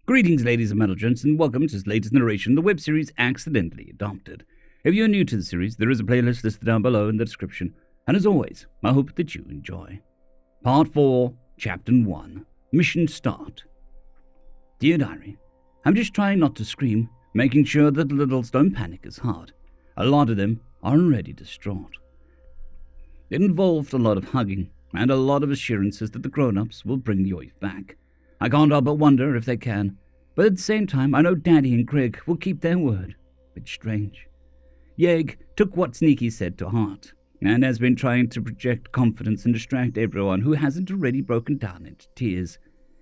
Greetings, ladies and gents, and welcome to this latest narration of the web series Accidentally Adopted. If you're new to the series, there is a playlist listed down below in the description, and as always, I hope that you enjoy. Part 4, Chapter 1, Mission Start. Dear Diary, I'm just trying not to scream, making sure that the littles don't panic as hard. A lot of them are already distraught. It involved a lot of hugging, and a lot of assurances that the grown-ups will bring Yoif back. I can't help but wonder if they can, but at the same time, I know Daddy and Greg will keep their word. It's strange. Yeg took what Sneaky said to heart, and has been trying to project confidence and distract everyone who hasn't already broken down into tears.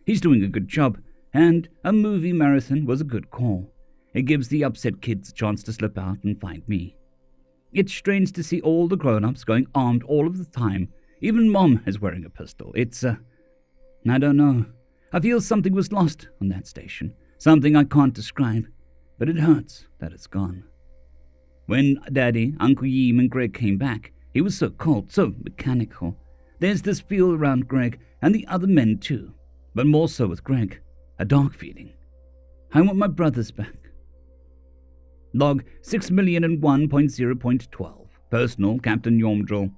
He's doing a good job, and a movie marathon was a good call. It gives the upset kids a chance to slip out and find me. It's strange to see all the grown-ups going armed all of the time. Even Mom is wearing a pistol. I don't know. I feel something was lost on that station. Something I can't describe, but it hurts that it's gone. When Daddy, Uncle Yim, and Greg came back, he was so cold, so mechanical. There's this feel around Greg and the other men too, but more so with Greg, a dark feeling. I want my brothers back. Log 6,001.0.12. Personal, Captain Yomdril.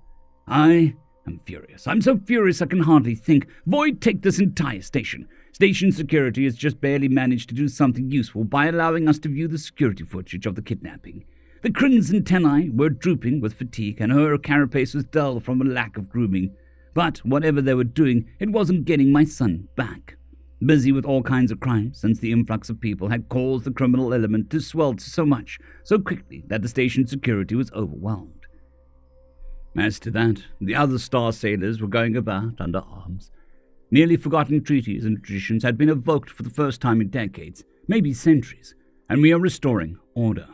I am furious. I'm so furious I can hardly think. Void, take this entire station. Station security has just barely managed to do something useful by allowing us to view the security footage of the kidnapping. The Crin's antennae were drooping with fatigue, and her carapace was dull from a lack of grooming. But whatever they were doing, it wasn't getting my son back. Busy with all kinds of crimes, since the influx of people had caused the criminal element to swell so much, so quickly that the station security was overwhelmed. As to that, the other star sailors were going about under arms. Nearly forgotten treaties and traditions had been evoked for the first time in decades, maybe centuries, and we are restoring order.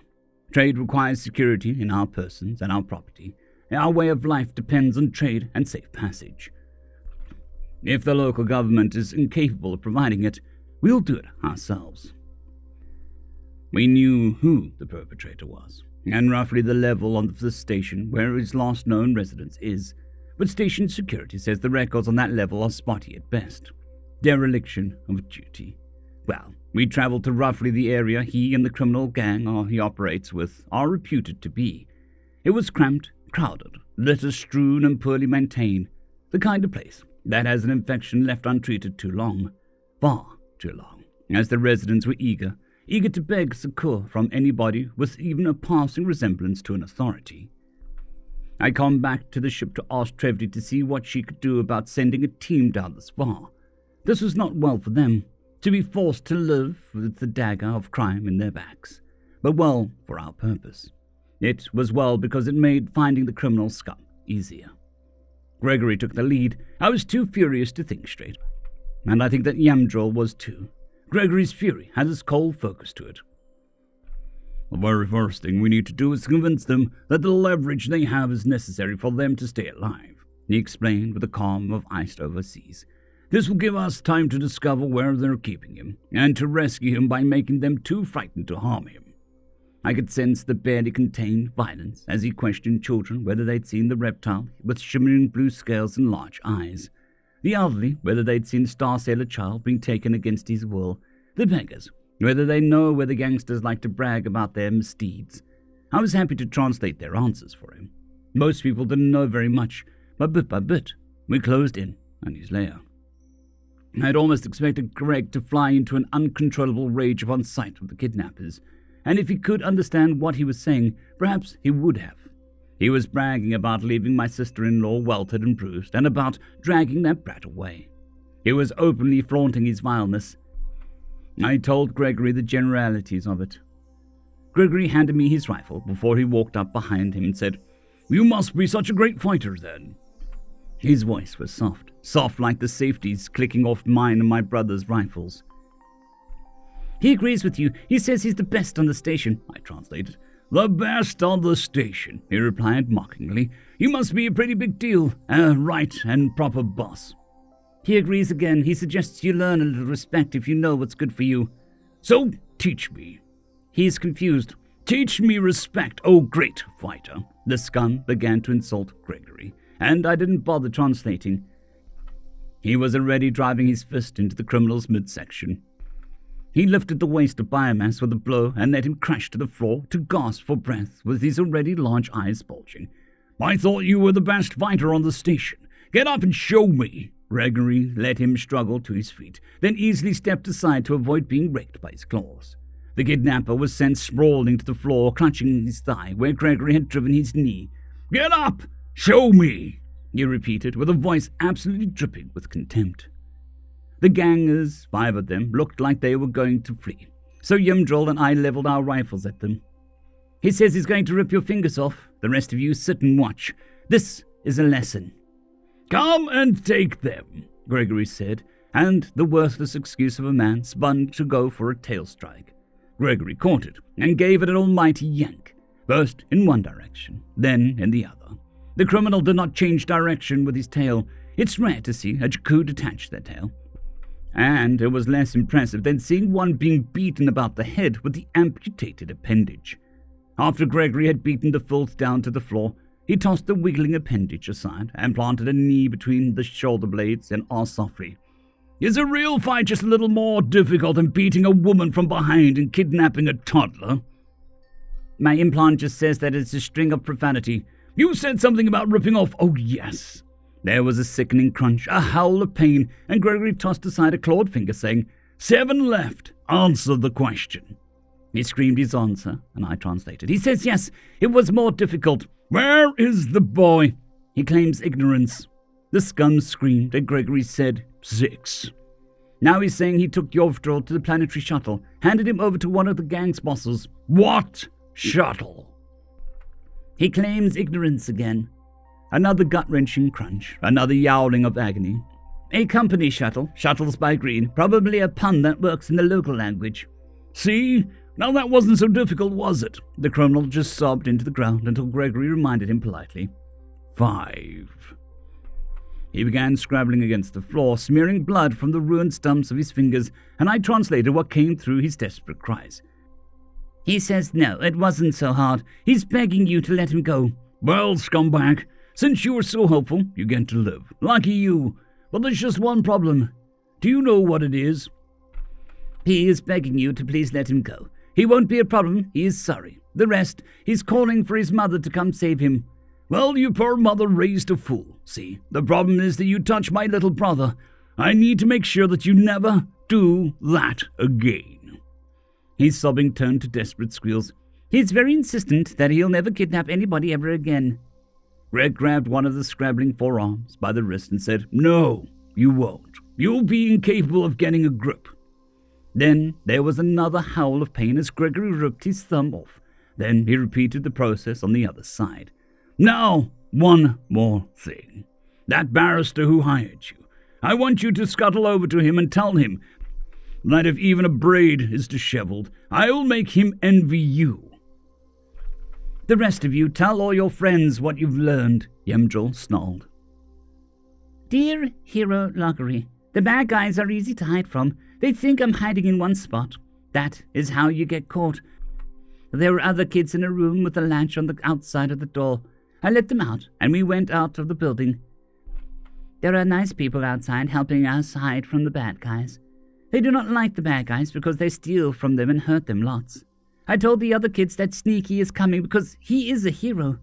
Trade requires security in our persons and our property. Our way of life depends on trade and safe passage. If the local government is incapable of providing it, we'll do it ourselves. We knew who the perpetrator was, and roughly the level of the station where his last known residence is, but station security says the records on that level are spotty at best. Dereliction of duty. Well, we traveled to roughly the area he and the criminal gang he operates with are reputed to be. It was cramped, crowded, litter strewn and poorly maintained, the kind of place that has an infection left untreated too long, far too long, as the residents were eager to beg succor from anybody with even a passing resemblance to an authority. I come back to the ship to ask Trevdy to see what she could do about sending a team down this far. This was not well for them, to be forced to live with the dagger of crime in their backs, but well for our purpose. It was well because it made finding the criminal scum easier. Gregory took the lead. I was too furious to think straight, and I think that Yamdril was too. Gregory's fury had this cold focus to it. The very first thing we need to do is convince them that the leverage they have is necessary for them to stay alive, he explained with the calm of iced overseas. This will give us time to discover where they're keeping him, and to rescue him by making them too frightened to harm him. I could sense the barely contained violence as he questioned children whether they'd seen the reptile with shimmering blue scales and large eyes, the elderly whether they'd seen the Star Sailor child being taken against his will, the beggars whether they know where the gangsters like to brag about their misdeeds. I was happy to translate their answers for him. Most people didn't know very much, but bit by bit, we closed in on his lair. I had almost expected Greg to fly into an uncontrollable rage upon sight of the kidnappers, and if he could understand what he was saying, perhaps he would have. He was bragging about leaving my sister-in-law welted and bruised, and about dragging that brat away. He was openly flaunting his vileness. I told Gregory the generalities of it. Gregory handed me his rifle before he walked up behind him and said, "You must be such a great fighter, then." His voice was soft like the safeties clicking off mine and my brother's rifles. "He agrees with you. He says he's the best on the station," I translated. "The best on the station," he replied mockingly. "You must be a pretty big deal, a right and proper boss." He agrees again. He suggests you learn a little respect if you know what's good for you. "So teach me." He's confused. "Teach me respect, oh great fighter." The scum began to insult Gregory, and I didn't bother translating. He was already driving his fist into the criminal's midsection. He lifted the waste of biomass with a blow and let him crash to the floor to gasp for breath with his already large eyes bulging. I thought you were the best fighter on the station. Get up and show me. Gregory let him struggle to his feet, then easily stepped aside to avoid being raked by his claws. The kidnapper was sent sprawling to the floor, clutching his thigh where Gregory had driven his knee. Get up! Show me! He repeated, with a voice absolutely dripping with contempt. The gangers, 5 of them, looked like they were going to flee, so Yimdril and I leveled our rifles at them. He says he's going to rip your fingers off. The rest of you sit and watch. This is a lesson. Come and take them, Gregory said, and the worthless excuse of a man spun to go for a tail strike. Gregory caught it and gave it an almighty yank, first in one direction, then in the other. The criminal did not change direction with his tail. It's rare to see a Jakku detach their tail. And it was less impressive than seeing one being beaten about the head with the amputated appendage. After Gregory had beaten the filth down to the floor, he tossed the wiggling appendage aside and planted a knee between the shoulder blades and asked softly, Is a real fight just a little more difficult than beating a woman from behind and kidnapping a toddler? My implant just says that it's a string of profanity. You said something about ripping off. Oh, yes. There was a sickening crunch, a howl of pain, and Gregory tossed aside a clawed finger, saying, 7 left. Answer the question. He screamed his answer, and I translated. He says, yes, it was more difficult. Where is the boy? He claims ignorance. The scum screamed, and Gregory said, 6. Now he's saying he took Yovdril to the planetary shuttle, handed him over to one of the gang's bosses. What shuttle? He claims ignorance again. Another gut-wrenching crunch, another yowling of agony. A company shuttle, shuttles by Green, probably a pun that works in the local language. See? Now that wasn't so difficult, was it? The criminal just sobbed into the ground until Gregory reminded him politely. 5. He began scrabbling against the floor, smearing blood from the ruined stumps of his fingers, and I translated what came through his desperate cries. He says no, it wasn't so hard. He's begging you to let him go. Well, scumbag, since you were so helpful, you get to live. Lucky you. But there's just one problem. Do you know what it is? He is begging you to please let him go. He won't be a problem. He is sorry. The rest, he's calling for his mother to come save him. Well, your poor mother raised a fool. See, the problem is that you touch my little brother. I need to make sure that you never do that again. His sobbing turned to desperate squeals. He's very insistent that he'll never kidnap anybody ever again. Greg grabbed one of the scrabbling forearms by the wrist and said, No, you won't. You'll be incapable of getting a grip. Then there was another howl of pain as Gregory ripped his thumb off. Then he repeated the process on the other side. Now, one more thing. That barrister who hired you. I want you to scuttle over to him and tell him that if even a braid is disheveled, I'll make him envy you. The rest of you tell all your friends what you've learned, Yimdril snarled. Dear Hero Loggery, the bad guys are easy to hide from. They think I'm hiding in one spot. That is how you get caught. There were other kids in a room with a latch on the outside of the door. I let them out, and we went out of the building. There are nice people outside helping us hide from the bad guys. They do not like the bad guys because they steal from them and hurt them lots. I told the other kids that Sneaky is coming because he is a hero.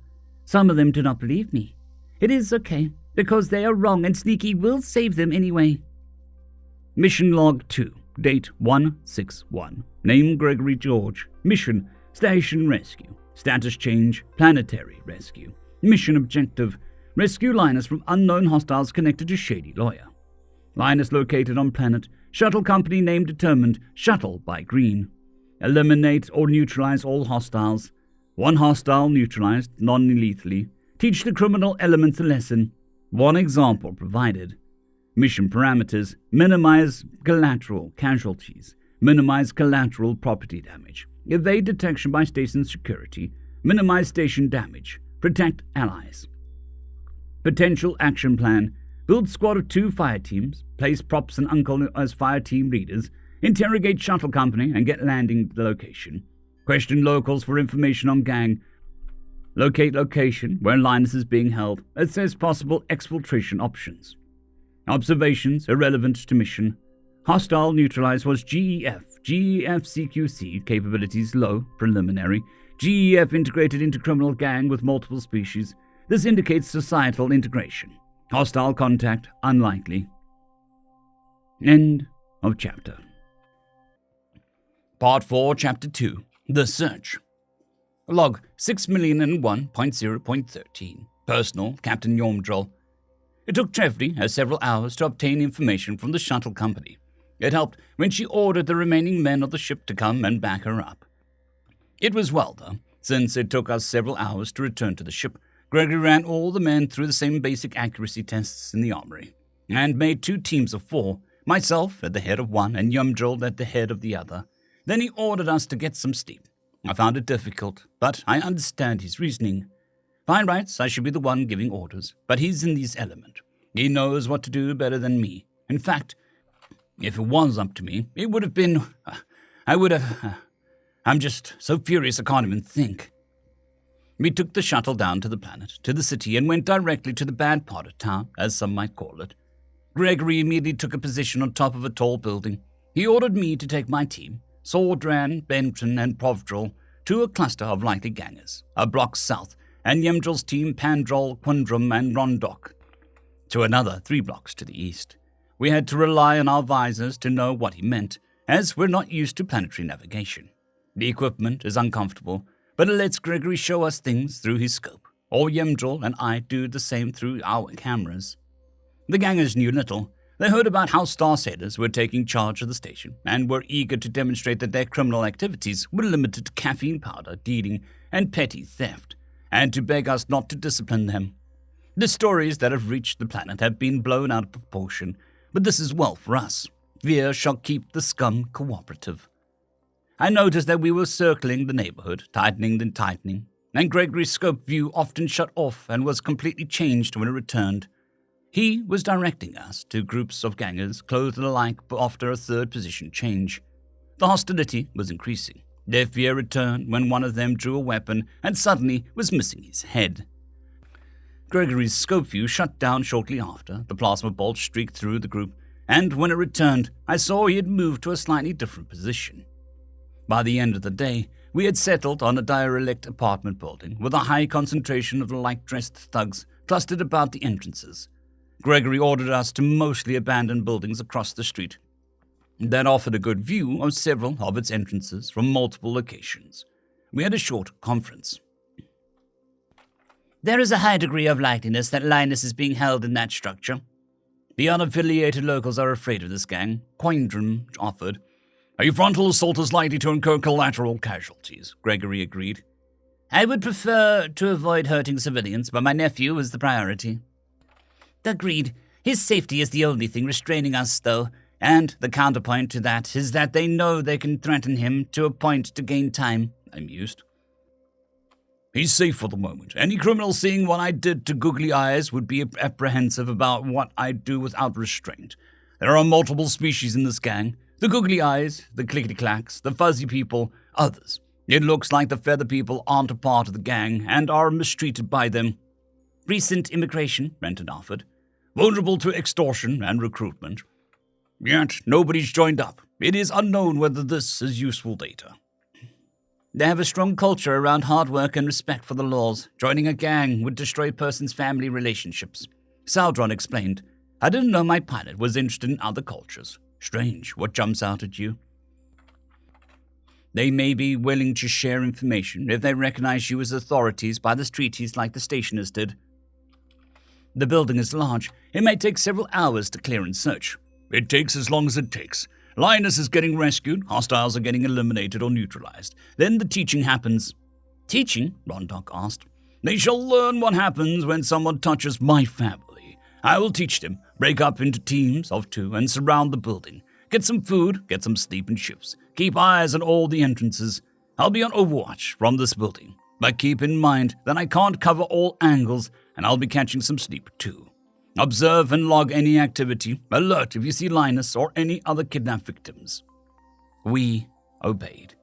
Some of them do not believe me. It is okay, because they are wrong and Sneaky will save them anyway. Mission Log 2, date 161. Name Gregory George. Mission, Station Rescue. Status change, Planetary Rescue. Mission objective, rescue Linus from unknown hostiles connected to Shady Lawyer. Linus located on planet. Shuttle company name determined. Shuttle by Green. Eliminate or neutralize all hostiles. One hostile neutralized non-lethally. Teach the criminal elements a lesson. One example provided. Mission parameters. Minimize collateral casualties. Minimize collateral property damage. Evade detection by station security. Minimize station damage. Protect allies. Potential action plan. Build squad of 2 fire teams. Place Props and Uncle as fire team leaders. Interrogate shuttle company and get landing the location. Question locals for information on gang. Locate location where Linus is being held. Assess possible exfiltration options. Observations irrelevant to mission. Hostile neutralized was GEF. GEF CQC, capabilities low, preliminary. GEF integrated into criminal gang with multiple species. This indicates societal integration. Hostile contact, unlikely. End of chapter. Part 4, Chapter 2, The Search. Log 6,001.0.13. Personal, Captain Yormdrol. It took Trevdy several hours to obtain information from the shuttle company. It helped when she ordered the remaining men of the ship to come and back her up. It was well, though, since it took us several hours to return to the ship. Gregory ran all the men through the same basic accuracy tests in the armory, and made 2 teams of 4, myself at the head of one and Yormdrol at the head of the other. Then he ordered us to get some sleep. I found it difficult, but I understand his reasoning. By rights, I should be the one giving orders, but he's in his element. He knows what to do better than me. In fact, if it was up to me, it would have been... I'm just so furious I can't even think. We took the shuttle down to the planet, to the city, and went directly to the bad part of town, as some might call it. Gregory immediately took a position on top of a tall building. He ordered me to take my team, Sordran, Benton, and Provdrol, to a cluster of likely gangers, a block south, and Yemdrol's team Pandrol, Quandrum, and Rondok, to another 3 blocks to the east. We had to rely on our visors to know what he meant, as we're not used to planetary navigation. The equipment is uncomfortable, but it lets Gregory show us things through his scope, or Yemdrol and I do the same through our cameras. The gangers knew little. They heard about how Starsailors were taking charge of the station, and were eager to demonstrate that their criminal activities were limited to caffeine powder dealing and petty theft, and to beg us not to discipline them. The stories that have reached the planet have been blown out of proportion, but this is well for us. Fear shall keep the scum cooperative. I noticed that we were circling the neighborhood, tightening and tightening, and Gregory's scope view often shut off and was completely changed when it returned. He was directing us to groups of gangers clothed alike after a third position change. The hostility was increasing. Their fear returned when one of them drew a weapon and suddenly was missing his head. Gregory's scope view shut down shortly after. The plasma bolt streaked through the group, and when it returned, I saw he had moved to a slightly different position. By the end of the day, we had settled on a derelict apartment building with a high concentration of light-dressed thugs clustered about the entrances. Gregory ordered us to mostly abandon buildings across the street that offered a good view of several of its entrances from multiple locations. We had a short conference. There is a high degree of likeliness that Linus is being held in that structure. The unaffiliated locals are afraid of this gang, Quindrum offered. A frontal assault is likely to incur collateral casualties, Gregory agreed. I would prefer to avoid hurting civilians, but my nephew is the priority. Agreed. His safety is the only thing restraining us, though, and the counterpoint to that is that they know they can threaten him to a point to gain time, I mused. He's safe for the moment. Any criminal seeing what I did to Googly Eyes would be apprehensive about what I'd do without restraint. There are multiple species in this gang. The Googly Eyes, the Clickety-Clacks, the Fuzzy People, others. It looks like the Feather People aren't a part of the gang and are mistreated by them. Recent immigration, Renton offered. Vulnerable to extortion and recruitment. Yet nobody's joined up. It is unknown whether this is useful data. They have a strong culture around hard work and respect for the laws. Joining a gang would destroy a person's family relationships. Saldron explained. I didn't know my pilot was interested in other cultures. Strange, what jumps out at you? They may be willing to share information if they recognize you as authorities by the treaties like the stationers did. The building is large. It may take several hours to clear and search. It takes as long as it takes. Linus is getting rescued, hostiles are getting eliminated or neutralized. Then the teaching happens. Teaching? Rondok asked. They shall learn what happens when someone touches my family. I will teach them. Break up into teams of 2 and surround the building. Get some food, get some sleep in shifts. Keep eyes on all the entrances. I'll be on overwatch from this building. But keep in mind that I can't cover all angles, and I'll be catching some sleep too. Observe and log any activity. Alert if you see Linus or any other kidnapped victims. We obeyed.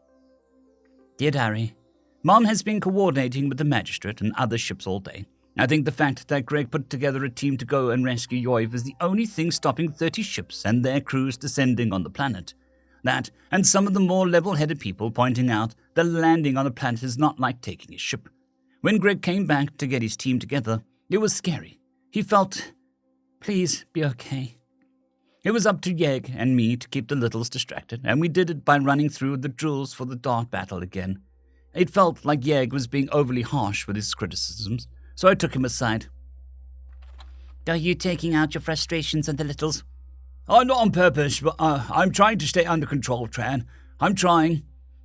Dear Diary, Mom has been coordinating with the magistrate and other ships all day. I think the fact that Greg put together a team to go and rescue Yoiv is the only thing stopping 30 ships and their crews descending on the planet. That, and some of the more level-headed people pointing out that landing on a planet is not like taking a ship. When Greg came back to get his team together, it was scary. He felt, please be okay. It was up to Yeg and me to keep the littles distracted, and we did it by running through the drills for the dart battle again. It felt like Yeg was being overly harsh with his criticisms, so I took him aside. Are you taking out your frustrations on the littles? Not on purpose, but I'm trying to stay under control, Tran. I'm trying.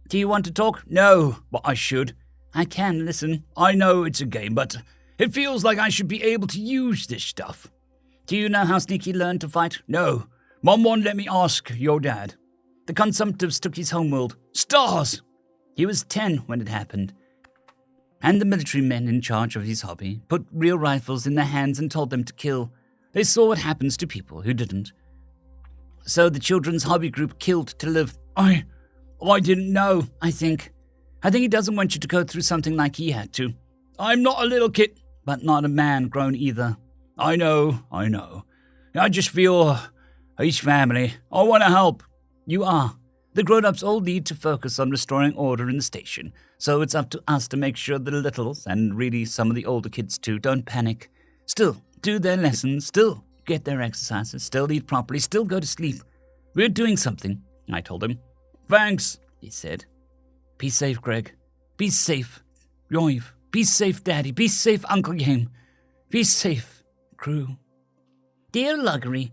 Do you want to talk? No, but I should. I can listen. I know it's a game, but it feels like I should be able to use this stuff. Do you know how Sneaky learned to fight? No. Mom won't let me ask your dad. The consumptives took his homeworld. Stars! He was 10 when it happened. And the military men in charge of his hobby put real rifles in their hands and told them to kill. They saw what happens to people who didn't. So the children's hobby group killed to live. I didn't know, I think. He doesn't want you to go through something like he had to. I'm not a little kid, but not a man grown either. I know. I just feel he's family. I want to help. You are. The grown-ups all need to focus on restoring order in the station, so it's up to us to make sure the littles, and really some of the older kids too, don't panic. Still do their lessons, still get their exercises, still eat properly, still go to sleep. We're doing something, I told him. Thanks, he said. Be safe, Greg. Be safe, Yoiv. Be safe, Daddy. Be safe, Uncle Yame. Be safe, crew. Dear Luggery,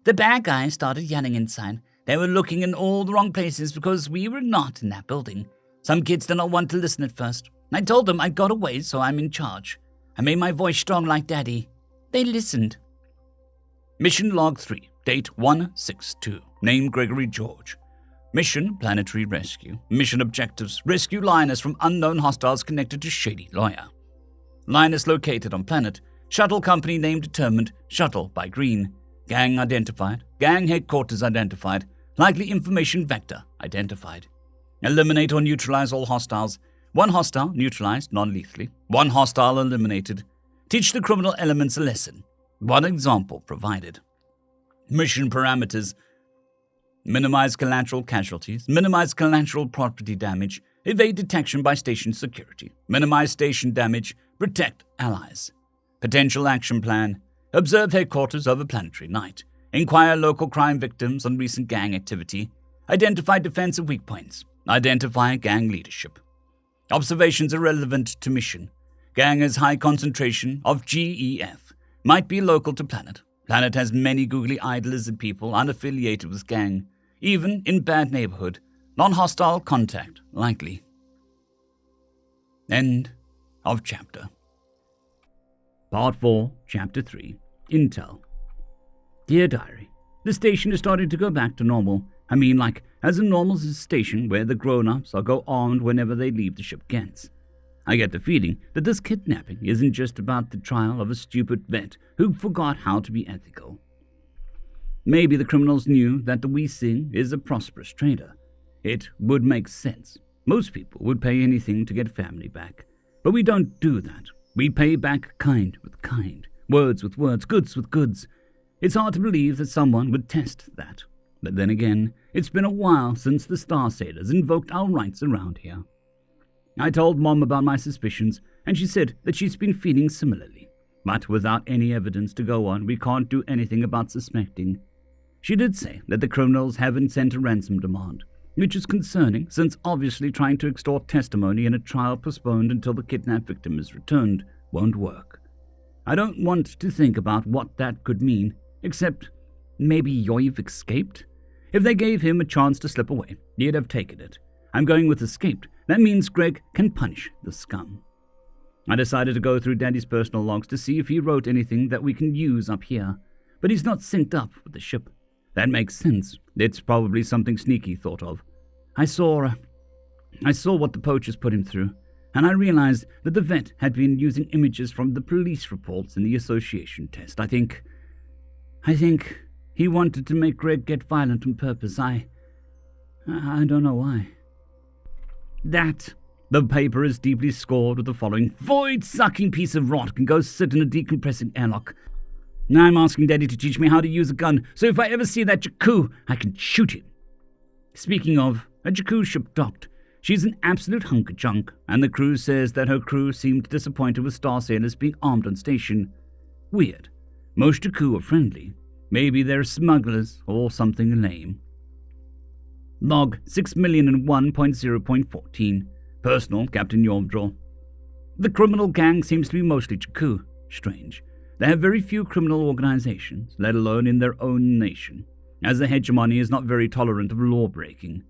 the bad guys started yelling inside. They were looking in all the wrong places because we were not in that building. Some kids did not want to listen at first. I told them I got away, so I'm in charge. I made my voice strong like Daddy. They listened. Mission Log 3, date 162. Name Gregory George. Mission Planetary Rescue. Mission objectives: rescue Linus from unknown hostiles connected to shady lawyer. Linus located on planet. Shuttle company name determined. Shuttle by green. Gang identified. Gang headquarters identified. Likely information vector identified. Eliminate or neutralize all hostiles. One hostile neutralized non-lethally. One hostile eliminated. Teach the criminal elements a lesson. One example provided. Mission parameters: minimize collateral casualties. Minimize collateral property damage. Evade detection by station security. Minimize station damage. Protect allies. Potential action plan: observe headquarters over planetary night. Inquire local crime victims on recent gang activity. Identify defensive weak points. Identify gang leadership. Observations are relevant to mission. Gang has high concentration of GEF. Might be local to planet. Planet has many googly-eyed lizard people unaffiliated with gang. Even in bad neighborhood. Non-hostile contact likely. End of chapter. Part 4, Chapter 3, Intel. Dear Diary, the station is starting to go back to normal. I mean, like, as normal as a station where the grown-ups are go armed whenever they leave the ship gets. I get the feeling that this kidnapping isn't just about the trial of a stupid vet who forgot how to be ethical. Maybe the criminals knew that the Wee Sing is a prosperous trader. It would make sense. Most people would pay anything to get family back. But we don't do that. We pay back kind with kind, words with words, goods with goods. It's hard to believe that someone would test that. But then again, it's been a while since the Star Sailors invoked our rights around here. I told Mom about my suspicions, and she said that she's been feeling similarly. But without any evidence to go on, we can't do anything about suspecting. She did say that the criminals haven't sent a ransom demand, which is concerning since obviously trying to extort testimony in a trial postponed until the kidnapped victim is returned won't work. I don't want to think about what that could mean, except maybe Yoiv escaped? If they gave him a chance to slip away, he'd have taken it. I'm going with escaped. That means Greg can punish the scum. I decided to go through Daddy's personal logs to see if he wrote anything that we can use up here, but he's not synced up with the ship. That makes sense. It's probably something Sneaky thought of. I saw what the poachers put him through, and I realized that the vet had been using images from the police reports in the association test. I think he wanted to make Greg get violent on purpose. I don't know why. That The paper is deeply scored with the following: void-sucking piece of rot can go sit in a decompressing airlock. Now I'm asking Daddy to teach me how to use a gun, so if I ever see that Jakku, I can shoot him. Speaking of, a Jakku ship docked. She's an absolute hunk of junk, and the crew says that her crew seemed disappointed with Star Sailors being armed on station. Weird. Most Jakku are friendly. Maybe they're smugglers or something lame. Log 6,001.0.14. Personal, Captain Yomdrol. The criminal gang seems to be mostly Jakku. Strange. They have very few criminal organizations, let alone in their own nation, as the hegemony is not very tolerant of law-breaking.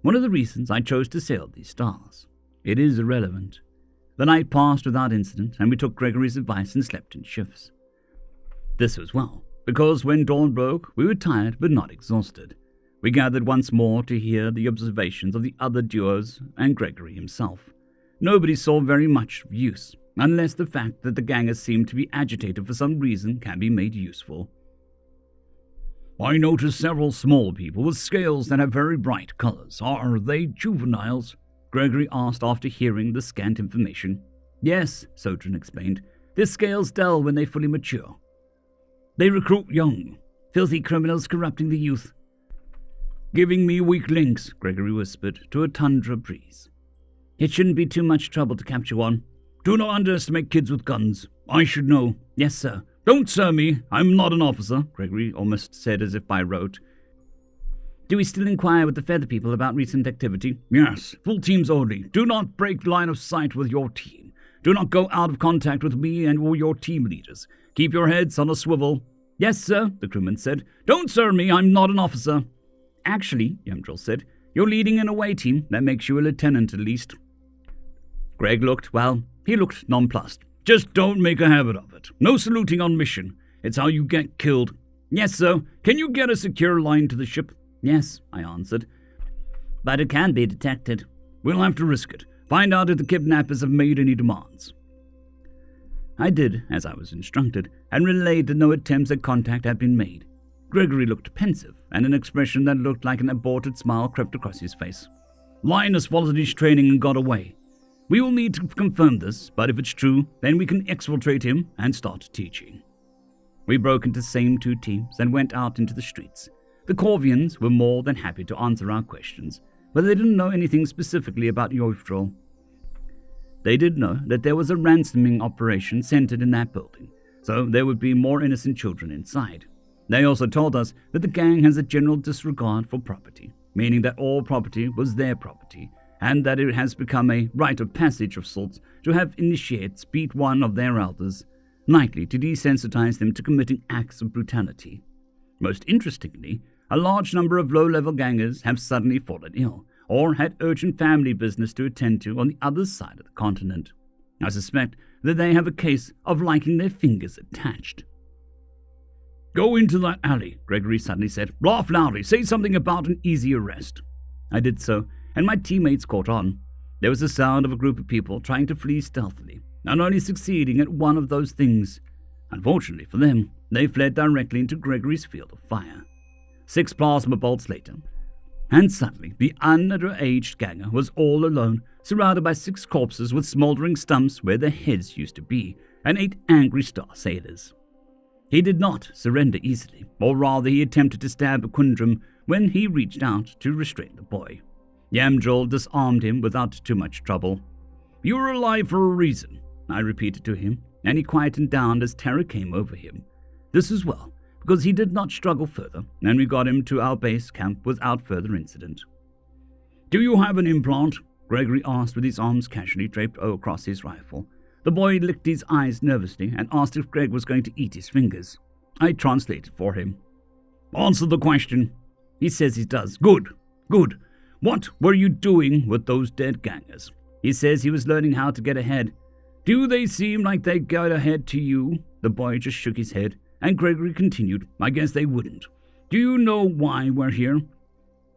One of the reasons I chose to sail these stars. It is irrelevant. The night passed without incident, and we took Gregory's advice and slept in shifts. This was well, because when dawn broke, we were tired but not exhausted. We gathered once more to hear the observations of the other duos and Gregory himself. Nobody saw very much use, unless the fact that the gangers seemed to be agitated for some reason can be made useful. I noticed several small people with scales that have very bright colors. Are they juveniles? Gregory asked after hearing the scant information. Yes, Sotrin explained. Their scales dull when they fully mature. They recruit young. Filthy criminals corrupting the youth. Giving me weak links, Gregory whispered to a tundra breeze. It shouldn't be too much trouble to capture one. Do not underestimate kids with guns. I should know. Yes, sir. Don't sir me. I'm not an officer, Gregory almost said as if by rote. Do we still inquire with the feather people about recent activity? Yes, full teams only. Do not break line of sight with your team. Do not go out of contact with me and all your team leaders. Keep your heads on a swivel. Yes, sir, the crewman said. Don't sir me. I'm not an officer. Actually, Yemdril said, you're leading an away team. That makes you a lieutenant at least. Greg looked nonplussed. Just don't make a habit of it. No saluting on mission. It's how you get killed. Yes, sir. Can you get a secure line to the ship? Yes, I answered. But it can be detected. We'll have to risk it. Find out if the kidnappers have made any demands. I did as I was instructed, and relayed that no attempts at contact had been made. Gregory looked pensive, and an expression that looked like an aborted smile crept across his face. Linus followed his training and got away. We will need to confirm this, but if it's true, then we can exfiltrate him and start teaching. We broke into the same two teams and went out into the streets. The Corvians were more than happy to answer our questions, but they didn't know anything specifically about Yoftrol. They did know that there was a ransoming operation centered in that building, so there would be more innocent children inside. They also told us that the gang has a general disregard for property, meaning that all property was their property, and that it has become a rite of passage of sorts to have initiates beat one of their elders, likely to desensitize them to committing acts of brutality. Most interestingly, a large number of low-level gangers have suddenly fallen ill, or had urgent family business to attend to on the other side of the continent. I suspect that they have a case of liking their fingers attached. Go into that alley, Gregory suddenly said. Laugh loudly, say something about an easy arrest. I did so, and my teammates caught on. There was the sound of a group of people trying to flee stealthily, and only succeeding at one of those things. Unfortunately for them, they fled directly into Gregory's field of fire. 6 plasma bolts later, and suddenly the underaged ganger was all alone, surrounded by 6 corpses with smoldering stumps where their heads used to be, and 8 angry Star Sailors. He did not surrender easily, or rather he attempted to stab Aquindrum when he reached out to restrain the boy. Yamdrol disarmed him without too much trouble. You're alive for a reason, I repeated to him, and he quietened down as terror came over him. This as well, because he did not struggle further, and we got him to our base camp without further incident. Do you have an implant? Gregory asked with his arms casually draped across his rifle. The boy licked his eyes nervously and asked if Greg was going to eat his fingers. I translated for him. Answer the question. He says he does. Good. What were you doing with those dead gangers? He says he was learning how to get ahead. Do they seem like they got ahead to you? The boy just shook his head, and Gregory continued, I guess they wouldn't. Do you know why we're here?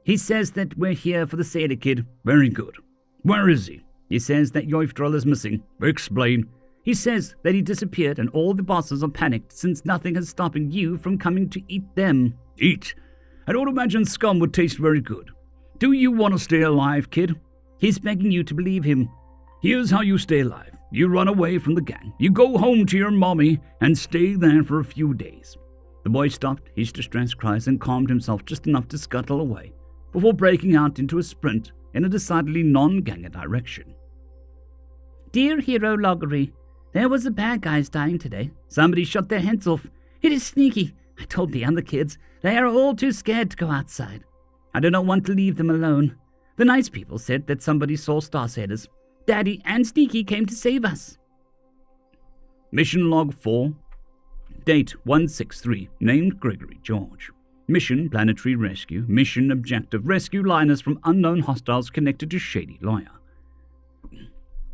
He says that we're here for the sailor kid. Very good. Where is he? He says that Yoftrol is missing. Explain. He says that he disappeared and all the bosses are panicked since nothing is stopping you from coming to eat them. Eat? I don't imagine scum would taste very good. Do you want to stay alive, kid? He's begging you to believe him. Here's how you stay alive. You run away from the gang. You go home to your mommy and stay there for a few days. The boy stopped his distressed cries and calmed himself just enough to scuttle away, before breaking out into a sprint in a decidedly non-ganger direction. Dear Hero Loggery, there was a bad guys dying today. Somebody shot their heads off. It is sneaky. I told the other kids. They are all too scared to go outside. I do not want to leave them alone. The nice people said that somebody saw Star Sailors. Daddy and Sneaky came to save us. Mission Log 4. Date 163. Named Gregory George. Mission Planetary Rescue. Mission Objective Rescue Linus from unknown hostiles connected to shady lawyer.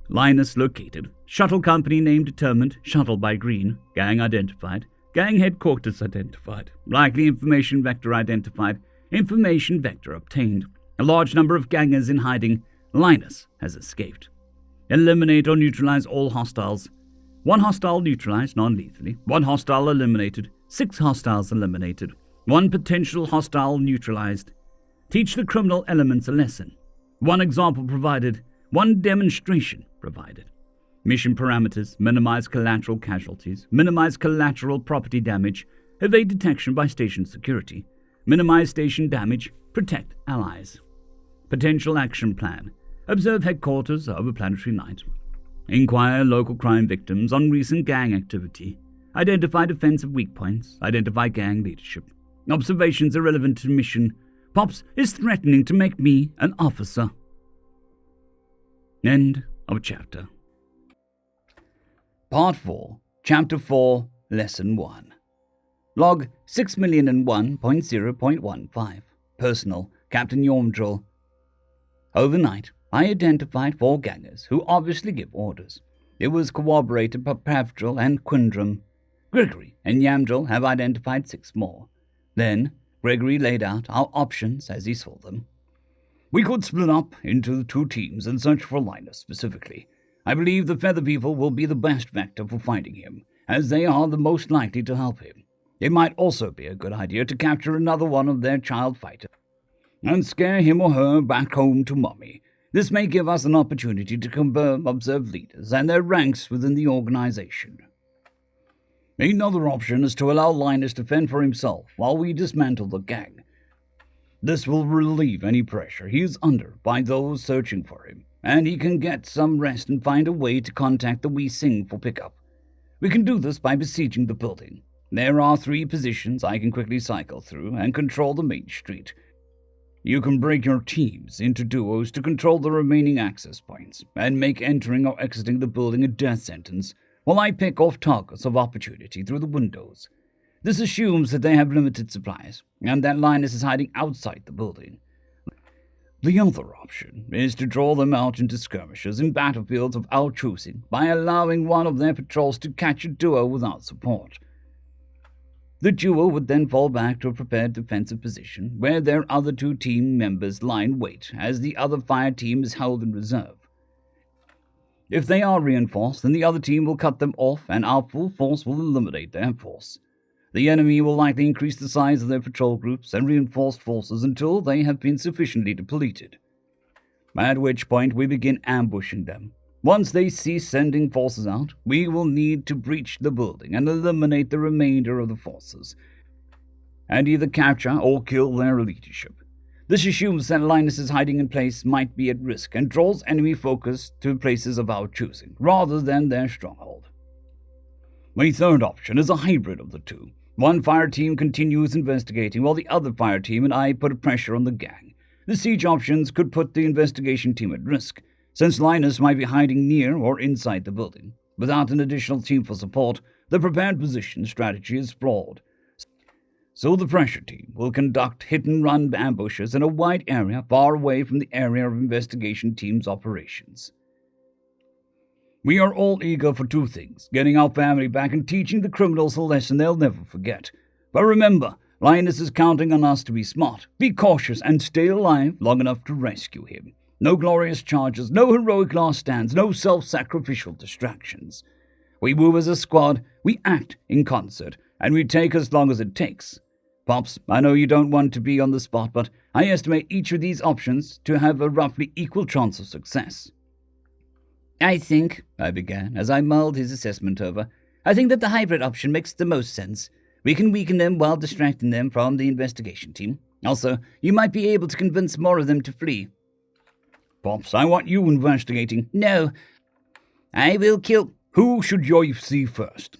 Linus located. Shuttle company name determined. Shuttle by green. Gang identified. Gang headquarters identified. Likely information vector identified. Information vector obtained. A large number of gangers in hiding. Linus has escaped. Eliminate or neutralize all hostiles. 1 hostile neutralized non-lethally. 1 hostile eliminated. 6 hostiles eliminated. 1 potential hostile neutralized. Teach the criminal elements a lesson. 1 example provided. 1 demonstration provided. Mission parameters: minimize collateral casualties, minimize collateral property damage, evade detection by station security, minimize station damage, protect allies. Potential action plan: observe headquarters over planetary night, inquire local crime victims on recent gang activity, identify defensive weak points, identify gang leadership. Observations irrelevant to mission. Pops is threatening to make me an officer. End of chapter. Part 4, Chapter 4, Lesson 1. Log 6,001.0.15. Personal, Captain Yomdril. Overnight, I identified 4 gangers who obviously give orders. It was corroborated by Pavdril and Quindrum. Gregory and Yamdril have identified 6 more. Then, Gregory laid out our options as he saw them. We could split up into 2 teams and search for Linus specifically. I believe the Feather People will be the best vector for finding him, as they are the most likely to help him. It might also be a good idea to capture another one of their child fighters and scare him or her back home to Mommy. This may give us an opportunity to confirm observed leaders and their ranks within the organization. Another option is to allow Linus to fend for himself while we dismantle the gang. This will relieve any pressure he is under by those searching for him, and he can get some rest and find a way to contact the Wee Sing for pickup. We can do this by besieging the building. There are 3 positions I can quickly cycle through and control the main street. You can break your teams into duos to control the remaining access points and make entering or exiting the building a death sentence, while I pick off targets of opportunity through the windows. This assumes that they have limited supplies, and that Linus is hiding outside the building. The other option is to draw them out into skirmishes in battlefields of our choosing by allowing one of their patrols to catch a duo without support. The duo would then fall back to a prepared defensive position, where their other 2 team members lie in wait as the other fire team is held in reserve. If they are reinforced, then the other team will cut them off and our full force will eliminate their force. The enemy will likely increase the size of their patrol groups and reinforced forces until they have been sufficiently depleted, at which point we begin ambushing them. Once they cease sending forces out, we will need to breach the building and eliminate the remainder of the forces, and either capture or kill their leadership. This assumes that Linus's hiding in place might be at risk and draws enemy focus to places of our choosing, rather than their stronghold. My third option is a hybrid of the 2. One fire team continues investigating, while the other fire team and I put pressure on the gang. The siege options could put the investigation team at risk, since Linus might be hiding near or inside the building. Without an additional team for support, the prepared position strategy is flawed. So the pressure team will conduct hit-and-run ambushes in a wide area far away from the area of investigation team's operations. We are all eager for 2 things: getting our family back and teaching the criminals a lesson they'll never forget. But remember, Linus is counting on us to be smart, be cautious, and stay alive long enough to rescue him. No glorious charges, no heroic last stands, no self-sacrificial distractions. We move as a squad, we act in concert, and we take as long as it takes. Pops, I know you don't want to be on the spot, but I estimate each of these options to have a roughly equal chance of success. I think, I began, as I mulled his assessment over, I think that the hybrid option makes the most sense. We can weaken them while distracting them from the investigation team. Also, you might be able to convince more of them to flee. Pops, I want you investigating. No, I will kill... Who should you see first?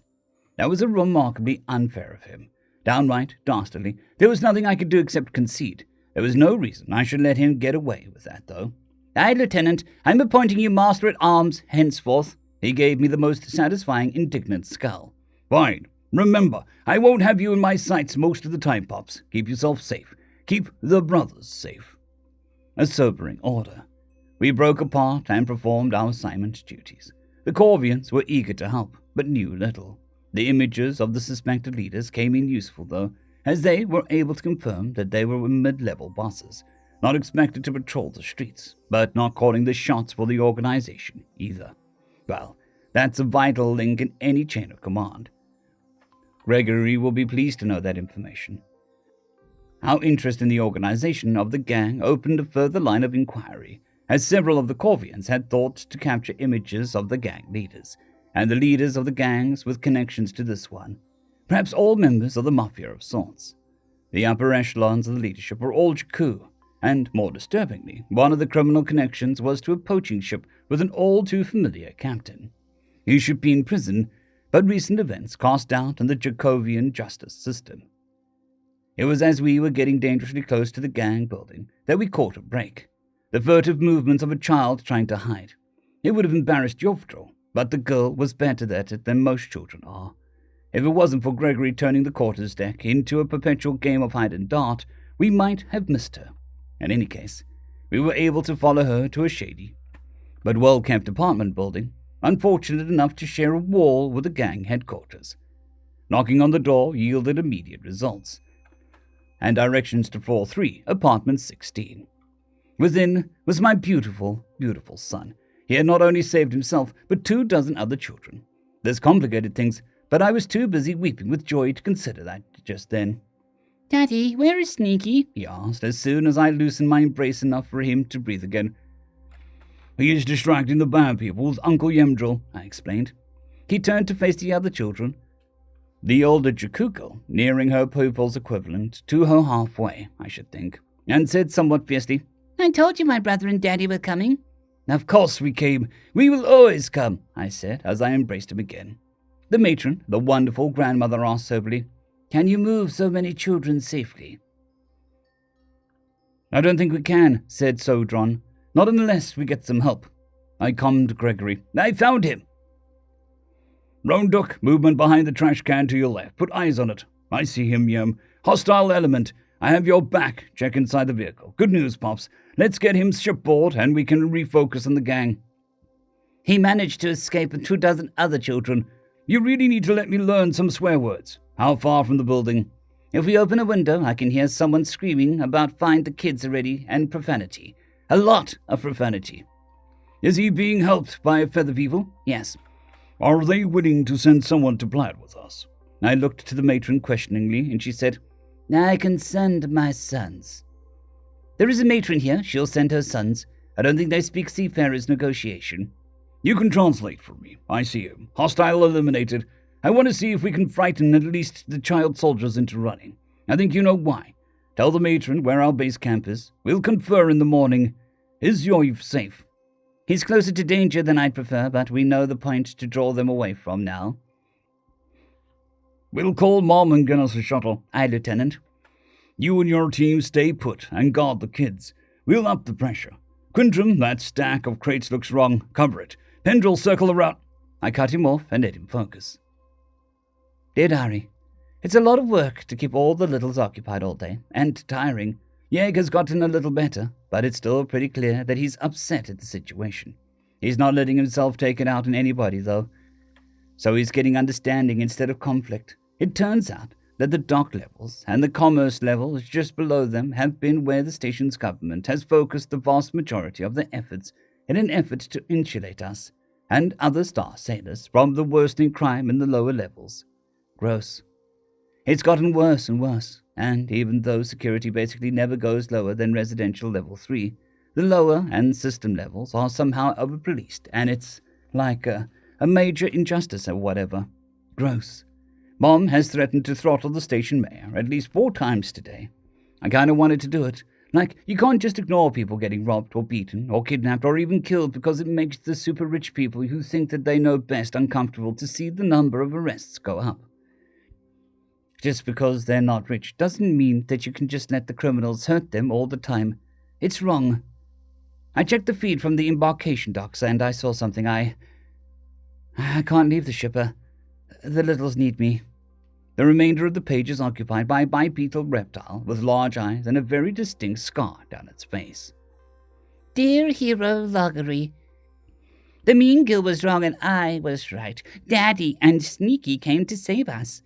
That was remarkably unfair of him. Downright dastardly. There was nothing I could do except concede. There was no reason I should let him get away with that, though. Aye, Lieutenant, I'm appointing you Master-at-Arms henceforth. He gave me the most satisfying, indignant scowl. Fine. Remember, I won't have you in my sights most of the time, Pops. Keep yourself safe. Keep the brothers safe. A sobering order. We broke apart and performed our assignment duties. The Corvians were eager to help, but knew little. The images of the suspected leaders came in useful, though, as they were able to confirm that they were mid-level bosses, not expected to patrol the streets, but not calling the shots for the organization either. Well, that's a vital link in any chain of command. Gregory will be pleased to know that information. Our interest in the organization of the gang opened a further line of inquiry, as several of the Corvians had thought to capture images of the gang leaders, and the leaders of the gangs with connections to this one, perhaps all members of the Mafia of sorts. The upper echelons of the leadership were all Jakku, and, more disturbingly, one of the criminal connections was to a poaching ship with an all-too-familiar captain. He should be in prison, but recent events cast doubt on the Jacovian justice system. It was as we were getting dangerously close to the gang building that we caught a break. The furtive movements of a child trying to hide. It would have embarrassed Jovdro, but the girl was better at it than most children are. If it wasn't for Gregory turning the quarters deck into a perpetual game of hide and dart, we might have missed her. In any case, we were able to follow her to a shady but well-kept apartment building, unfortunate enough to share a wall with the gang headquarters. Knocking on the door yielded immediate results, and directions to floor 3, apartment 16. Within was my beautiful, beautiful son. He had not only saved himself, but 24 other children. This complicated things, but I was too busy weeping with joy to consider that just then. Daddy, where is Sneaky? He asked, as soon as I loosened my embrace enough for him to breathe again. He is distracting the bad people with Uncle Yemdril, I explained. He turned to face the other children, the older Jakuko, nearing her pupil's equivalent to her halfway, I should think, and said somewhat fiercely, I told you my brother and Daddy were coming. Of course we came. We will always come, I said, as I embraced him again. The matron, the wonderful grandmother, asked soberly, Can you move so many children safely? I don't think we can, said Sodron, not unless we get some help. I calmed Gregory. I found him. Roan Duck, movement behind the trash can to your left. Put eyes on it. I see him, Yum. Hostile element. I have your back. Check inside the vehicle. Good news, Pops. Let's get him shipboard and we can refocus on the gang. He managed to escape with 24 other children. You really need to let me learn some swear words. How far from the building? If we open a window, I can hear someone screaming about find the kids already and profanity. A lot of profanity. Is he being helped by feather people? Yes. Are they willing to send someone to plan with us? I looked to the matron questioningly, and she said, I can send my sons. There is a matron here. She'll send her sons. I don't think they speak seafarers' negotiation. You can translate for me. I see him. Hostile eliminated. I want to see if we can frighten at least the child soldiers into running. I think you know why. Tell the matron where our base camp is. We'll confer in the morning. Is Yoiv safe? He's closer to danger than I'd prefer, but we know the point to draw them away from now. We'll call Mom and get us a shuttle. Aye, Lieutenant. You and your team stay put and guard the kids. We'll up the pressure. Quintrum, that stack of crates looks wrong. Cover it. Pendril, circle around. I cut him off and let him focus. Dear Diary, it's a lot of work to keep all the littles occupied all day, and tiring. Jaeger's gotten a little better, but it's still pretty clear that he's upset at the situation. He's not letting himself take it out on anybody, though. So he's getting understanding instead of conflict. It turns out that the dock levels and the commerce levels just below them have been where the station's government has focused the vast majority of their efforts in an effort to insulate us and other star sailors from the worsening crime in the lower levels. Gross. It's gotten worse and worse, and even though security basically never goes lower than residential level 3, the lower and system levels are somehow over-policed, and it's Like a major injustice or whatever. Gross. Mom has threatened to throttle the station mayor at least 4 times today. I kinda wanted to do it. Like, you can't just ignore people getting robbed or beaten or kidnapped or even killed because it makes the super rich people who think that they know best uncomfortable to see the number of arrests go up. Just because they're not rich doesn't mean that you can just let the criminals hurt them all the time. It's wrong. I checked the feed from the embarkation docks and I saw something. I can't leave the shipper. The littles need me. The remainder of the page is occupied by a bipedal reptile with large eyes and a very distinct scar down its face. Dear Hero Loggery, the mean girl was wrong and I was right. Daddy and Sneaky came to save us.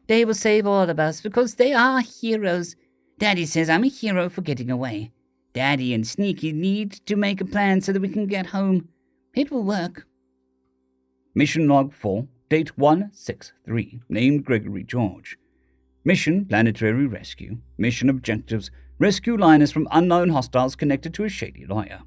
They will save all of us because they are heroes. Daddy says I'm a hero for getting away. Daddy and Sneaky need to make a plan so that we can get home. It will work. Mission Log 4, date 163, named Gregory George. Mission, Planetary Rescue. Mission Objectives, rescue Linus from unknown hostiles connected to a shady lawyer.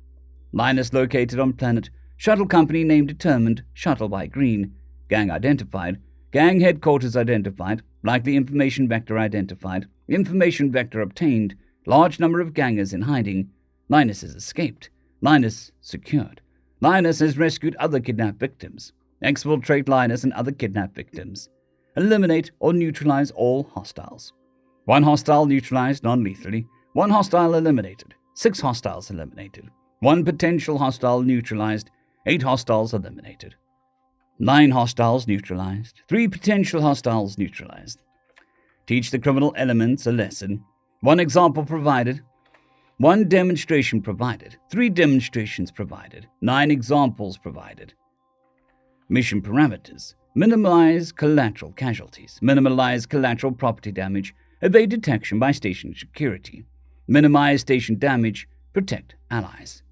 Linus located on planet. Shuttle company name determined. Shuttle by green. Gang identified. Gang headquarters identified. Likely information vector identified. Information vector obtained. Large number of gangers in hiding. Linus has escaped. Linus secured. Linus has rescued other kidnapped victims. Exfiltrate Linus and other kidnapped victims. Eliminate or neutralize all hostiles. 1 hostile neutralized non-lethally. 1 hostile eliminated. 6 hostiles eliminated. 1 potential hostile neutralized. 8 hostiles eliminated. 9 hostiles neutralized. 3 potential hostiles neutralized. Teach the criminal elements a lesson. 1 example provided. 1 demonstration provided. 3 demonstrations provided. 9 examples provided. Mission parameters. Minimize collateral casualties. Minimize collateral property damage. Evade detection by station security. Minimize station damage. Protect allies.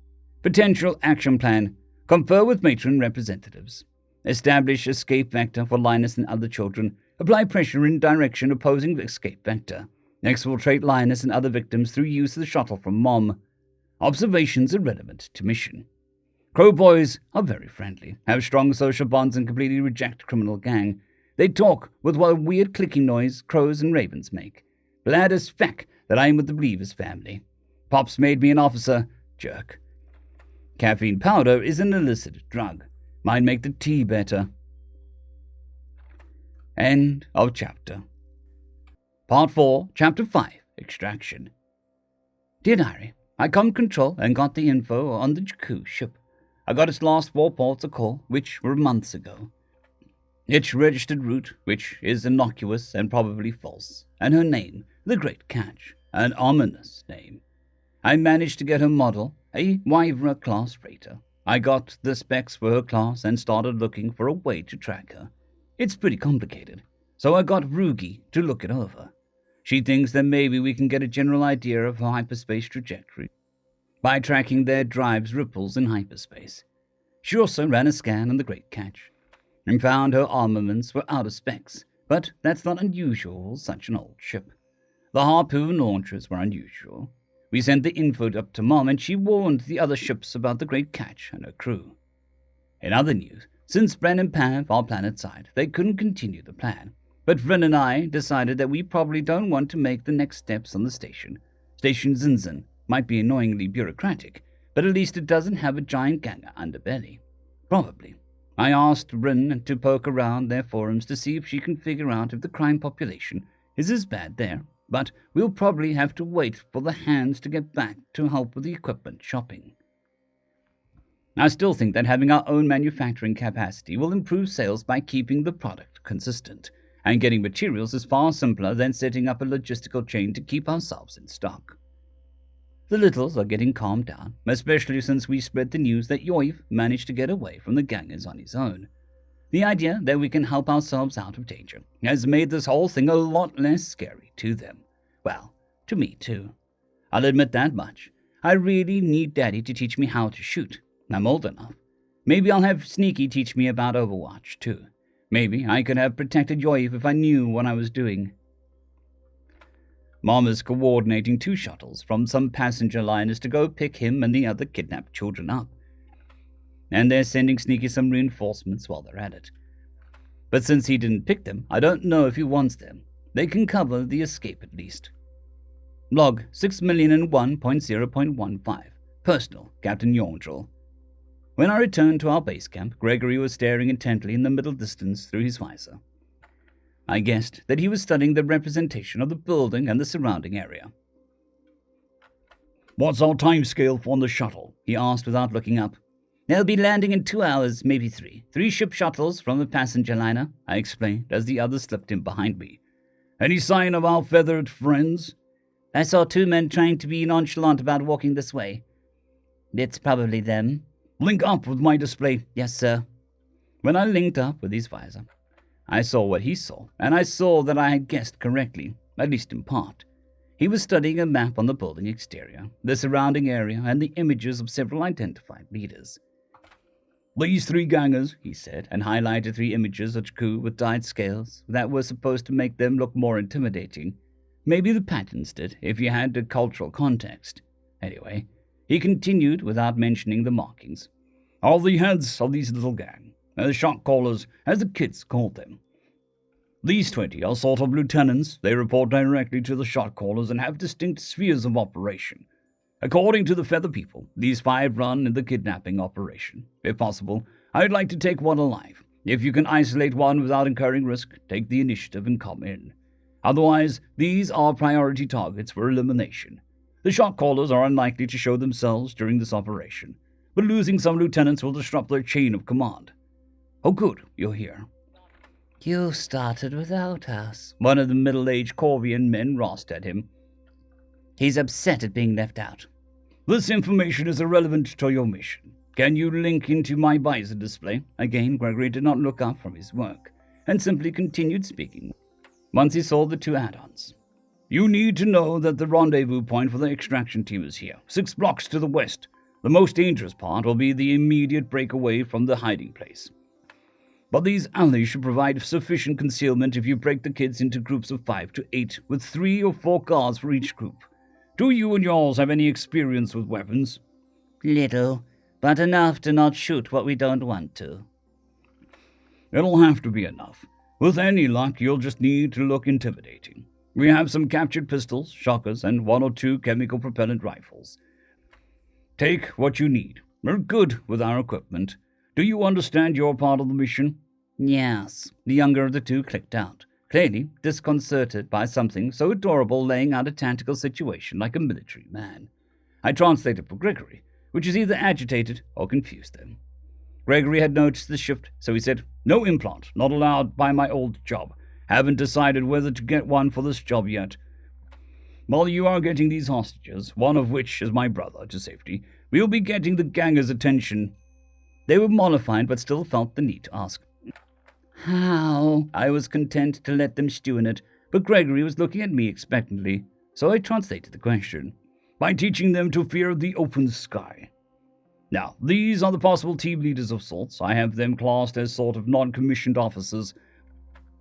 Potential action plan. Confer with matron representatives. Establish escape vector for Linus and other children. Apply pressure in direction opposing the escape vector. Exfiltrate Linus and other victims through use of the shuttle from Mom. Observations irrelevant to mission. Crow boys are very friendly, have strong social bonds and completely reject criminal gang. They talk with what weird clicking noise crows and ravens make. Glad as feck that I am with the Beavers family. Pops made me an officer. Jerk. Caffeine powder is an illicit drug. Might make the tea better. End of chapter. Part 4, Chapter 5, Extraction. Dear Diary, I come control and got the info on the Jakku ship. I got its last 4 ports of call, which were months ago. Its registered route, which is innocuous and probably false, and her name, the Great Catch, an ominous name. I managed to get her model, a Wyvera class freighter. I got the specs for her class and started looking for a way to track her. It's pretty complicated, so I got Rugi to look it over. She thinks that maybe we can get a general idea of her hyperspace trajectory by tracking their drive's ripples in hyperspace. She also ran a scan on the Great Catch and found her armaments were out of specs, but that's not unusual, such an old ship. The harpoon launchers were unusual. We sent the info up to Mom and she warned the other ships about the Great Catch and her crew. In other news, since Bren and Pav are planet-side, they couldn't continue the plan. But Bren and I decided that we probably don't want to make the next steps on the station. Station Zinzin might be annoyingly bureaucratic, but at least it doesn't have a giant ganger underbelly. Probably. I asked Bren to poke around their forums to see if she can figure out if the crime population is as bad there, but we'll probably have to wait for the hands to get back to help with the equipment shopping. I still think that having our own manufacturing capacity will improve sales by keeping the product consistent, and getting materials is far simpler than setting up a logistical chain to keep ourselves in stock. The littles are getting calmed down, especially since we spread the news that Yoiv managed to get away from the gangers on his own. The idea that we can help ourselves out of danger has made this whole thing a lot less scary to them. Well, to me too. I'll admit that much. I really need Daddy to teach me how to shoot. I'm old enough. Maybe I'll have Sneaky teach me about Overwatch too. Maybe I could have protected Yoiv if I knew what I was doing. Mom is coordinating 2 shuttles from some passenger liners to go pick him and the other kidnapped children up. and they're sending Sneaky some reinforcements while they're at it. But since he didn't pick them, I don't know if he wants them. They can cover the escape at least. Log 6,001.0.15. Personal, Captain Yondrel. When I returned to our base camp, Gregory was staring intently in the middle distance through his visor. I guessed that he was studying the representation of the building and the surrounding area. "What's our timescale on the shuttle?" he asked without looking up. "They'll be landing in 2 hours, maybe 3. 3 ship shuttles from the passenger liner," I explained as the others slipped in behind me. "Any sign of our feathered friends?" "I saw 2 men trying to be nonchalant about walking this way. It's probably them." "Link up with my display." "Yes, sir." When I linked up with his visor, I saw what he saw, and I saw that I had guessed correctly, at least in part. He was studying a map on the building exterior, the surrounding area, and the images of several identified leaders. "These 3 gangers," he said, and highlighted 3 images of Jakku with dyed scales that were supposed to make them look more intimidating. Maybe the patterns did, if you had the cultural context. Anyway, he continued without mentioning the markings. "Are the heads of these little gang, the shot callers, as the kids called them. These 20 are sort of lieutenants. They report directly to the shot callers and have distinct spheres of operation. According to the Feather People, these 5 run in the kidnapping operation. If possible, I'd like to take one alive. If you can isolate one without incurring risk, take the initiative and come in. Otherwise, these are priority targets for elimination. The shot callers are unlikely to show themselves during this operation, but losing some lieutenants will disrupt their chain of command." "Oh good, you're here." "You started without us," one of the middle-aged Corvian men rasped at him. "He's upset at being left out." "This information is irrelevant to your mission. Can you link into my visor display?" Again, Gregory did not look up from his work, and simply continued speaking once he saw the 2 add-ons. "You need to know that the rendezvous point for the extraction team is here, 6 blocks to the west. The most dangerous part will be the immediate breakaway from the hiding place. But these alleys should provide sufficient concealment if you break the kids into groups of 5 to 8, with 3 or 4 guards for each group. Do you and yours have any experience with weapons?" "Little, but enough to not shoot what we don't want to." "It'll have to be enough. With any luck, you'll just need to look intimidating. We have some captured pistols, shockers, and 1 or 2 chemical propellant rifles. Take what you need. We're good with our equipment. Do you understand your part of the mission?" "Yes." The younger of the 2 clicked out, clearly disconcerted by something so adorable laying out a tactical situation like a military man. I translated for Gregory, which is either agitated or confused them. Gregory had noticed the shift, so he said, "No implant, not allowed by my old job. Haven't decided whether to get one for this job yet. While you are getting these hostages, one of which is my brother, to safety, we'll be getting the gangers' attention." They were mollified but still felt the need to ask. "How?" I was content to let them stew in it, but Gregory was looking at me expectantly, so I translated the question. "By teaching them to fear the open sky. Now, these are the possible team leaders of sorts. I have them classed as sort of non-commissioned officers.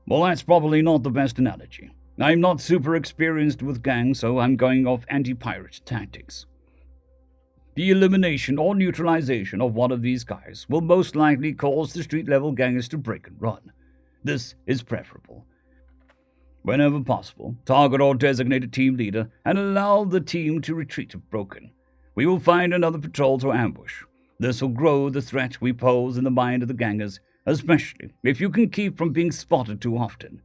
Well, that's probably not the best analogy. I'm not super experienced with gangs, so I'm going off anti-pirate tactics. The elimination or neutralization of one of these guys will most likely cause the street-level gangers to break and run. This is preferable. Whenever possible, target or designate a team leader and allow the team to retreat if broken. We will find another patrol to ambush. This will grow the threat we pose in the mind of the gangers, especially if you can keep from being spotted too often.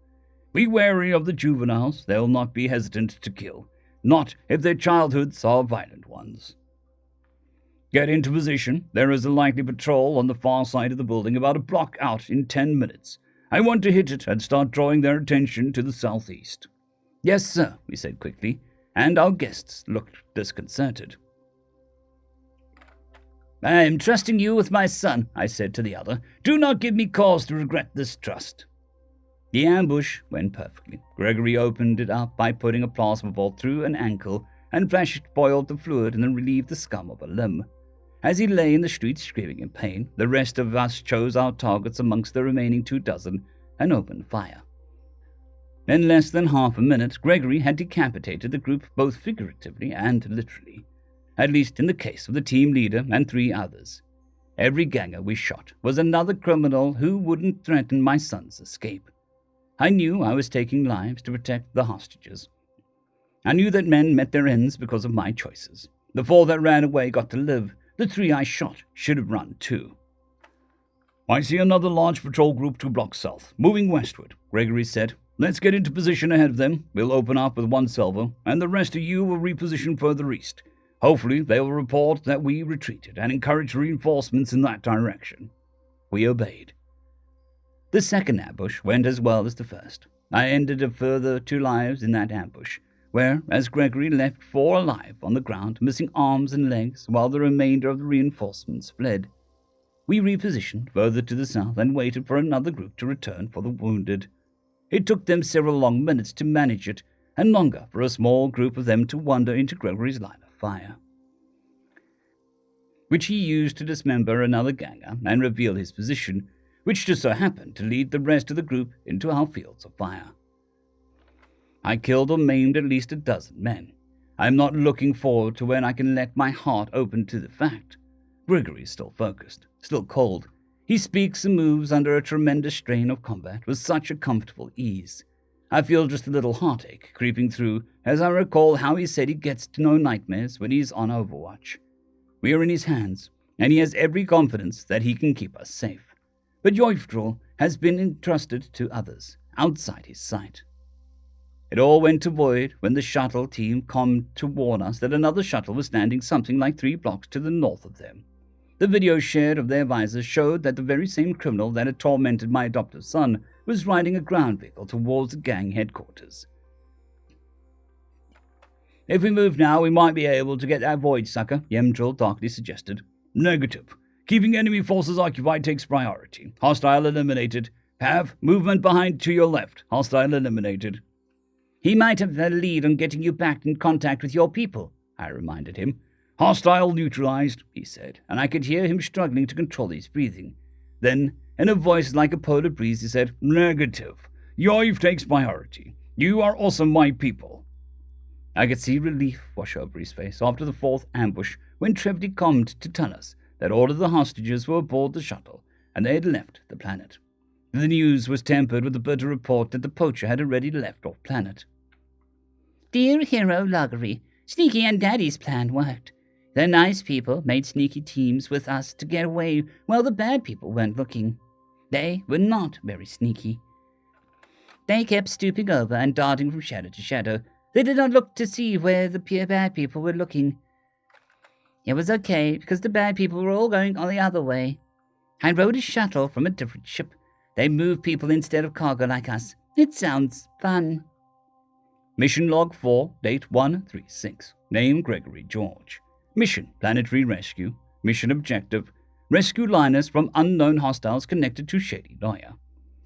Be wary of the juveniles. They'll not be hesitant to kill, not if their childhoods are violent ones. Get into position. There is a likely patrol on the far side of the building about a block out in 10 minutes. I want to hit it and start drawing their attention to the southeast." "Yes, sir," we said quickly, and our guests looked disconcerted. "I am trusting you with my son," I said to the other. "Do not give me cause to regret this trust." The ambush went perfectly. Gregory opened it up by putting a plasma bolt through an ankle and flash boiled the fluid and then relieved the scum of a limb. As he lay in the street screaming in pain, the rest of us chose our targets amongst the remaining 24 and opened fire. In less than half a minute, Gregory had decapitated the group both figuratively and literally, at least in the case of the team leader and 3 others. Every ganger we shot was another criminal who wouldn't threaten my son's escape. I knew I was taking lives to protect the hostages. I knew that men met their ends because of my choices. The 4 that ran away got to live. The 3 I shot should have run too. I see another large patrol group 2 blocks south, moving westward, Gregory said. Let's get into position ahead of them. We'll open up with 1 salvo, and the rest of you will reposition further east. Hopefully they will report that we retreated and encourage reinforcements in that direction. We obeyed. The second ambush went as well as the first. I ended a further 2 lives in that ambush, where, as Gregory left 4 alive on the ground, missing arms and legs, while the remainder of the reinforcements fled. We repositioned further to the south and waited for another group to return for the wounded. It took them several long minutes to manage it, and longer for a small group of them to wander into Gregory's line of fire, which he used to dismember another ganger and reveal his position, which just so happened to lead the rest of the group into our fields of fire. I killed or maimed at least a dozen men. I am not looking forward to when I can let my heart open to the fact. Gregory is still focused, still cold. He speaks and moves under a tremendous strain of combat with such a comfortable ease. I feel just a little heartache creeping through as I recall how he said he gets to know nightmares when he's on Overwatch. We are in his hands, and he has every confidence that he can keep us safe. But Yojvdrul has been entrusted to others, outside his sight. It all went to void when the shuttle team came to warn us that another shuttle was standing something like 3 blocks to the north of them. The video shared of their visors showed that the very same criminal that had tormented my adoptive son was riding a ground vehicle towards the gang headquarters. If we move now, we might be able to get that void sucker, Yemdril darkly suggested. Negative. Keeping enemy forces occupied takes priority. Hostile eliminated. Have movement behind to your left. Hostile eliminated. He might have had a lead on getting you back in contact with your people, I reminded him. Hostile neutralized, he said, and I could hear him struggling to control his breathing. Then, in a voice like a polar breeze, he said, Negative. Yoiv takes priority. You are also my people. I could see relief wash over his face after the 4th ambush when Trevdy called to tell us that all of the hostages were aboard the shuttle and they had left the planet. The news was tempered with the bitter report that the poacher had already left off planet. Dear hero Loggery, Sneaky and Daddy's plan worked. The nice people made sneaky teams with us to get away while the bad people weren't looking. They were not very sneaky. They kept stooping over and darting from shadow to shadow. They did not look to see where the pure bad people were looking. It was okay, because the bad people were all going on the other way. I rode a shuttle from a different ship. They moved people instead of cargo like us. It sounds fun. Mission Log 4, date 136. Name Gregory George. Mission, Planetary Rescue. Mission Objective, rescue Linus from unknown hostiles connected to Shady Lawyer.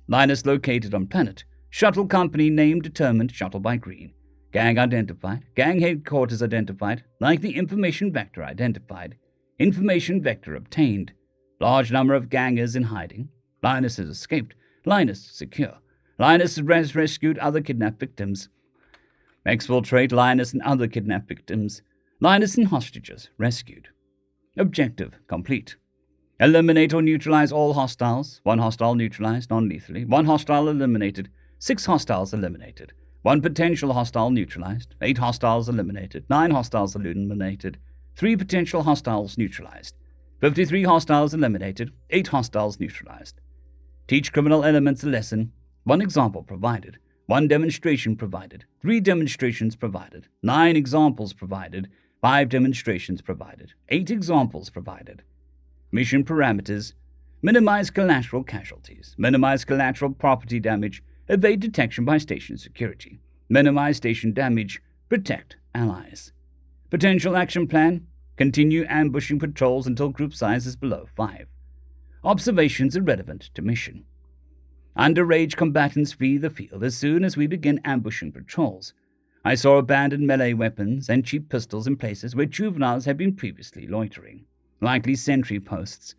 Linus located on planet. Shuttle company name determined, shuttle by green. Gang identified. Gang headquarters identified. Likely information vector identified. Information vector obtained. Large number of gangers in hiding. Linus has escaped. Linus secure. Linus has rescued other kidnapped victims. Exfiltrate Linus and other kidnapped victims. Linus and hostages rescued. Objective complete. Eliminate or neutralize all hostiles. 1 hostile neutralized non-lethally. 1 hostile eliminated. 6 hostiles eliminated. 1 potential hostile neutralized. 8 hostiles eliminated. 9 hostiles eliminated. 3 potential hostiles neutralized. 53 hostiles eliminated. 8 hostiles neutralized. Teach criminal elements a lesson. 1 example provided. 1 demonstration provided. 3 demonstrations provided. 9 examples provided. 5 demonstrations provided. 8 examples provided. Mission parameters. Minimize collateral casualties. Minimize collateral property damage. Evade detection by station security. Minimize station damage. Protect allies. Potential action plan. Continue ambushing patrols until group size is below 5. Observations irrelevant to mission. Underage combatants flee the field as soon as we begin ambushing patrols. I saw abandoned melee weapons and cheap pistols in places where juveniles had been previously loitering. Likely sentry posts.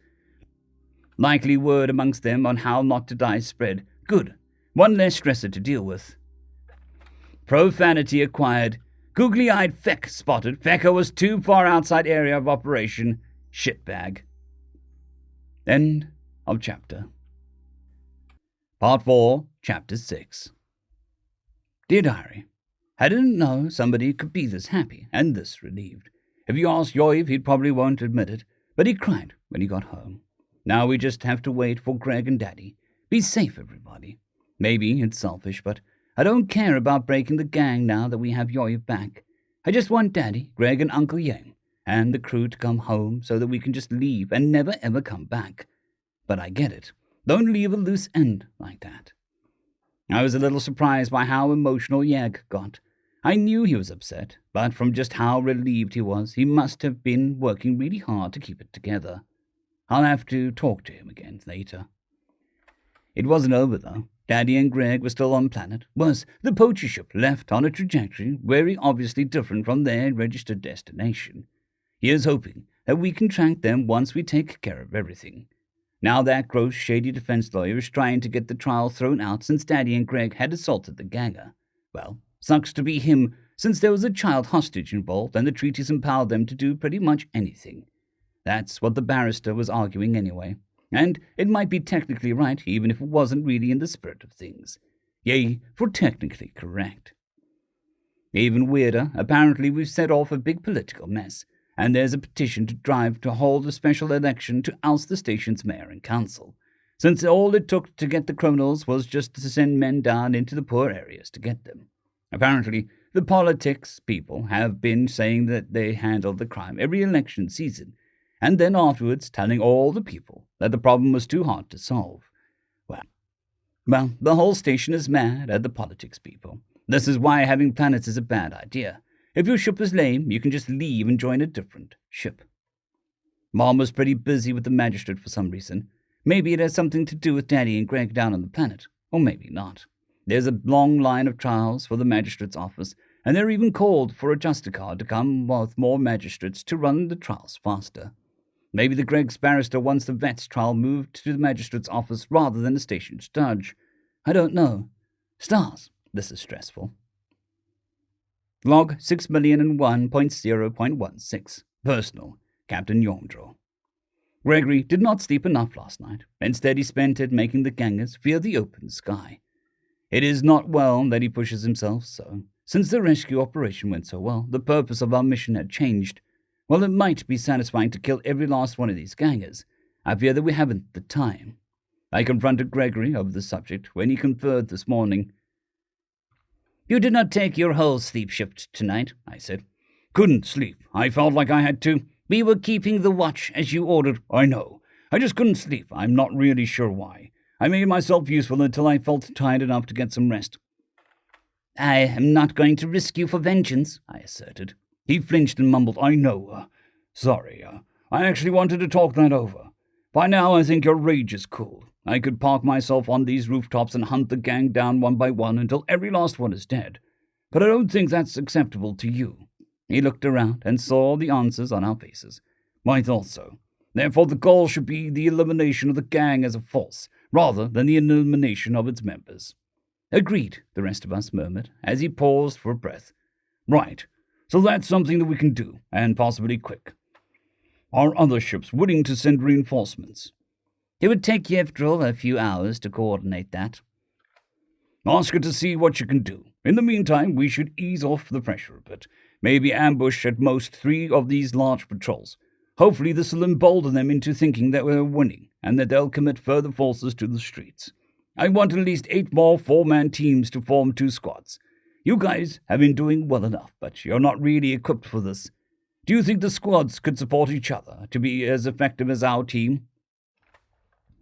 Likely word amongst them on how not to die spread. Good. 1 less stressor to deal with. Profanity acquired. Googly-eyed Feck spotted. Fecker was too far outside area of operation. Shitbag. End of chapter. Part 4, Chapter 6. Dear Diary, I didn't know somebody could be this happy and this relieved. If you ask Yoiv, he probably won't admit it, but he cried when he got home. Now we just have to wait for Greg and Daddy. Be safe, everybody. Maybe it's selfish, but I don't care about breaking the gang now that we have Yoiv back. I just want Daddy, Greg, and Uncle Yang, and the crew to come home so that we can just leave and never ever come back. But I get it. Don't leave a loose end like that. I was a little surprised by how emotional Yag got. I knew he was upset, but from just how relieved he was, he must have been working really hard to keep it together. I'll have to talk to him again later. It wasn't over, though. Daddy and Greg were still on planet. Worse, the poacher ship left on a trajectory very obviously different from their registered destination. Here's hoping that we can track them once we take care of everything. Now that gross, shady defense lawyer is trying to get the trial thrown out since Daddy and Greg had assaulted the ganger. Well, sucks to be him, since there was a child hostage involved and the treaties empowered them to do pretty much anything. That's what the barrister was arguing anyway, and it might be technically right even if it wasn't really in the spirit of things. Yea, for technically correct. Even weirder, apparently we've set off a big political mess, and there's a petition to drive to hold a special election to oust the station's mayor and council, since all it took to get the criminals was just to send men down into the poor areas to get them. Apparently, the politics people have been saying that they handled the crime every election season, and then afterwards telling all the people that the problem was too hard to solve. Well, the whole station is mad at the politics people. This is why having planets is a bad idea. If your ship is lame, you can just leave and join a different ship. Mom was pretty busy with the magistrate for some reason. Maybe it has something to do with Daddy and Greg down on the planet, or maybe not. There's a long line of trials for the magistrate's office, and they're even called for a Justicard to come with more magistrates to run the trials faster. Maybe the Greg's barrister wants the vet's trial moved to the magistrate's office rather than the station's judge. I don't know. Stars, this is stressful. Log 6,001.0.16. Personal, Captain Yomdro. Gregory did not sleep enough last night. Instead, he spent it making the gangers fear the open sky. It is not well that he pushes himself so. Since the rescue operation went so well, the purpose of our mission had changed. While it might be satisfying to kill every last one of these gangers, I fear that we haven't the time. I confronted Gregory over the subject when he conferred this morning. You did not take your whole sleep shift tonight, I said. Couldn't sleep. I felt like I had to. We were keeping the watch as you ordered. I know. I just couldn't sleep. I'm not really sure why. I made myself useful until I felt tired enough to get some rest. I am not going to risk you for vengeance, I asserted. He flinched and mumbled, I know. Sorry. I actually wanted to talk that over. By now I think your rage is cool. I could park myself on these rooftops and hunt the gang down one by one until every last one is dead. But I don't think that's acceptable to you. He looked around and saw the answers on our faces. I thought so. Therefore the goal should be the elimination of the gang as a force, rather than the elimination of its members. Agreed, the rest of us murmured, as he paused for breath. Right, so that's something that we can do, and possibly quick. Are other ships willing to send reinforcements? It would take Yevdril a few hours to coordinate that. Ask her to see what you can do. In the meantime, we should ease off the pressure a bit. Maybe ambush at most 3 of these large patrols. Hopefully this will embolden them into thinking that we're winning, and that they'll commit further forces to the streets. I want at least 8 more 4-man teams to form 2 squads. You guys have been doing well enough, but you're not really equipped for this. Do you think the squads could support each other to be as effective as our team?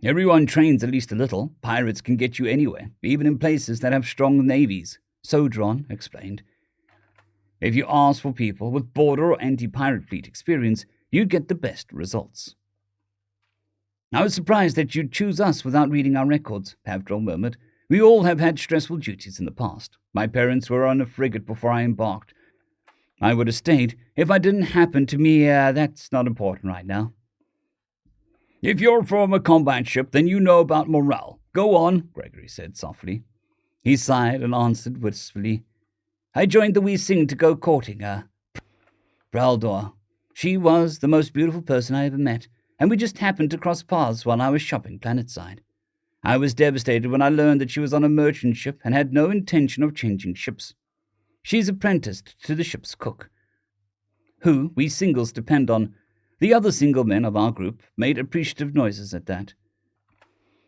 Everyone trains at least a little. Pirates can get you anywhere, even in places that have strong navies, Sodron explained. If you ask for people with border or anti-pirate fleet experience, you'd get the best results. I was surprised that you'd choose us without reading our records, Pavdrel murmured. We all have had stressful duties in the past. My parents were on a frigate before I embarked. I would have stayed if I didn't happen to me. That's not important right now. If you're from a combat ship, then you know about morale. Go on, Gregory said softly. He sighed and answered wistfully. I joined the Wee Sing to go courting Braldor. She was the most beautiful person I ever met. and we just happened to cross paths while I was shopping planetside. I was devastated when I learned that she was on a merchant ship and had no intention of changing ships. She's apprenticed to the ship's cook, who we singles depend on. The other single men of our group made appreciative noises at that.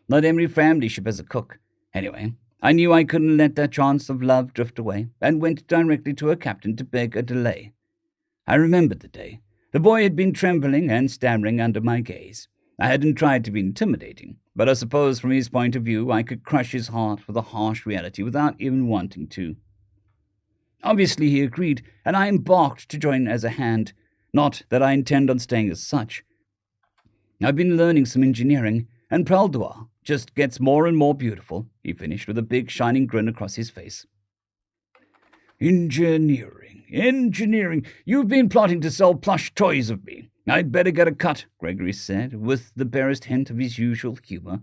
Not every family ship has a cook. Anyway, I knew I couldn't let that chance of love drift away, and went directly to her captain to beg a delay. I remembered the day. The boy had been trembling and stammering under my gaze. I hadn't tried to be intimidating, but I suppose from his point of view I could crush his heart with a harsh reality without even wanting to. Obviously he agreed, and I embarked to join as a hand. Not that I intend on staying as such. I've been learning some engineering, and Praldua just gets more and more beautiful, he finished with a big shining grin across his face. Engineering. You've been plotting to sell plush toys of me. I'd better get a cut, Gregory said, with the barest hint of his usual humor.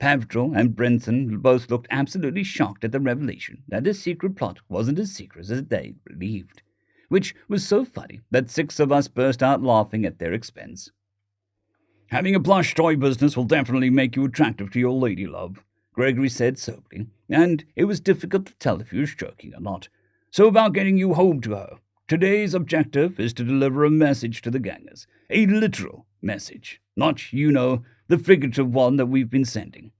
Pavdrel and Brenton both looked absolutely shocked at the revelation that this secret plot wasn't as secret as they believed, which was so funny that 6 of us burst out laughing at their expense. Having a plush toy business will definitely make you attractive to your lady love, Gregory said soberly, and it was difficult to tell if he was joking or not. So about getting you home to her. Today's objective is to deliver a message to the gangers. A literal message. Not, the figurative one that we've been sending.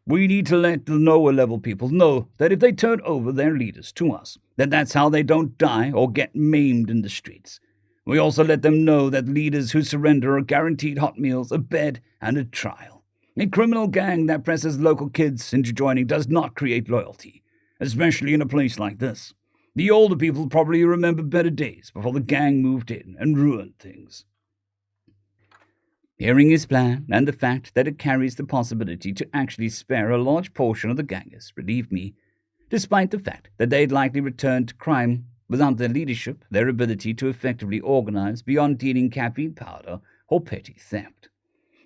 We need to let the lower level people know that if they turn over their leaders to us, that's how they don't die or get maimed in the streets. We also let them know that leaders who surrender are guaranteed hot meals, a bed, and a trial. A criminal gang that presses local kids into joining does not create loyalty, especially in a place like this. The older people probably remember better days before the gang moved in and ruined things. Hearing his plan and the fact that it carries the possibility to actually spare a large portion of the gangers relieved me, despite the fact that they'd likely return to crime without their leadership, their ability to effectively organize beyond dealing caffeine powder or petty theft.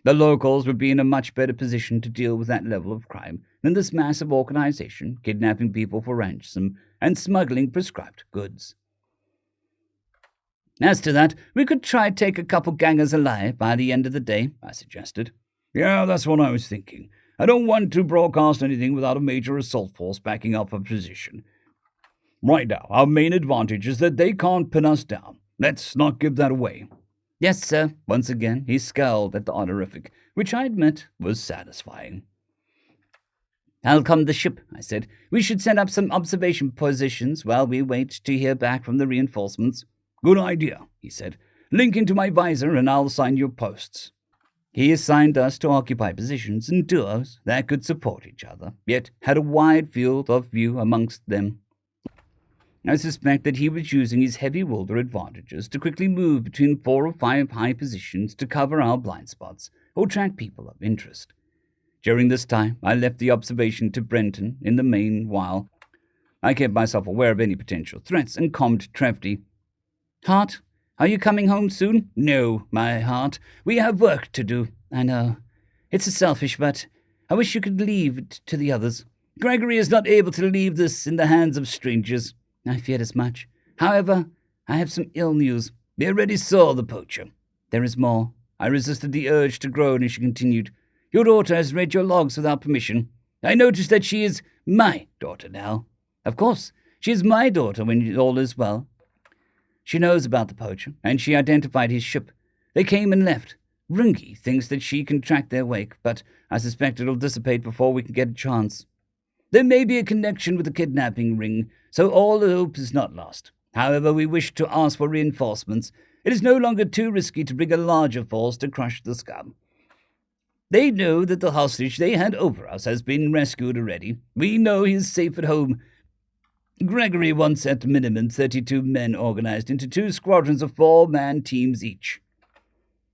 The locals would be in a much better position to deal with that level of crime than this massive organization kidnapping people for ransom and smuggling prescribed goods. As to that, we could try to take a couple gangers alive by the end of the day, I suggested. Yeah, that's what I was thinking. I don't want to broadcast anything without a major assault force backing up a position. Right now, our main advantage is that they can't pin us down. Let's not give that away. Yes, sir. Once again, he scowled at the honorific, which I admit was satisfying. I'll come the ship, I said. We should set up some observation positions while we wait to hear back from the reinforcements. Good idea, he said. Link into my visor and I'll assign you posts. He assigned us to occupy positions in duos that could support each other, yet had a wide field of view amongst them. I suspect that he was using his heavy wielder advantages to quickly move between 4 or 5 high positions to cover our blind spots or track people of interest. During this time, I left the observation to Brenton in the main while I kept myself aware of any potential threats and calmed Trevdy. Hart, are you coming home soon? No, my heart. We have work to do. I know. It's selfish, but I wish you could leave it to the others. Gregory is not able to leave this in the hands of strangers. I feared as much. However, I have some ill news. We already saw the poacher. There is more. I resisted the urge to groan as she continued. Your daughter has read your logs without permission. I noticed that she is my daughter now. Of course, she is my daughter when all is well. She knows about the poacher, and she identified his ship. They came and left. Rungi thinks that she can track their wake, but I suspect it'll dissipate before we can get a chance. There may be a connection with the kidnapping ring, so all hope is not lost. However, we wish to ask for reinforcements. It is no longer too risky to bring a larger force to crush the scum. They know that the hostage they had over us has been rescued already. We know he is safe at home. Gregory wants at minimum 32 men organized into 2 squadrons of 4-man teams each.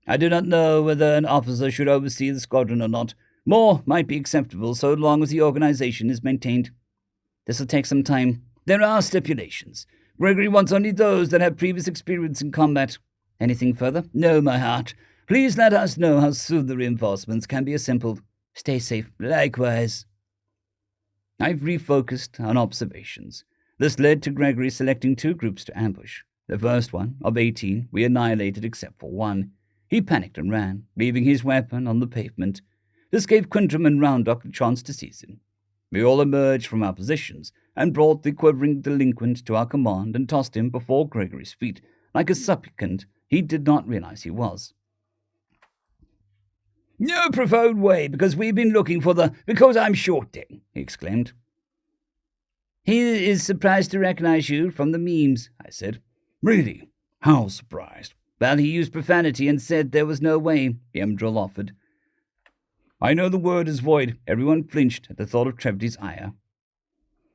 I do not know whether an officer should oversee the squadron or not. More might be acceptable so long as the organization is maintained. This will take some time. There are stipulations. Gregory wants only those that have previous experience in combat. Anything further? No, my heart. Please let us know how soon the reinforcements can be assembled. Stay safe. Likewise. I've refocused on observations. This led to Gregory selecting 2 groups to ambush. The first one, of 18, we annihilated except for 1. He panicked and ran, leaving his weapon on the pavement. This gave Quintram and Roundock a chance to seize him. We all emerged from our positions and brought the quivering delinquent to our command and tossed him before Gregory's feet, like a supplicant he did not realize he was. "No preferred way, because we've been looking for because I'm shorting," he exclaimed. "He is surprised to recognize you from the memes," I said. "Really? How surprised?" "Well, he used profanity and said there was no way," Yemdril offered. "I know the word is void." Everyone flinched at the thought of Trevity's ire.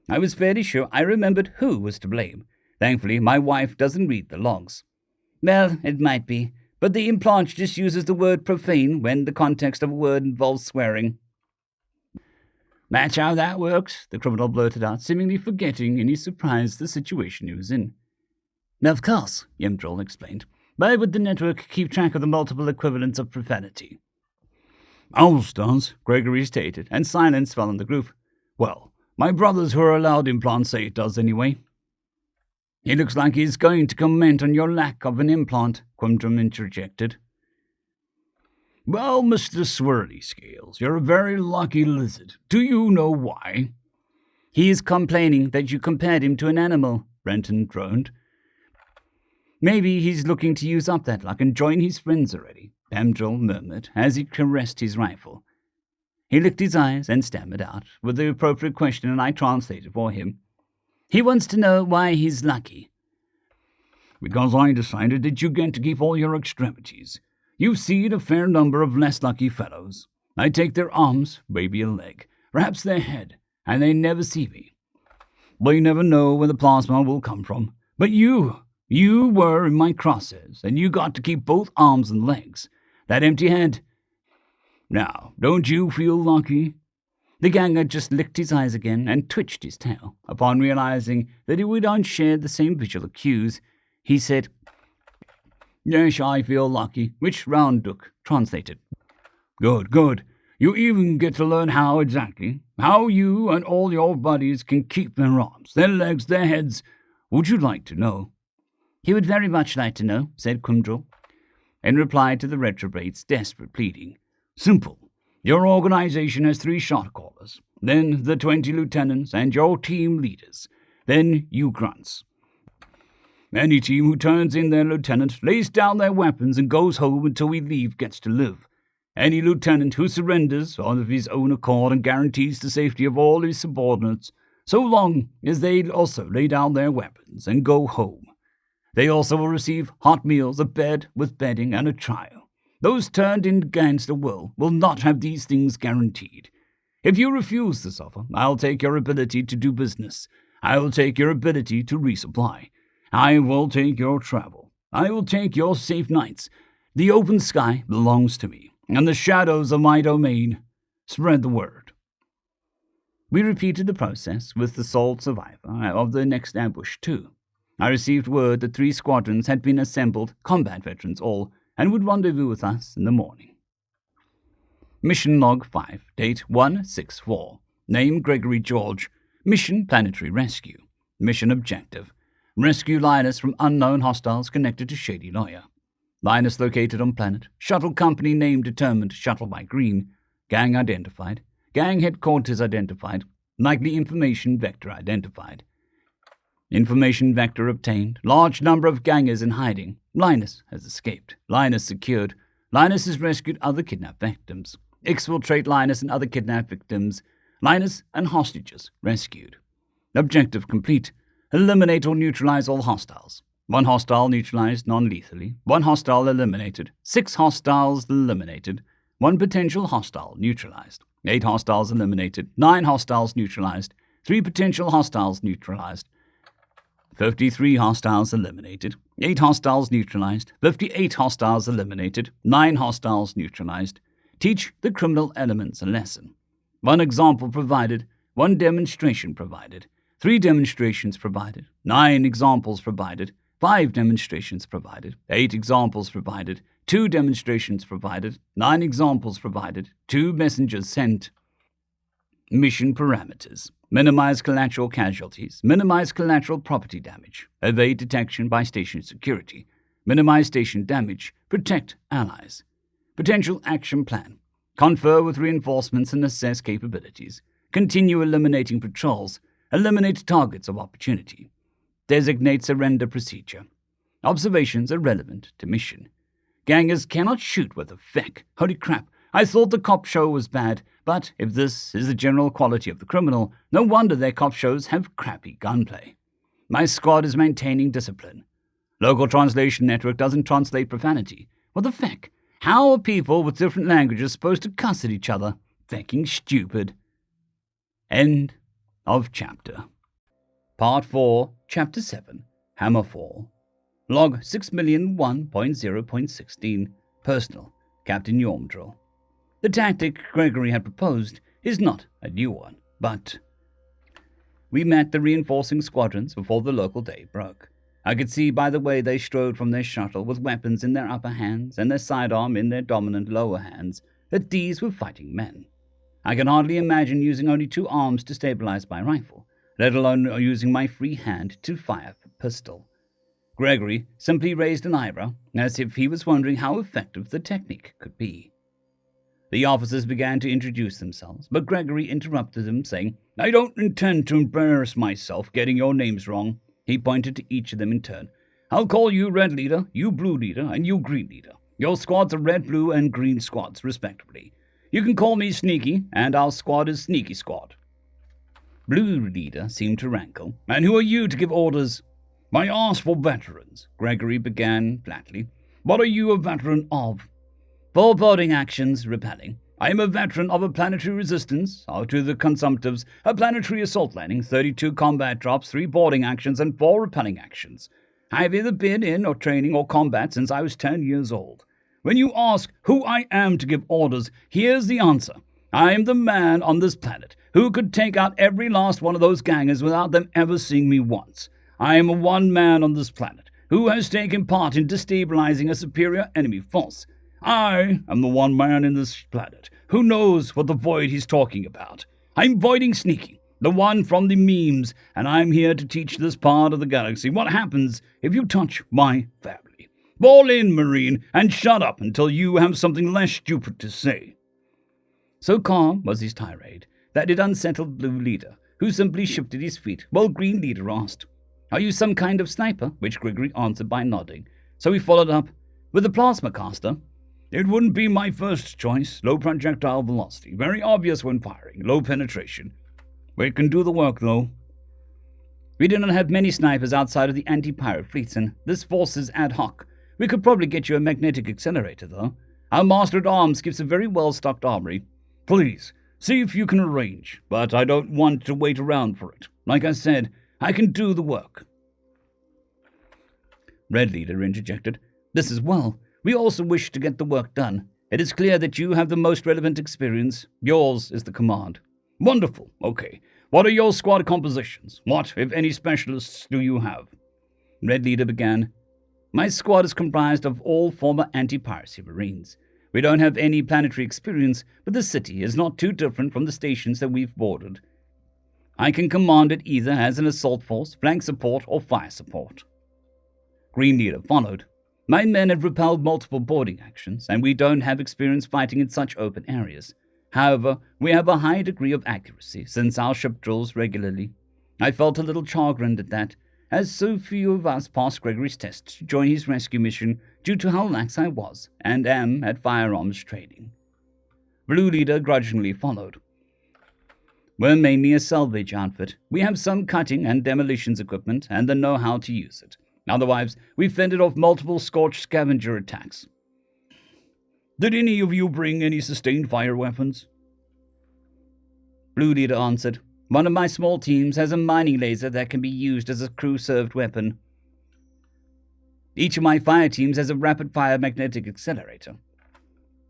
I was fairly sure I remembered who was to blame. Thankfully, my wife doesn't read the logs. "Well, it might be, but the implant just uses the word profane when the context of a word involves swearing." "That's how that works," the criminal blurted out, seemingly forgetting in his surprise the situation he was in. "Of course," Yemdril explained. "Why would the network keep track of the multiple equivalents of profanity?" "Ours does," Gregory stated, and silence fell on the group. "Well, my brothers who are allowed implants say it does anyway." "He looks like he's going to comment on your lack of an implant," Quintram interjected. "Well, Mr. Swirly Scales, you're a very lucky lizard. Do you know why?" "He is complaining that you compared him to an animal," Renton droned. "Maybe he's looking to use up that luck and join his friends already," Yemdril murmured as he caressed his rifle. He licked his eyes and stammered out with the appropriate question, and I translated for him. "He wants to know why he's lucky." "Because I decided that you get to keep all your extremities. You've seen a fair number of less lucky fellows. I take their arms, maybe a leg, perhaps their head, and they never see me. They never know where the plasma will come from. But you were in my crosshairs, and you got to keep both arms and legs. That empty head. Now, don't you feel lucky?" The ganger just licked his eyes again and twitched his tail. Upon realizing that we don't share the same visual cues, he said, "Yes, I feel lucky," which Roundock translated. Good. You even get to learn how exactly. How you and all your buddies can keep their arms, their legs, their heads. Would you like to know?" "He would very much like to know," said Quindril, in reply to the retrobate's desperate pleading. "Simple. Your organization has 3 shot callers, then the 20 lieutenants and your team leaders, then you grunts. Any team who turns in their lieutenant lays down their weapons and goes home until we leave gets to live. Any lieutenant who surrenders of his own accord and guarantees the safety of all his subordinates, so long as they also lay down their weapons and go home. They also will receive hot meals, a bed with bedding, and a trial. Those turned in against the will not have these things guaranteed. If you refuse this offer, I'll take your ability to do business. I will take your ability to resupply. I will take your travel. I will take your safe nights. The open sky belongs to me, and the shadows of my domain. Spread the word." We repeated the process with the sole survivor of the next ambush, too. I received word that 3 squadrons had been assembled, combat veterans all, and would rendezvous with us in the morning. Mission Log 5, date 1/6/4. Name Gregory George. Mission Planetary Rescue. Mission Objective: rescue Linus from unknown hostiles connected to Shady Lawyer. Linus located on planet. Shuttle company name determined. Shuttle by green. Gang identified. Gang headquarters identified. Likely information vector identified. Information vector obtained. Large number of gangers in hiding. Linus has escaped. Linus secured. Linus has rescued other kidnapped victims. Exfiltrate Linus and other kidnapped victims. Linus and hostages rescued. Objective complete. Eliminate or neutralize all hostiles. 1 hostile neutralized non-lethally. 1 hostile eliminated. 6 hostiles eliminated. 1 potential hostile neutralized. 8 hostiles eliminated. 9 hostiles neutralized. 3 potential hostiles neutralized. 53 hostiles eliminated. 8 hostiles neutralized. 58 hostiles eliminated. 9 hostiles neutralized. Teach the criminal elements a lesson. 1 example provided. 1 demonstration provided. 3 demonstrations provided. 9 examples provided. 5 demonstrations provided. 8 examples provided. 2 demonstrations provided. 9 examples provided. 2 messengers sent. Mission parameters: minimize collateral casualties, minimize collateral property damage, evade detection by station security, Minimize station damage. Protect allies. Potential action plan. Confer with reinforcements and assess capabilities. Continue eliminating patrols. Eliminate targets of opportunity. Designate surrender procedure. Observations are relevant to mission. Gangers cannot shoot with effect. Holy crap, I thought the cop show was bad, but if this is the general quality of the criminal, no wonder their cop shows have crappy gunplay. My squad is maintaining discipline. Local translation network doesn't translate profanity. What the feck? How are people with different languages supposed to cuss at each other? Fecking stupid. End of chapter. Part 4, Chapter 7, Hammerfall. Log 6,001.0.16. Personal, Captain Yormdrill. The tactic Gregory had proposed is not a new one, but we met the reinforcing squadrons before the local day broke. I could see by the way they strode from their shuttle with weapons in their upper hands and their sidearm in their dominant lower hands that these were fighting men. I can hardly imagine using only 2 arms to stabilize my rifle, let alone using my free hand to fire a pistol. Gregory simply raised an eyebrow, as if he was wondering how effective the technique could be. The officers began to introduce themselves, but Gregory interrupted them, saying, "I don't intend to embarrass myself getting your names wrong." He pointed to each of them in turn. "I'll call you Red Leader, you Blue Leader, and you Green Leader. Your squads are Red, Blue, and Green squads, respectively. You can call me Sneaky, and our squad is Sneaky Squad." Blue Leader seemed to rankle. "And who are you to give orders?" "I asked for veterans," Gregory began flatly. "What are you a veteran of?" "4 boarding actions, repelling. I am a veteran of a planetary resistance, or to the consumptives, a planetary assault landing, 32 combat drops, 3 boarding actions, and 4 repelling actions. I have either been in or training or combat since I was 10 years old. When you ask who I am to give orders, here's the answer. I am the man on this planet who could take out every last one of those gangers without them ever seeing me once. I am one man on this planet who has taken part in destabilizing a superior enemy force. I am the one man in this planet who knows what the Void he's talking about. I'm Voiding Sneaky, the one from the memes, and I'm here to teach this part of the galaxy what happens if you touch my family. Ball in, Marine, and shut up until you have something less stupid to say." So calm was his tirade that it unsettled Blue Leader, who simply shifted his feet while Green Leader asked, "Are you some kind of sniper?" which Gregory answered by nodding. So he followed up, "With the plasma caster?" "It wouldn't be my first choice. Low projectile velocity, very obvious when firing, low penetration. We can do the work, though." "We do not have many snipers outside of the anti-pirate fleets, and this force is ad hoc. We could probably get you a magnetic accelerator, though. Our Master-at-Arms keeps a very well-stocked armory." "Please, see if you can arrange, but I don't want to wait around for it. Like I said, I can do the work." Red Leader interjected, "This as well. We also wish to get the work done. It is clear that you have the most relevant experience. Yours is the command." "Wonderful. Okay. What are your squad compositions? What, if any, specialists do you have?" Red Leader began. "My squad is comprised of all former anti-piracy Marines. We don't have any planetary experience, but the city is not too different from the stations that we've boarded. I can command it either as an assault force, flank support, or fire support." Green Leader followed. "My men have repelled multiple boarding actions, and we don't have experience fighting in such open areas. However, we have a high degree of accuracy since our ship drills regularly. I felt a little chagrined at that, as so few of us passed Gregory's test to join his rescue mission due to how lax I was and am at firearms training." Blue Leader grudgingly followed. "We're mainly a salvage outfit. We have some cutting and demolitions equipment and the know-how to use it. Otherwise, we fended off multiple scorched scavenger attacks." "Did any of you bring any sustained fire weapons?" Blue Leader answered, "One of my small teams has a mining laser that can be used as a crew-served weapon. Each of my fire teams has a rapid-fire magnetic accelerator.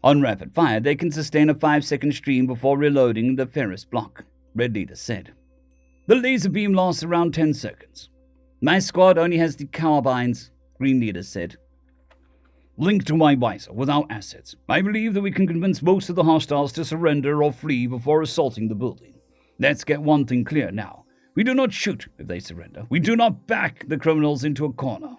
On rapid fire, they can sustain a 5-second stream before reloading the ferrous block," Red Leader said. "The laser beam lasts around 10 seconds. My squad only has the carbines," Green Leader said. "Link to my visor with our assets. I believe that we can convince most of the hostiles to surrender or flee before assaulting the building. Let's get one thing clear now. We do not shoot if they surrender. We do not back the criminals into a corner."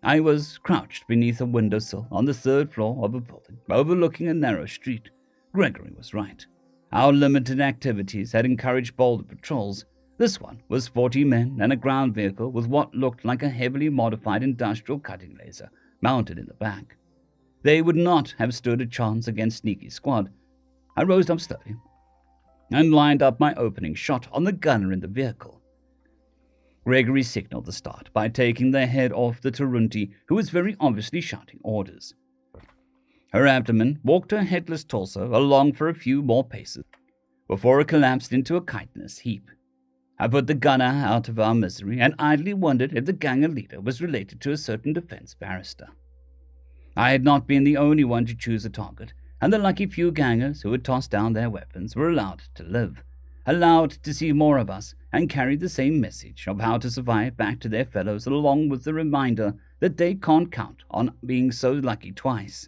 I was crouched beneath a windowsill on the third floor of a building, overlooking a narrow street. Gregory was right. Our limited activities had encouraged bolder patrols. This one was 40 men and a ground vehicle with what looked like a heavily modified industrial cutting laser mounted in the back. They would not have stood a chance against Sneaky's squad. I rose up slowly and lined up my opening shot on the gunner in the vehicle. Gregory signaled the start by taking the head off the Turunti, who was very obviously shouting orders. Her abdomen walked her headless torso along for a few more paces before it collapsed into a chitinous heap. I put the gunner out of our misery and idly wondered if the ganger leader was related to a certain defense barrister. I had not been the only one to choose a target, and the lucky few gangers who had tossed down their weapons were allowed to live, allowed to see more of us, and carry the same message of how to survive back to their fellows, along with the reminder that they can't count on being so lucky twice.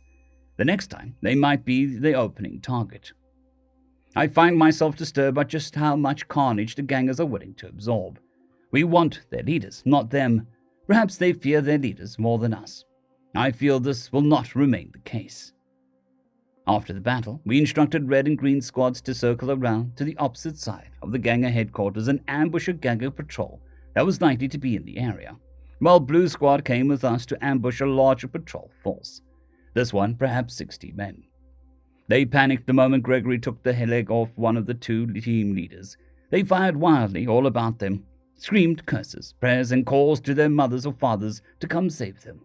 The next time, they might be the opening target. I find myself disturbed by just how much carnage the gangers are willing to absorb. We want their leaders, not them. Perhaps they fear their leaders more than us. I feel this will not remain the case. After the battle, we instructed red and green squads to circle around to the opposite side of the ganger headquarters and ambush a ganger patrol that was likely to be in the area, while blue squad came with us to ambush a larger patrol force. This one, perhaps 60 men. They panicked the moment Gregory took the leg off one of the two team leaders. They fired wildly all about them, screamed curses, prayers, and calls to their mothers or fathers to come save them.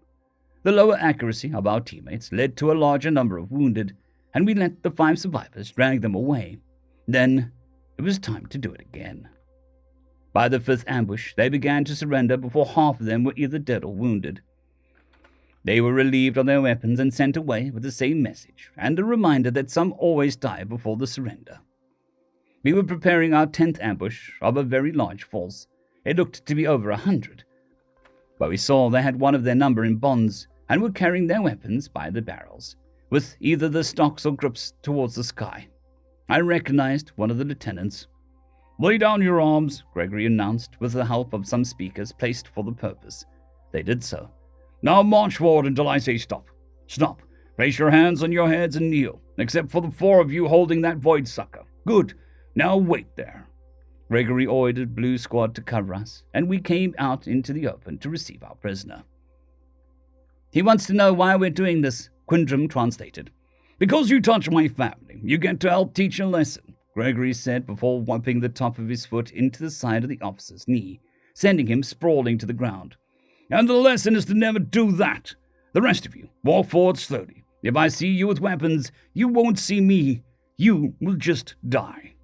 The lower accuracy of our teammates led to a larger number of wounded, and we let the 5 survivors drag them away. Then it was time to do it again. By the 5th ambush, they began to surrender before half of them were either dead or wounded. They were relieved of their weapons and sent away with the same message, and a reminder that some always die before the surrender. We were preparing our 10th ambush of a very large force. It looked to be over 100, but we saw they had one of their number in bonds and were carrying their weapons by the barrels, with either the stocks or grips towards the sky. I recognized one of the lieutenants. "Lay down your arms," Gregory announced, with the help of some speakers placed for the purpose. They did so. "Now march forward until I say stop. Stop. Place your hands on your heads and kneel, except for the 4 of you holding that void sucker. Good. Now wait there." Gregory ordered Blue Squad to cover us, and we came out into the open to receive our prisoner. "He wants to know why we're doing this," Quindrum translated. "Because you touch my family, you get to help teach a lesson," Gregory said before wiping the top of his foot into the side of the officer's knee, sending him sprawling to the ground. "And the lesson is to never do that. The rest of you, walk forward slowly. If I see you with weapons, you won't see me. You will just die."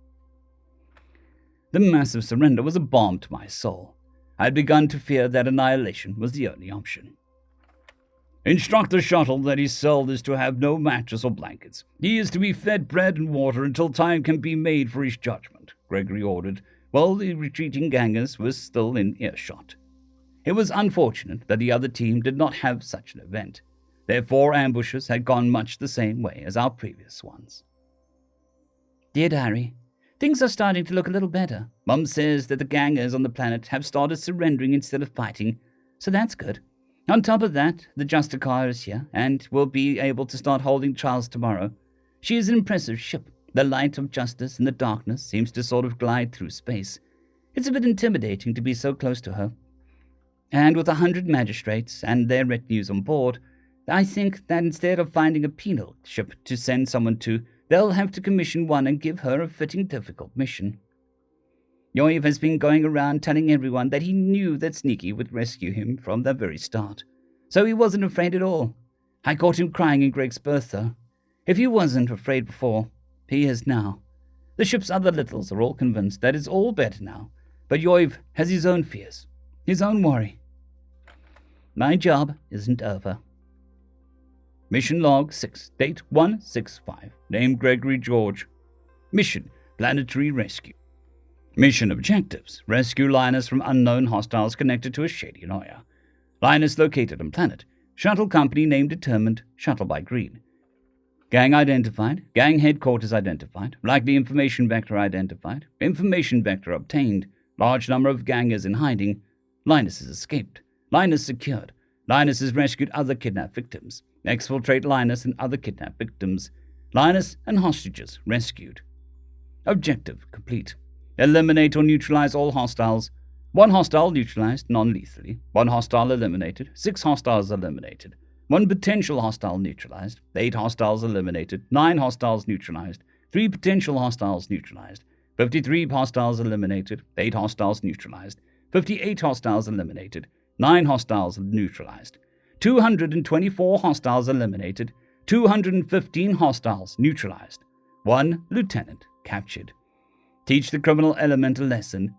The massive surrender was a balm to my soul. I had begun to fear that annihilation was the only option. "Instruct the shuttle that his cell is to have no mattress or blankets. He is to be fed bread and water until time can be made for his judgment," Gregory ordered, while the retreating gangers were still in earshot. It was unfortunate that the other team did not have such an event. Their 4 ambushes had gone much the same way as our previous ones. "Dear Diary, things are starting to look a little better. Mum says that the gangers on the planet have started surrendering instead of fighting, so that's good. On top of that, the Justicar is here, and will be able to start holding trials tomorrow. She is an impressive ship. The light of justice in the darkness seems to sort of glide through space. It's a bit intimidating to be so close to her. And with 100 magistrates and their retinues on board, I think that instead of finding a penal ship to send someone to, they'll have to commission one and give her a fitting difficult mission. Yoiv has been going around telling everyone that he knew that Sneaky would rescue him from the very start, so he wasn't afraid at all. I caught him crying in Greg's berth, though. If he wasn't afraid before, he is now. The ship's other littles are all convinced that it's all better now, but Yoiv has his own fears, his own worry. My job isn't over. Mission Log 6, date 165, name Gregory George. Mission, Planetary Rescue. Mission objectives, rescue Linus from unknown hostiles connected to a shady lawyer. Linus located on planet. Shuttle company name determined, shuttle by green. Gang identified, gang headquarters identified, likely information vector identified, information vector obtained, large number of gangers in hiding. Linus has escaped. Linus secured. Linus has rescued other kidnapped victims. Exfiltrate Linus and other kidnapped victims. Linus and hostages rescued. Objective complete. Eliminate or neutralize all hostiles. 1 hostile neutralized non-lethally. 1 hostile eliminated. 6 hostiles eliminated. 1 potential hostile neutralized. 8 hostiles eliminated. 9 hostiles neutralized. 3 potential hostiles neutralized. 53 hostiles eliminated. 8 hostiles neutralized. 58 hostiles eliminated. 9 hostiles neutralized. 224 hostiles eliminated. 215 hostiles neutralized. 1 lieutenant captured. Teach the criminal element a lesson.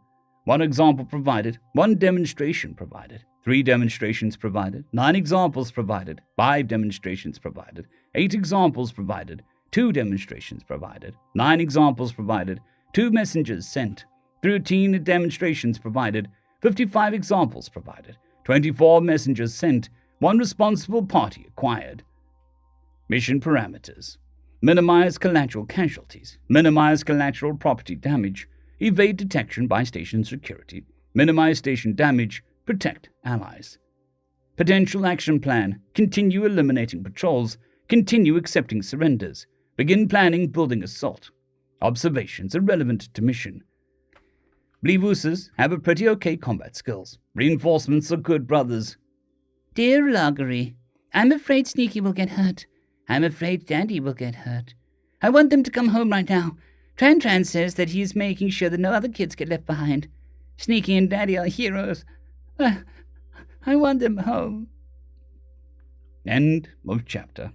1 example provided. 1 demonstration provided. 3 demonstrations provided. 9 examples provided. 5 demonstrations provided. 8 examples provided. 2 demonstrations provided. 9 examples provided. 2 messengers sent. 13 demonstrations provided. 55 examples provided. 24 messengers sent. 1 responsible party acquired. Mission parameters. Minimize collateral casualties. Minimize collateral property damage. Evade detection by station security. Minimize station damage. Protect allies. Potential action plan. Continue eliminating patrols. Continue accepting surrenders. Begin planning building assault. Observations irrelevant to mission. Bleavooses have a pretty okay combat skills. Reinforcements are good brothers. Dear Loggery, I'm afraid Sneaky will get hurt. I'm afraid Daddy will get hurt. I want them to come home right now. Tran says that he is making sure that no other kids get left behind. Sneaky and Daddy are heroes. I want them home. End of chapter.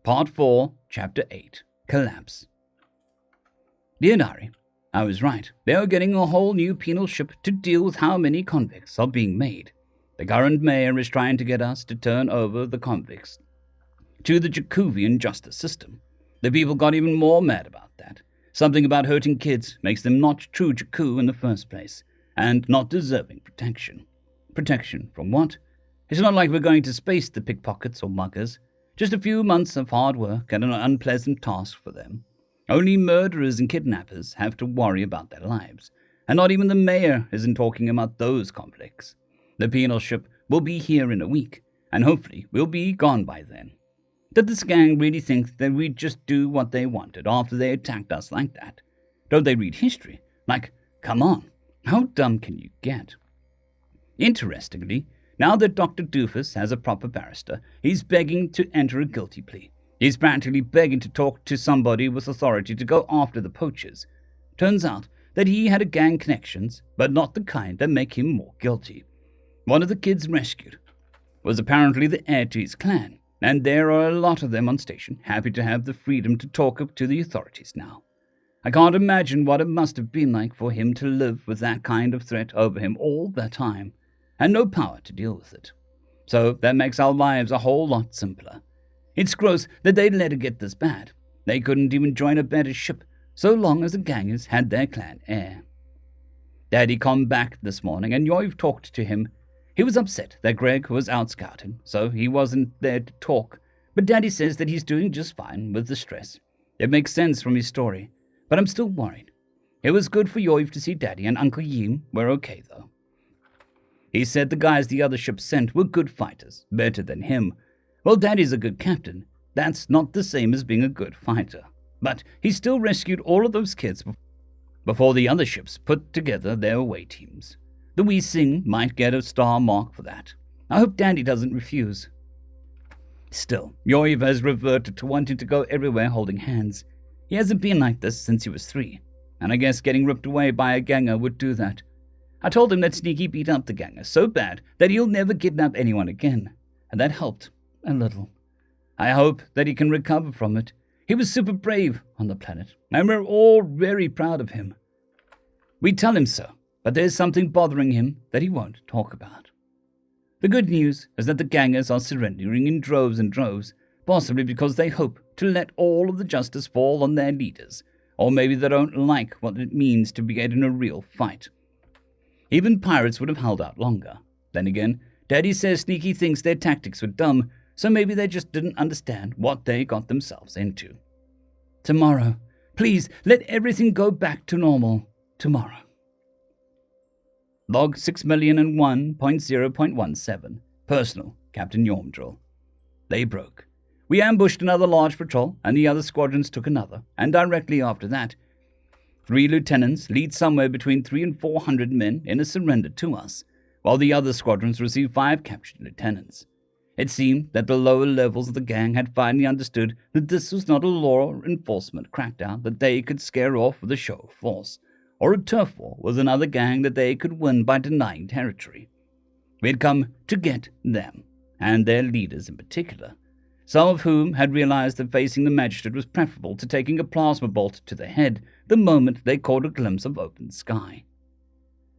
Part 4, Chapter 8, Collapse. Dear Diary, I was right. They are getting a whole new penal ship to deal with how many convicts are being made. The current mayor is trying to get us to turn over the convicts to the Jacovian justice system. The people got even more mad about that. Something about hurting kids makes them not true Jaku in the first place, and not deserving protection. Protection from what? It's not like we're going to space the pickpockets or muggers. Just a few months of hard work and an unpleasant task for them. Only murderers and kidnappers have to worry about their lives, and not even the mayor isn't talking about those conflicts. The penal ship will be here in a week, and hopefully we'll be gone by then. Did this gang really think that we'd just do what they wanted after they attacked us like that? Don't they read history? Like, come on, how dumb can you get? Interestingly, now that Dr. Doofus has a proper barrister, he's begging to enter a guilty plea. He's practically begging to talk to somebody with authority to go after the poachers. Turns out that he had a gang connections, but not the kind that make him more guilty. One of the kids rescued was apparently the heir to his clan, and there are a lot of them on station, happy to have the freedom to talk up to the authorities now. I can't imagine what it must have been like for him to live with that kind of threat over him all the time, and no power to deal with it. So that makes our lives a whole lot simpler. It's gross that they'd let it get this bad. They couldn't even join a better ship, so long as the gangers had their clan heir. Daddy come back this morning, and you've talked to him. He was upset that Greg was out scouting, so he wasn't there to talk, but Daddy says that he's doing just fine with the stress. It makes sense from his story, but I'm still worried. It was good for Yoiv to see Daddy, and Uncle Yim were okay, though. He said the guys the other ship sent were good fighters, better than him. Well, Daddy's a good captain. That's not the same as being a good fighter. But he still rescued all of those kids before the other ships put together their away teams. The Wee Sing might get a star mark for that. I hope Daddy doesn't refuse. Still, Yoiv has reverted to wanting to go everywhere holding hands. He hasn't been like this since he was 3, and I guess getting ripped away by a ganger would do that. I told him that Sneaky beat up the ganger so bad that he'll never kidnap anyone again, and that helped a little. I hope that he can recover from it. He was super brave on the planet, and we're all very proud of him. We tell him so, but there's something bothering him that he won't talk about. The good news is that the gangers are surrendering in droves and droves, possibly because they hope to let all of the justice fall on their leaders, or maybe they don't like what it means to be in a real fight. Even pirates would have held out longer. Then again, Daddy says Sneaky thinks their tactics were dumb, so maybe they just didn't understand what they got themselves into. Tomorrow. Please, let everything go back to normal. Tomorrow. Log 6,001.0.17. Personal, Captain Yormdrill. They broke. We ambushed another large patrol, and the other squadrons took another, and directly after that, 3 lieutenants lead somewhere between 300 and 400 men in a surrender to us, while the other squadrons received 5 captured lieutenants. It seemed that the lower levels of the gang had finally understood that this was not a law enforcement crackdown that they could scare off with a show of force, or a turf war with another gang that they could win by denying territory. We had come to get them, and their leaders in particular, some of whom had realized that facing the magistrate was preferable to taking a plasma bolt to the head the moment they caught a glimpse of open sky.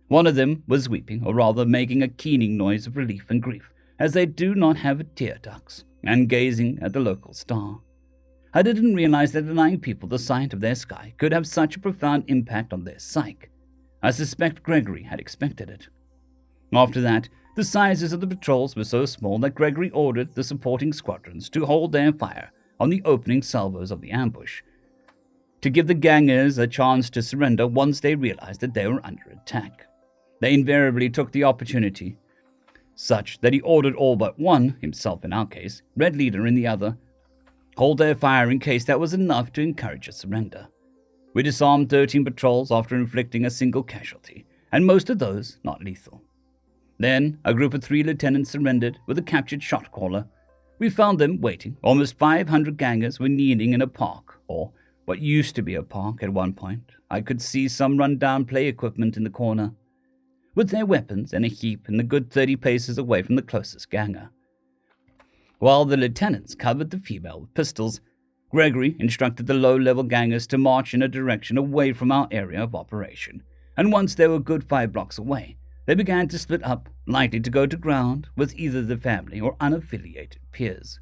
One of them was weeping, or rather making a keening noise of relief and grief, as they do not have tear ducts, and gazing at the local star. I didn't realize that denying people the sight of their sky could have such a profound impact on their psyche. I suspect Gregory had expected it. After that, the sizes of the patrols were so small that Gregory ordered the supporting squadrons to hold their fire on the opening salvos of the ambush, to give the gangers a chance to surrender once they realized that they were under attack. They invariably took the opportunity, such that he ordered all but one, himself in our case, Red Leader in the other, hold their fire in case that was enough to encourage a surrender. We disarmed 13 patrols after inflicting a single casualty, and most of those not lethal. Then, a group of 3 lieutenants surrendered with a captured shot caller. We found them waiting. Almost 500 gangers were kneeling in a park, or what used to be a park at one point. I could see some run-down play equipment in the corner, with their weapons in a heap and a good 30 paces away from the closest ganger. While the lieutenants covered the female with pistols, Gregory instructed the low-level gangers to march in a direction away from our area of operation, and once they were a good 5 blocks away, they began to split up, likely to go to ground with either the family or unaffiliated peers.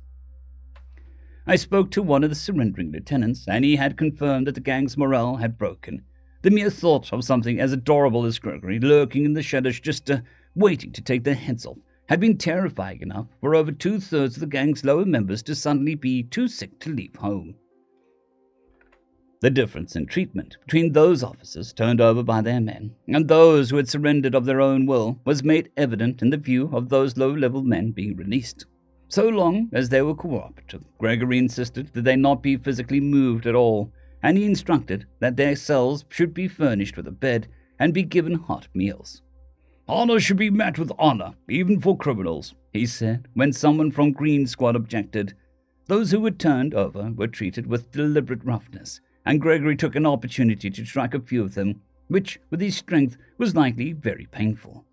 I spoke to one of the surrendering lieutenants, and he had confirmed that the gang's morale had broken. The mere thought of something as adorable as Gregory lurking in the shadows just waiting to take their heads off had been terrifying enough for over 2/3 of the gang's lower members to suddenly be too sick to leave home. The difference in treatment between those officers turned over by their men and those who had surrendered of their own will was made evident in the view of those low-level men being released. So long as they were cooperative, Gregory insisted that they not be physically moved at all, and he instructed that their cells should be furnished with a bed and be given hot meals. "Honor should be met with honor, even for criminals," he said, when someone from Green Squad objected. Those who were turned over were treated with deliberate roughness, and Gregory took an opportunity to strike a few of them, which, with his strength, was likely very painful.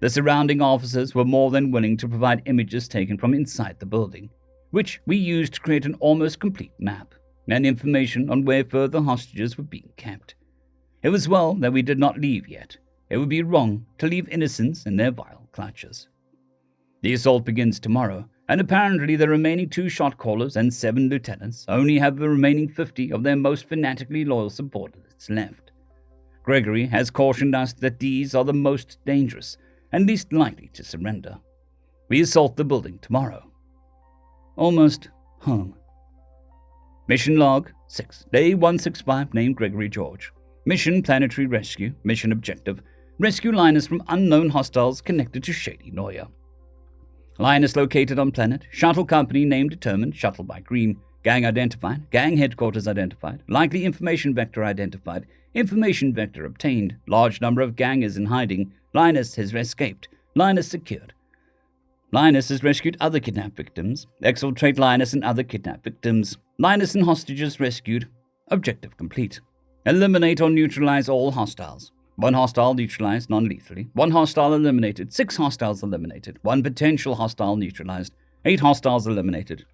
The surrounding officers were more than willing to provide images taken from inside the building, which we used to create an almost complete map, and information on where further hostages were being kept. It was well that we did not leave yet. It would be wrong to leave innocents in their vile clutches. The assault begins tomorrow, and apparently the remaining 2 shot callers and 7 lieutenants only have the remaining 50 of their most fanatically loyal subordinates left. Gregory has cautioned us that these are the most dangerous and least likely to surrender. We assault the building tomorrow. Almost home. Mission Log 6, Day 165, named Gregory George. Mission Planetary Rescue. Mission Objective: rescue Linus from unknown hostiles connected to Shady Noya. Linus located on planet. Shuttle company name determined. Shuttle by green. Gang identified. Gang headquarters identified. Likely information vector identified. Information vector obtained. Large number of gang is in hiding. Linus has escaped. Linus secured. Linus has rescued other kidnapped victims. Exfiltrate Linus and other kidnapped victims. Linus and hostages rescued. Objective complete. Eliminate or neutralize all hostiles. 1 hostile neutralized non-lethally. 1 hostile eliminated. 6 hostiles eliminated. 1 potential hostile neutralized. 8 hostiles eliminated.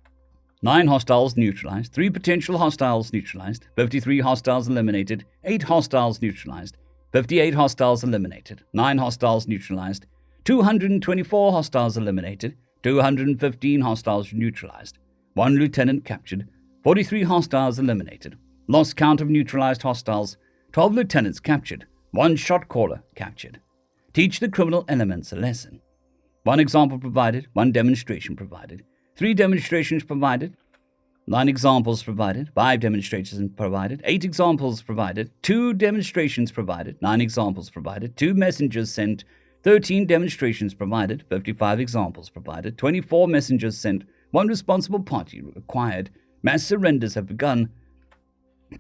9 hostiles neutralized. 3 potential hostiles neutralized. 53 hostiles eliminated. 8 hostiles neutralized. 58 hostiles eliminated. 9 hostiles neutralized. 224 hostiles eliminated. 215 hostiles neutralized. 1 lieutenant captured. 43 hostiles eliminated. Lost count of neutralized hostiles. 12 lieutenants captured. 1 shot caller captured. Teach the criminal elements a lesson. 1 example provided. 1 demonstration provided. 3 demonstrations provided. 9 examples provided. 5 demonstrations provided. 8 examples provided. 2 demonstrations provided. 9 examples provided. 2 messengers sent. 13 demonstrations provided, 55 examples provided, 24 messengers sent, 1 responsible party acquired, mass surrenders have begun,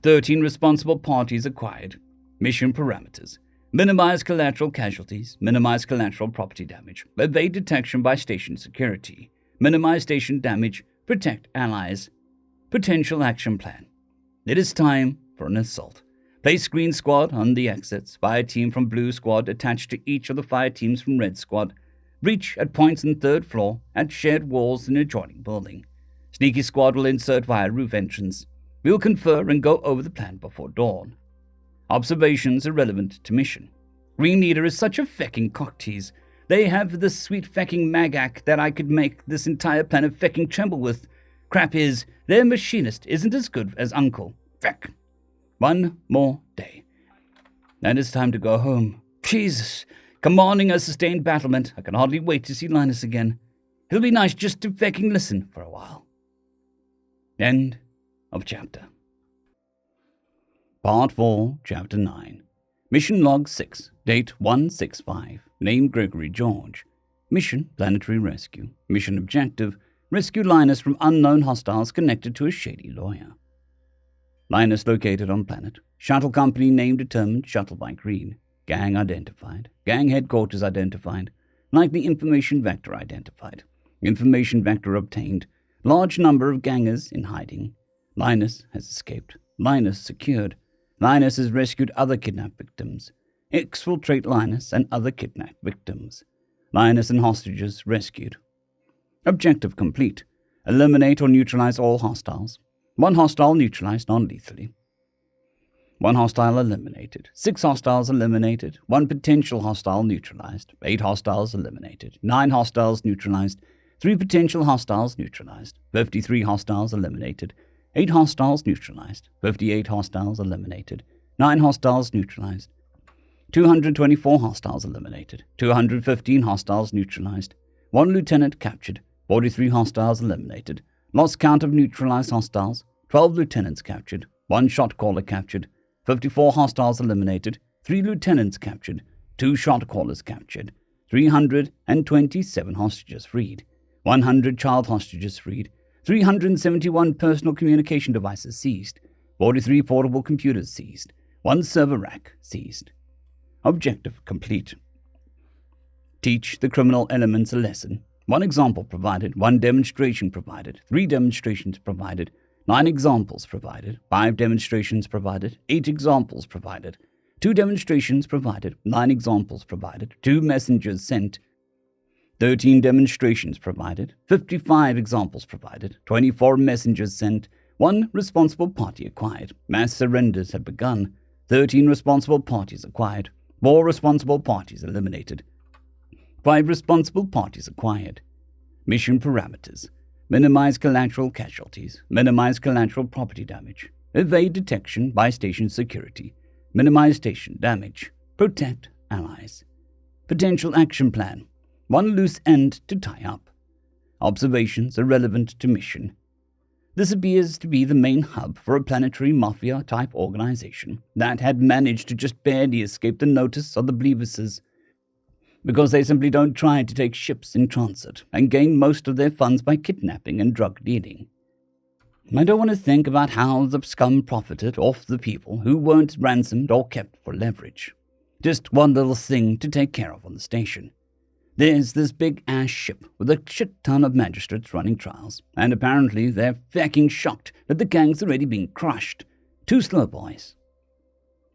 13 responsible parties acquired. Mission parameters: minimize collateral casualties, minimize collateral property damage, evade detection by station security, minimize station damage, protect allies. Potential action plan: it is time for an assault. Place green squad on the exits, fire team from blue squad attached to each of the fire teams from red squad. Breach at points in third floor, at shared walls in adjoining building. Sneaky squad will insert via roof entrance. We will confer and go over the plan before dawn. Observations irrelevant to mission. Green Leader is such a fecking cocktease. They have this sweet fecking magac that I could make this entire planet fecking tremble with. Crap is, their machinist isn't as good as Uncle. Feck. 1 more day. And it's time to go home. Jesus. Commanding a sustained battlement. I can hardly wait to see Linus again. It'll be nice just to fecking listen for a while. End of chapter. Part 4, Chapter 9. Mission Log 6, Date 165, Name Gregory George. Mission, Planetary Rescue. Mission Objective, Rescue Linus from unknown hostiles connected to a shady lawyer. Linus located on planet. Shuttle company name determined, shuttle by green. Gang identified. Gang headquarters identified. Likely information vector identified. Information vector obtained. Large number of gangers in hiding. Linus has escaped. Linus secured. Linus has rescued other kidnapped victims. Exfiltrate Linus and other kidnapped victims. Linus and hostages rescued. Objective complete. Eliminate or neutralize all hostiles. 1 hostile neutralized non-lethally. 1 hostile eliminated. 6 hostiles eliminated. 1 potential hostile neutralized. 8 hostiles eliminated. 9 hostiles neutralized. 3 potential hostiles neutralized. 53 hostiles eliminated. 8 hostiles neutralized. 58 hostiles eliminated. 9 hostiles neutralized. 224 hostiles eliminated. 215 hostiles neutralized. 1 lieutenant captured. 43 hostiles eliminated. Lost count of neutralized hostiles. 12 lieutenants captured. 1 shot caller captured. 54 hostiles eliminated. 3 lieutenants captured. 2 shot callers captured. 327 hostages freed. 100 child hostages freed. 371 personal communication devices seized. 43 portable computers seized. 1 server rack seized. Objective complete. Teach the criminal elements a lesson. 1 example provided. 1 demonstration provided. 3 demonstrations provided. 9 examples provided. 5 demonstrations provided. 8 examples provided. 2 demonstrations provided. 9 examples provided. 2 messengers sent. 13 demonstrations provided. 55 examples provided. 24 messengers sent. 1 responsible party acquired. Mass surrenders have begun. 13 responsible parties acquired. 4 responsible parties eliminated. 5 responsible parties acquired. Mission parameters: minimize collateral casualties, minimize collateral property damage, evade detection by station security, minimize station damage, protect allies. Potential action plan: 1 loose end to tie up. Observations irrelevant to mission. This appears to be the main hub for a planetary mafia-type organization that had managed to just barely escape the notice of the Bleavuses, because they simply don't try to take ships in transit and gain most of their funds by kidnapping and drug dealing. I don't want to think about how the scum profited off the people who weren't ransomed or kept for leverage. Just one little thing to take care of on the station. There's this big-ass ship with a shit-ton of magistrates running trials, and apparently they're fucking shocked that the gang's already been crushed. Too slow, boys.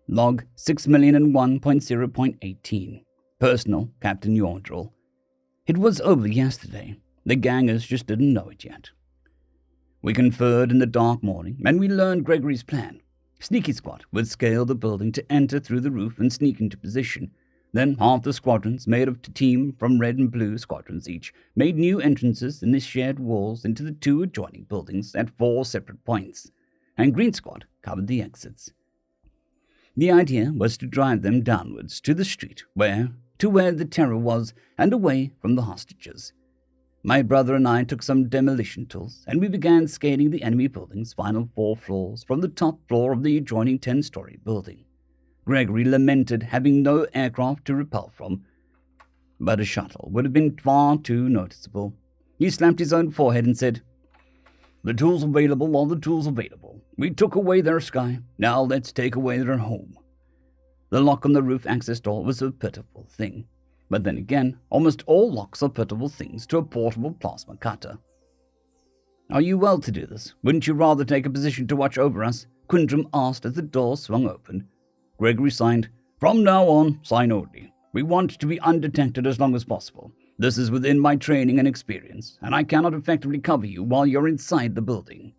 Log 6,001.0.18. Personal, Captain Yordrell. It was over yesterday. The gangers just didn't know it yet. We conferred in the dark morning, and we learned Gregory's plan. Sneaky Squad would scale the building to enter through the roof and sneak into position. Then half the squadrons, made of a team from red and blue squadrons each, made new entrances in the shared walls into the 2 adjoining buildings at 4 separate points, and Green Squad covered the exits. The idea was to drive them downwards to the street where the terror was and away from the hostages. My brother and I took some demolition tools, and we began scaling the enemy building's final 4 floors from the top floor of the adjoining 10-story building. Gregory lamented having no aircraft to repel from. but a shuttle would have been far too noticeable. He slapped his own forehead and said, "The tools available are the tools available. We took away their sky, now let's take away their home." The lock on the roof access door was a pitiful thing. But then again, almost all locks are pitiful things to a portable plasma cutter. "Are you well to do this? Wouldn't you rather take a position to watch over us?" Quindram asked as the door swung open. Gregory signed, "From now on, sign only. We want to be undetected as long as possible. This is within my training and experience, and I cannot effectively cover you while you're inside the building."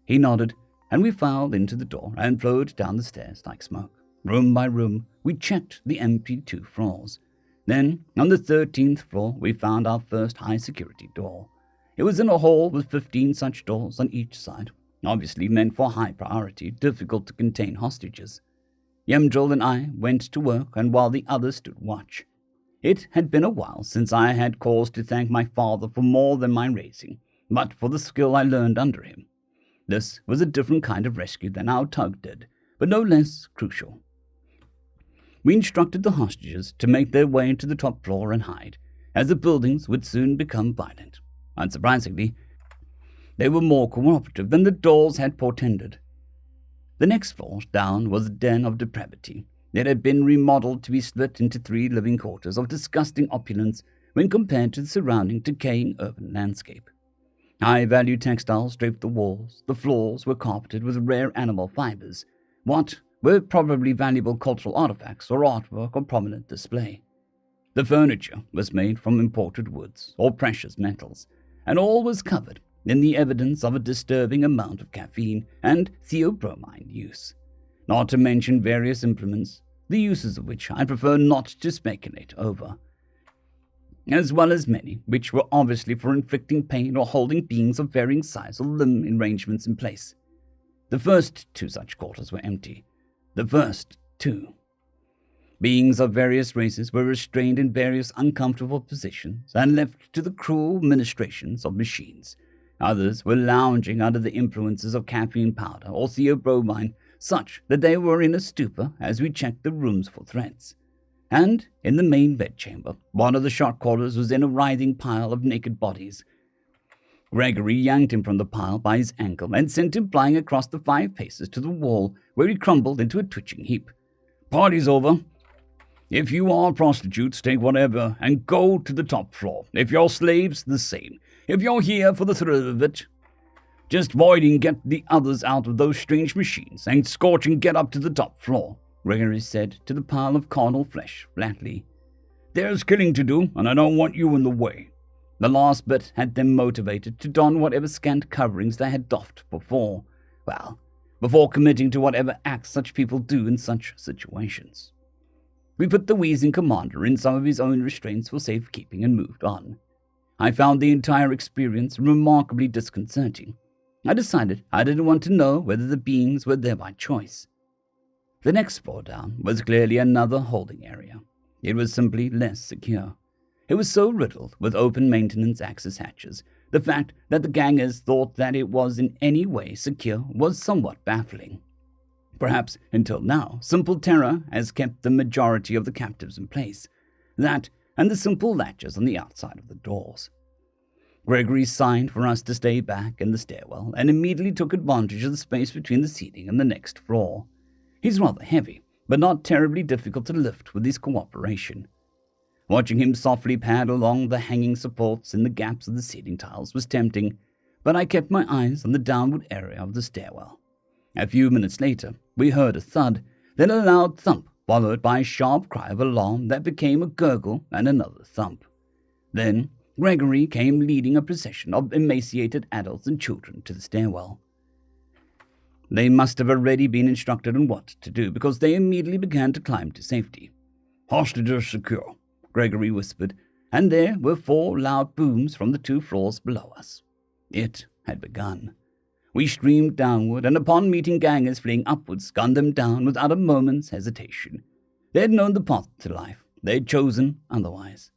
He nodded, and we filed into the door and flowed down the stairs like smoke. Room by room, we checked the empty 2 floors. Then, on the 13th floor, we found our first high-security door. It was in a hall with 15 such doors on each side, obviously meant for high priority, difficult to contain hostages. Yemdril and I went to work, and while the others stood watch. It had been a while since I had cause to thank my father for more than my raising, but for the skill I learned under him. This was a different kind of rescue than our tug did, but no less crucial. We instructed the hostages to make their way to the top floor and hide, as the buildings would soon become violent. Unsurprisingly, they were more cooperative than the doors had portended. The next floor down was a den of depravity. It had been remodeled to be split into 3 living quarters of disgusting opulence when compared to the surrounding decaying urban landscape. High-value textiles draped the walls. The floors were carpeted with rare animal fibers. What were probably valuable cultural artifacts or artwork on prominent display. The furniture was made from imported woods or precious metals, and all was covered in the evidence of a disturbing amount of caffeine and theobromine use, not to mention various implements, the uses of which I prefer not to speculate over, as well as many which were obviously for inflicting pain or holding beings of varying size or limb arrangements in place. The first 2 such quarters were empty. The first 2. Beings of various races were restrained in various uncomfortable positions and left to the cruel ministrations of machines. Others were lounging under the influences of caffeine powder or theobromine, such that they were in a stupor as we checked the rooms for threats. And in the main bedchamber, one of the shot callers was in a writhing pile of naked bodies. Gregory yanked him from the pile by his ankle and sent him flying across the 5 paces to the wall, where he crumbled into a twitching heap. "Party's over. If you are prostitutes, take whatever and go to the top floor. If you're slaves, the same. If you're here for the thrill of it, just void and get the others out of those strange machines and scorch and get up to the top floor," Gregory said to the pile of carnal flesh flatly. "There's killing to do, and I don't want you in the way." The last bit had them motivated to don whatever scant coverings they had doffed before committing to whatever acts such people do in such situations. We put the wheezing commander in some of his own restraints for safekeeping and moved on. I found the entire experience remarkably disconcerting. I decided I didn't want to know whether the beings were there by choice. The next floor down was clearly another holding area. It was simply less secure. It was so riddled with open maintenance access hatches, the fact that the gangers thought that it was in any way secure was somewhat baffling. Perhaps, until now, simple terror has kept the majority of the captives in place. That, and the simple latches on the outside of the doors. Gregory signed for us to stay back in the stairwell, and immediately took advantage of the space between the ceiling and the next floor. He's rather heavy, but not terribly difficult to lift with his cooperation. Watching him softly pad along the hanging supports in the gaps of the ceiling tiles was tempting, but I kept my eyes on the downward area of the stairwell. A few minutes later, we heard a thud, then a loud thump, followed by a sharp cry of alarm that became a gurgle and another thump. Then Gregory came leading a procession of emaciated adults and children to the stairwell. They must have already been instructed on what to do, because they immediately began to climb to safety. "Hostages secure," Gregory whispered, and there were 4 loud booms from the 2 floors below us. It had begun. We streamed downward, and upon meeting gangers fleeing upwards, gunned them down without a moment's hesitation. They had known the path to life. They had chosen otherwise.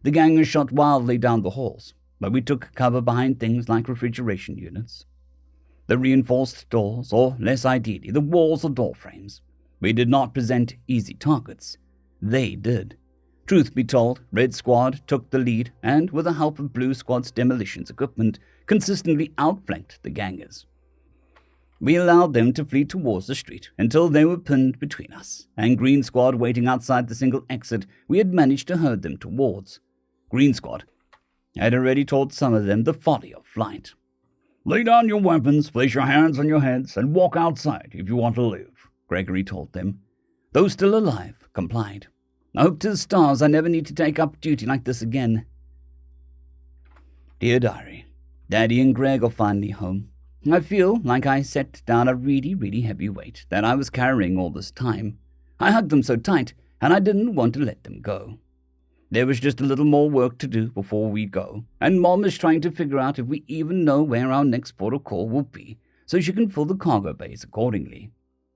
The gangers shot wildly down the halls, but we took cover behind things like refrigeration units, the reinforced doors, or less ideally, the walls or door frames. We did not present easy targets. They did. Truth be told, Red Squad took the lead and, with the help of Blue Squad's demolitions equipment, consistently outflanked the gangers. We allowed them to flee towards the street until they were pinned between us, and Green Squad waiting outside the single exit we had managed to herd them towards. Green Squad had already taught some of them the folly of flight. "Lay down your weapons, place your hands on your heads, and walk outside if you want to live," Gregory told them. Those still alive complied. I hope to the stars I never need to take up duty like this again. Dear Diary, Daddy and Greg are finally home. I feel like I set down a really heavy weight that I was carrying all this time. I hugged them so tight, and I didn't want to let them go. There was just a little more work to do before we go, and Mom is trying to figure out if we even know where our next port of call will be, so she can fill the cargo bays accordingly.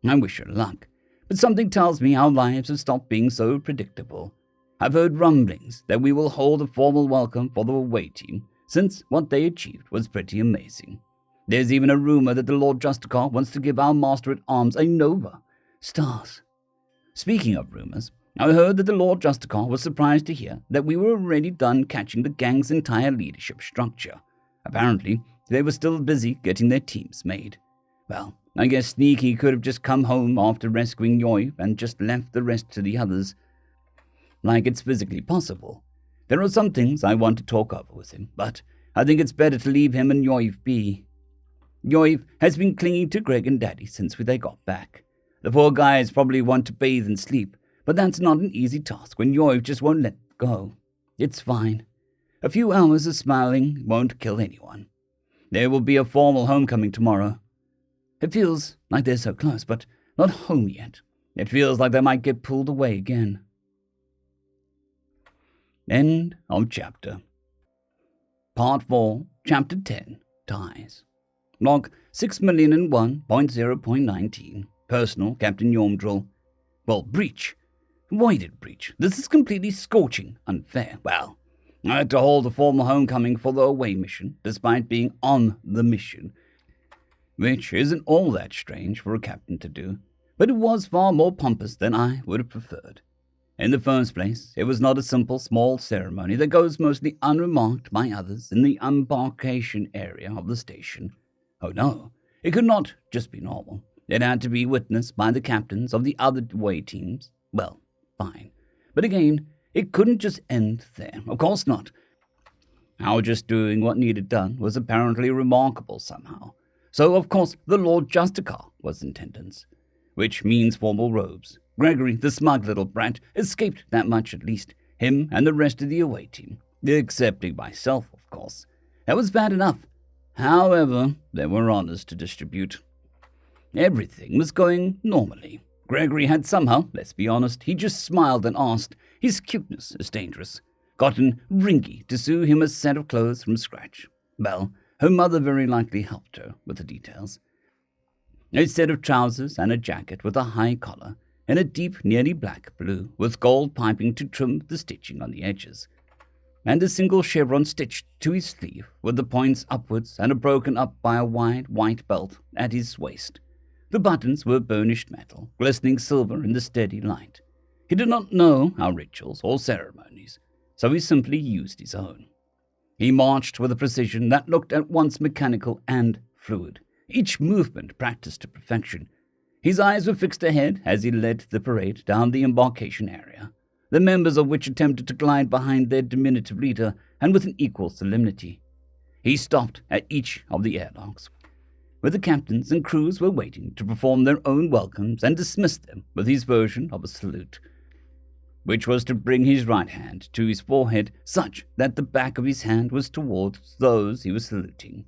I wish her luck, but something tells me our lives have stopped being so predictable. I've heard rumblings that we will hold a formal welcome for the away team, since what they achieved was pretty amazing. There's even a rumor that the Lord Justicar wants to give our Master-at-Arms a Nova. Stars. Speaking of rumors, I heard that the Lord Justicar was surprised to hear that we were already done catching the gang's entire leadership structure. Apparently, they were still busy getting their teams made. Well, I guess Sneaky could have just come home after rescuing Yoiv and just left the rest to the others. Like it's physically possible. There are some things I want to talk over with him, but I think it's better to leave him and Yoiv be. Yoiv has been clinging to Greg and Daddy since they got back. The poor guys probably want to bathe and sleep, but that's not an easy task when Yoiv just won't let go. It's fine. A few hours of smiling won't kill anyone. There will be a formal homecoming tomorrow. It feels like they're so close, but not home yet. It feels like they might get pulled away again. End of chapter. Part 4, Chapter 10, Ties. Log 6,001.0.19. Personal, Captain Yomdrill. Well, breach. Why did breach? This is completely scorching unfair. Well, I had to hold a formal homecoming for the away mission, despite being on the mission, which isn't all that strange for a captain to do, but it was far more pompous than I would have preferred. In the first place, it was not a simple small ceremony that goes mostly unremarked by others in the embarkation area of the station. Oh no, it could not just be normal. It had to be witnessed by the captains of the other away teams. Well, fine. But again, it couldn't just end there. Of course not. Our just doing what needed done was apparently remarkable somehow. So, of course, the Lord Justicar was in attendance, which means formal robes. Gregory, the smug little brat, escaped that much at least, him and the rest of the away team, excepting myself, of course. That was bad enough. However, there were honors to distribute. Everything was going normally. Gregory had somehow, let's be honest, he just smiled and asked, his cuteness is dangerous, gotten Ringy to sew him a set of clothes from scratch. Well, her mother very likely helped her with the details. A set of trousers and a jacket with a high collar, and a deep, nearly black blue, with gold piping to trim the stitching on the edges, and a single chevron stitched to his sleeve, with the points upwards and broken up by a wide white belt at his waist. The buttons were burnished metal, glistening silver in the steady light. He did not know our rituals or ceremonies, so he simply used his own. He marched with a precision that looked at once mechanical and fluid, each movement practiced to perfection. His eyes were fixed ahead as he led the parade down the embarkation area, the members of which attempted to glide behind their diminutive leader, and with an equal solemnity. He stopped at each of the airlocks, where the captains and crews were waiting to perform their own welcomes, and dismissed them with his version of a salute, which was to bring his right hand to his forehead such that the back of his hand was towards those he was saluting.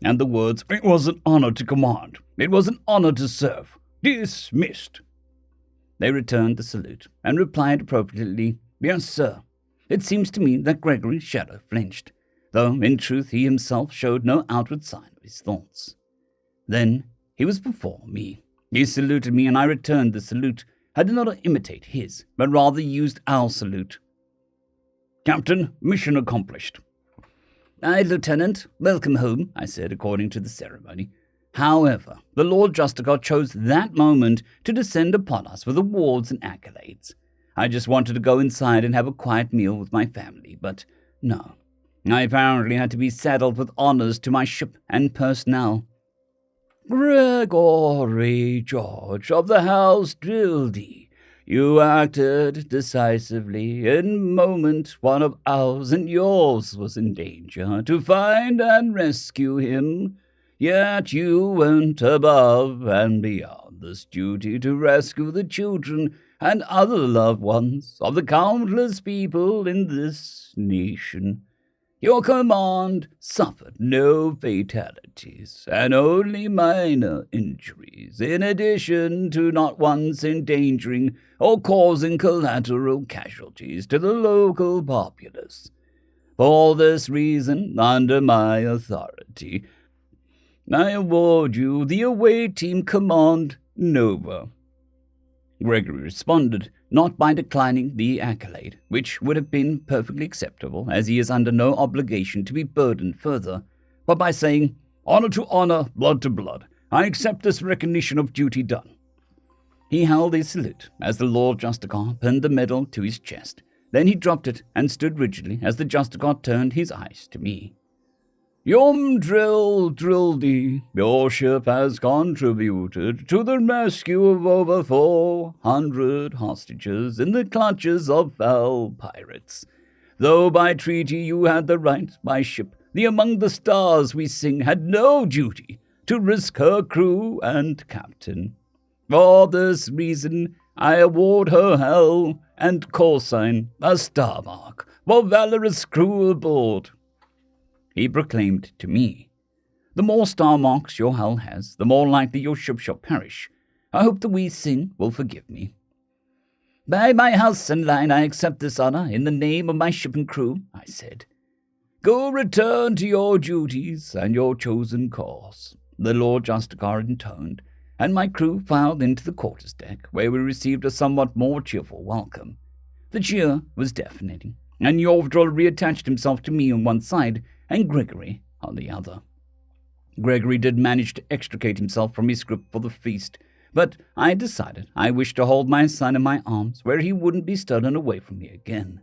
And the words, "It was an honor to command. It was an honor to serve. Dismissed." They returned the salute and replied appropriately, "Yes, sir." It seems to me that Gregory's shadow flinched, though in truth he himself showed no outward sign of his thoughts. Then he was before me. He saluted me, and I returned the salute. I did not imitate his, but rather used our salute. "Captain, mission accomplished." "Aye, Lieutenant, welcome home," I said, according to the ceremony. However, the Lord Justicar chose that moment to descend upon us with awards and accolades. I just wanted to go inside and have a quiet meal with my family, but no. I apparently had to be saddled with honors to my ship and personnel. Gregory George of the House Drildy, you acted decisively in moment one of ours and yours was in danger to find and rescue him. Yet you went above and beyond this duty to rescue the children and other loved ones of the countless people in this nation. Your command suffered no fatalities and only minor injuries, in addition to not once endangering or causing collateral casualties to the local populace. For this reason, under my authority, I award you the away team command Nova. Gregory responded, not by declining the accolade, which would have been perfectly acceptable, as he is under no obligation to be burdened further, but by saying, "Honor to honor, blood to blood. I accept this recognition of duty done." He held a salute as the Lord Justicar pinned the medal to his chest. Then he dropped it and stood rigidly as the Justicar turned his eyes to me. Yom Drildy, your ship has contributed to the rescue of over 400 hostages in the clutches of foul pirates. Though by treaty you had the right, my ship, the Among the Stars we sing, had no duty to risk her crew and captain. For this reason, I award her Hell and Coursign a star mark for valorous crew aboard. He proclaimed to me, "The more star marks your hull has, the more likely your ship shall perish. I hope the wee sing will forgive me." "By my house and line I accept this honor in the name of my ship and crew," I said. "Go return to your duties and your chosen course," the Lord Justicar intoned, and my crew filed into the quarters deck, where we received a somewhat more cheerful welcome. The cheer was deafening, and Yovdrol reattached himself to me on one side, and Gregory on the other. Gregory did manage to extricate himself from his grip for the feast, but I decided I wished to hold my son in my arms where he wouldn't be stolen away from me again.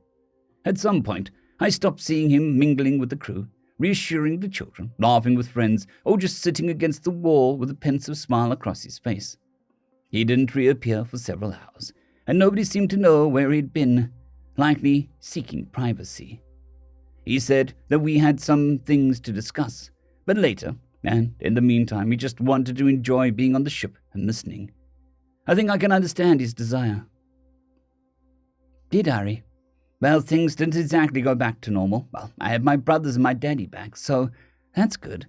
At some point, I stopped seeing him mingling with the crew, reassuring the children, laughing with friends, or just sitting against the wall with a pensive smile across his face. He didn't reappear for several hours, and nobody seemed to know where he'd been, likely seeking privacy. He said that we had some things to discuss, but later, and in the meantime he just wanted to enjoy being on the ship and listening. I think I can understand his desire. Did Harry? Well, things didn't exactly go back to normal. Well, I had my brothers and my daddy back, so that's good.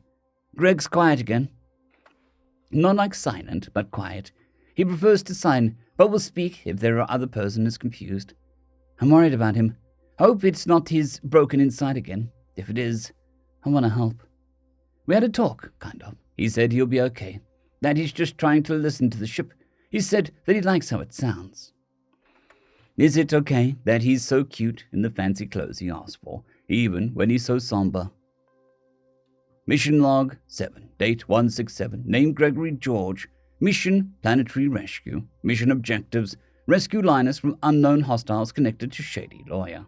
Greg's quiet again. Not like silent, but quiet. He prefers to sign, but will speak if there are other person is confused. I'm worried about him. Hope it's not his broken inside again. If it is, I want to help. We had a talk, kind of. He said he'll be okay, that he's just trying to listen to the ship. He said that he likes how it sounds. Is it okay that he's so cute in the fancy clothes he asked for, even when he's so somber? Mission Log 7, date 167, name Gregory George. Mission, Planetary Rescue. Mission Objectives, rescue Linus from unknown hostiles connected to Shady Lawyer.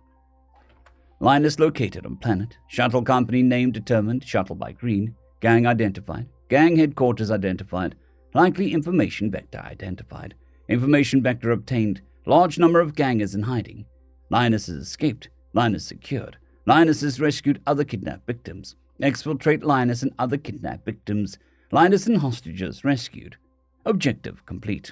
Linus located on planet. Shuttle company name determined, shuttle by green. Gang identified. Gang headquarters identified. Likely information vector identified. Information vector obtained. Large number of gangers in hiding. Linus has escaped. Linus secured. Linus has rescued other kidnapped victims. Exfiltrate Linus and other kidnapped victims. Linus and hostages rescued. Objective complete.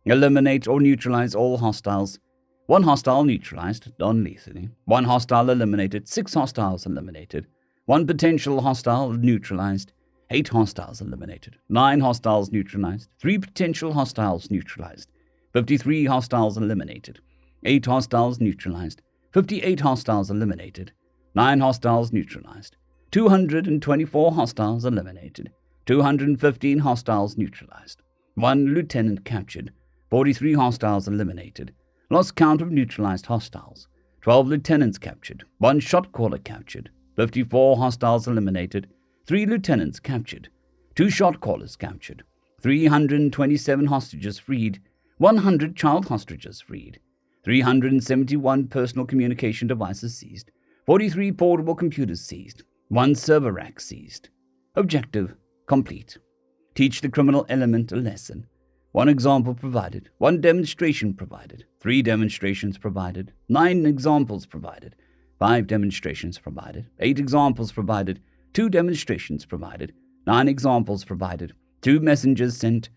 Eliminate or neutralize all hostiles. 1 hostile neutralized, non-lethally. 1 hostile eliminated, 6 hostiles eliminated. 1 potential hostile neutralized, 8 hostiles eliminated. 9 hostiles neutralized, 3 potential hostiles neutralized. 53 hostiles eliminated. 8 hostiles neutralized, 58 hostiles eliminated. 9 hostiles neutralized. 224 hostiles eliminated. 215 hostiles neutralized. 1 lieutenant captured. 43 hostiles eliminated. Lost count of neutralized hostiles. 12 lieutenants captured. 1 shot caller captured. 54 hostiles eliminated. 3 lieutenants captured. 2 shot callers captured. 327 hostages freed. 100 child hostages freed. 371 personal communication devices seized, 43 portable computers seized, 1 server rack seized. Objective complete. Teach the criminal element a lesson. 1 example provided, 1 demonstration provided, 3 demonstrations provided, 9 examples provided, 5 demonstrations provided, 8 examples provided, 2 demonstrations provided, 9 examples provided, 2 messengers sent,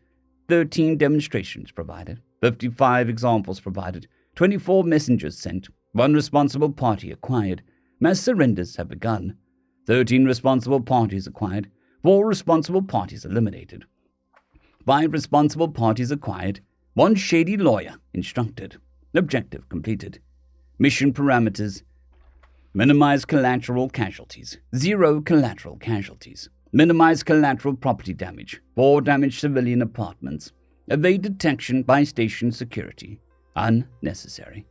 13 demonstrations provided, 55 examples provided, 24 messengers sent, 1 responsible party acquired. Mass surrenders have begun. 13 responsible parties acquired, 4 responsible parties eliminated. 5 responsible parties acquired, 1 shady lawyer instructed. Objective completed. Mission parameters: minimize collateral casualties, 0 collateral casualties. Minimize collateral property damage, 4 damaged civilian apartments. Evade detection by station security, unnecessary.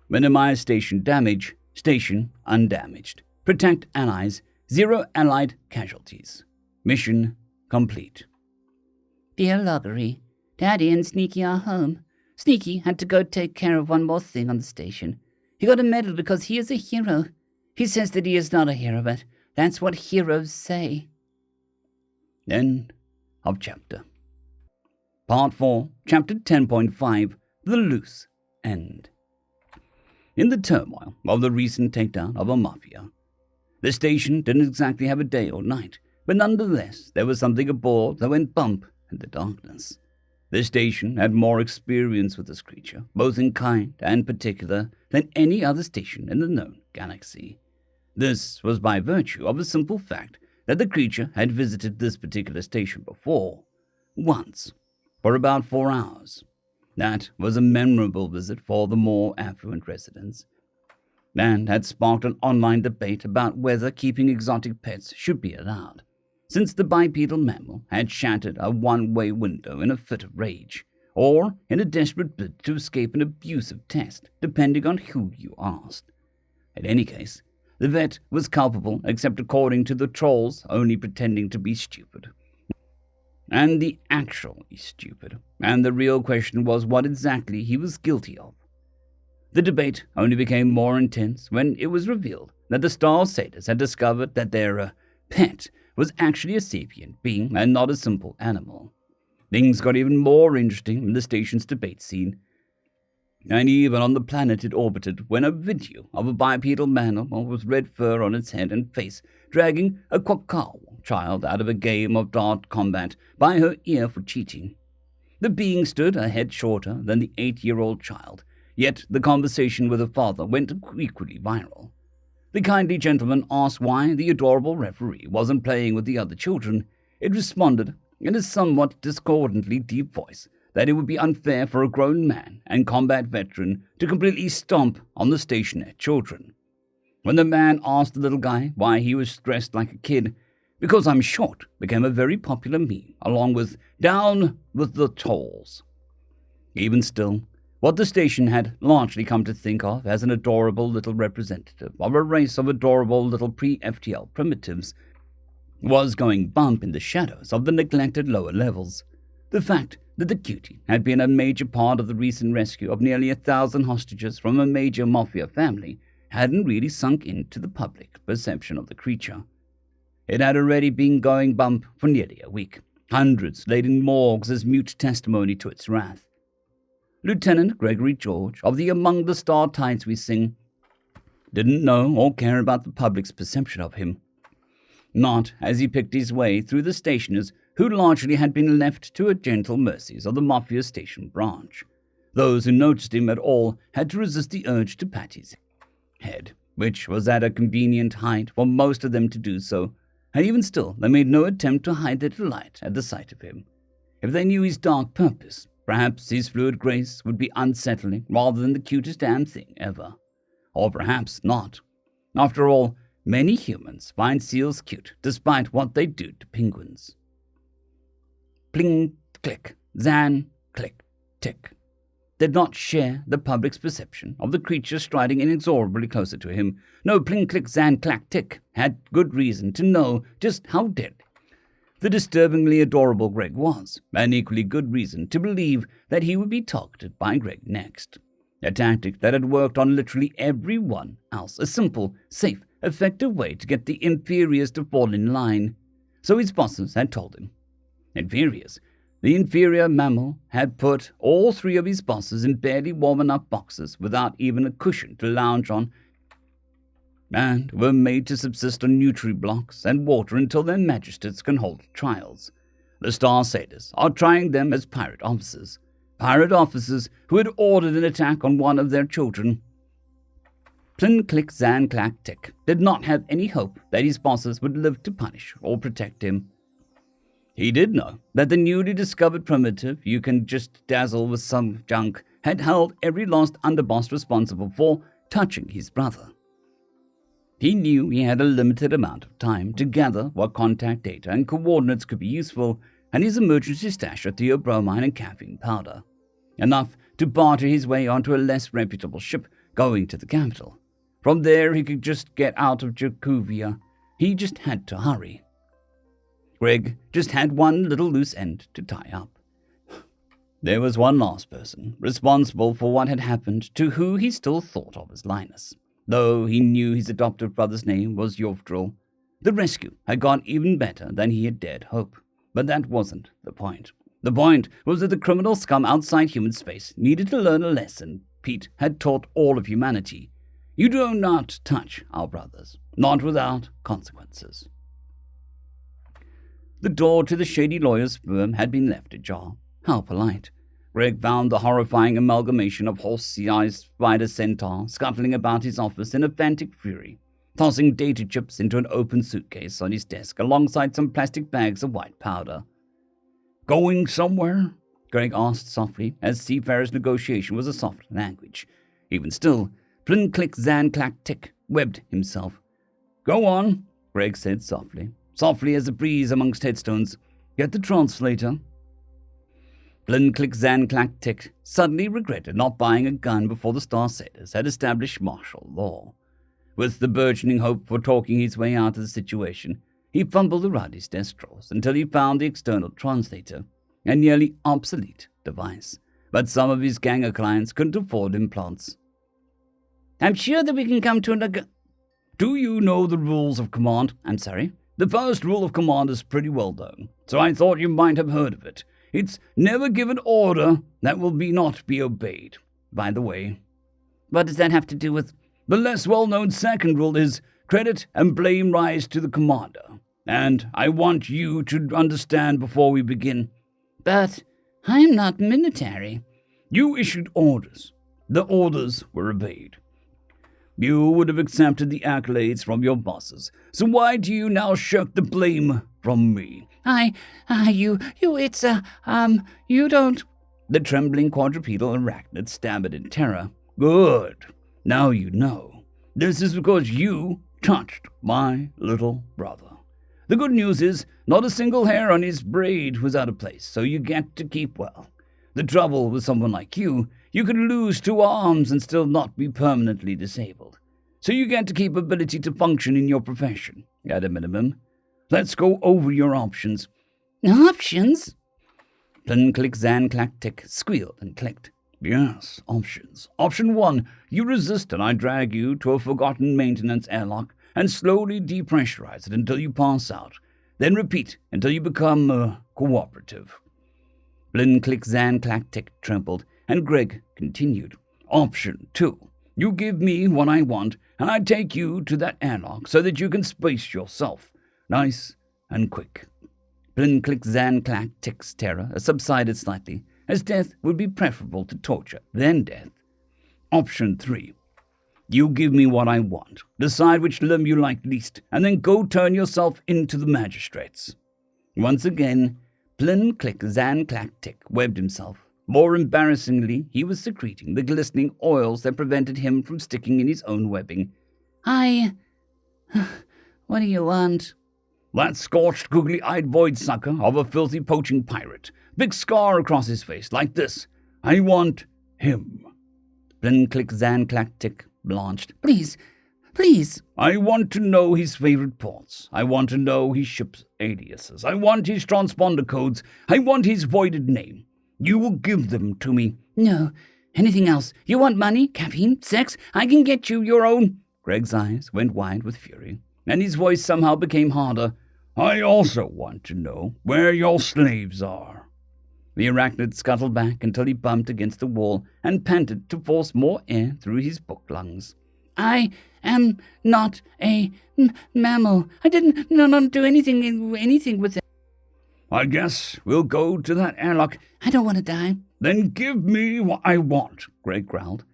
Minimize station damage, station undamaged. Protect allies, 0 allied casualties. Mission complete. Dear Loggery, Daddy and Sneaky are home. Sneaky had to go take care of one more thing on the station. He got a medal because he is a hero. He says that he is not a hero, but that's what heroes say. End of chapter. Part 4, Chapter 10.5, The Loose End. In the turmoil of the recent takedown of a mafia, the station didn't exactly have a day or night, but nonetheless there was something aboard that went bump in the darkness. The station had more experience with this creature, both in kind and particular, than any other station in the known galaxy. This was by virtue of the simple fact that the creature had visited this particular station before, once, for about 4 hours. That was a memorable visit for the more affluent residents, and had sparked an online debate about whether keeping exotic pets should be allowed, since the bipedal mammal had shattered a one-way window in a fit of rage, or in a desperate bid to escape an abusive test, depending on who you asked. In any case, the vet was culpable, except according to the trolls, only pretending to be stupid. And the actually stupid, and the real question was what exactly he was guilty of. The debate only became more intense when it was revealed that the Star Satyrs had discovered that their pet was actually a sapient being and not a simple animal. Things got even more interesting in the station's debate scene, and even on the planet it orbited, when a video of a bipedal mammal with red fur on its head and face dragging a quackal child out of a game of dart combat by her ear for cheating. The being stood a head shorter than the 8-year-old child, yet the conversation with her father went equally viral. The kindly gentleman asked why the adorable referee wasn't playing with the other children. It responded in a somewhat discordantly deep voice that it would be unfair for a grown man and combat veteran to completely stomp on the stationette children. When the man asked the little guy why he was dressed like a kid, "Because I'm short," became a very popular meme, along with "Down with the tolls." Even still, what the station had largely come to think of as an adorable little representative of a race of adorable little pre-FTL primitives was going bump in the shadows of the neglected lower levels. The fact that the cutie had been a major part of the recent rescue of nearly 1,000 hostages from a major mafia family hadn't really sunk into the public perception of the creature. It had already been going bump for nearly a week, hundreds laid in morgues as mute testimony to its wrath. Lieutenant Gregory George, of the Among the Star Tides We Sing, didn't know or care about the public's perception of him. Not as he picked his way through the stationers who largely had been left to a gentle mercies of the Mafia Station branch. Those who noticed him at all had to resist the urge to pat his head, which was at a convenient height for most of them to do so, and even still they made no attempt to hide their delight at the sight of him. If they knew his dark purpose, perhaps his fluid grace would be unsettling rather than the cutest damn thing ever. Or perhaps not. After all, many humans find seals cute despite what they do to penguins. Pling, click, zan, click, tick. Did not share the public's perception of the creature striding inexorably closer to him. No pling, click, zan, clack, tick had good reason to know just how dead the disturbingly adorable Greg was, and equally good reason to believe that he would be targeted by Greg next. a tactic that had worked on literally everyone else, a simple, safe, effective way to get the inferiors to fall in line. So his bosses had told him. Inferiors. The inferior mammal had put all three of his bosses in barely warm enough boxes without even a cushion to lounge on, and were made to subsist on nutri-blocks and water until their magistrates can hold trials. The Star Satyrs are trying them as pirate officers who had ordered an attack on one of their children. Plin Click Zan Clack Tick did not have any hope that his bosses would live to punish or protect him. He did know that the newly discovered primitive you can just dazzle with some junk had held every last underboss responsible for touching his brother. He knew he had a limited amount of time to gather what contact data and coordinates could be useful, and his emergency stash of theobromine and caffeine powder. Enough to barter his way onto a less reputable ship going to the capital. From there he could just get out of Jakuvia. He just had to hurry. Greg just had one little loose end to tie up. There was one last person responsible for what had happened to who he still thought of as Linus, though he knew his adoptive brother's name was Yovdril. The rescue had gone even better than he had dared hope, but that wasn't the point. The point was that the criminal scum outside human space needed to learn a lesson Pete had taught all of humanity. You do not touch our brothers, not without consequences. The door to the shady lawyer's firm had been left ajar. How polite. Greg found the horrifying amalgamation of horse-sized spider centaur scuttling about his office in a frantic fury, tossing data chips into an open suitcase on his desk alongside some plastic bags of white powder. "Going somewhere?" Greg asked softly, as seafarers' negotiation was a soft language. Even still, Plin Click Zan Clack Tick webbed himself. "Go on," Greg said softly as a breeze amongst headstones. "Get the translator." Plin Click Zan Clack Tick suddenly regretted not buying a gun before the Star Satyrs had established martial law. With the burgeoning hope for talking his way out of the situation, he fumbled around his desk drawers until he found the external translator, a nearly obsolete device. But some of his gang of clients couldn't afford implants. "I'm sure that we can come to an Do you know the rules of command?" "I'm sorry?" "The first rule of command is pretty well known, so I thought you might have heard of it. It's never give an order that will not be obeyed. By the way, What does that have to do with... the less well-known second rule is credit and blame rise to the commander. And I want you to understand before we begin. But I'm not military. You issued orders. The orders were obeyed. You would have accepted the accolades from your bosses, so why do you now shirk the blame from me? You don't... The trembling quadrupedal arachnid stammered in terror. Good. Now you know. This is because you touched my little brother. The good news is, not a single hair on his braid was out of place, so you get to keep well. The trouble with someone like you could lose 2 arms and still not be permanently disabled. So you get to keep ability to function in your profession, at a minimum. Let's go over your options. Options? Plin Click Zan Clack Tick squealed and clicked. Yes, options. Option 1, you resist and I drag you to a forgotten maintenance airlock and slowly depressurize it until you pass out. Then repeat until you become cooperative. Plin Click Zan Clack Tick trembled, and Greg continued. Option 2, you give me what I want and I take you to that airlock so that you can space yourself. Nice and quick. Plin Click Zan Clack Tick's terror subsided slightly, as death would be preferable to torture than death. Option 3. You give me what I want, decide which limb you like least, and then go turn yourself into the magistrates. Once again, Plin Click Zan Clack Tick webbed himself. More embarrassingly, he was secreting the glistening oils that prevented him from sticking in his own webbing. What do you want? That scorched, googly-eyed void sucker of a filthy poaching pirate. Big scar across his face, like this. I want him. Plin Click Zan Clack Tick blanched. Please. I want to know his favorite ports. I want to know his ship's aliases. I want his transponder codes. I want his voided name. You will give them to me. No, Anything else? You want money, caffeine, sex? I can get you your own. Greg's eyes went wide with fury, and his voice somehow became harder. I also want to know where your slaves are. The arachnid scuttled back until he bumped against the wall and panted to force more air through his book lungs. I am not a mammal. I didn't not do anything with it. I guess we'll go to that airlock. I don't want to die. Then give me what I want, Greg growled.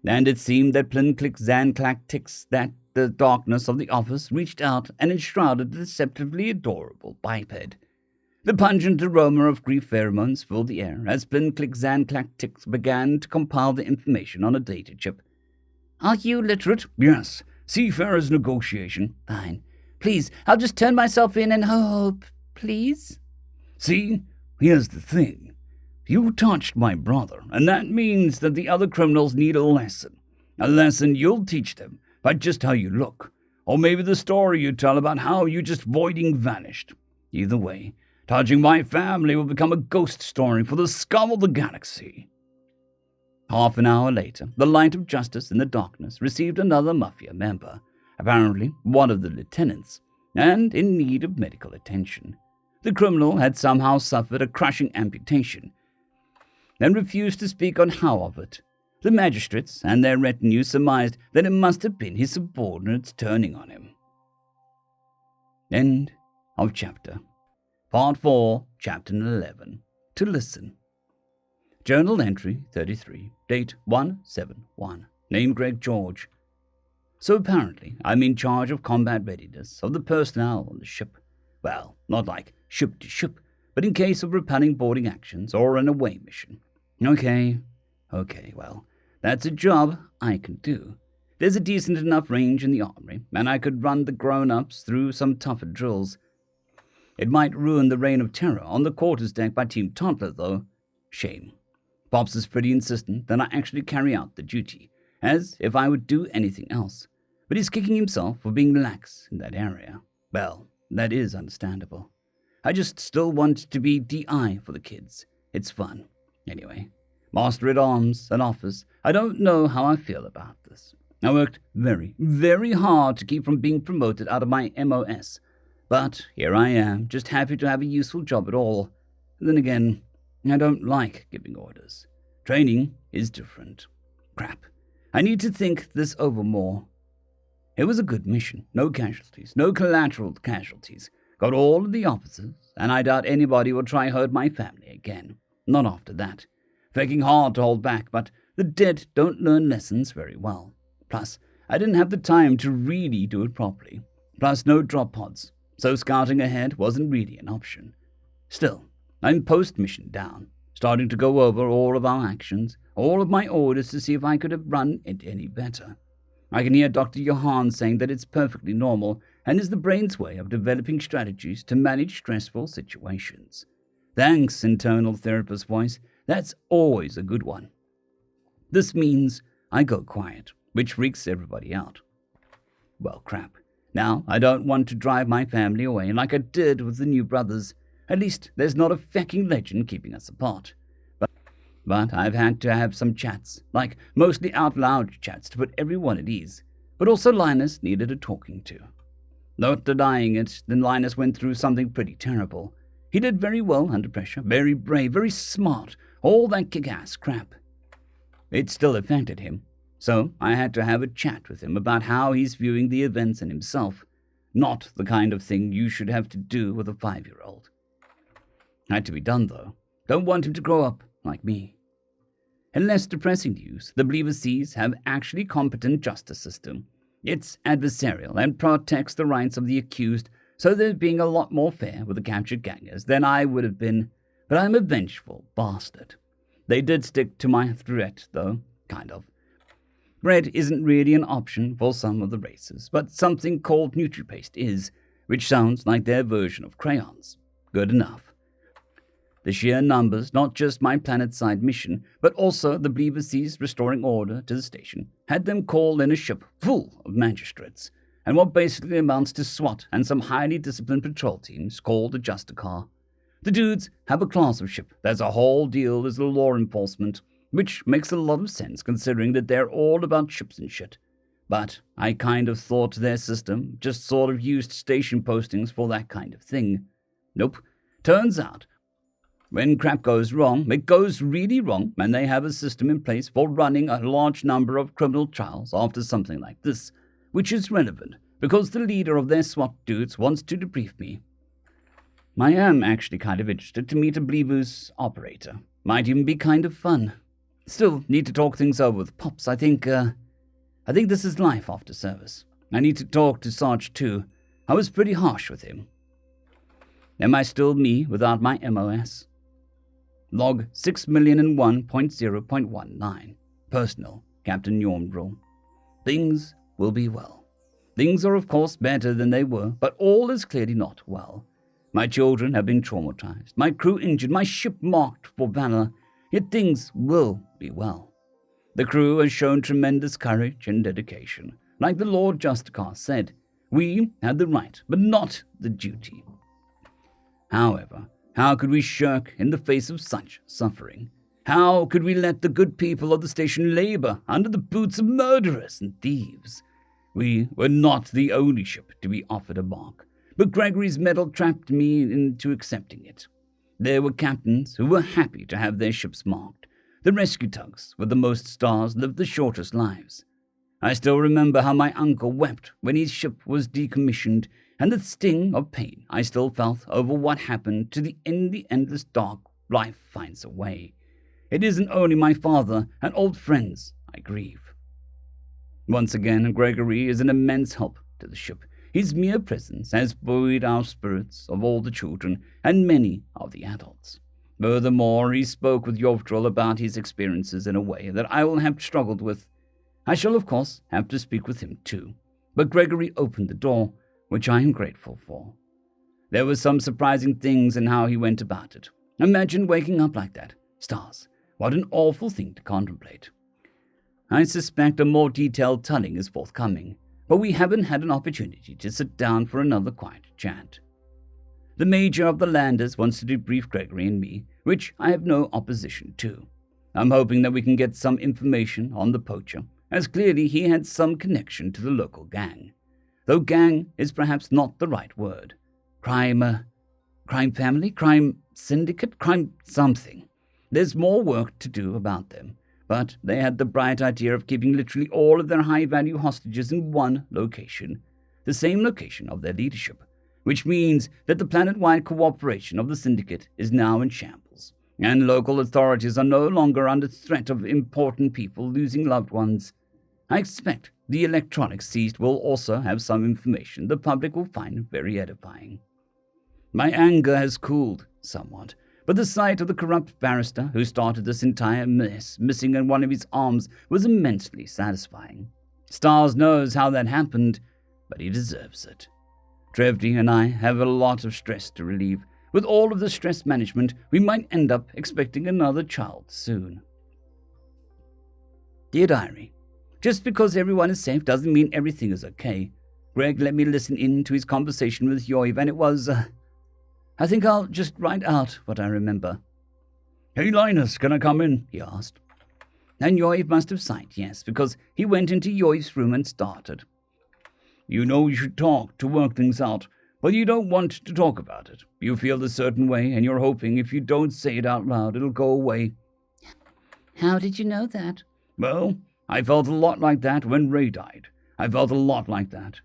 And it seemed that Plinclick Zanclack ticks that the darkness of the office reached out and enshrouded the deceptively adorable biped. The pungent aroma of grief pheromones filled the air as Plinclick Zanclack ticks began to compile the information on a data chip. Are you literate? Yes. Seafarer's negotiation. Fine. Please, I'll just turn myself in and hope. Please? See, here's the thing. You touched my brother, and that means that the other criminals need a lesson. A lesson you'll teach them by just how you look. Or maybe the story you tell about how you just voiding vanished. Either way, touching my family will become a ghost story for the scum of the galaxy. Half an hour later, the light of justice in the darkness received another Mafia member, apparently one of the lieutenants, and in need of medical attention. The criminal had somehow suffered a crushing amputation and refused to speak on how of it. The magistrates and their retinue surmised that it must have been his subordinates turning on him. End of chapter. Part 4, Chapter 11. To listen. Journal entry 33, date 171. Name Greg George. So apparently I'm in charge of combat readiness of the personnel on the ship. Well, not like ship to ship, but in case of repelling boarding actions or an away mission. Okay, well, that's a job I can do. There's a decent enough range in the armory, and I could run the grown-ups through some tougher drills. It might ruin the reign of terror on the quarters deck by Team Toddler, though. Shame. Pops is pretty insistent that I actually carry out the duty, as if I would do anything else. But he's kicking himself for being lax in that area. Well, that is understandable. I just still want to be DI for the kids. It's fun. Anyway, Master at Arms at office, I don't know how I feel about this. I worked very, very hard to keep from being promoted out of my MOS. But here I am, just happy to have a useful job at all. Then again, I don't like giving orders. Training is different. Crap. I need to think this over more. It was a good mission. No casualties. No collateral casualties. Got all of the officers, and I doubt anybody will try hurt my family again. Not after that. Faking hard to hold back, but the dead don't learn lessons very well. Plus, I didn't have the time to really do it properly. Plus, no drop pods, so scouting ahead wasn't really an option. Still, I'm post-mission down, starting to go over all of our actions, all of my orders to see if I could have run it any better. I can hear Dr. Johan saying that it's perfectly normal and is the brain's way of developing strategies to manage stressful situations. Thanks, internal therapist voice. That's always a good one. This means I go quiet, which freaks everybody out. Well, crap. Now, I don't want to drive my family away like I did with the new brothers. At least there's not a fecking legend keeping us apart. But I've had to have some chats, like mostly out-loud chats to put everyone at ease. But also Linus needed a talking to. Not denying it, then Linus went through something pretty terrible. He did very well under pressure, very brave, very smart, all that kick-ass crap. It still affected him, so I had to have a chat with him about how he's viewing the events and himself. Not the kind of thing you should have to do with a 5-year-old. Had to be done, though. Don't want him to grow up like me. In less depressing news, the Believer Seas have actually competent justice system. It's adversarial and protects the rights of the accused, so they're being a lot more fair with the captured gangers than I would have been, but I'm a vengeful bastard. They did stick to my threat, though, kind of. Bread isn't really an option for some of the races, but something called NutriPaste is, which sounds like their version of crayons. Good enough. The sheer numbers, not just my planet-side mission, but also the Believer Seas restoring order to the station, had them call in a ship full of magistrates, and what basically amounts to SWAT and some highly disciplined patrol teams called the Justicar. The dudes have a class of ship. There's a whole deal as the law enforcement, which makes a lot of sense considering that they're all about ships and shit. But I kind of thought their system just sort of used station postings for that kind of thing. Nope. Turns out, when crap goes wrong, it goes really wrong, and they have a system in place for running a large number of criminal trials after something like this, which is relevant because the leader of their SWAT dudes wants to debrief me. I am actually kind of interested to meet a Bleevu's operator. Might even be kind of fun. Still, need to talk things over with Pops. I think this is life after service. I need to talk to Sarge too. I was pretty harsh with him. Am I still me without my MOS? Log 6,001.0.19. Personal, Captain Yormdrill. Things will be well. Things are of course better than they were, but all is clearly not well. My children have been traumatized, my crew injured, my ship marked for valor, yet things will be well. The crew has shown tremendous courage and dedication. Like the Lord Justicar said, we had the right, but not the duty. However, how could we shirk in the face of such suffering? How could we let the good people of the station labor under the boots of murderers and thieves? We were not the only ship to be offered a mark, but Gregory's medal trapped me into accepting it. There were captains who were happy to have their ships marked. The rescue tugs with the most stars lived the shortest lives. I still remember how my uncle wept when his ship was decommissioned, and the sting of pain I still felt over what happened to the endless dark life finds a way. It isn't only my father and old friends I grieve. Once again, Gregory is an immense help to the ship. His mere presence has buoyed our spirits of all the children and many of the adults. Furthermore, he spoke with Yovdril about his experiences in a way that I will have struggled with. I shall, of course, have to speak with him too. But Gregory opened the door, which I am grateful for. There were some surprising things in how he went about it. Imagine waking up like that. Stars. What an awful thing to contemplate. I suspect a more detailed telling is forthcoming, but we haven't had an opportunity to sit down for another quiet chat. The Major of the Landers wants to debrief Gregory and me, which I have no opposition to. I'm hoping that we can get some information on the poacher, as clearly he had some connection to the local gang. Though gang is perhaps not the right word. Crime family, crime syndicate, crime something. There's more work to do about them, but they had the bright idea of keeping literally all of their high-value hostages in one location, the same location of their leadership, which means that the planet-wide cooperation of the syndicate is now in shambles, and local authorities are no longer under threat of important people losing loved ones. I expect the electronics seized will also have some information the public will find very edifying. My anger has cooled somewhat, but the sight of the corrupt barrister who started this entire mess missing in one of his arms was immensely satisfying. Stars knows how that happened, but he deserves it. Trevdy and I have a lot of stress to relieve. With all of the stress management, we might end up expecting another child soon. Dear Diary, just because everyone is safe doesn't mean everything is okay. Greg let me listen in to his conversation with Yoiv, and it was, I think I'll just write out what I remember. Hey Linus, can I come in? He asked. And Yoiv must have sighed yes, because he went into Yoiv's room and started. You know you should talk to work things out, but you don't want to talk about it. You feel a certain way, and you're hoping if you don't say it out loud, it'll go away. How did you know that? Well, I felt a lot like that when Ray died. I felt a lot like that.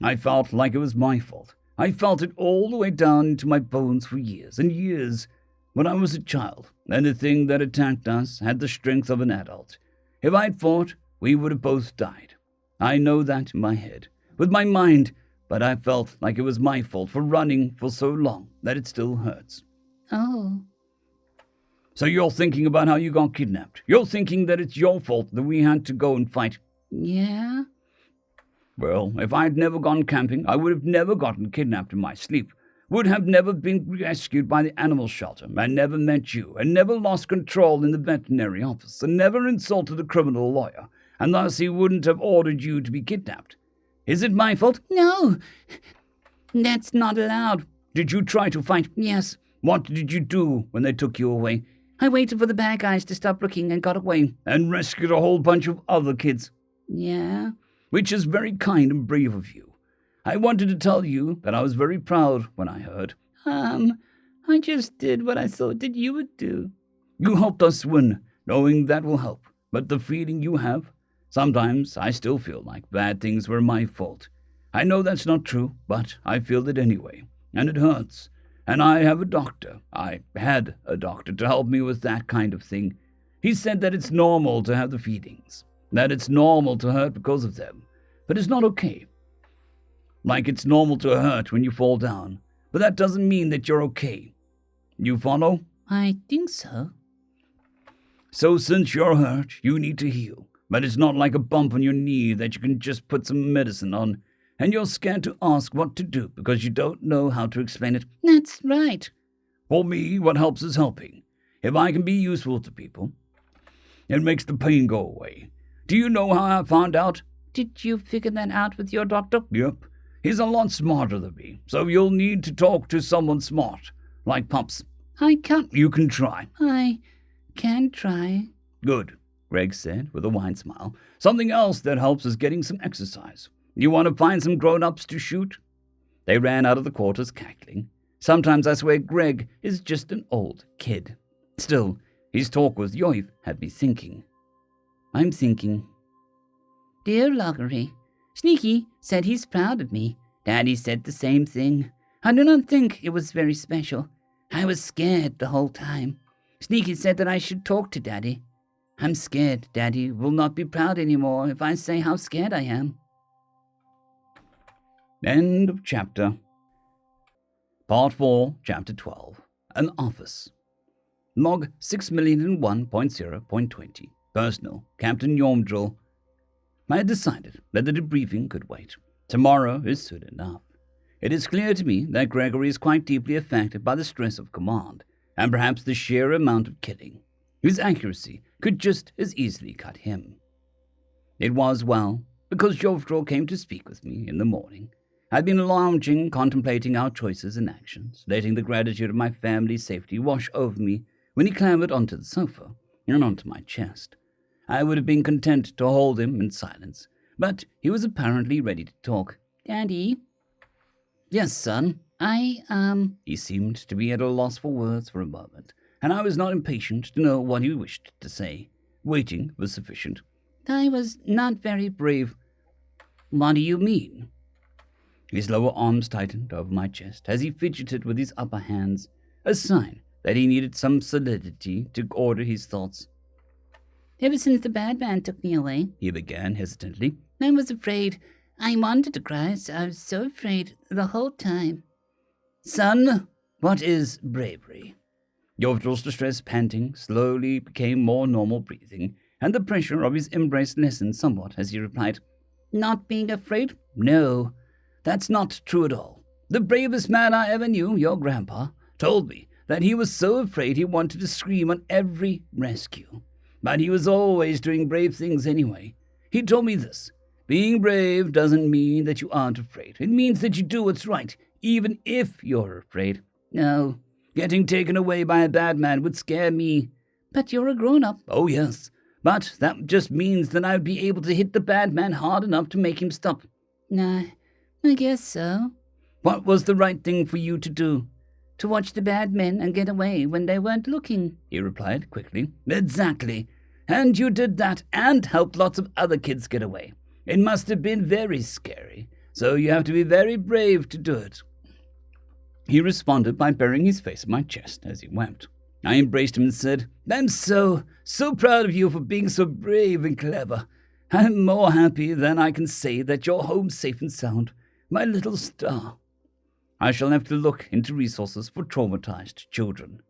I felt like it was my fault. I felt it all the way down into my bones for years and years. When I was a child, and the thing that attacked us had the strength of an adult. If I'd fought, we would have both died. I know that in my head, with my mind, but I felt like it was my fault for running for so long that it still hurts. Oh. So you're thinking about how you got kidnapped. You're thinking that it's your fault that we had to go and fight. Yeah? Well, if I'd never gone camping, I would have never gotten kidnapped in my sleep, would have never been rescued by the animal shelter, and never met you, and never lost control in the veterinary office, and never insulted a criminal lawyer, and thus he wouldn't have ordered you to be kidnapped. Is it my fault? No. That's not allowed. Did you try to fight? Yes. What did you do when they took you away? I waited for the bad guys to stop looking and got away. And rescued a whole bunch of other kids. Yeah? Which is very kind and brave of you. I wanted to tell you that I was very proud when I heard. I just did what I thought that you would do. You helped us win, knowing that will help. But the feeling you have, sometimes I still feel like bad things were my fault. I know that's not true, but I feel it anyway, and it hurts. And I have a doctor. I had a doctor to help me with that kind of thing. He said that it's normal to have the feelings, that it's normal to hurt because of them, but it's not okay. Like it's normal to hurt when you fall down, but that doesn't mean that you're okay. You follow? I think so. So since you're hurt, you need to heal. But it's not like a bump on your knee that you can just put some medicine on, and you're scared to ask what to do because you don't know how to explain it. That's right. For me, what helps is helping. If I can be useful to people, it makes the pain go away. Do you know how I found out? Did you figure that out with your doctor? Yep. He's a lot smarter than me, so you'll need to talk to someone smart, like Pops. I can't. You can try. I can try. Good, Greg said with a wide smile. Something else that helps is getting some exercise. You want to find some grown-ups to shoot? They ran out of the quarters cackling. Sometimes I swear Greg is just an old kid. Still, his talk with Yoiv had me thinking. I'm thinking. Dear Loggery, Sneaky said he's proud of me. Daddy said the same thing. I do not think it was very special. I was scared the whole time. Sneaky said that I should talk to Daddy. I'm scared Daddy will not be proud anymore if I say how scared I am. End of chapter. Part 4, Chapter 12. An Office. Log 6,001.0.20. Personal, Captain Yormdrill. I had decided that the debriefing could wait. Tomorrow is soon enough. It is clear to me that Gregory is quite deeply affected by the stress of command, and perhaps the sheer amount of killing. His accuracy could just as easily cut him. It was, well, because Jovdrol came to speak with me in the morning. I'd been lounging, contemplating our choices and actions, letting the gratitude of my family's safety wash over me when he clambered onto the sofa and onto my chest. I would have been content to hold him in silence, but he was apparently ready to talk. Daddy? Yes, son. He seemed to be at a loss for words for a moment, and I was not impatient to know what he wished to say. Waiting was sufficient. I was not very brave. What do you mean? His lower arms tightened over my chest as he fidgeted with his upper hands, a sign that he needed some solidity to order his thoughts. Ever since the bad man took me away, he began hesitantly, I was afraid. I wanted to cry, so I was so afraid the whole time. Son, what is bravery? Jovdrol's distressed panting slowly became more normal breathing, and the pressure of his embrace lessened somewhat as he replied, Not being afraid? No, that's not true at all. The bravest man I ever knew, your grandpa, told me that he was so afraid he wanted to scream on every rescue. But he was always doing brave things anyway. He told me this. Being brave doesn't mean that you aren't afraid. It means that you do what's right, even if you're afraid. No, getting taken away by a bad man would scare me. But you're a grown-up. Oh, yes. But that just means that I would be able to hit the bad man hard enough to make him stop. Nah, I guess so. What was the right thing for you to do? To watch the bad men and get away when they weren't looking, he replied quickly. Exactly. And you did that and helped lots of other kids get away. It must have been very scary, so you have to be very brave to do it. He responded by burying his face in my chest as he wept. I embraced him and said, I'm so proud of you for being so brave and clever. I'm more happy than I can say that you're home safe and sound, my little star. I shall have to look into resources for traumatized children.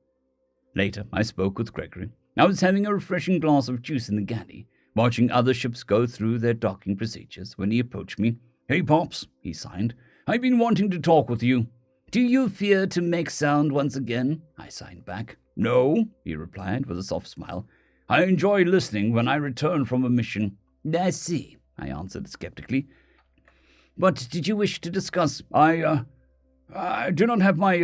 Later, I spoke with Gregory. I was having a refreshing glass of juice in the galley, watching other ships go through their docking procedures when he approached me. Hey, Pops, he signed. I've been wanting to talk with you. Do you fear to make sound once again? I signed back. No, he replied with a soft smile. I enjoy listening when I return from a mission. I see, I answered skeptically. What did you wish to discuss? I do not have my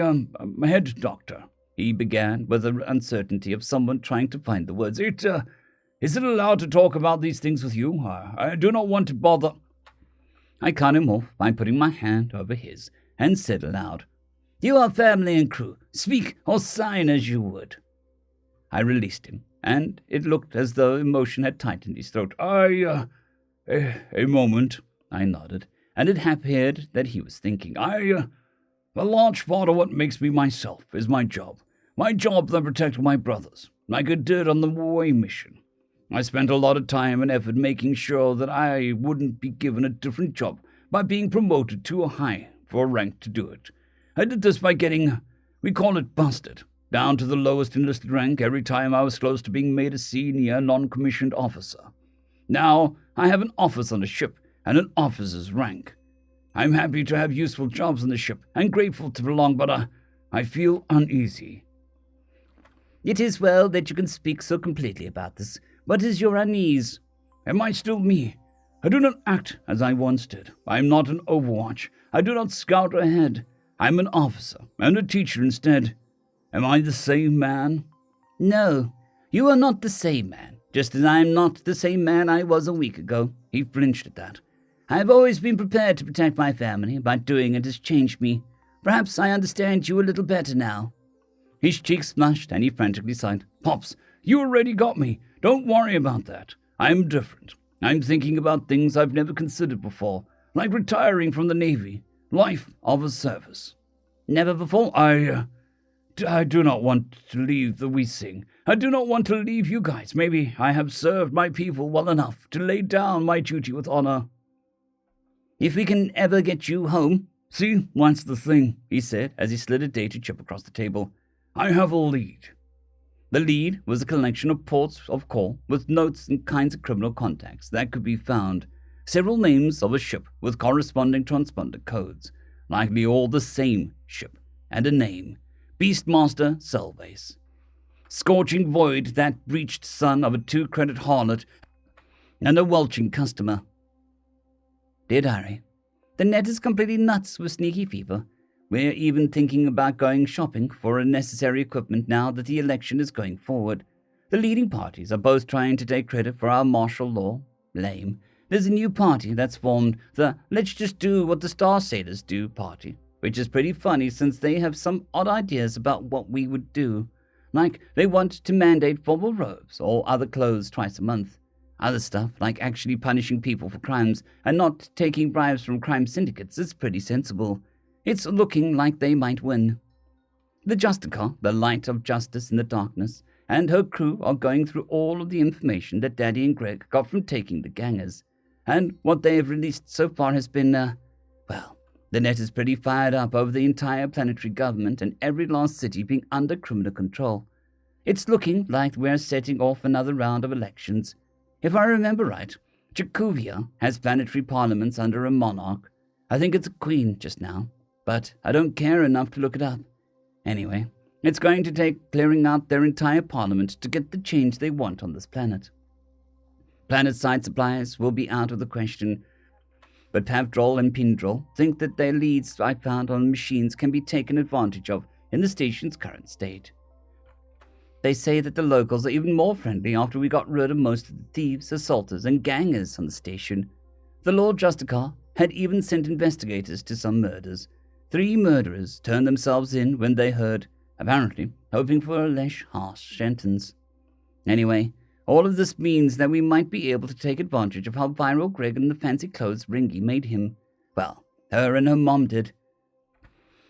head doctor. he began with the uncertainty of someone trying to find the words. Is it allowed to talk about these things with you? I do not want to bother. I cut him off by putting my hand over his and said aloud, "You are family and crew. Speak or sign as you would." I released him, and it looked as though emotion had tightened his throat. A moment, I nodded, and it appeared that he was thinking. A large part of what makes me myself is my job. My job that protected my brothers, like it did on the away mission. I spent a lot of time and effort making sure that I wouldn't be given a different job by being promoted too high for a rank to do it. I did this by getting, we call it busted, down to the lowest enlisted rank every time I was close to being made a senior non-commissioned officer. Now I have an office on the ship and an officer's rank. I'm happy to have useful jobs on the ship and grateful to belong, but I feel uneasy. It is well that you can speak so completely about this. What is your unease? Am I still me? I do not act as I once did. I am not an Overwatch. I do not scout ahead. I am an officer and a teacher instead. Am I the same man? No, you are not the same man, just as I am not the same man I was a week ago. He flinched at that. I have always been prepared to protect my family, but doing it has changed me. Perhaps I understand you a little better now. His cheeks flushed and he frantically sighed. Pops, you already got me. Don't worry about that. I'm different. I'm thinking about things I've never considered before, like retiring from the Navy, life of a service. Never before? I do not want to leave the Weesing. I do not want to leave you guys. Maybe I have served my people well enough to lay down my duty with honor. If we can ever get you home. See, that's the thing, he said as he slid a data chip across the table. I have a lead. The lead was a collection of ports of call with notes and kinds of criminal contacts that could be found. Several names of a ship with corresponding transponder codes, likely all the same ship, and a name, Beastmaster Cellbase. Scorching Void, that breached son of a 2-credit harlot, and a welching customer. Dear Diary, the net is completely nuts with sneaky fever. We're even thinking about going shopping for necessary equipment now that the election is going forward. The leading parties are both trying to take credit for our martial law. Lame. There's a new party that's formed, the Let's Just Do What the Star Sailors Do party, which is pretty funny since they have some odd ideas about what we would do. Like they want to mandate formal robes or other clothes twice a month. Other stuff, like actually punishing people for crimes and not taking bribes from crime syndicates, is pretty sensible. It's looking like they might win. The Justicar, the light of justice in the darkness, and her crew are going through all of the information that Daddy and Greg got from taking the gangers. And what they have released so far has been, well, the net is pretty fired up over the entire planetary government and every last city being under criminal control. It's looking like we're setting off another round of elections. If I remember right, Chakuvia has planetary parliaments under a monarch. I think it's a queen just now, but I don't care enough to look it up. Anyway, it's going to take clearing out their entire parliament to get the change they want on this planet. Planet-side supplies will be out of the question, but Pavdrol and Pindrol think that their leads I found on machines can be taken advantage of in the station's current state. They say that the locals are even more friendly after we got rid of most of the thieves, assaulters, and gangers on the station. The Lord Justicar had even sent investigators to some murders. 3 murderers turned themselves in when they heard, apparently hoping for a less harsh sentence. Anyway, all of this means that we might be able to take advantage of how viral Greg and the fancy clothes Ringy made him. Well, her and her mom did.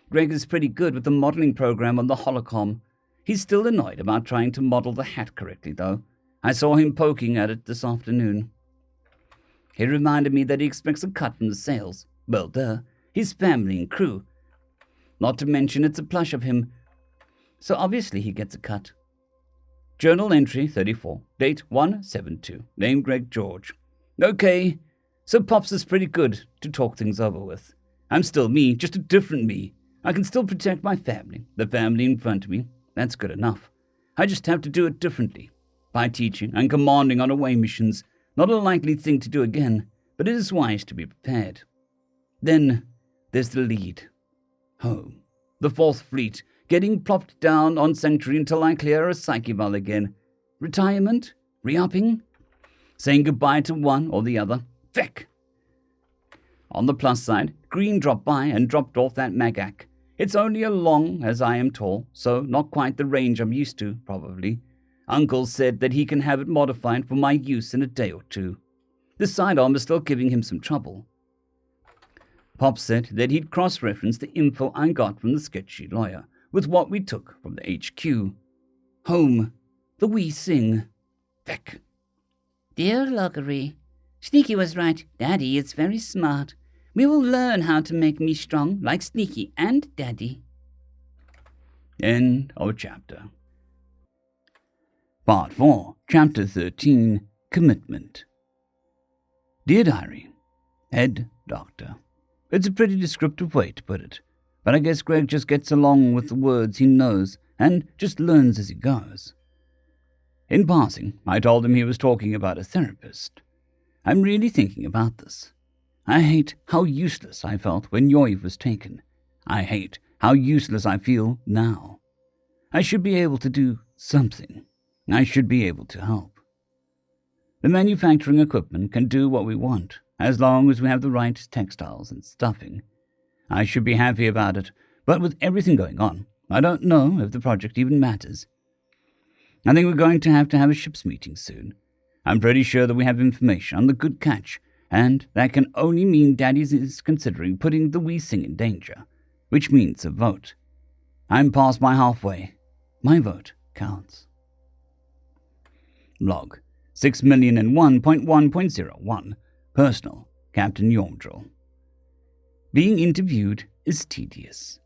Greg is pretty good with the modeling program on the holocom. He's still annoyed about trying to model the hat correctly, though. I saw him poking at it this afternoon. He reminded me that he expects a cut from the sales. Well, duh, his family and crew. Not to mention it's a plush of him. So obviously he gets a cut. Journal entry 34, date 1/7/2, name Greg George. Okay, so Pops is pretty good to talk things over with. I'm still me, just a different me. I can still protect my family, the family in front of me. That's good enough. I just have to do it differently. By teaching and commanding on away missions, not a likely thing to do again, but it is wise to be prepared. Then there's the lead. Home. The 4th Fleet getting plopped down on sanctuary until I clear a psyche ball again. Retirement? Re-upping? Saying goodbye to one or the other? Feck! On the plus side, Green dropped by and dropped off that Magac. It's only as long as I am tall, so not quite the range I'm used to, probably. Uncle said that he can have it modified for my use in a day or two. The sidearm is still giving him some trouble. Pop said that he'd cross-reference the info I got from the sketchy lawyer with what we took from the HQ. Home. The wee sing. Feck. Dear Loggery, Sneaky was right. Daddy is very smart. We will learn how to make me strong like Sneaky and Daddy. End of chapter. Part 4, Chapter 13, Commitment. Dear Diary, Head Doctor. It's a pretty descriptive way to put it, but I guess Greg just gets along with the words he knows and just learns as he goes. In passing, I told him he was talking about a therapist. I'm really thinking about this. I hate how useless I felt when Yoiv was taken. I hate how useless I feel now. I should be able to do something. I should be able to help. The manufacturing equipment can do what we want, as long as we have the right textiles and stuffing. I should be happy about it, but with everything going on, I don't know if the project even matters. I think we're going to have a ship's meeting soon. I'm pretty sure that we have information on the good catch, and that can only mean Daddy's is considering putting the wee thing in danger, which means a vote. I'm past my halfway. My vote counts. Log 6,001.1.01. Personal, Captain Yormdrill. Being interviewed is tedious.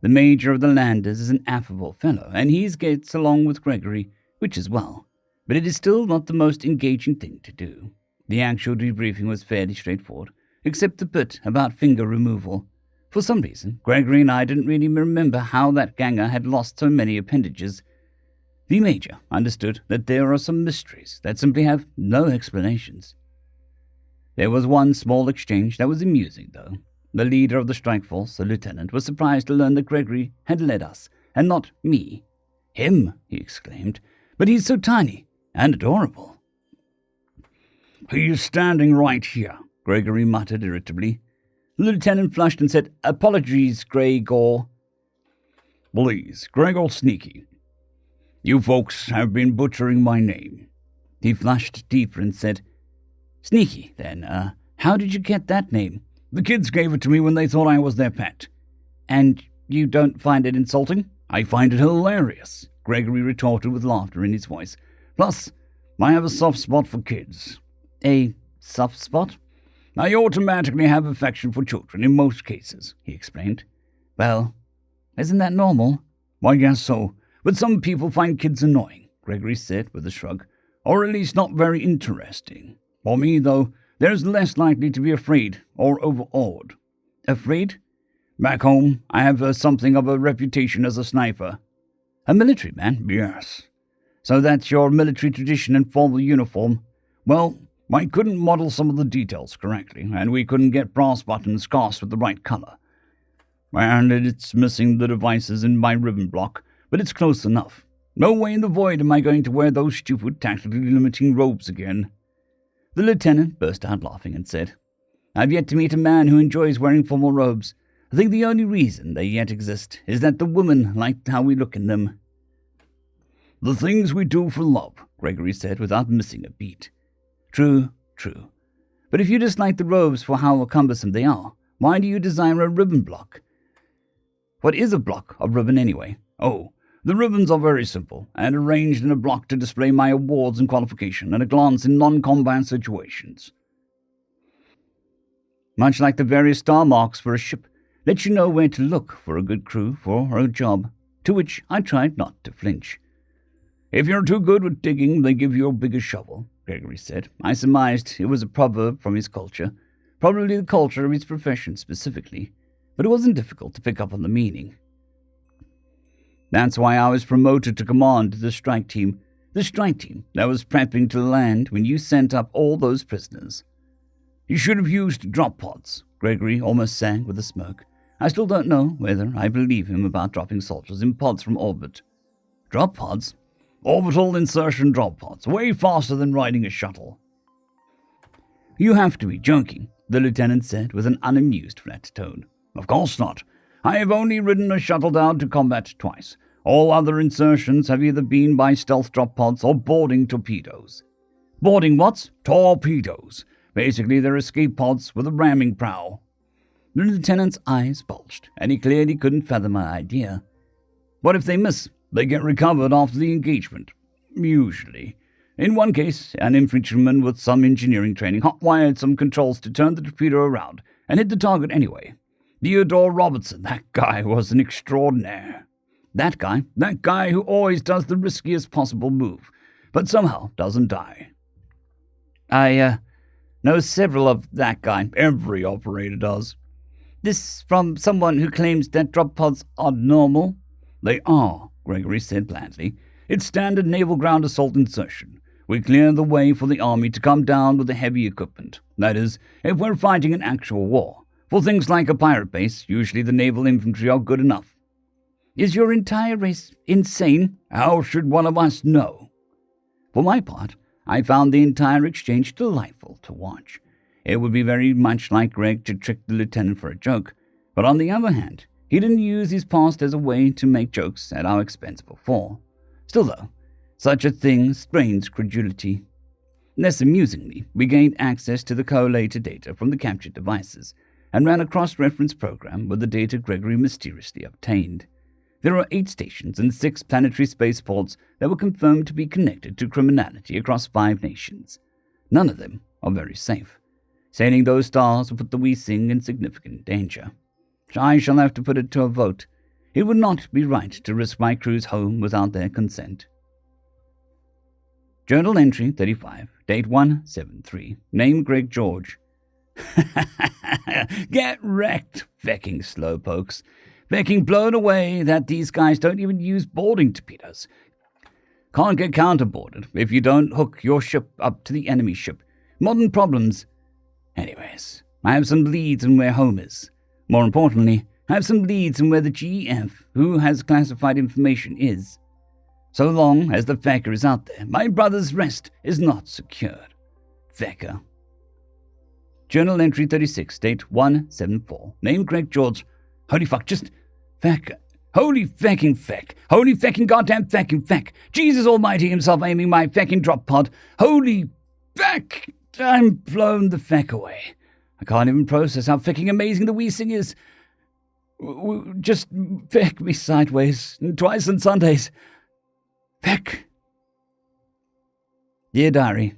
The major of the landers is an affable fellow, and he gets along with Gregory, which is well, but it is still not the most engaging thing to do. The actual debriefing was fairly straightforward, except the bit about finger removal. For some reason, Gregory and I didn't really remember how that ganger had lost so many appendages. The major understood that there are some mysteries that simply have no explanations. There was one small exchange that was amusing, though. The leader of the strike force, the lieutenant, was surprised to learn that Gregory had led us, and not me. Him, he exclaimed, but he's so tiny and adorable. He's standing right here, Gregory muttered irritably. The lieutenant flushed and said, Apologies, Gregor. Please, Gregor Sneaky. You folks have been butchering my name. He flushed deeper and said, Sneaky, then, how did you get that name? The kids gave it to me when they thought I was their pet. And you don't find it insulting? I find it hilarious, Gregory retorted with laughter in his voice. Plus, I have a soft spot for kids. A soft spot? I automatically have affection for children in most cases, he explained. Well, isn't that normal? I guess so, but some people find kids annoying, Gregory said with a shrug, or at least not very interesting. For me, though, there's less likely to be afraid or overawed. Afraid? Back home, I have something of a reputation as a sniper. A military man? Yes. So that's your military tradition and formal uniform? Well, I couldn't model some of the details correctly, and we couldn't get brass buttons cast with the right color. And it's missing the devices in my ribbon block, but it's close enough. No way in the void am I going to wear those stupid tactically limiting robes again. The lieutenant burst out laughing and said, I've yet to meet a man who enjoys wearing formal robes. I think the only reason they yet exist is that the women liked how we look in them. The things we do for love, Gregory said without missing a beat. True. But if you dislike the robes for how cumbersome they are, why do you desire a ribbon block? What is a block of ribbon anyway? Oh, the ribbons are very simple, and arranged in a block to display my awards and qualification at a glance in non-combat situations. Much like the various star marks for a ship, let you know where to look for a good crew for a job, to which I tried not to flinch. If you're too good with digging, they give you a bigger shovel, Gregory said. I surmised it was a proverb from his culture, probably the culture of his profession specifically, but it wasn't difficult to pick up on the meaning. That's why I was promoted to command the strike team that was prepping to land when you sent up all those prisoners. You should have used drop pods, Gregory almost sang with a smirk. I still don't know whether I believe him about dropping soldiers in pods from orbit. Drop pods? Orbital insertion drop pods, way faster than riding a shuttle. You have to be joking, the lieutenant said with an unamused flat tone. Of course not. I have only ridden a shuttle down to combat twice. All other insertions have either been by stealth drop pods or boarding torpedoes. Boarding what? Torpedoes. Basically, they're escape pods with a ramming prow. The lieutenant's eyes bulged, and he clearly couldn't fathom my idea. What if they miss? They get recovered after the engagement. Usually. In one case, an infantryman with some engineering training hot-wired some controls to turn the torpedo around and hit the target anyway. Theodore Robertson, that guy was an extraordinaire. That guy who always does the riskiest possible move, but somehow doesn't die. I know several of that guy. Every operator does. This from someone who claims that drop pods are normal? They are, Gregory said blandly. It's standard naval ground assault insertion. We clear the way for the army to come down with the heavy equipment. That is, if we're fighting an actual war. For things like a pirate base, usually the naval infantry are good enough. Is your entire race insane? How should one of us know? For my part, I found the entire exchange delightful to watch. It would be very much like Greg to trick the lieutenant for a joke, but on the other hand, he didn't use his past as a way to make jokes at our expense before. Still though, such a thing strains credulity. Less amusingly, we gained access to the collated data from the captured devices, and ran a cross-reference program with the data Gregory mysteriously obtained. There are 8 stations and 6 planetary spaceports that were confirmed to be connected to criminality across 5 nations. None of them are very safe. Sailing those stars will put the Weesing in significant danger. I shall have to put it to a vote. It would not be right to risk my crew's home without their consent. Journal entry 35, date 173, name Greg George. Get wrecked, fecking slowpokes. Fecking blown away that these guys don't even use boarding torpedoes. Can't get counterboarded if you don't hook your ship up to the enemy ship. Modern problems. Anyways, I have some leads on where home is. More importantly, I have some leads on where the GF, who has classified information, is. So long as the fecker is out there, my brother's rest is not secured. Fecker. Journal entry 36, date 174. Name Greg George. Holy fuck, just feck. Holy fecking feck. Holy fecking goddamn fecking feck. Jesus almighty himself aiming my fecking drop pod. Holy feck. I'm blown the feck away. I can't even process how fecking amazing the Weesing is. Just feck me sideways, twice on Sundays. Feck. Dear Diary,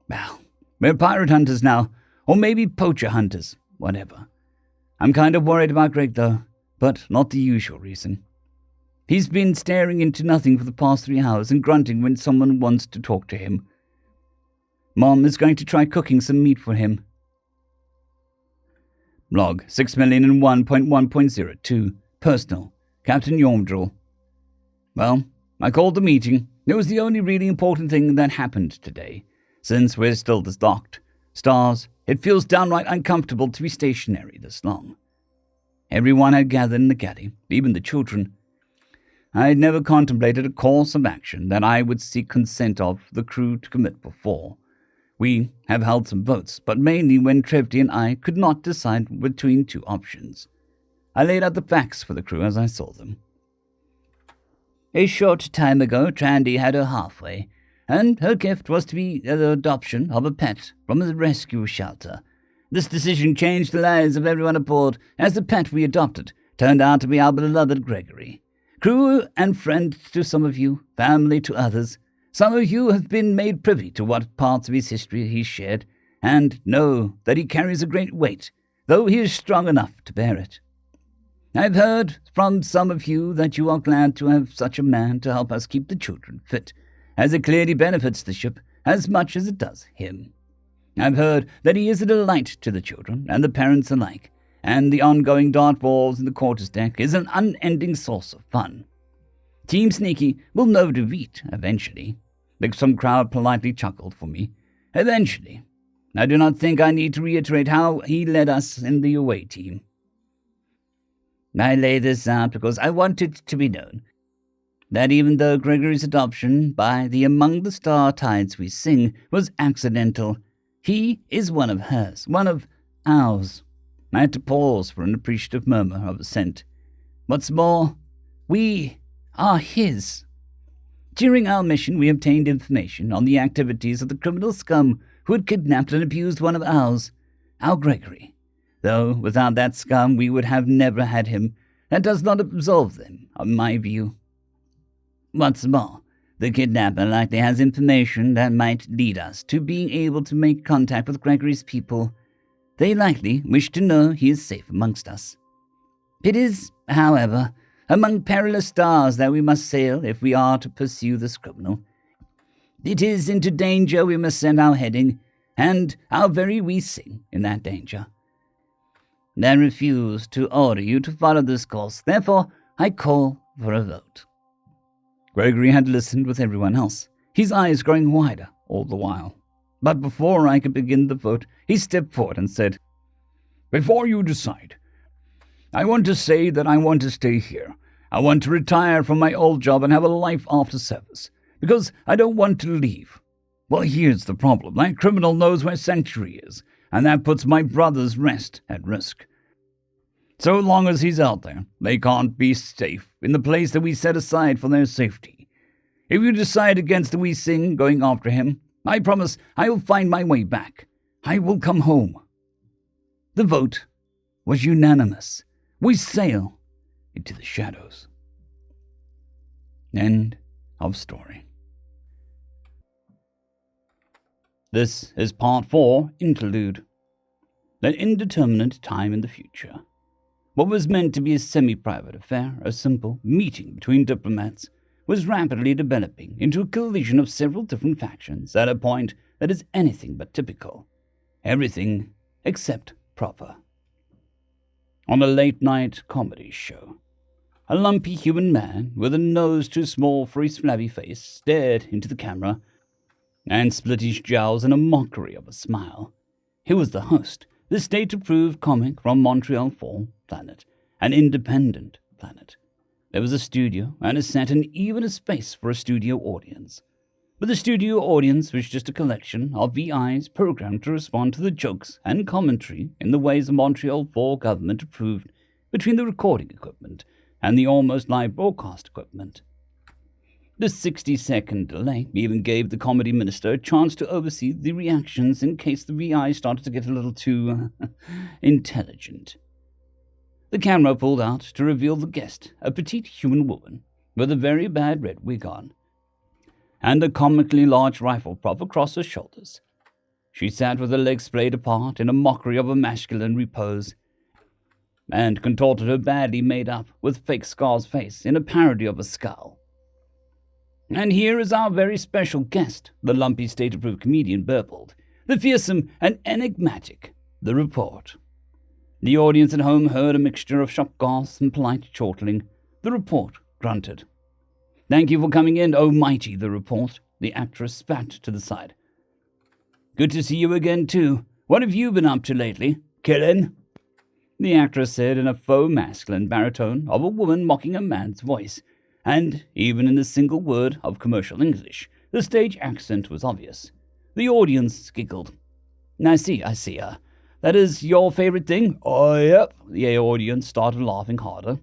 well, we're pirate hunters now. Or maybe poacher hunters, whatever. I'm kind of worried about Greg, though, but not the usual reason. He's been staring into nothing for the past 3 hours and grunting when someone wants to talk to him. Mom is going to try cooking some meat for him. Log 6,001.1.02. Personal. Captain Yormdrill. Well, I called the meeting. It was the only really important thing that happened today, since we're still docked. Stars, it feels downright uncomfortable to be stationary this long. Everyone had gathered in the galley, even the children. I had never contemplated a course of action that I would seek consent of the crew to commit before. We have held some votes, but mainly when Trevdy and I could not decide between 2 options. I laid out the facts for the crew as I saw them. A short time ago, Trandy had her halfway, and her gift was to be the adoption of a pet from a rescue shelter. This decision changed the lives of everyone aboard, as the pet we adopted turned out to be our beloved Gregory. Crew and friend to some of you, family to others, some of you have been made privy to what parts of his history he shared, and know that he carries a great weight, though he is strong enough to bear it. I've heard from some of you that you are glad to have such a man to help us keep the children fit, as it clearly benefits the ship as much as it does him. I've heard that he is a delight to the children and the parents alike, and the ongoing dodgeballs in the quarters deck is an unending source of fun. Team Sneaky will know defeat eventually. Some crowd politely chuckled for me. Eventually. I do not think I need to reiterate how he led us in the away team. I lay this out because I want it to be known that even though Gregory's adoption by the Among the Star Tides We Sing was accidental, he is one of hers, one of ours. I had to pause for an appreciative murmur of assent. What's more, we are his. During our mission, we obtained information on the activities of the criminal scum who had kidnapped and abused one of ours, our Gregory. Though without that scum, we would have never had him. That does not absolve them, in my view. What's more, the kidnapper likely has information that might lead us to being able to make contact with Gregory's people. They likely wish to know he is safe amongst us. It is, however, among perilous stars that we must sail if we are to pursue this criminal. It is into danger we must send our heading, and our very we sing in that danger. I refuse to order you to follow this course, therefore I call for a vote. Gregory had listened with everyone else, his eyes growing wider all the while. But before I could begin the vote, he stepped forward and said, "Before you decide, I want to say that I want to stay here. I want to retire from my old job and have a life after service, because I don't want to leave. Well, here's the problem. That criminal knows where Sanctuary is, and that puts my brother's rest at risk. So long as he's out there, they can't be safe in the place that we set aside for their safety. If you decide against the we sing going after him, I promise I will find my way back. I will come home." The vote was unanimous. We sail into the shadows. End of story. This is part 4, Interlude. An indeterminate time in the future. What was meant to be a semi-private affair, a simple meeting between diplomats, was rapidly developing into a collision of several different factions at a point that is anything but typical. Everything except proper. On a late-night comedy show, a lumpy human man with a nose too small for his flabby face stared into the camera and split his jowls in a mockery of a smile. He was the host, the state-approved comic from Montreal 4 planet, an independent planet. There was a studio and a set and even a space for a studio audience. But the studio audience was just a collection of VIs programmed to respond to the jokes and commentary in the ways the Montreal 4 government approved between the recording equipment and the almost live broadcast equipment. The 60-second delay even gave the comedy minister a chance to oversee the reactions in case the VI started to get a little too intelligent. The camera pulled out to reveal the guest, a petite human woman with a very bad red wig on, and a comically large rifle prop across her shoulders. She sat with her legs splayed apart in a mockery of a masculine repose, and contorted her badly made up with fake scar's face in a parody of a skull. "And here is our very special guest," the lumpy state-approved comedian burbled, "the fearsome and enigmatic, The Report." The audience at home heard a mixture of shock gasps and polite chortling. The Report grunted. "Thank you for coming in, oh mighty The Report," the actress spat to the side. "Good to see you again, too. What have you been up to lately? Killing?" The actress said in a faux masculine baritone of a woman mocking a man's voice, and even in the single word of commercial English, the stage accent was obvious. The audience giggled. I see. That is your favorite thing?" "Oh, yep." The audience started laughing harder.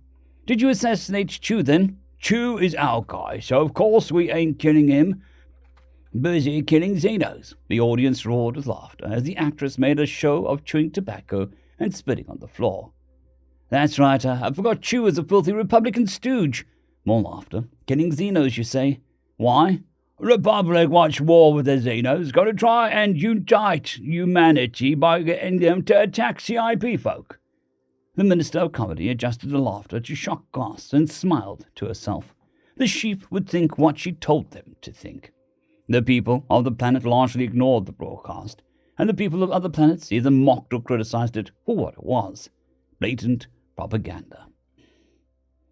"Did you assassinate Chu, then?" "Chu is our guy, so of course we ain't killing him. Busy killing Xenos." The audience roared with laughter as the actress made a show of chewing tobacco and spitting on the floor. "That's right, I forgot Chu is a filthy Republican stooge." More laughter. "Killing Xenos, you say? Why?" "Republic wants war with the Xenos. Got to try and unite humanity by getting them to attack CIP folk." The Minister of Comedy adjusted the laughter to shock gasps and smiled to herself. The sheep would think what she told them to think. The people of the planet largely ignored the broadcast, and the people of other planets either mocked or criticized it for what it was: blatant propaganda.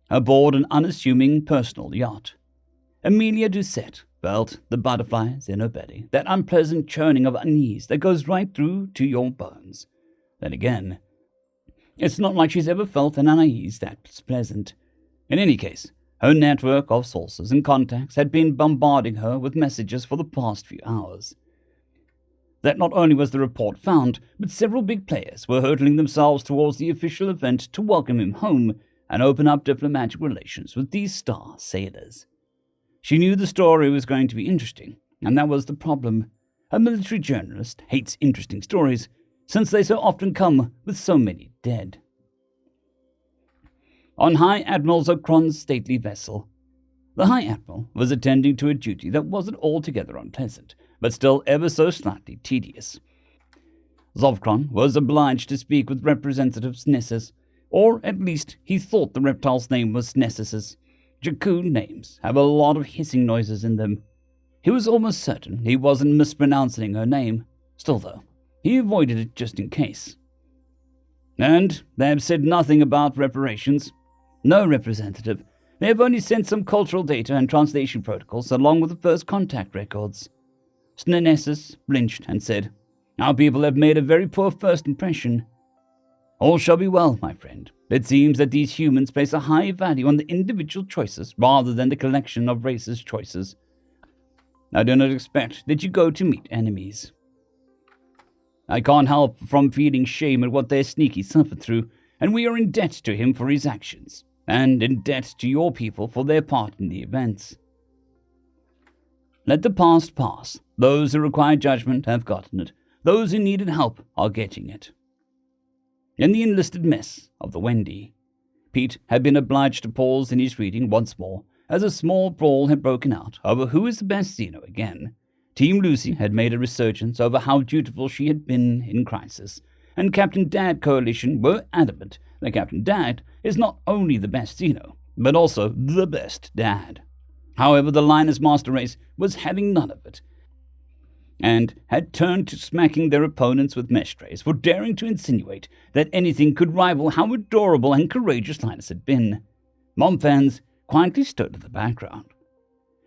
Aboard an unassuming personal yacht, Amelia Doucette felt the butterflies in her belly, that unpleasant churning of unease that goes right through to your bones. Then again, It's not like she's ever felt an unease that's pleasant. In any case, her network of sources and contacts had been bombarding her with messages for the past few hours. That not only was the report found, but several big players were hurtling themselves towards the official event to welcome him home and open up diplomatic relations with these star sailors. She knew the story was going to be interesting, and that was the problem. A military journalist hates interesting stories, since they so often come with so many dead. On High Admiral Zokron's stately vessel, the High Admiral was attending to a duty that wasn't altogether unpleasant, but still ever so slightly tedious. Zokron was obliged to speak with Representative Nessus, or at least he thought the reptile's name was Nessus's. Jakku names have a lot of hissing noises in them. He was almost certain he wasn't mispronouncing her name. Still, though, he avoided it just in case. And they have said nothing about reparations. No, Representative. They have only sent some cultural data and translation protocols along with the first contact records. Nessus blinched and said, "Our people have made a very poor first impression." "All shall be well, my friend. It seems that these humans place a high value on the individual choices rather than the collection of races' choices. I do not expect that you go to meet enemies. I can't help from feeling shame at what their sneaky suffered through, and we are in debt to him for his actions, and in debt to your people for their part in the events. Let the past pass. Those who require judgment have gotten it. Those who needed help are getting it." In the enlisted mess of the Wendy, Pete had been obliged to pause in his reading once more, as a small brawl had broken out over who is the best Xeno again. Team Lucy had made a resurgence over how dutiful she had been in crisis, and Captain Dad Coalition were adamant that Captain Dad is not only the best Xeno, but also the best dad. However, the Linus Master Race was having none of it, and had turned to smacking their opponents with mesh trays for daring to insinuate that anything could rival how adorable and courageous Linus had been. Mom fans quietly stood in the background.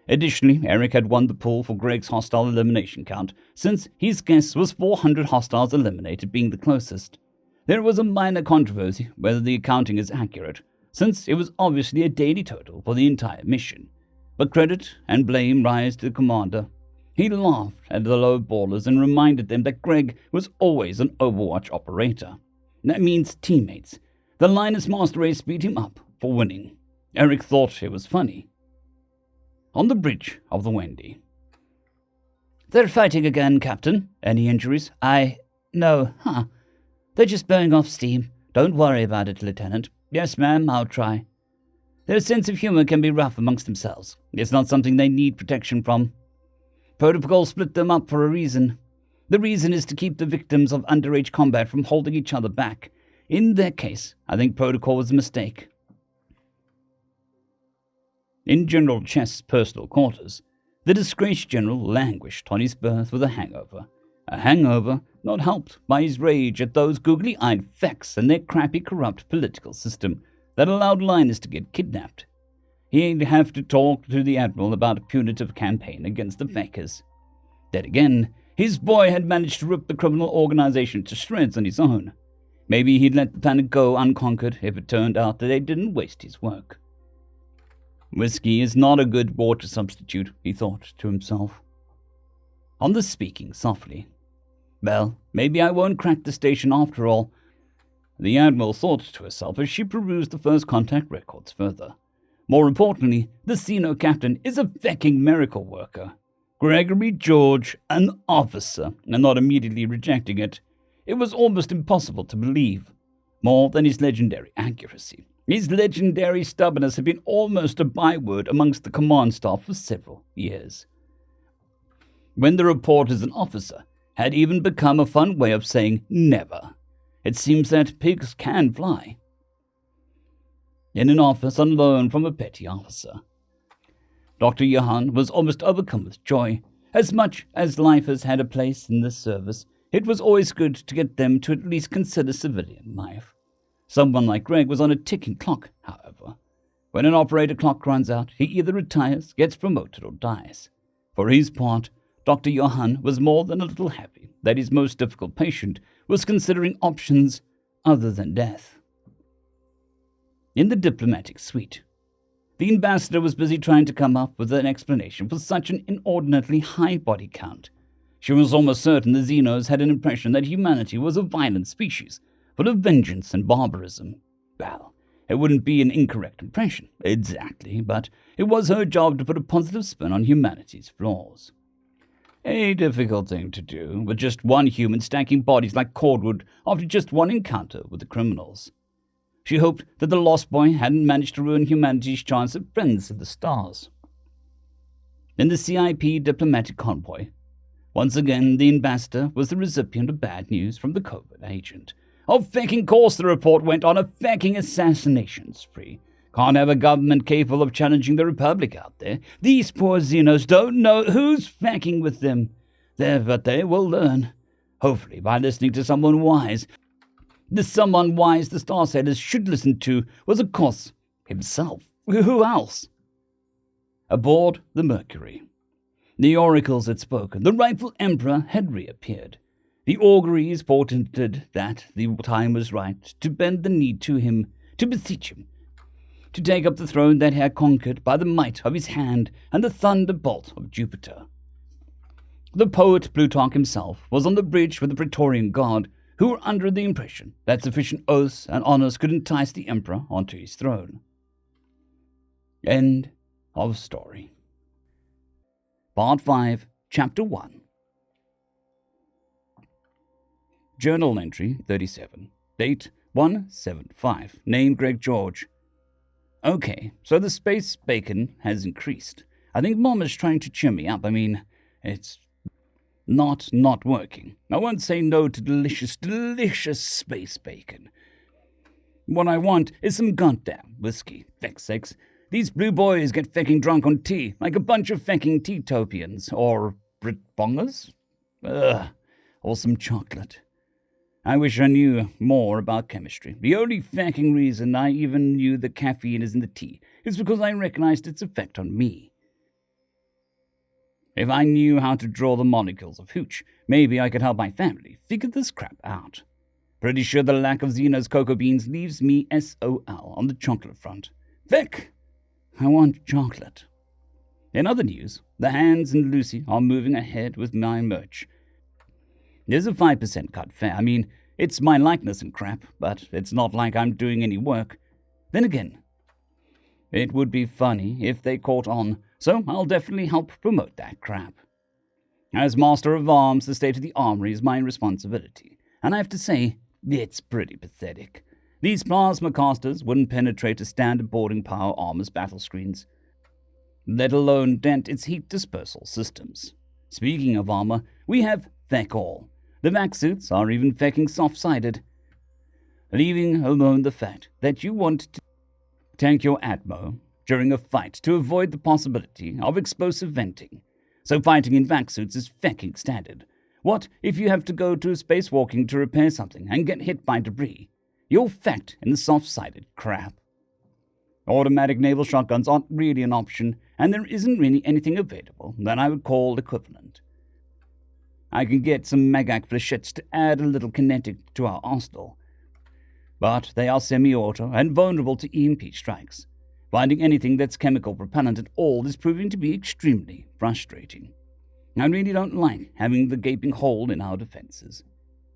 Additionally, Eric had won the pool for Greg's hostile elimination count, since his guess was 400 hostiles eliminated being the closest. There was a minor controversy whether the accounting is accurate, since it was obviously a daily total for the entire mission. But credit and blame rise to the commander. He laughed at the low ballers and reminded them that Greg was always an Overwatch operator. That means teammates. The Linus Master Race beat him up for winning. Eric thought it was funny. On the bridge of the Wendy. "They're fighting again, Captain. Any injuries?" No. They're just burning off steam. Don't worry about it, Lieutenant." "Yes, ma'am, I'll try." "Their sense of humor can be rough amongst themselves. It's not something they need protection from. Protocol split them up for a reason. The reason is to keep the victims of underage combat from holding each other back. In their case, I think Protocol was a mistake." In General Chest's personal quarters, the disgraced general languished on his berth with a hangover not helped by his rage at those googly-eyed fecks and their crappy, corrupt political system that allowed Linus to get kidnapped. He'd have to talk to the Admiral about a punitive campaign against the feckers. Then again, his boy had managed to rip the criminal organization to shreds on his own. Maybe he'd let the planet go unconquered if it turned out that they didn't waste his work. Whiskey is not a good water substitute, he thought to himself. On the speaking softly. Well, maybe I won't crack the station after all. The Admiral thought to herself as she perused the first contact records further. More importantly, the Xeno captain is a fecking miracle worker. Gregory George, an officer, and not immediately rejecting it. It was almost impossible to believe. More than his legendary accuracy. His legendary stubbornness had been almost a byword amongst the command staff for several years. When the report is an officer had even become a fun way of saying never. It seems that pigs can fly. In an office on loan from a petty officer. Dr. Johann was almost overcome with joy. As much as lifers had a place in this service, it was always good to get them to at least consider civilian life. Someone like Greg was on a ticking clock, however. When an operator clock runs out, he either retires, gets promoted, or dies. For his part, Dr. Johann was more than a little happy that his most difficult patient was considering options other than death. In the diplomatic suite, the ambassador was busy trying to come up with an explanation for such an inordinately high body count. She was almost certain the Xenos had an impression that humanity was a violent species, full of vengeance and barbarism. Well, it wouldn't be an incorrect impression, exactly, but it was her job to put a positive spin on humanity's flaws. A difficult thing to do, with just one human stacking bodies like cordwood after just one encounter with the criminals. She hoped that the Lost Boy hadn't managed to ruin humanity's chance at friends of the stars. In the CIP diplomatic convoy, once again the ambassador was the recipient of bad news from the covert agent. Of fecking course the report went on a fecking assassination spree. Can't have a government capable of challenging the Republic out there. These poor Xenos don't know who's fecking with them. But they will learn. Hopefully by listening to someone wise. The someone wise the Starsailors should listen to was, of course, himself. Who else? Aboard the Mercury, the oracles had spoken. The rightful emperor had reappeared. The auguries portended that the time was right to bend the knee to him, to beseech him, to take up the throne that had conquered by the might of his hand and the thunderbolt of Jupiter. The poet Plutarch himself was on the bridge with the Praetorian Guard, who were under the impression that sufficient oaths and honors could entice the emperor onto his throne. End of story. Part 5, Chapter 1. Journal entry 37. Date 175. Name Greg George. Okay, so the space bacon has increased. I think Mom is trying to cheer me up. I mean, it's not working. I won't say no to delicious space bacon. What I want is some goddamn whiskey. Feck's sakes. These blue boys get fecking drunk on tea, like a bunch of fecking teetopians, or Britbongers. Or some chocolate. I wish I knew more about chemistry. The only fecking reason I even knew the caffeine is in the tea is because I recognized its effect on me. If I knew how to draw the molecules of hooch, maybe I could help my family figure this crap out. Pretty sure the lack of Xenos cocoa beans leaves me SOL on the chocolate front. Feck! I want chocolate. In other news, the Hands and Lucy are moving ahead with my merch. There's a 5% cut fair. I mean, it's my likeness and crap, but it's not like I'm doing any work. Then again, it would be funny if they caught on, so I'll definitely help promote that crap. As Master of Arms, the state of the armory is my responsibility, and I have to say, it's pretty pathetic. These plasma casters wouldn't penetrate a standard boarding power armor's battle screens, let alone dent its heat dispersal systems. Speaking of armor, we have feck all. The vac suits are even fecking soft-sided, leaving alone the fact that you want to tank your Atmo during a fight to avoid the possibility of explosive venting. So fighting in vac suits is fecking standard. What if you have to go to spacewalking to repair something and get hit by debris? You're fecked in the soft-sided crap. Automatic naval shotguns aren't really an option, and there isn't really anything available that I would call equivalent. I can get some Magak flechettes to add a little kinetic to our arsenal, but they are semi-auto and vulnerable to EMP strikes. Finding anything that's chemical propellant at all is proving to be extremely frustrating. I really don't like having the gaping hole in our defenses.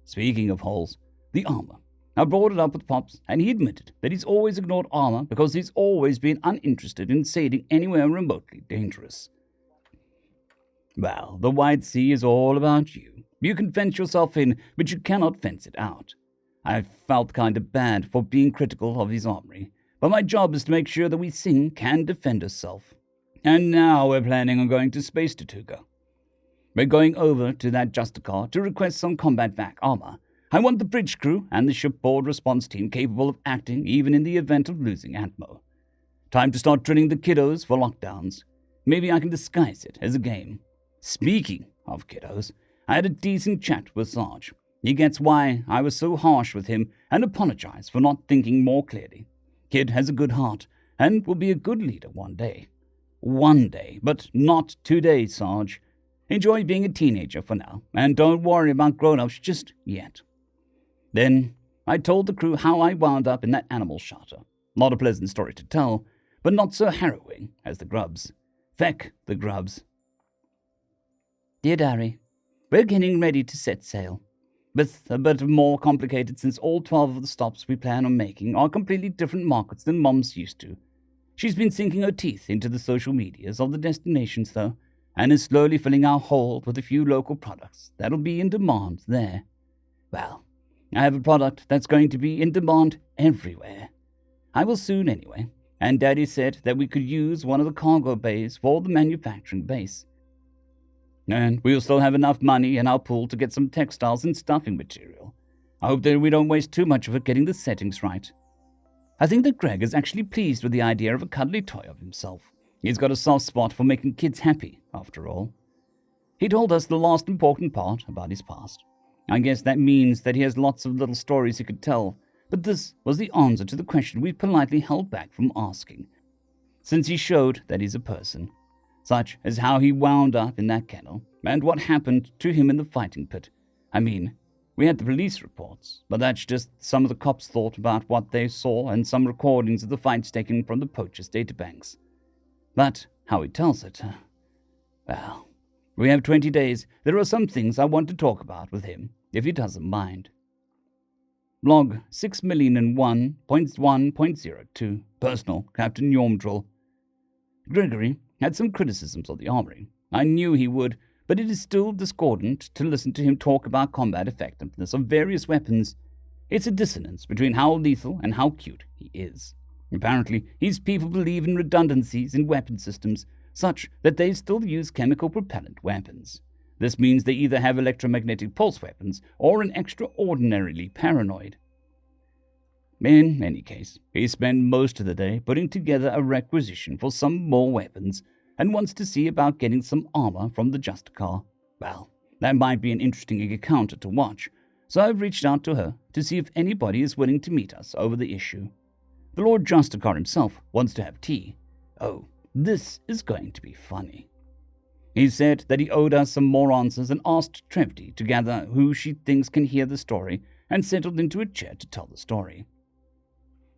Speaking of holes, the armor. I brought it up with Pops, and he admitted that he's always ignored armor because he's always been uninterested in sailing anywhere remotely dangerous. Well, the White Sea is all about you. You can fence yourself in, but you cannot fence it out. I felt kind of bad for being critical of his armory, but my job is to make sure that we Sing can defend herself. And now we're planning on going to Space Tortuga. We're going over to that Justicar to request some combat vac armor. I want the bridge crew and the shipboard response team capable of acting even in the event of losing Atmo. Time to start drilling the kiddos for lockdowns. Maybe I can disguise it as a game. Speaking of kiddos, I had a decent chat with Sarge. He gets why I was so harsh with him and apologized for not thinking more clearly. Kid has a good heart and will be a good leader one day. One day, but not today, Sarge. Enjoy being a teenager for now, and don't worry about grown-ups just yet. Then I told the crew how I wound up in that animal shelter. Not a pleasant story to tell, but not so harrowing as the grubs. Feck the grubs. Dear Diary, we're getting ready to set sail. With a bit more complicated since all 12 of the stops we plan on making are completely different markets than Mom's used to. She's been sinking her teeth into the social medias of the destinations, though, and is slowly filling our hold with a few local products that'll be in demand there. Well, I have a product that's going to be in demand everywhere. I will soon anyway, and Daddy said that we could use one of the cargo bays for the manufacturing base. And we'll still have enough money in our pool to get some textiles and stuffing material. I hope that we don't waste too much of it getting the settings right. I think that Greg is actually pleased with the idea of a cuddly toy of himself. He's got a soft spot for making kids happy, after all. He told us the last important part about his past. I guess that means that he has lots of little stories he could tell, but this was the answer to the question we politely held back from asking, since he showed that he's a person, such as how he wound up in that kennel, and what happened to him in the fighting pit. I mean, we had the police reports, but that's just some of the cops thought about what they saw and some recordings of the fights taken from the poachers' databanks. But how he tells it, well, we have 20 days. There are some things I want to talk about with him, if he doesn't mind. Log 6,001.1.02. Personal, Captain Yormdrill. Gregory had some criticisms of the armory. I knew he would, but it is still discordant to listen to him talk about combat effectiveness of various weapons. It's a dissonance between how lethal and how cute he is. Apparently, his people believe in redundancies in weapon systems, such that they still use chemical propellant weapons. This means they either have electromagnetic pulse weapons or are extraordinarily paranoid. In any case, he spent most of the day putting together a requisition for some more weapons and wants to see about getting some armor from the Justicar. Well, that might be an interesting encounter to watch, so I've reached out to her to see if anybody is willing to meet us over the issue. The Lord Justicar himself wants to have tea. Oh, this is going to be funny. He said that he owed us some more answers and asked Trevty to gather who she thinks can hear the story and settled into a chair to tell the story.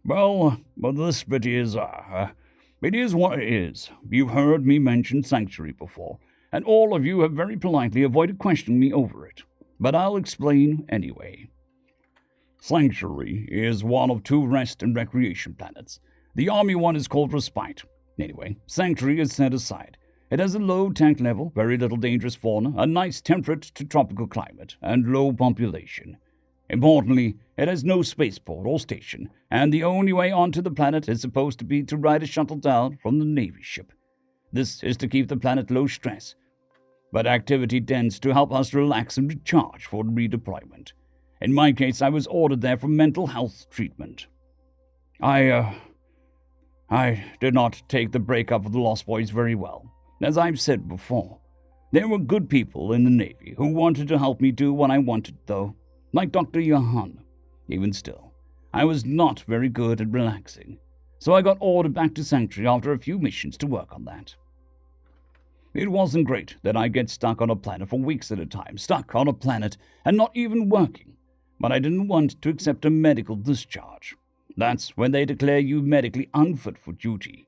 Well, this bit is, it is what it is. You've heard me mention Sanctuary before, and all of you have very politely avoided questioning me over it. But I'll explain anyway. Sanctuary is one of 2 rest and recreation planets. The army one is called Respite. Anyway, Sanctuary is set aside. It has a low tank level, very little dangerous fauna, a nice temperate to tropical climate, and low population. Importantly, it has no spaceport or station, and the only way onto the planet is supposed to be to ride a shuttle down from the Navy ship. This is to keep the planet low stress, but activity tends to help us relax and recharge for redeployment. In my case, I was ordered there for mental health treatment. I did not take the breakup of the Lost Boys very well. As I've said before, there were good people in the Navy who wanted to help me do what I wanted, though, like Dr. Johann. Even still, I was not very good at relaxing, so I got ordered back to Sanctuary after a few missions to work on that. It wasn't great that I get stuck on a planet for weeks at a time, stuck on a planet and not even working, but I didn't want to accept a medical discharge. That's when they declare you medically unfit for duty.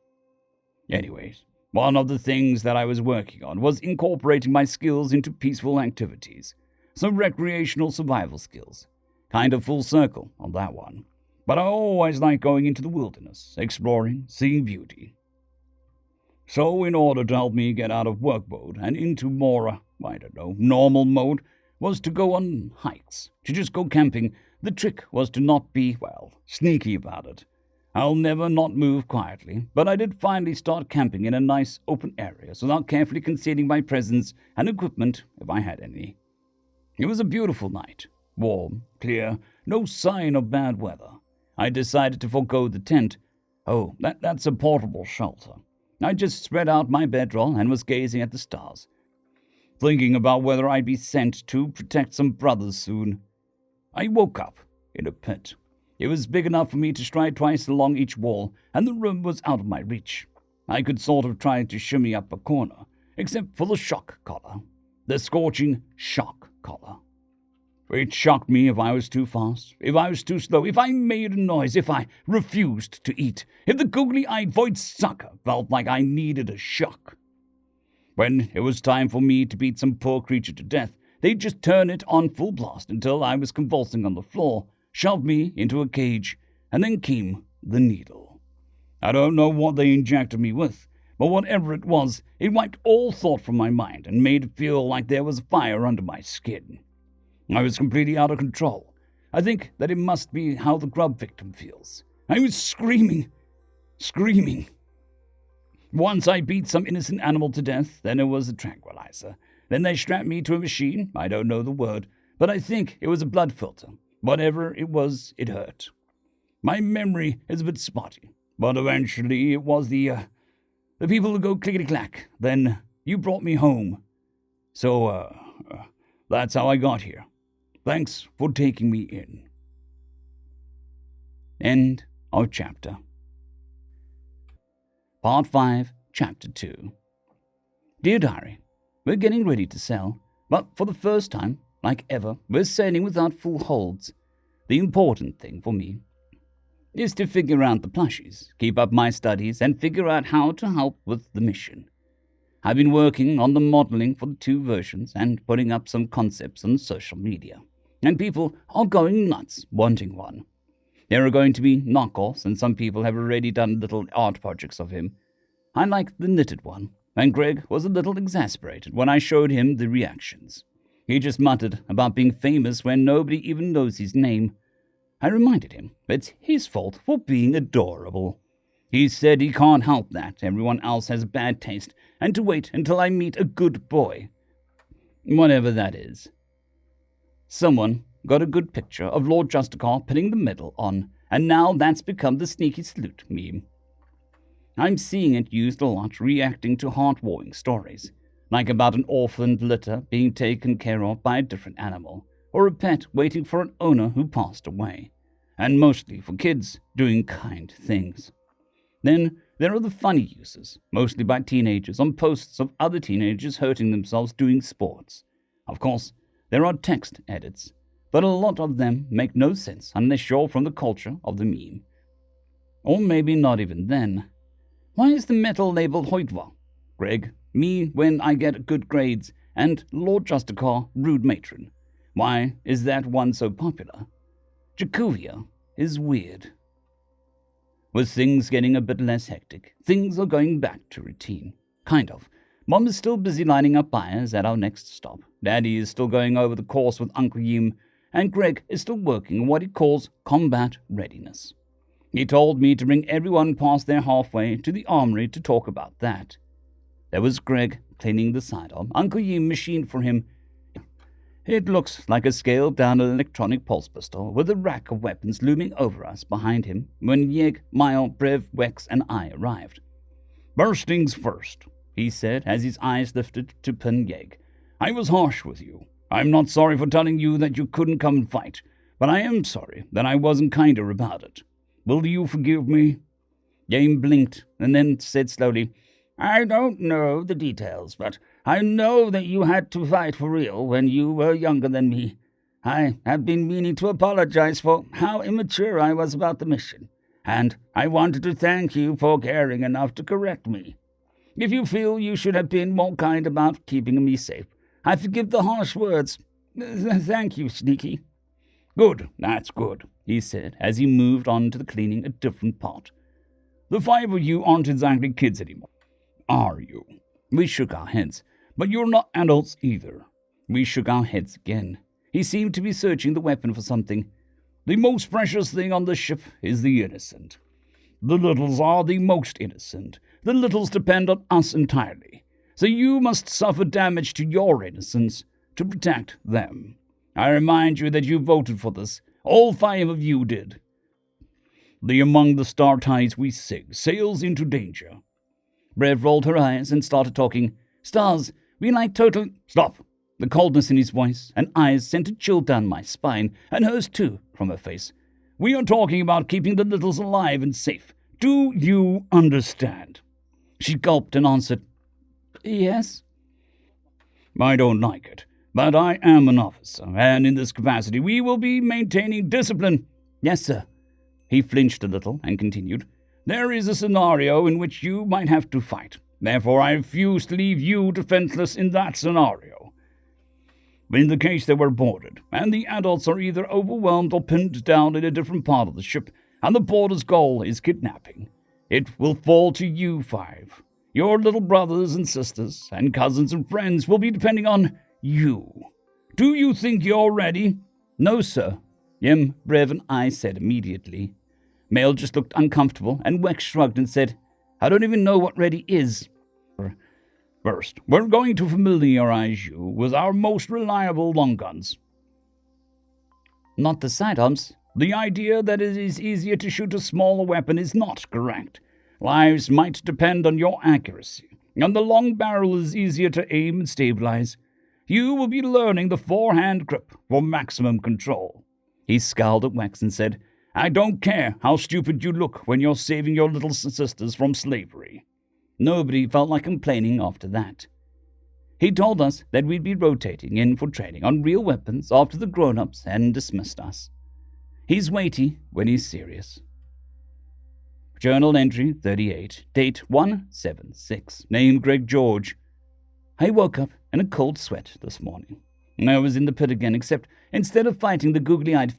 Anyways, one of the things that I was working on was incorporating my skills into peaceful activities, some recreational survival skills. Kind of full circle on that one. But I always like going into the wilderness, exploring, seeing beauty. So in order to help me get out of work mode and into more, normal mode, was to go on hikes, to just go camping. The trick was to not be, sneaky about it. I'll never not move quietly, but I did finally start camping in a nice open area without carefully concealing my presence and equipment if I had any. It was a beautiful night, warm, clear, no sign of bad weather. I decided to forego the tent. Oh, that's a portable shelter. I just spread out my bedroll and was gazing at the stars, thinking about whether I'd be sent to protect some brothers soon. I woke up in a pit. It was big enough for me to stride twice along each wall, and the room was out of my reach. I could sort of try to shimmy up a corner, except for the shock collar. The scorching shock collar. It shocked me if I was too fast, if I was too slow, if I made a noise, if I refused to eat, if the googly-eyed void sucker felt like I needed a shock. When it was time for me to beat some poor creature to death, they'd just turn it on full blast until I was convulsing on the floor, shoved me into a cage, and then came the needle. I don't know what they injected me with, but whatever it was, it wiped all thought from my mind and made it feel like there was fire under my skin. I was completely out of control. I think that it must be how the grub victim feels. I was screaming. Once I beat some innocent animal to death, then it was a tranquilizer. Then they strapped me to a machine, I don't know the word, but I think it was a blood filter. Whatever it was, it hurt. My memory is a bit spotty, but eventually it was the people who go clickety-clack. Then you brought me home. So, that's how I got here. Thanks for taking me in. End of chapter. Part 5, Chapter 2. Dear Diary, we're getting ready to sell, but for the first time, like ever, we're sailing without full holds. The important thing for me is to figure out the plushies, keep up my studies, and figure out how to help with the mission. I've been working on the modeling for the 2 versions and putting up some concepts on social media, and people are going nuts wanting one. There are going to be knockoffs, and some people have already done little art projects of him. I like the knitted one, and Greg was a little exasperated when I showed him the reactions. He just muttered about being famous when nobody even knows his name. I reminded him it's his fault for being adorable. He said he can't help that, everyone else has bad taste, and to wait until I meet a good boy. Whatever that is. Someone got a good picture of Lord Justicar pinning the medal on, and now that's become the sneaky salute meme. I'm seeing it used a lot reacting to heart-warming stories, like about an orphaned litter being taken care of by a different animal, or a pet waiting for an owner who passed away, and mostly for kids doing kind things. Then there are the funny uses, mostly by teenagers, on posts of other teenagers hurting themselves doing sports. Of course, there are text edits, but a lot of them make no sense unless you're from the culture of the meme. Or maybe not even then. Why is the metal labeled HFY? Greg, me when I get good grades, and Lord Justicar, rude matron. Why is that one so popular? Jacuvia is weird. With things getting a bit less hectic, things are going back to routine. Kind of. Mom is still busy lining up buyers at our next stop. Daddy is still going over the course with Uncle Yim, and Greg is still working on what he calls combat readiness. He told me to bring everyone past their halfway to the armory to talk about that. There was Greg cleaning the sidearm Uncle Yim machined for him. It looks like a scaled-down electronic pulse pistol with a rack of weapons looming over us behind him when Yeg, Mile, Brev, Wex, and I arrived. "First things first," he said as his eyes lifted to pin Yeg. "I was harsh with you. I'm not sorry for telling you that you couldn't come and fight, but I am sorry that I wasn't kinder about it. Will you forgive me?" Yeg blinked and then said slowly, "I don't know the details, but I know that you had to fight for real when you were younger than me. I have been meaning to apologize for how immature I was about the mission, and I wanted to thank you for caring enough to correct me. If you feel you should have been more kind about keeping me safe, I forgive the harsh words. Thank you, Sneaky." "Good, that's good," he said as he moved on to the cleaning a different part. "The 5 of you aren't exactly kids anymore, are you?" We shook our heads. "But you're not adults either." We shook our heads again. He seemed to be searching the weapon for something. "The most precious thing on the ship is the innocent. The littles are the most innocent. The littles depend on us entirely. So you must suffer damage to your innocence to protect them. I remind you that you voted for this. All 5 of you did. The Among the Star Tides we sing sails into danger." Brev rolled her eyes and started talking. "Stars, we like total—" "Stop!" The coldness in his voice and eyes sent a chill down my spine, and hers too, from her face. "We are talking about keeping the littles alive and safe. Do you understand?" She gulped and answered, "Yes." "I don't like it. But I am an officer, and in this capacity we will be maintaining discipline. Yes, sir. He flinched a little and continued, There is a scenario in which you might have to fight. Therefore, I refuse to leave you defenseless in that scenario. In the case they were boarded, and the adults are either overwhelmed or pinned down in a different part of the ship, and the boarder's goal is kidnapping, it will fall to you five. Your little brothers and sisters and cousins and friends will be depending on you. Do you think you're ready? No, sir, Yem, Brev, and I said immediately. Male just looked uncomfortable, and Wex shrugged and said, I don't even know what ready is. First, we're going to familiarize you with our most reliable long guns. Not the sidearms. The idea that it is easier to shoot a smaller weapon is not correct. Lives might depend on your accuracy, and the long barrel is easier to aim and stabilize. You will be learning the forehand grip for maximum control. He scowled at Wex and said, I don't care how stupid you look when you're saving your little sisters from slavery. Nobody felt like complaining after that. He told us that we'd be rotating in for training on real weapons after the grown-ups and dismissed us. He's weighty when he's serious. Journal entry 38, date 176, name Greg George. I woke up in a cold sweat this morning. I was in the pit again, except instead of fighting the googly-eyed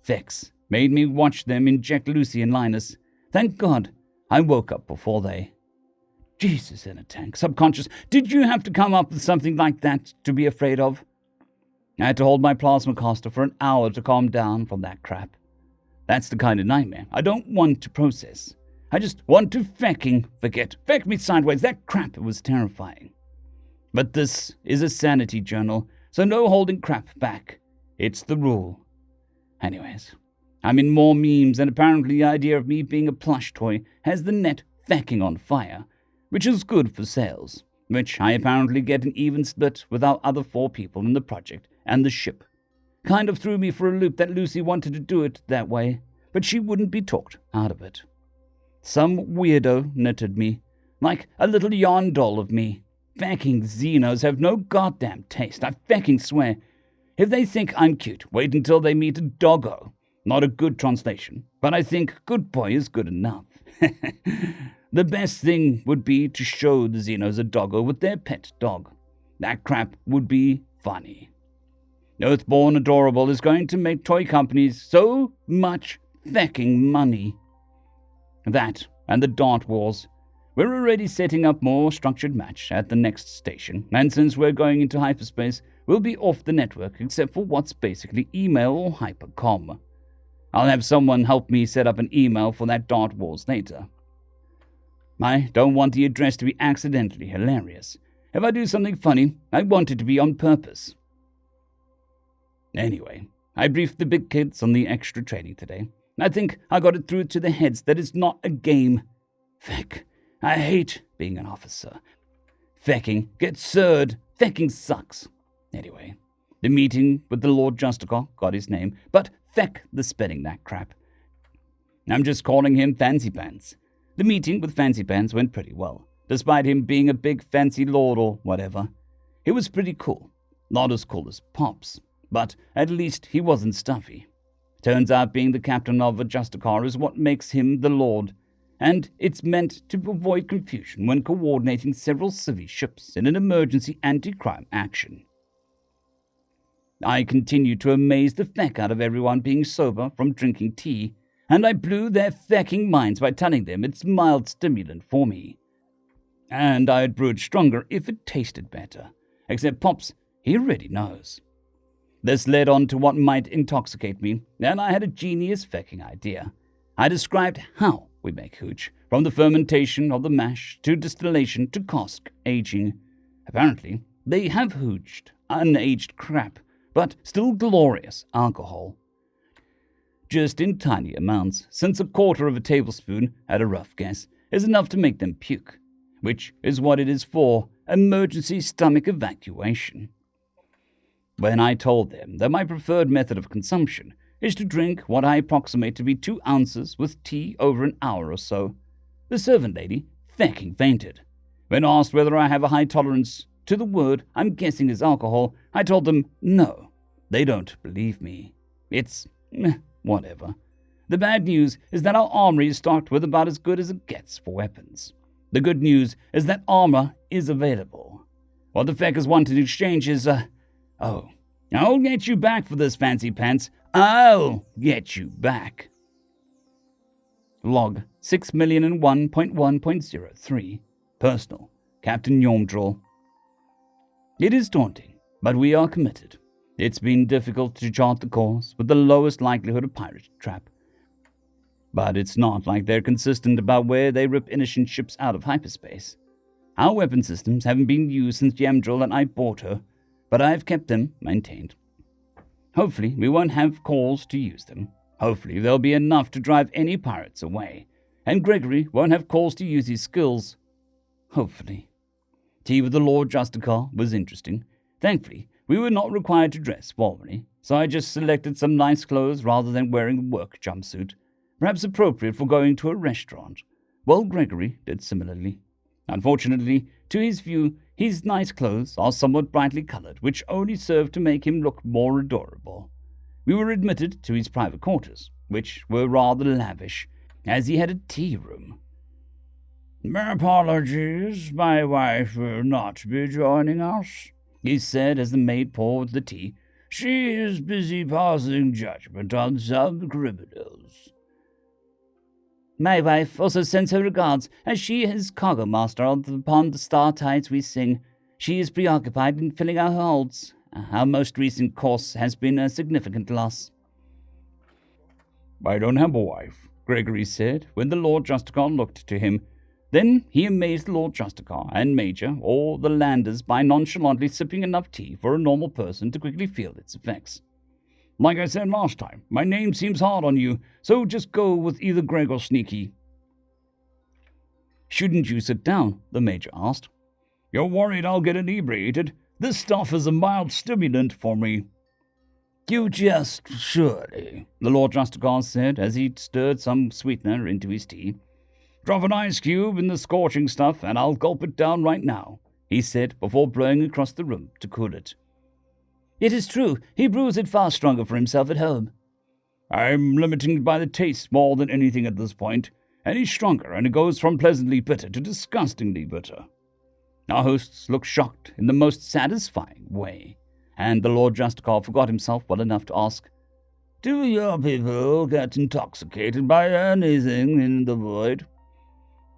Vex, made me watch them inject Lucy and Linus. Thank God I woke up before they. Jesus in a tank, subconscious. Did you have to come up with something like that to be afraid of? I had to hold my plasma caster for an hour to calm down from that crap. That's the kind of nightmare I don't want to process. I just want to fecking forget. Feck me sideways. That crap was terrifying. But this is a sanity journal, so no holding crap back. It's the rule. Anyways, I'm in more memes, and apparently the idea of me being a plush toy has the net fecking on fire, which is good for sales, which I apparently get an even split with our other 4 people in the project and the ship. Kind of threw me for a loop that Lucy wanted to do it that way, but she wouldn't be talked out of it. Some weirdo knitted me, like a little yarn doll of me. Fecking Xenos have no goddamn taste, I fecking swear. If they think I'm cute, wait until they meet a doggo. Not a good translation, but I think good boy is good enough. The best thing would be to show the Xenos a doggo with their pet dog. That crap would be funny. Earthborn Adorable is going to make toy companies so much fecking money. That and the Dart Wars. We're already setting up more structured match at the next station, and since we're going into hyperspace, we'll be off the network except for what's basically email or hypercom. I'll have someone help me set up an email for that Dart Wars later. I don't want the address to be accidentally hilarious. If I do something funny, I want it to be on purpose. Anyway, I briefed the big kids on the extra training today. I think I got it through to their heads that it's not a game. Feck, I hate being an officer. Fecking gets sirred. Fecking sucks. Anyway, the meeting with the Lord Justicar got his name, but feck the spelling that crap. I'm just calling him Fancy Pants. The meeting with Fancy Pants went pretty well, despite him being a big fancy lord or whatever. He was pretty cool. Not as cool as Pops, but at least he wasn't stuffy. Turns out being the captain of a Justicar is what makes him the lord, and it's meant to avoid confusion when coordinating several civvy ships in an emergency anti-crime action. I continued to amaze the feck out of everyone being sober from drinking tea, and I blew their fecking minds by telling them it's mild stimulant for me. And I'd brew it stronger if it tasted better, except Pops, he already knows. This led on to what might intoxicate me, and I had a genius fecking idea. I described how we make hooch, from the fermentation of the mash to distillation to cask aging. Apparently, they have hooched unaged crap, but still glorious alcohol. Just in tiny amounts, since 1/4 of a tablespoon, at a rough guess, is enough to make them puke, which is what it is for, emergency stomach evacuation. When I told them that my preferred method of consumption is to drink what I approximate to be 2 ounces with tea over an hour or so, the servant lady fecking fainted. When asked whether I have a high tolerance to the word I'm guessing is alcohol, I told them no. They don't believe me. It's whatever. The bad news is that our armory is stocked with about as good as it gets for weapons. The good news is that armor is available. What the feckers want in exchange is, I'll get you back for this, fancy pants. I'll get you back. Log 6,001.1.03. Personal. Captain Yomdrol. It is daunting, but we are committed. It's been difficult to chart the course with the lowest likelihood of pirate trap. But it's not like they're consistent about where they rip innocent ships out of hyperspace. Our weapon systems haven't been used since Yamdril and I bought her, but I've kept them maintained. Hopefully, we won't have calls to use them. Hopefully, there'll be enough to drive any pirates away, and Gregory won't have calls to use his skills. Hopefully. Tea with the Lord Justicar was interesting. Thankfully, we were not required to dress formally, so I just selected some nice clothes rather than wearing a work jumpsuit, perhaps appropriate for going to a restaurant. Well, Gregory did similarly. Unfortunately, to his view, his nice clothes are somewhat brightly colored, which only served to make him look more adorable. We were admitted to his private quarters, which were rather lavish, as he had a tea room. My apologies, my wife will not be joining us, he said as the maid poured the tea. She is busy passing judgment on some criminals. My wife also sends her regards, as she is cargo master upon the star tides we sing. She is preoccupied in filling our holds. Our most recent course has been a significant loss. I don't have a wife, Gregory said, when the Lord Justicar looked to him. Then he amazed the Lord Justicar and Major, or the landers, by nonchalantly sipping enough tea for a normal person to quickly feel its effects. Like I said last time, my name seems hard on you, so just go with either Greg or Sneaky. Shouldn't you sit down? The Major asked. You're worried I'll get inebriated? This stuff is a mild stimulant for me. You just surely, the Lord Justicar said as he stirred some sweetener into his tea. Drop an ice cube in the scorching stuff and I'll gulp it down right now, he said before blowing across the room to cool it. It is true, he brews it far stronger for himself at home. I'm limited by the taste more than anything at this point. Any stronger, and it goes from pleasantly bitter to disgustingly bitter. Our hosts looked shocked in the most satisfying way, and the Lord Justicar forgot himself well enough to ask, Do your people get intoxicated by anything in the void?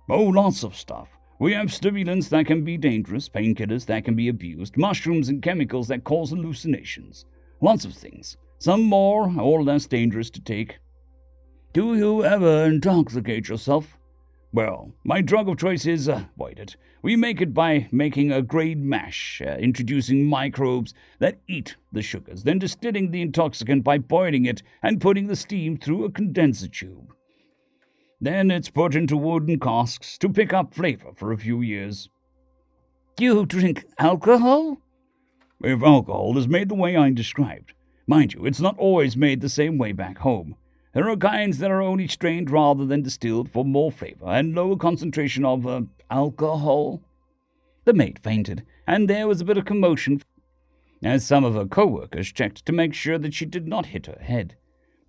Oh, lots of stuff. We have stimulants that can be dangerous, painkillers that can be abused, mushrooms and chemicals that cause hallucinations. Lots of things, some more or less dangerous to take. Do you ever intoxicate yourself? Well, my drug of choice is, we make it by making a grade mash, introducing microbes that eat the sugars, then distilling the intoxicant by boiling it and putting the steam through a condenser tube. Then it's put into wooden casks to pick up flavor for a few years. You drink alcohol? If alcohol is made the way I described. Mind you, it's not always made the same way back home. There are kinds that are only strained rather than distilled for more flavor and lower concentration of, alcohol. The maid fainted, and there was a bit of commotion as some of her co-workers checked to make sure that she did not hit her head.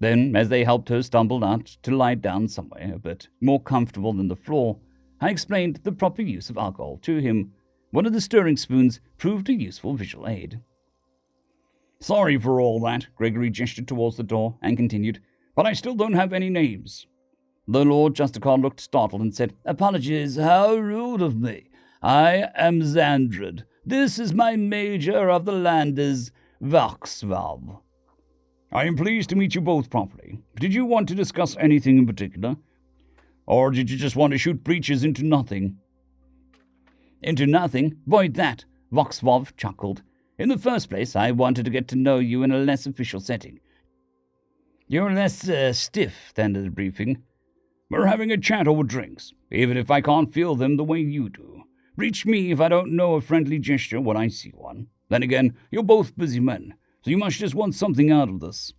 Then, as they helped her stumble out to lie down somewhere a bit more comfortable than the floor, I explained the proper use of alcohol to him. One of the stirring spoons proved a useful visual aid. Sorry for all that, Gregory gestured towards the door and continued, but I still don't have any names. The Lord Justicar looked startled and said, Apologies, how rude of me. I am Xandrid. This is my major of the landers, Vaxvalve. I am pleased to meet you both properly. Did you want to discuss anything in particular? Or did you just want to shoot breaches into nothing? Into nothing? Void that, Voxvov chuckled. In the first place, I wanted to get to know you in a less official setting. You're less stiff than the briefing. We're having a chat over drinks, even if I can't feel them the way you do. Reach me if I don't know a friendly gesture when I see one. Then again, you're both busy men, so you must just want something out of this.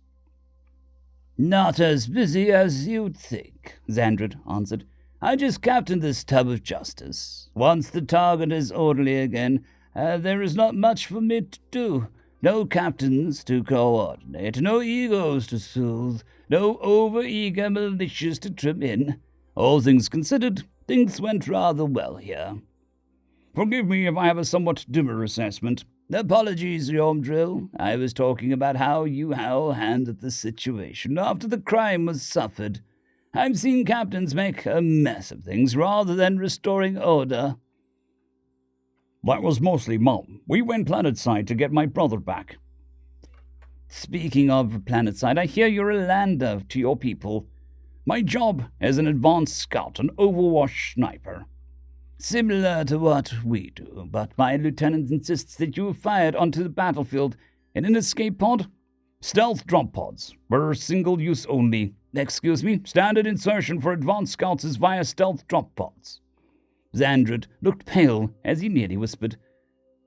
Not as busy as you'd think, Xandrid answered. I just captained this tub of justice. Once the target is orderly again, there is not much for me to do. No captains to coordinate, no egos to soothe, no over-eager militias to trim in. All things considered, things went rather well here. Forgive me if I have a somewhat dimmer assessment. Apologies, Yomdrill. I was talking about how you handled the situation after the crime was suffered. I've seen captains make a mess of things rather than restoring order. That was mostly Mom. We went planetside to get my brother back. Speaking of planetside, I hear you're a lander to your people. My job as an advanced scout and Overwatch sniper. Similar to what we do, but my lieutenant insists that you were fired onto the battlefield in an escape pod. Stealth drop pods were single use only. Excuse me? Standard insertion for advanced scouts is via stealth drop pods. Xandred looked pale as he nearly whispered.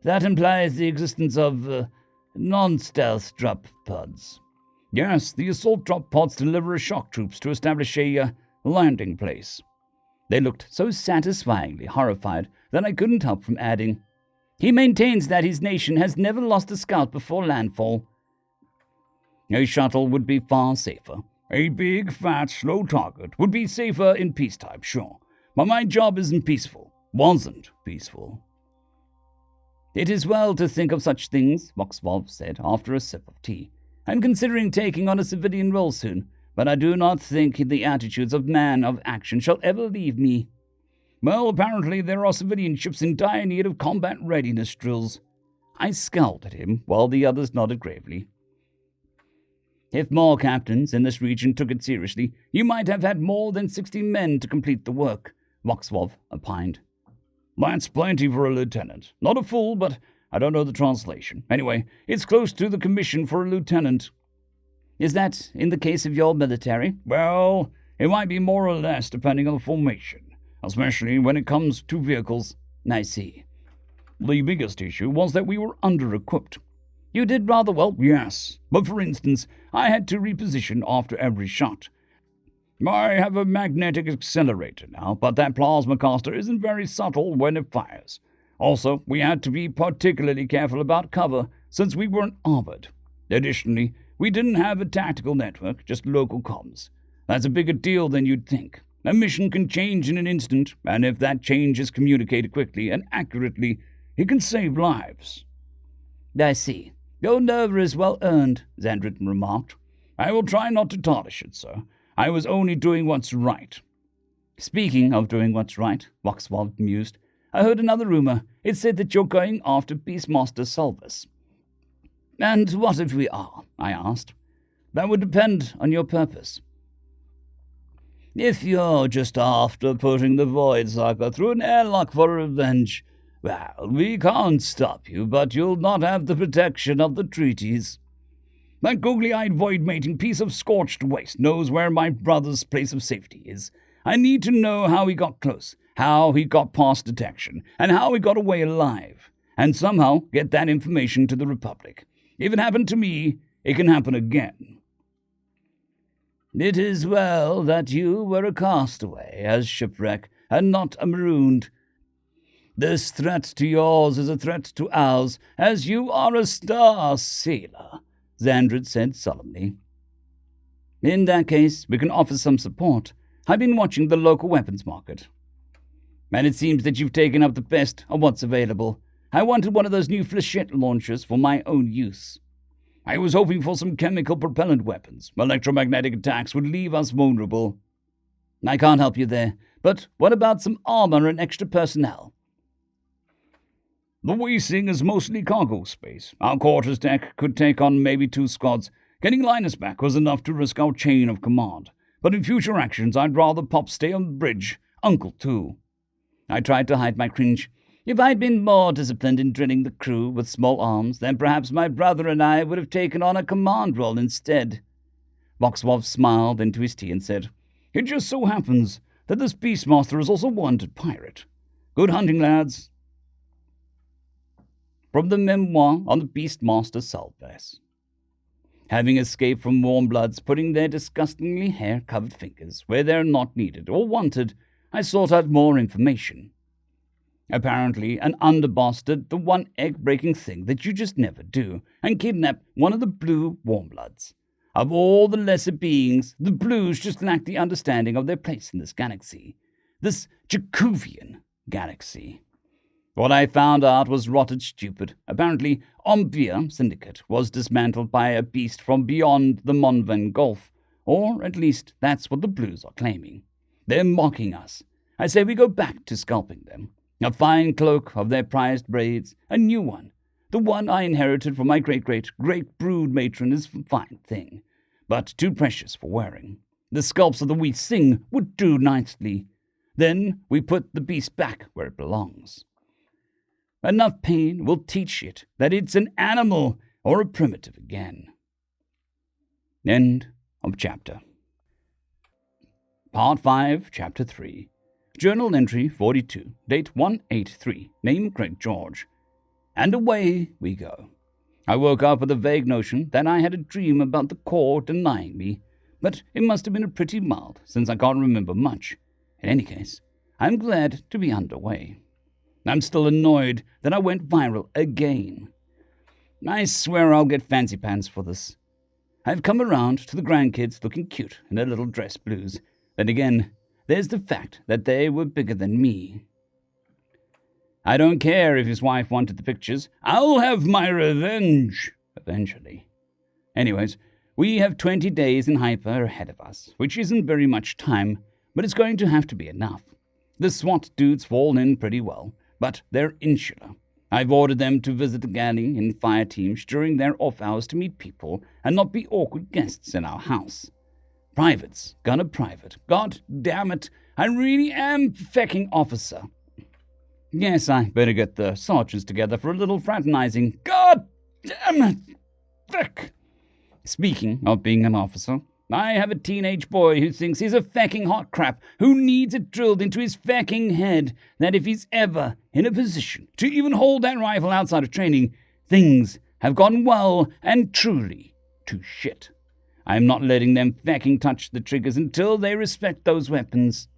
That implies the existence of non-stealth drop pods. Yes, the assault drop pods deliver shock troops to establish a landing place. They looked so satisfyingly horrified that I couldn't help from adding, he maintains that his nation has never lost a scout before landfall. A shuttle would be far safer. A big, fat, slow target would be safer in peacetime, sure. But my job isn't peaceful. Wasn't peaceful. It is well to think of such things, Voxvolv said after a sip of tea. I'm considering taking on a civilian role soon, but I do not think the attitudes of man of action shall ever leave me. Well, apparently there are civilian ships in dire need of combat readiness drills. I scowled at him while the others nodded gravely. If more captains in this region took it seriously, you might have had more than 60 men to complete the work, Voxvolv opined. That's plenty for a lieutenant. Not a full, but I don't know the translation. Anyway, it's close to the commission for a lieutenant. Is that in the case of your military? Well, it might be more or less depending on the formation, especially when it comes to vehicles. I see. The biggest issue was that we were under-equipped. You did rather well. Yes, but for instance, I had to reposition after every shot. I have a magnetic accelerator now, but that plasma caster isn't very subtle when it fires. Also, we had to be particularly careful about cover since we weren't armored. Additionally, we didn't have a tactical network, just local comms. That's a bigger deal than you'd think. A mission can change in an instant, and if that change is communicated quickly and accurately, it can save lives. I see. Your nerve is well earned, Xandred remarked. I will try not to tarnish it, sir. I was only doing what's right. Speaking of doing what's right, Voxvolv mused, I heard another rumor. It said that you're going after Beastmaster Solvus. And what if we are? I asked. That would depend on your purpose. If you're just after putting the Void Sucker through an airlock for revenge, well, we can't stop you, but you'll not have the protection of the treaties. That googly-eyed void-mating piece of scorched waste knows where my brother's place of safety is. I need to know how he got close, how he got past detection, and how he got away alive, and somehow get that information to the Republic. If it happened to me, it can happen again. It is well that you were a castaway as shipwreck, and not a marooned. This threat to yours is a threat to ours, as you are a star sailor, Xandred said solemnly. In that case, we can offer some support. I've been watching the local weapons market, and it seems that you've taken up the best of what's available. I wanted one of those new flechette launchers for my own use. I was hoping for some chemical propellant weapons. Electromagnetic attacks would leave us vulnerable. I can't help you there, but what about some armor and extra personnel? The Weasing is mostly cargo space. Our quarters deck could take on maybe 2 squads. Getting Linus back was enough to risk our chain of command. But in future actions, I'd rather Pop stay on the bridge. Uncle, too. I tried to hide my cringe. If I'd been more disciplined in drilling the crew with small arms, then perhaps my brother and I would have taken on a command role instead. Voxvolv smiled into his tea and said, It just so happens that this Beastmaster is also a wanted pirate. Good hunting, lads. From the memoir on the Beastmaster Solvus. Having escaped from warm bloods putting their disgustingly hair-covered fingers where they're not needed or wanted, I sought out more information. Apparently, an underboss did the one egg-breaking thing that you just never do, and kidnapped one of the blue warmbloods. Of all the lesser beings, the blues just lack the understanding of their place in this galaxy. This Jacovian galaxy. What I found out was rotted stupid. Apparently, Ombia Syndicate was dismantled by a beast from beyond the Monvan Gulf, or at least that's what the blues are claiming. They're mocking us. I say we go back to scalping them. A fine cloak of their prized braids, a new one. The one I inherited from my great-great-great brood matron is a fine thing, but too precious for wearing. The scalps of the wheat sing would do nicely. Then we put the beast back where it belongs. Enough pain will teach it that it's an animal or a primitive again. End of chapter. Part 5, Chapter 3. Journal entry 42, date 183, name Craig George. And away we go. I woke up with a vague notion that I had a dream about the Corps denying me, but it must have been a pretty mild, since I can't remember much. In any case, I'm glad to be underway. I'm still annoyed that I went viral again. I swear I'll get fancy pants for this. I've come around to the grandkids looking cute in their little dress blues. Then again, there's the fact that they were bigger than me. I don't care if his wife wanted the pictures. I'll have my revenge, eventually. Anyways, we have 20 days in Hyper ahead of us, which isn't very much time, but it's going to have to be enough. The SWAT dudes fall in pretty well, but they're insular. I've ordered them to visit the galley in fire teams during their off hours to meet people and not be awkward guests in our house. Privates, gonna private. God damn it, I really am fecking officer. Yes, I better get the sergeants together for a little fraternizing. God damn it, feck. Speaking of being an officer, I have a teenage boy who thinks he's a fecking hot crap, who needs it drilled into his fecking head that if he's ever in a position to even hold that rifle outside of training, things have gone well and truly to shit. I'm not letting them fecking touch the triggers until they respect those weapons.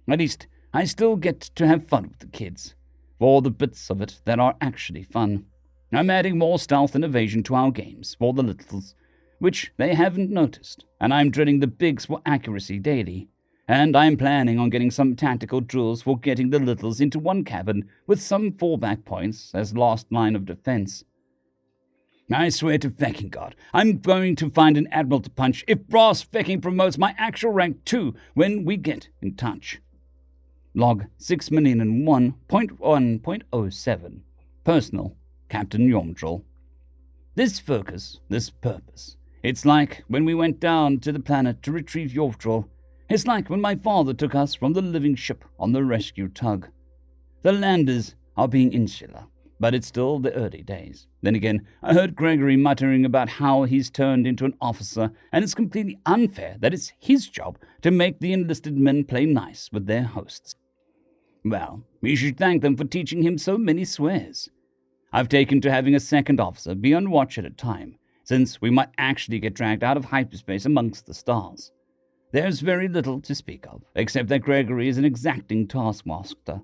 At least, I still get to have fun with the kids, for the bits of it that are actually fun. I'm adding more stealth and evasion to our games for the littles, which they haven't noticed, and I'm drilling the bigs for accuracy daily. And I'm planning on getting some tactical drills for getting the littles into one cabin with some fallback points as last line of defense. I swear to fecking God, I'm going to find an admiral to punch if Brass fecking promotes my actual rank too when we get in touch. Log 6,001.1.07. Personal, Captain Yomdril. This focus, this purpose. It's like when we went down to the planet to retrieve Yomdril. It's like when my father took us from the living ship on the rescue tug. The landers are being insular, but it's still the early days. Then again, I heard Gregory muttering about how he's turned into an officer, and it's completely unfair that it's his job to make the enlisted men play nice with their hosts. Well, we should thank them for teaching him so many swears. I've taken to having a second officer be on watch at a time, since we might actually get dragged out of hyperspace amongst the stars. There's very little to speak of, except that Gregory is an exacting taskmaster.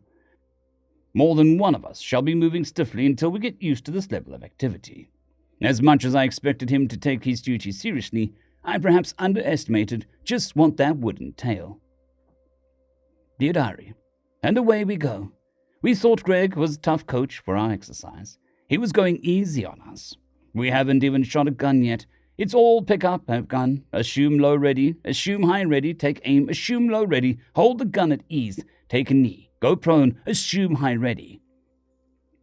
More than one of us shall be moving stiffly until we get used to this level of activity. As much as I expected him to take his duty seriously, I perhaps underestimated just what that would entail. Dear Diary, and away we go. We thought Greg was a tough coach for our exercise. He was going easy on us. We haven't even shot a gun yet. It's all pick up, have gun, assume low ready, assume high ready, take aim, assume low ready, hold the gun at ease, take a knee, go prone, assume high ready.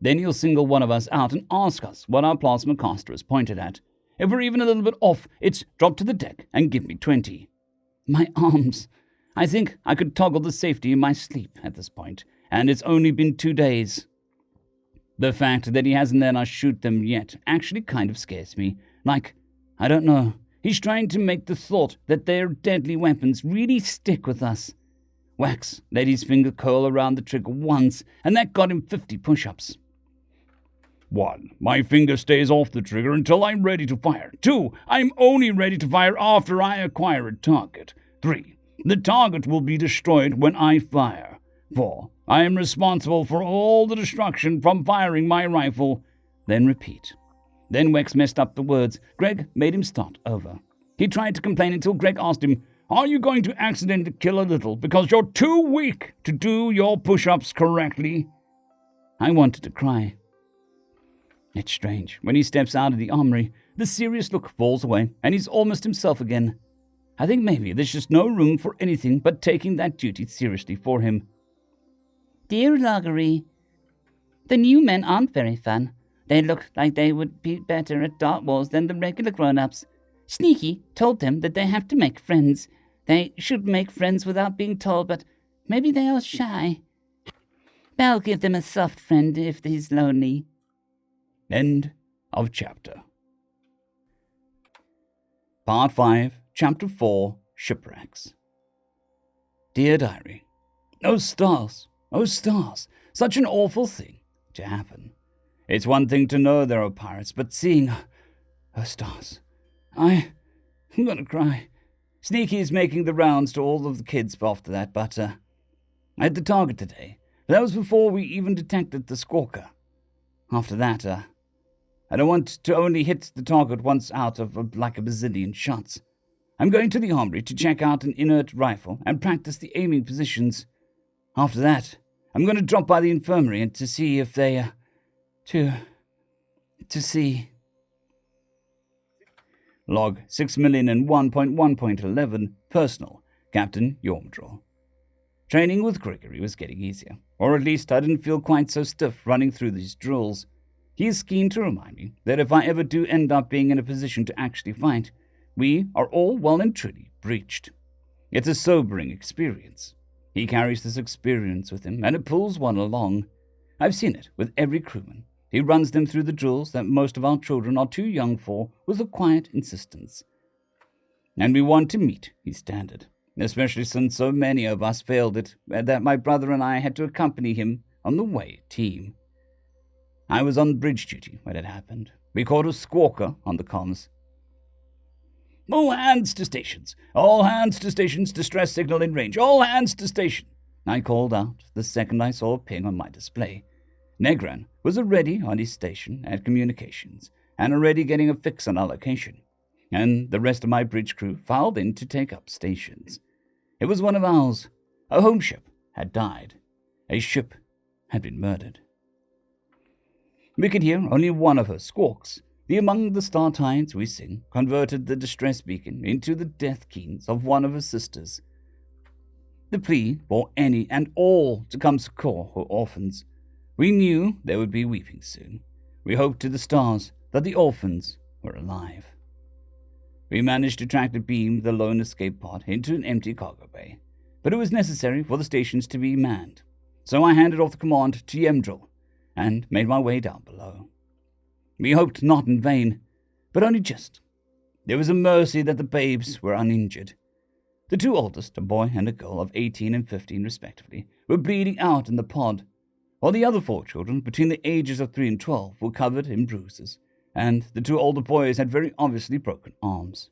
Then he'll single one of us out and ask us what our plasma caster is pointed at. If we're even a little bit off, it's drop to the deck and give me 20. My arms. I think I could toggle the safety in my sleep at this point, and it's only been 2 days. The fact that he hasn't let us shoot them yet actually kind of scares me. Like, I don't know, he's trying to make the thought that their deadly weapons really stick with us. Wax let his finger curl around the trigger once, and that got him 50 push-ups. 1. My finger stays off the trigger until I'm ready to fire. 2. I'm only ready to fire after I acquire a target. 3. The target will be destroyed when I fire. For I am responsible for all the destruction from firing my rifle. Then repeat. Then Wex messed up the words. Greg made him start over. He tried to complain until Greg asked him, are you going to accidentally kill a little because you're too weak to do your push-ups correctly? I wanted to cry. It's strange. When he steps out of the armory, the serious look falls away and he's almost himself again. I think maybe there's just no room for anything but taking that duty seriously for him. Dear Loggery, the new men aren't very fun. They look like they would be better at Dark Wars than the regular grown-ups. Sneaky told them that they have to make friends. They should make friends without being told, but maybe they are shy. I'll give them a soft friend if he's lonely. End of chapter. Part 5, Chapter 4, Shipwrecks. Dear Diary, oh stars, such an awful thing to happen. It's one thing to know there are pirates, but seeing... Oh stars, I'm gonna cry. Sneaky is making the rounds to all of the kids after that, but I had the target today. That was before we even detected the squawker. After that, I don't want to only hit the target once out of like a bazillion shots. I'm going to the armory to check out an inert rifle and practice the aiming positions. After that, I'm going to drop by the infirmary and to see if they, to see... Log 6,001.1.11 Personal, Captain Yormdraw. Training with Gregory was getting easier, or at least I didn't feel quite so stiff running through these drills. He is keen to remind me that if I ever do end up being in a position to actually fight, we are all well and truly breached. It's a sobering experience. He carries this experience with him, and it pulls one along. I've seen it with every crewman. He runs them through the drills that most of our children are too young for with a quiet insistence. And we want to meet his standard, especially since so many of us failed it, that my brother and I had to accompany him on the way team. I was on bridge duty when it happened. We caught a squawker on the comms. All hands to stations. All hands to stations. Distress signal in range. All hands to station. I called out the second I saw a ping on my display. Negran was already on his station at communications and already getting a fix on our location, and the rest of my bridge crew filed in to take up stations. It was one of ours. A home ship had died. A ship had been murdered. We could hear only one of her squawks. The Among the Star Tides we sing converted the distress beacon into the death keens of one of her sisters. The plea for any and all to come succor her orphans. We knew they would be weeping soon. We hoped to the stars that the orphans were alive. We managed to track the beam the lone escape pod into an empty cargo bay, but it was necessary for the stations to be manned, so I handed off the command to Yemdril and made my way down below. We hoped not in vain, but only just. There was a mercy that the babes were uninjured. The two oldest, a boy and a girl of 18 and 15 respectively, were bleeding out in the pod, while the other 4 children, between the ages of 3 and 12, were covered in bruises, and the 2 older boys had very obviously broken arms.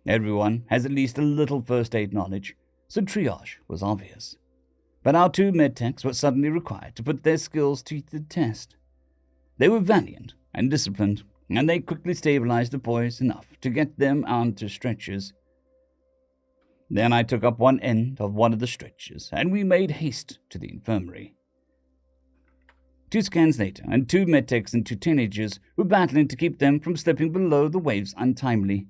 Everyone has at least a little first aid knowledge, so triage was obvious. But our 2 medtechs were suddenly required to put their skills to the test. They were valiant and disciplined, and they quickly stabilized the boys enough to get them onto stretchers. Then I took up one end of one of the stretchers, and we made haste to the infirmary. 2 scans later, and 2 medtechs and 2 teenagers were battling to keep them from slipping below the waves untimely.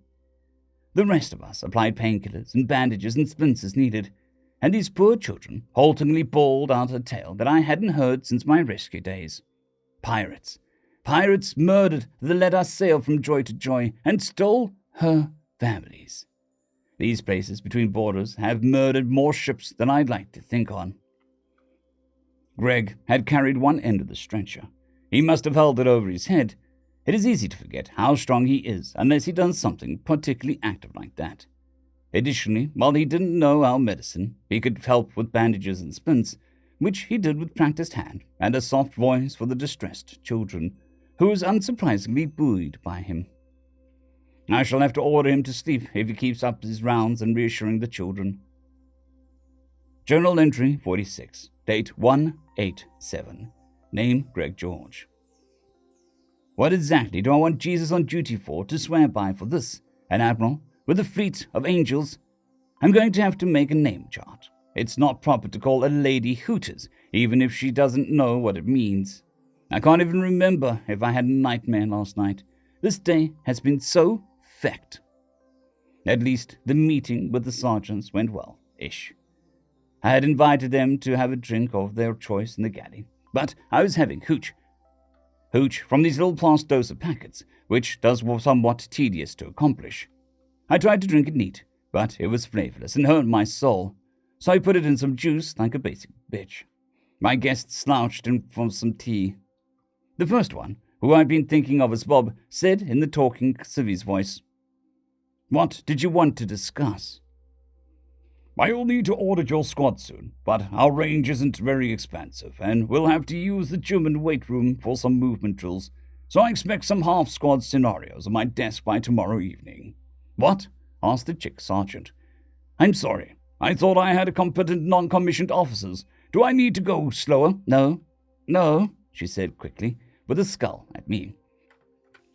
The rest of us applied painkillers and bandages and splints as needed, and these poor children haltingly bawled out a tale that I hadn't heard since my rescue days. Pirates. Pirates murdered that let us sail from joy to joy and stole her families. These places between borders have murdered more ships than I'd like to think on. Greg had carried one end of the stretcher. He must have held it over his head. It is easy to forget how strong he is unless he does something particularly active like that. Additionally, while he didn't know our medicine, he could help with bandages and splints, which he did with practiced hand and a soft voice for the distressed children, who was unsurprisingly buoyed by him. I shall have to order him to sleep if he keeps up his rounds and reassuring the children. Journal entry 46, date 187. Name Greg George. What exactly do I want Jesus on duty for to swear by for this? An admiral with a fleet of angels? I'm going to have to make a name chart. It's not proper to call a lady Hooters, even if she doesn't know what it means. I can't even remember if I had a nightmare last night. This day has been so fecked. At least the meeting with the sergeants went well-ish. I had invited them to have a drink of their choice in the galley, but I was having hooch. Hooch from these little plastic packets, which does somewhat tedious to accomplish. I tried to drink it neat, but it was flavorless and hurt my soul, so I put it in some juice like a basic bitch. My guests slouched in for some tea. The first one, who I'd been thinking of as Bob, said in the talking civvy's voice, "What did you want to discuss?" "I'll need to audit your squad soon, but our range isn't very expansive, and we'll have to use the gym and weight room for some movement drills, so I expect some half-squad scenarios on my desk by tomorrow evening." "What?" asked the chick sergeant. "I'm sorry. I thought I had a competent non-commissioned officers. Do I need to go slower?" No, she said quickly, with a scowl at me.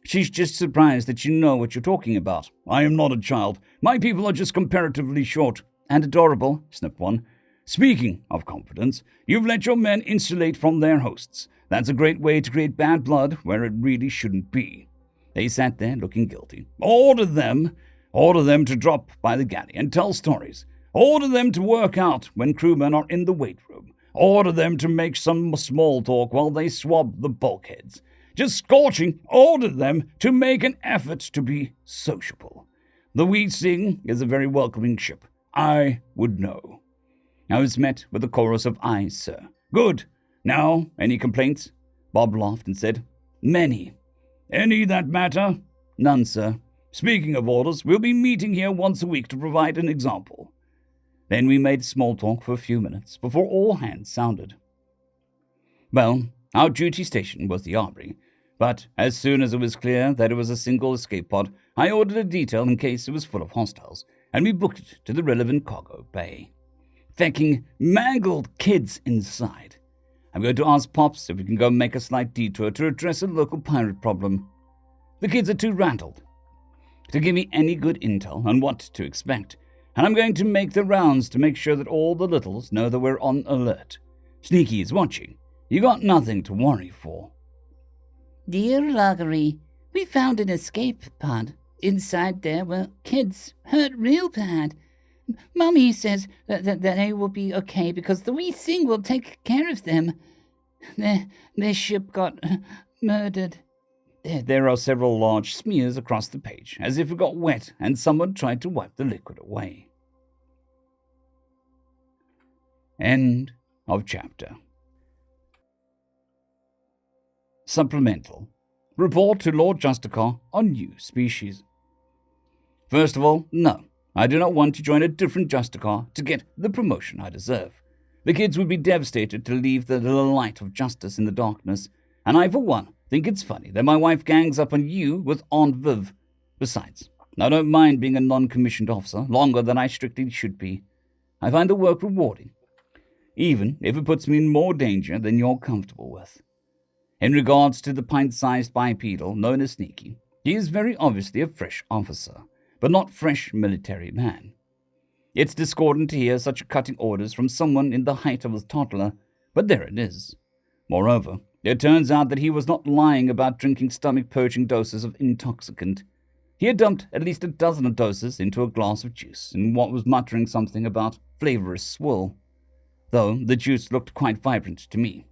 "She's just surprised that you know what you're talking about." "I am not a child. My people are just comparatively short." "And adorable," snipped one. "Speaking of competence, you've let your men insulate from their hosts. That's a great way to create bad blood where it really shouldn't be." They sat there looking guilty. Order them to drop by the galley and tell stories. Order them to work out when crewmen are in the weight room. Order them to make some small talk while they swab the bulkheads. Just scorching, order them to make an effort to be sociable. The Wee Sing is a very welcoming ship. I would know. I was met with a chorus of "Aye, sir." "Good. Now, any complaints?" Bob laughed and said, "Many." "Any that matter?" "None, sir." "Speaking of orders, we'll be meeting here once a week to provide an example." Then we made small talk for a few minutes before all hands sounded. Well, our duty station was the armory, but as soon as it was clear that it was a single escape pod, I ordered a detail in case it was full of hostiles, and we booked it to the relevant cargo bay. Fecking mangled kids inside. I'm going to ask Pops if we can go make a slight detour to address a local pirate problem. The kids are too rattled to give me any good intel on what to expect, and I'm going to make the rounds to make sure that all the littles know that we're on alert. Sneaky is watching. You got nothing to worry for. "Dear Loggery, we found an escape pod. Inside there were kids, hurt real bad. Mommy says that they will be okay because the Wee Sing will take care of them. Their ship got murdered." There are several large smears across the page, as if it got wet and someone tried to wipe the liquid away. End of chapter. Supplemental. Report to Lord Justicar on new species. First of all, no, I do not want to join a different Justicar to get the promotion I deserve. The kids would be devastated to leave the light of justice in the darkness, and I, for one, think it's funny that my wife gangs up on you with Aunt Viv. Besides, I don't mind being a non-commissioned officer longer than I strictly should be. I find the work rewarding, even if it puts me in more danger than you're comfortable with. In regards to the pint-sized bipedal known as Sneaky, he is very obviously a fresh officer, but not fresh military man. It's discordant to hear such cutting orders from someone in the height of a toddler, but there it is. Moreover, it turns out that he was not lying about drinking stomach-purging doses of intoxicant. He had dumped at least a dozen of doses into a glass of juice and what was muttering something about flavorous swill, though the juice looked quite vibrant to me.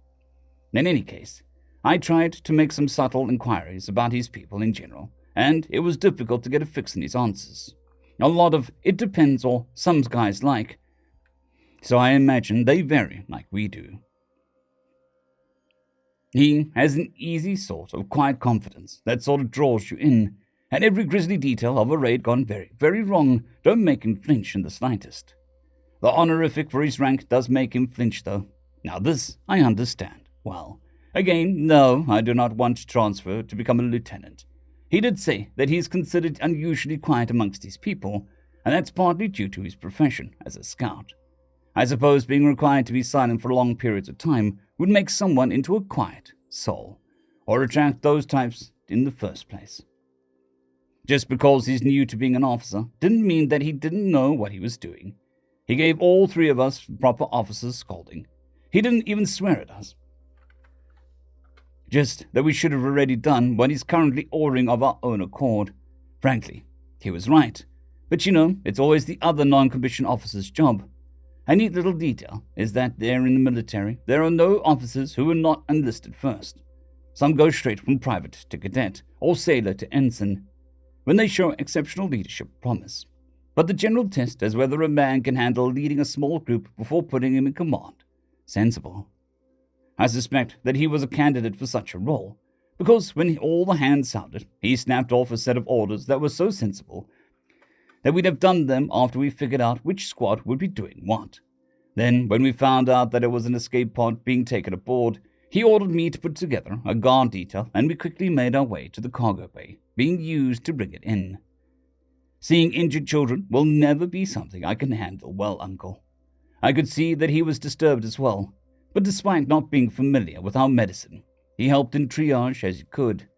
In any case, I tried to make some subtle inquiries about his people in general, and it was difficult to get a fix in his answers. A lot of "it depends" or "some guys like," so I imagine they vary like we do. He has an easy sort of quiet confidence that sort of draws you in, and every grisly detail of a raid gone very, very wrong don't make him flinch in the slightest. The honorific for his rank does make him flinch, though. Now this I understand. Well, again, no, I do not want to transfer to become a lieutenant. He did say that he is considered unusually quiet amongst his people, and that's partly due to his profession as a scout. I suppose being required to be silent for long periods of time would make someone into a quiet soul, or attract those types in the first place. Just because he's new to being an officer didn't mean that he didn't know what he was doing. He gave all three of us proper officers scolding. He didn't even swear at us. Just that we should have already done what he's currently ordering of our own accord. Frankly, he was right. But it's always the other non-commissioned officer's job. A neat little detail is that there in the military, there are no officers who are not enlisted first. Some go straight from private to cadet, or sailor to ensign, when they show exceptional leadership promise. But the general test is whether a man can handle leading a small group before putting him in command. Sensible. I suspect that he was a candidate for such a role, because when all the hands sounded, he snapped off a set of orders that were so sensible that we'd have done them after we figured out which squad would be doing what. Then, when we found out that it was an escape pod being taken aboard, he ordered me to put together a guard detail, and we quickly made our way to the cargo bay, being used to bring it in. Seeing injured children will never be something I can handle well, Uncle. I could see that he was disturbed as well, but despite not being familiar with our medicine, he helped in triage as he could.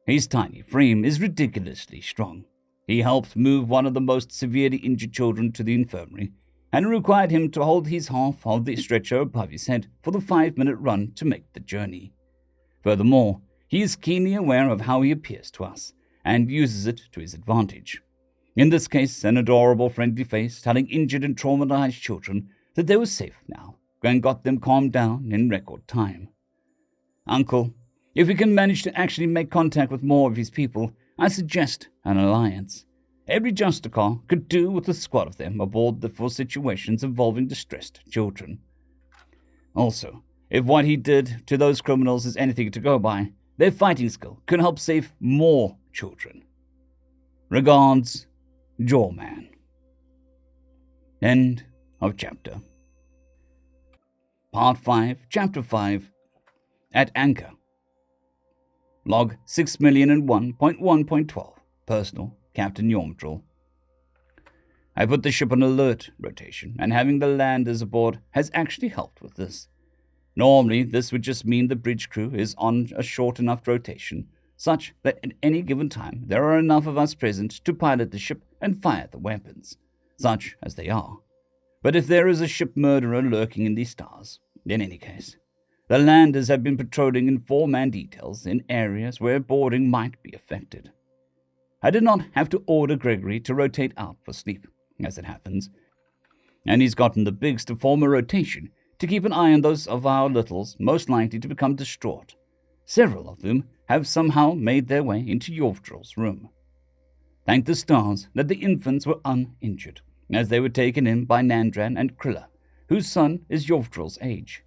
His tiny frame is ridiculously strong. He helped move one of the most severely injured children to the infirmary, and it required him to hold his half of the stretcher above his head for the 5-minute run to make the journey. Furthermore, he is keenly aware of how he appears to us, and uses it to his advantage. In this case, an adorable friendly face telling injured and traumatized children that they were safe now, and got them calmed down in record time. Uncle, if we can manage to actually make contact with more of his people, I suggest an alliance. Every Justicar could do with a squad of them aboard for situations involving distressed children. Also, if what he did to those criminals is anything to go by, their fighting skill could help save more children. Regards, Jawman. End of chapter. Part 5, Chapter 5, At Anchor. Log 6,001.1.12. Personal, Captain Yomdril. I put the ship on alert rotation, and having the landers aboard has actually helped with this. Normally, this would just mean the bridge crew is on a short enough rotation, such that at any given time there are enough of us present to pilot the ship and fire the weapons, such as they are. But if there is a ship murderer lurking in these stars, in any case, the landers have been patrolling in 4-man details in areas where boarding might be affected. I did not have to order Gregory to rotate out for sleep, as it happens, and he's gotten the bigs to form a rotation to keep an eye on those of our littles most likely to become distraught. Several of them have somehow made their way into Yovdril's room. Thank the stars that the infants were uninjured, as they were taken in by Nandran and Krilla, whose son is Yovdril's age.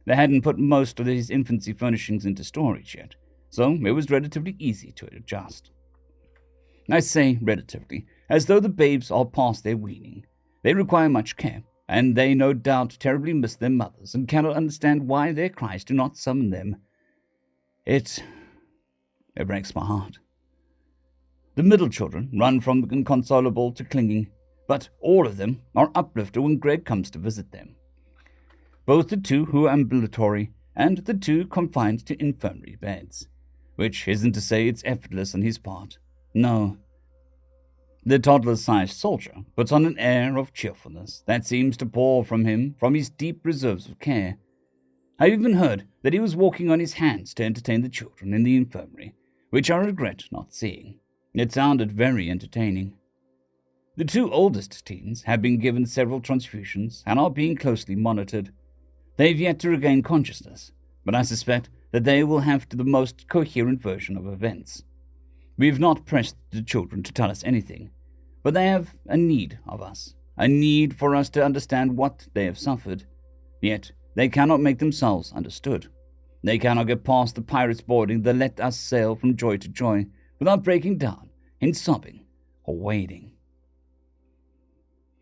They hadn't put most of his infancy furnishings into storage yet, so it was relatively easy to adjust. I say relatively, as though the babes are past their weaning. They require much care, and they no doubt terribly miss their mothers and cannot understand why their cries do not summon them. It breaks my heart. The middle children run from inconsolable to clinging, but all of them are uplifted when Greg comes to visit them. Both the two who are ambulatory and the two confined to infirmary beds, which isn't to say it's effortless on his part. No. The toddler-sized soldier puts on an air of cheerfulness that seems to pour from him from his deep reserves of care. I've even heard that he was walking on his hands to entertain the children in the infirmary, which I regret not seeing. It sounded very entertaining. The 2 oldest teens have been given several transfusions and are being closely monitored. They've yet to regain consciousness, but I suspect that they will have the most coherent version of events. We've not pressed the children to tell us anything, but they have a need of us, a need for us to understand what they have suffered. Yet they cannot make themselves understood. They cannot get past the pirates boarding that let us sail from joy to joy without breaking down in sobbing or wailing.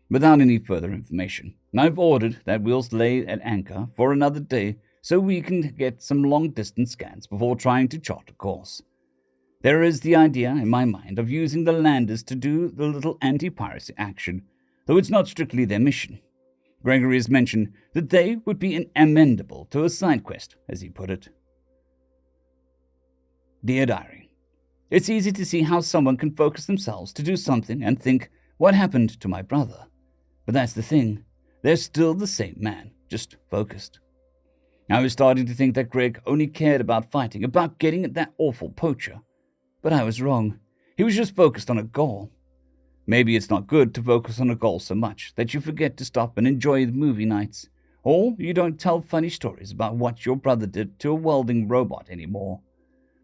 Without any further information, I've ordered that we'll lay at anchor for another day so we can get some long-distance scans before trying to chart a course. There is the idea in my mind of using the landers to do the little anti-piracy action, though it's not strictly their mission. Gregory has mentioned that they would be amenable to a side quest, as he put it. Dear Diary, it's easy to see how someone can focus themselves to do something and think, what happened to my brother? But that's the thing. They're still the same man, just focused. I was starting to think that Greg only cared about fighting, about getting at that awful poacher. But I was wrong. He was just focused on a goal. Maybe it's not good to focus on a goal so much that you forget to stop and enjoy the movie nights, or you don't tell funny stories about what your brother did to a welding robot anymore.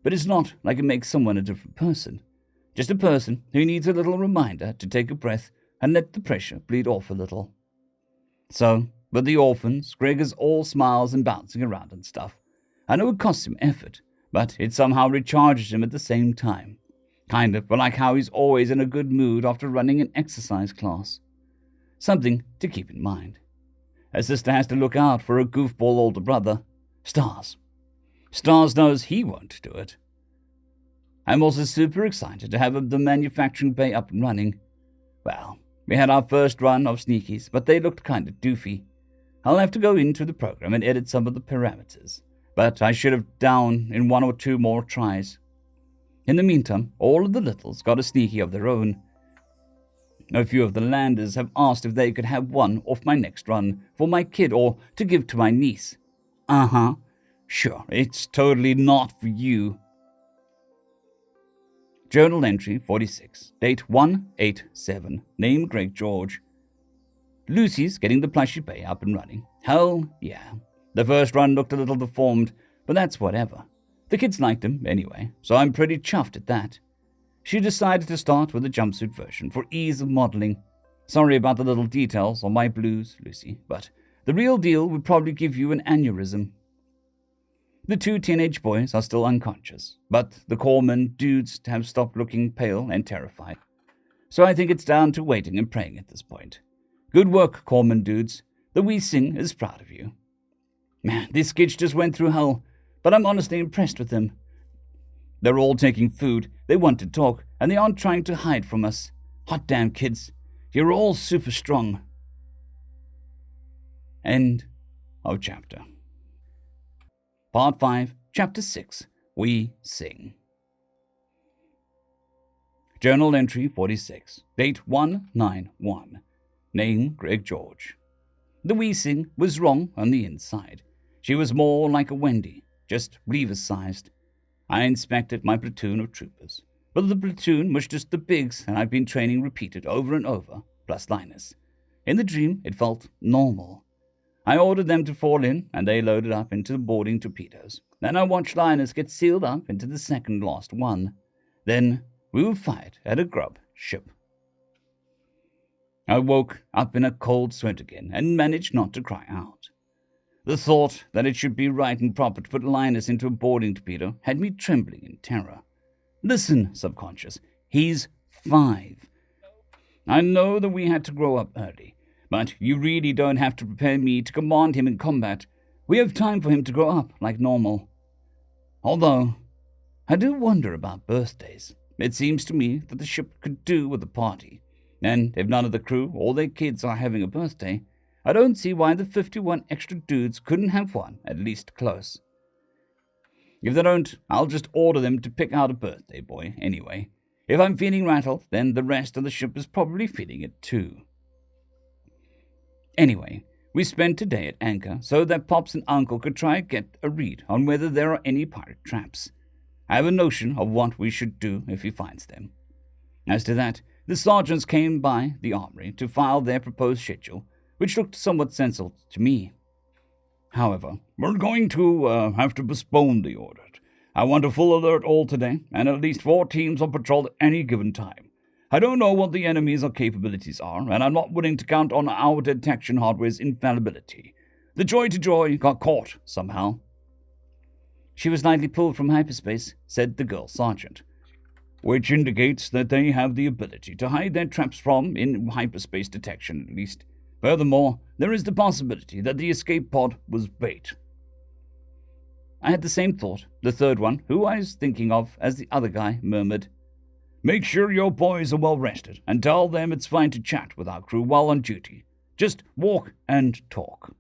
But it's not like it makes someone a different person. Just a person who needs a little reminder to take a breath and let the pressure bleed off a little. So, with the orphans, Greg is all smiles and bouncing around and stuff. I know it costs him effort, but it somehow recharges him at the same time. Kind of like how he's always in a good mood after running an exercise class. Something to keep in mind. A sister has to look out for a goofball older brother. Stars. Stars knows he won't do it. I'm also super excited to have the manufacturing bay up and running. Well, we had our first run of sneakies, but they looked kind of doofy. I'll have to go into the program and edit some of the parameters, but I should have down in 1 or 2 more tries. In the meantime, all of the littles got a sneaky of their own. A few of the landers have asked if they could have one off my next run for my kid or to give to my niece. Sure, it's totally not for you. Journal entry 46, date 1/8/7, name Greg George. Lucy's getting the plushie bay up and running. Hell yeah. The first run looked a little deformed, but that's whatever. The kids liked him anyway, so I'm pretty chuffed at that. She decided to start with a jumpsuit version for ease of modeling. Sorry about the little details on my blues, Lucy, but the real deal would probably give you an aneurysm. The 2 teenage boys are still unconscious, but the corpsmen dudes have stopped looking pale and terrified. So I think it's down to waiting and praying at this point. Good work, corpsmen dudes. The wee sing is proud of you. Man, these kids just went through hell, but I'm honestly impressed with them. They're all taking food, they want to talk, and they aren't trying to hide from us. Hot damn, kids. You're all super strong. End of chapter. Part 5, Chapter 6, We Sing. Journal entry 46, date 1/9/1, name Greg George. The We Sing was wrong on the inside. She was more like a Wendy, just Reaver-sized. I inspected my platoon of troopers, but the platoon was just the bigs and I'd been training repeated over and over, plus Linus. In the dream, it felt normal. I ordered them to fall in, and they loaded up into the boarding torpedoes. Then I watched Linus get sealed up into the second last one. Then we were fired at a grub ship. I woke up in a cold sweat again and managed not to cry out. The thought that it should be right and proper to put Linus into a boarding torpedo had me trembling in terror. Listen, subconscious, he's 5. I know that we had to grow up early, but you really don't have to prepare me to command him in combat. We have time for him to grow up like normal. Although, I do wonder about birthdays. It seems to me that the ship could do with a party, and if none of the crew or their kids are having a birthday, I don't see why the 51 extra dudes couldn't have one, at least close. If they don't, I'll just order them to pick out a birthday boy anyway. If I'm feeling rattled, then the rest of the ship is probably feeling it too. Anyway, we spent today at anchor so that Pops and Uncle could try and get a read on whether there are any pirate traps. I have a notion of what we should do if he finds them. As to that, the sergeants came by the armory to file their proposed schedule, which looked somewhat sensible to me. However, we're going to have to postpone the order. I want a full alert all today, and at least 4 teams on patrol at any given time. I don't know what the enemy's capabilities are, and I'm not willing to count on our detection hardware's infallibility. The Joy-to-Joy got caught somehow. She was lightly pulled from hyperspace, said the girl sergeant, which indicates that they have the ability to hide their traps from in hyperspace detection at least. Furthermore, there is the possibility that the escape pod was bait. I had the same thought. The third one, who I was thinking of as the other guy, murmured, "Make sure your boys are well rested, and tell them it's fine to chat with our crew while on duty. Just walk and talk.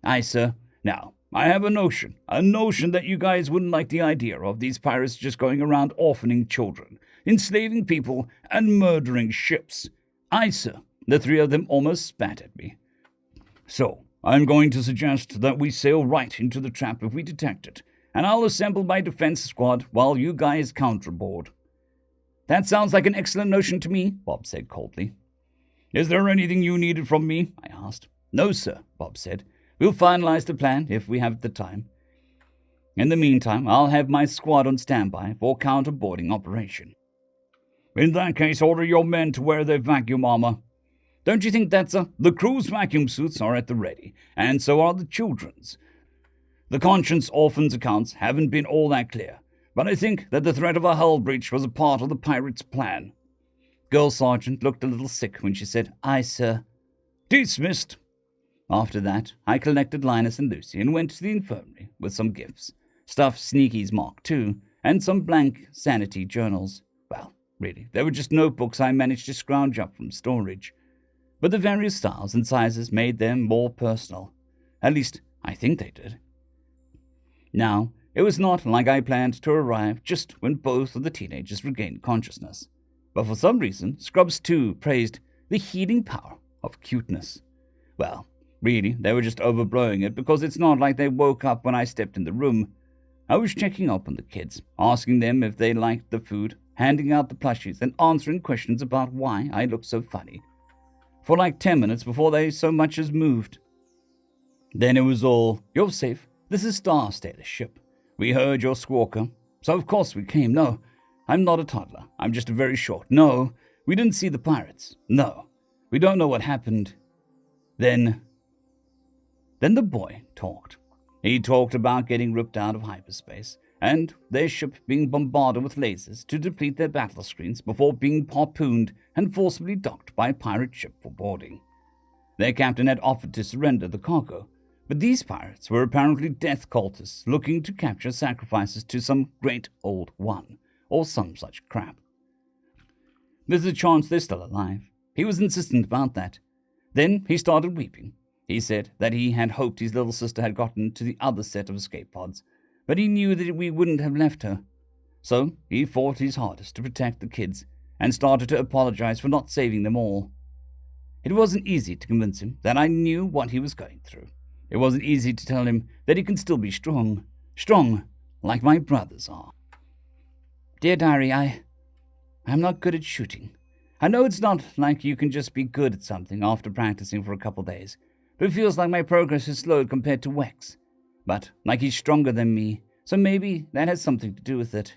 Aye, sir. Now, I have a notion that you guys wouldn't like the idea of these pirates just going around orphaning children, enslaving people, and murdering ships. Aye, sir. The three of them almost spat at me. So, I'm going to suggest that we sail right into the trap if we detect it, and I'll assemble my defense squad while you guys counterboard. That sounds like an excellent notion to me, Bob said coldly. Is there anything you needed from me? I asked. No, sir, Bob said. We'll finalize the plan if we have the time. In the meantime, I'll have my squad on standby for counterboarding operation. In that case, order your men to wear their vacuum armor. Don't you think that's the crew's vacuum suits are at the ready, and so are the children's. The conscience orphans' accounts haven't been all that clear, but I think that the threat of a hull breach was a part of the pirates' plan. Girl Sergeant looked a little sick when she said, Aye, sir. Dismissed. After that, I collected Linus and Lucy and went to the infirmary with some gifts, stuffed Sneaky's Mark II, and some blank sanity journals. Well, really, they were just notebooks I managed to scrounge up from storage. But the various styles and sizes made them more personal. At least, I think they did. Now, it was not like I planned to arrive just when both of the teenagers regained consciousness. But for some reason, Scrubs 2 praised the healing power of cuteness. Well, really, they were just overblowing it because it's not like they woke up when I stepped in the room. I was checking up on the kids, asking them if they liked the food, handing out the plushies, and answering questions about why I looked so funny. For like 10 minutes before they so much as moved. Then it was all, You're safe. This is Star Sailor's ship. We heard your squawker, so of course we came. No, I'm not a toddler. I'm just very short. No, we didn't see the pirates. No, we don't know what happened. Then the boy talked. He talked about getting ripped out of hyperspace, and their ship being bombarded with lasers to deplete their battle screens before being harpooned and forcibly docked by a pirate ship for boarding. Their captain had offered to surrender the cargo, but these pirates were apparently death cultists looking to capture sacrifices to some great old one, or some such crap. There's a chance they're still alive. He was insistent about that. Then he started weeping. He said that he had hoped his little sister had gotten to the other set of escape pods, but he knew that we wouldn't have left her. So he fought his hardest to protect the kids and started to apologize for not saving them all. It wasn't easy to convince him that I knew what he was going through. It wasn't easy to tell him that he can still be strong like my brothers are. Dear Diary, I'm not good at shooting. I know it's not like you can just be good at something after practicing for a couple days, but it feels like my progress has slowed compared to Wex. But like he's stronger than me, so maybe that has something to do with it.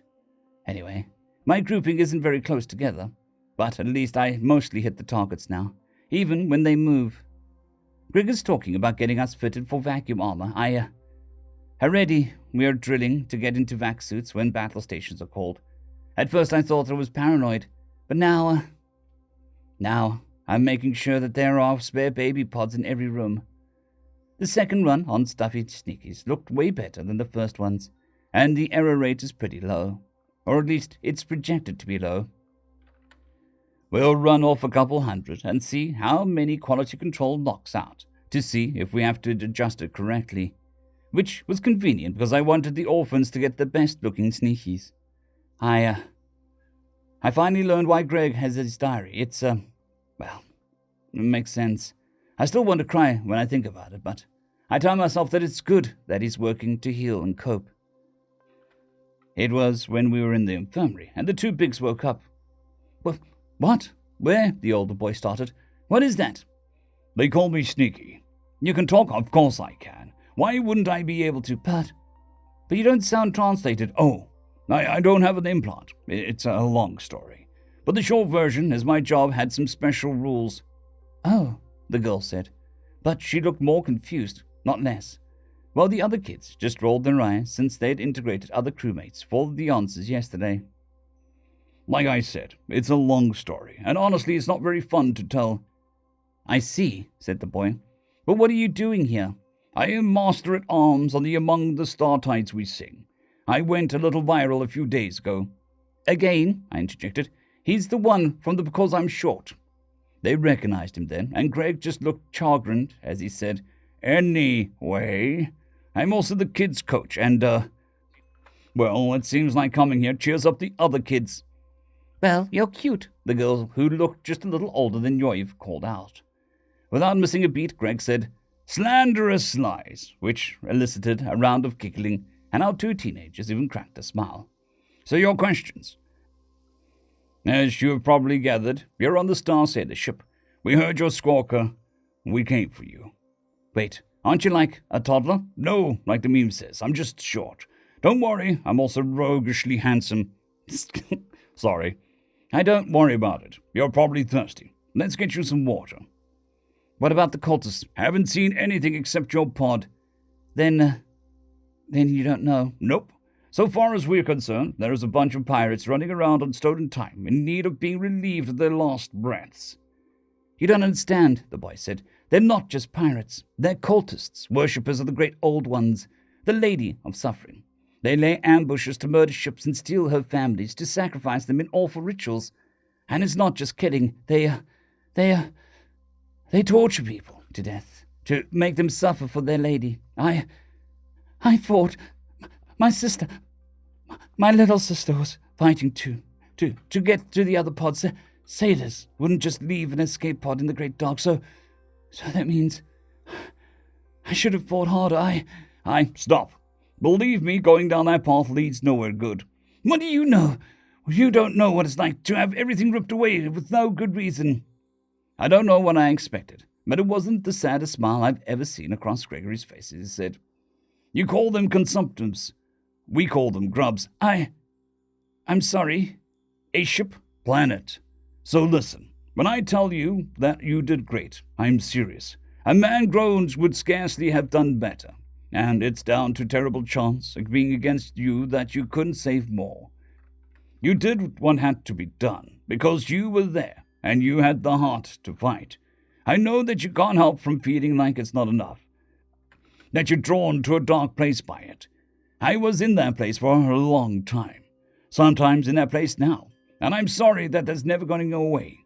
Anyway, my grouping isn't very close together, but at least I mostly hit the targets now, even when they move. Greg is talking about getting us fitted for vacuum armor. Already we are drilling to get into vac suits when battle stations are called. At first I thought I was paranoid, but now I'm making sure that there are spare baby pods in every room. The second run on Stuffy Sneakies looked way better than the first ones, and the error rate is pretty low, or at least it's projected to be low. We'll run off a couple hundred and see how many quality control knocks out, to see if we have to adjust it correctly, which was convenient because I wanted the orphans to get the best-looking Sneakies. I finally learned why Greg has his diary. It's, well, it makes sense. I still want to cry when I think about it, but I tell myself that it's good that he's working to heal and cope. It was when we were in the infirmary, and the two bigs woke up. What? Where? The older boy started. What is that? They call me Sneaky. You can talk? Of course I can. Why wouldn't I be able to? But you don't sound translated. Oh, I don't have an implant. It's a long story. But the short version is my job had some special rules. Oh, the girl said, but she looked more confused, not less, while the other kids just rolled their eyes since they'd integrated other crewmates for the answers yesterday. Like I said, it's a long story, and honestly it's not very fun to tell. I see, said the boy. But what are you doing here? I am Master at Arms on the Among the Startides We Sing. I went a little viral a few days ago. Again, I interjected. He's the one from the Because I'm Short. They recognized him then, and Greg just looked chagrined as he said, "Anyway, I'm also the kids' coach, and, well, it seems like coming here cheers up the other kids." Well, you're cute, The girl, who looked just a little older than Yoiv, called out. Without missing a beat, Greg said, "Slanderous lies," which elicited a round of giggling, and our two teenagers even cracked a smile. "So your questions. As you have probably gathered, you're on the Star Sailor ship. We heard your squawker. We came for you." "Wait, aren't you like a toddler?" "No, like the meme says. I'm just short. Don't worry, I'm also roguishly handsome." "Sorry. I don't worry about it. You're probably thirsty. Let's get you some water." What about the cultists? "Haven't seen anything except your pod." Then you don't know. "Nope. So far as we're concerned, there is a bunch of pirates running around on stolen time in need of being relieved of their last breaths." You don't understand, the boy said. They're not just pirates. They're cultists, worshippers of the great old ones, the Lady of Suffering. They lay ambushes to murder ships and steal her families, to sacrifice them in awful rituals. And it's not just killing. They torture people to death, to make them suffer for their lady. I fought. My sister, my little sister was fighting too, to get to the other pods. Sailors wouldn't just leave an escape pod in the Great Dark, so that means I should have fought harder. Stop. Believe me, going down that path leads nowhere good. What do you know? You don't know what it's like to have everything ripped away with no good reason. I don't know what I expected, but it wasn't the saddest smile I've ever seen across Gregory's face as he said, "You call them consumptives. We call them grubs." I'm sorry. A ship, planet. So listen, when I tell you that you did great, I'm serious. A man grown would scarcely have done better, and it's down to terrible chance of being against you that you couldn't save more. You did what had to be done, because you were there, and you had the heart to fight. I know that you can't help from feeling like it's not enough, that you're drawn to a dark place by it. I was in that place for a long time, sometimes in that place now, and I'm sorry that that's never going to go away.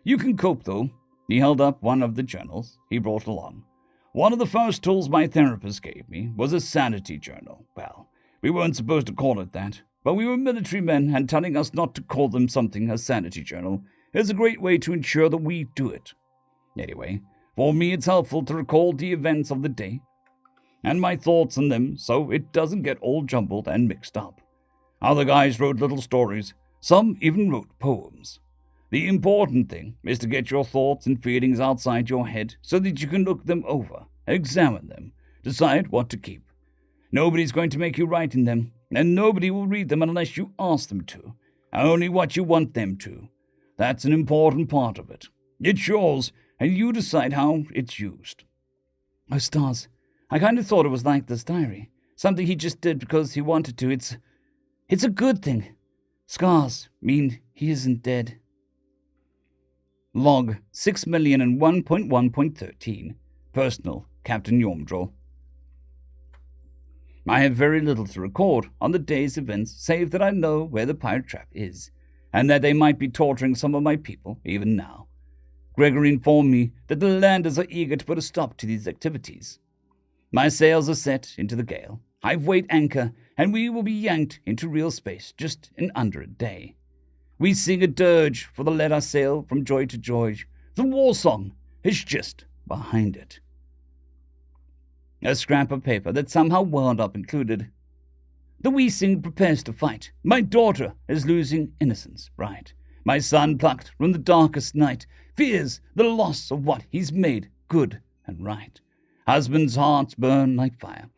You can cope, though." He held up one of the journals he brought along. "One of the first tools my therapist gave me was a sanity journal. Well, we weren't supposed to call it that, but we were military men, and telling us not to call them something a sanity journal is a great way to ensure that we do it. Anyway, for me it's helpful to recall the events of the day and my thoughts on them so it doesn't get all jumbled and mixed up. Other guys wrote little stories. Some even wrote poems. The important thing is to get your thoughts and feelings outside your head so that you can look them over, examine them, decide what to keep. Nobody's going to make you write in them, and nobody will read them unless you ask them to. Only what you want them to. That's an important part of it. It's yours, and you decide how it's used." "Oh, Stars, I kind of thought it was like this diary. Something he just did because he wanted to. It's a good thing. Scars mean he isn't dead." Log 6,001.1.13. Personal, Captain Yormdrol. I have very little to record on the day's events, save that I know where the pirate trap is, and that they might be torturing some of my people even now. Gregory informed me that the landers are eager to put a stop to these activities. My sails are set into the gale. I've weighed anchor, and we will be yanked into real space just in under a day. We sing a dirge for the Let Us Sail from Joy to Joy. The war song is just behind it. A scrap of paper that somehow wound up included. The wee sing prepares to fight. My daughter is losing innocence bright. My son, plucked from the darkest night, fears the loss of what he's made good and right. Husbands' hearts burn like fire.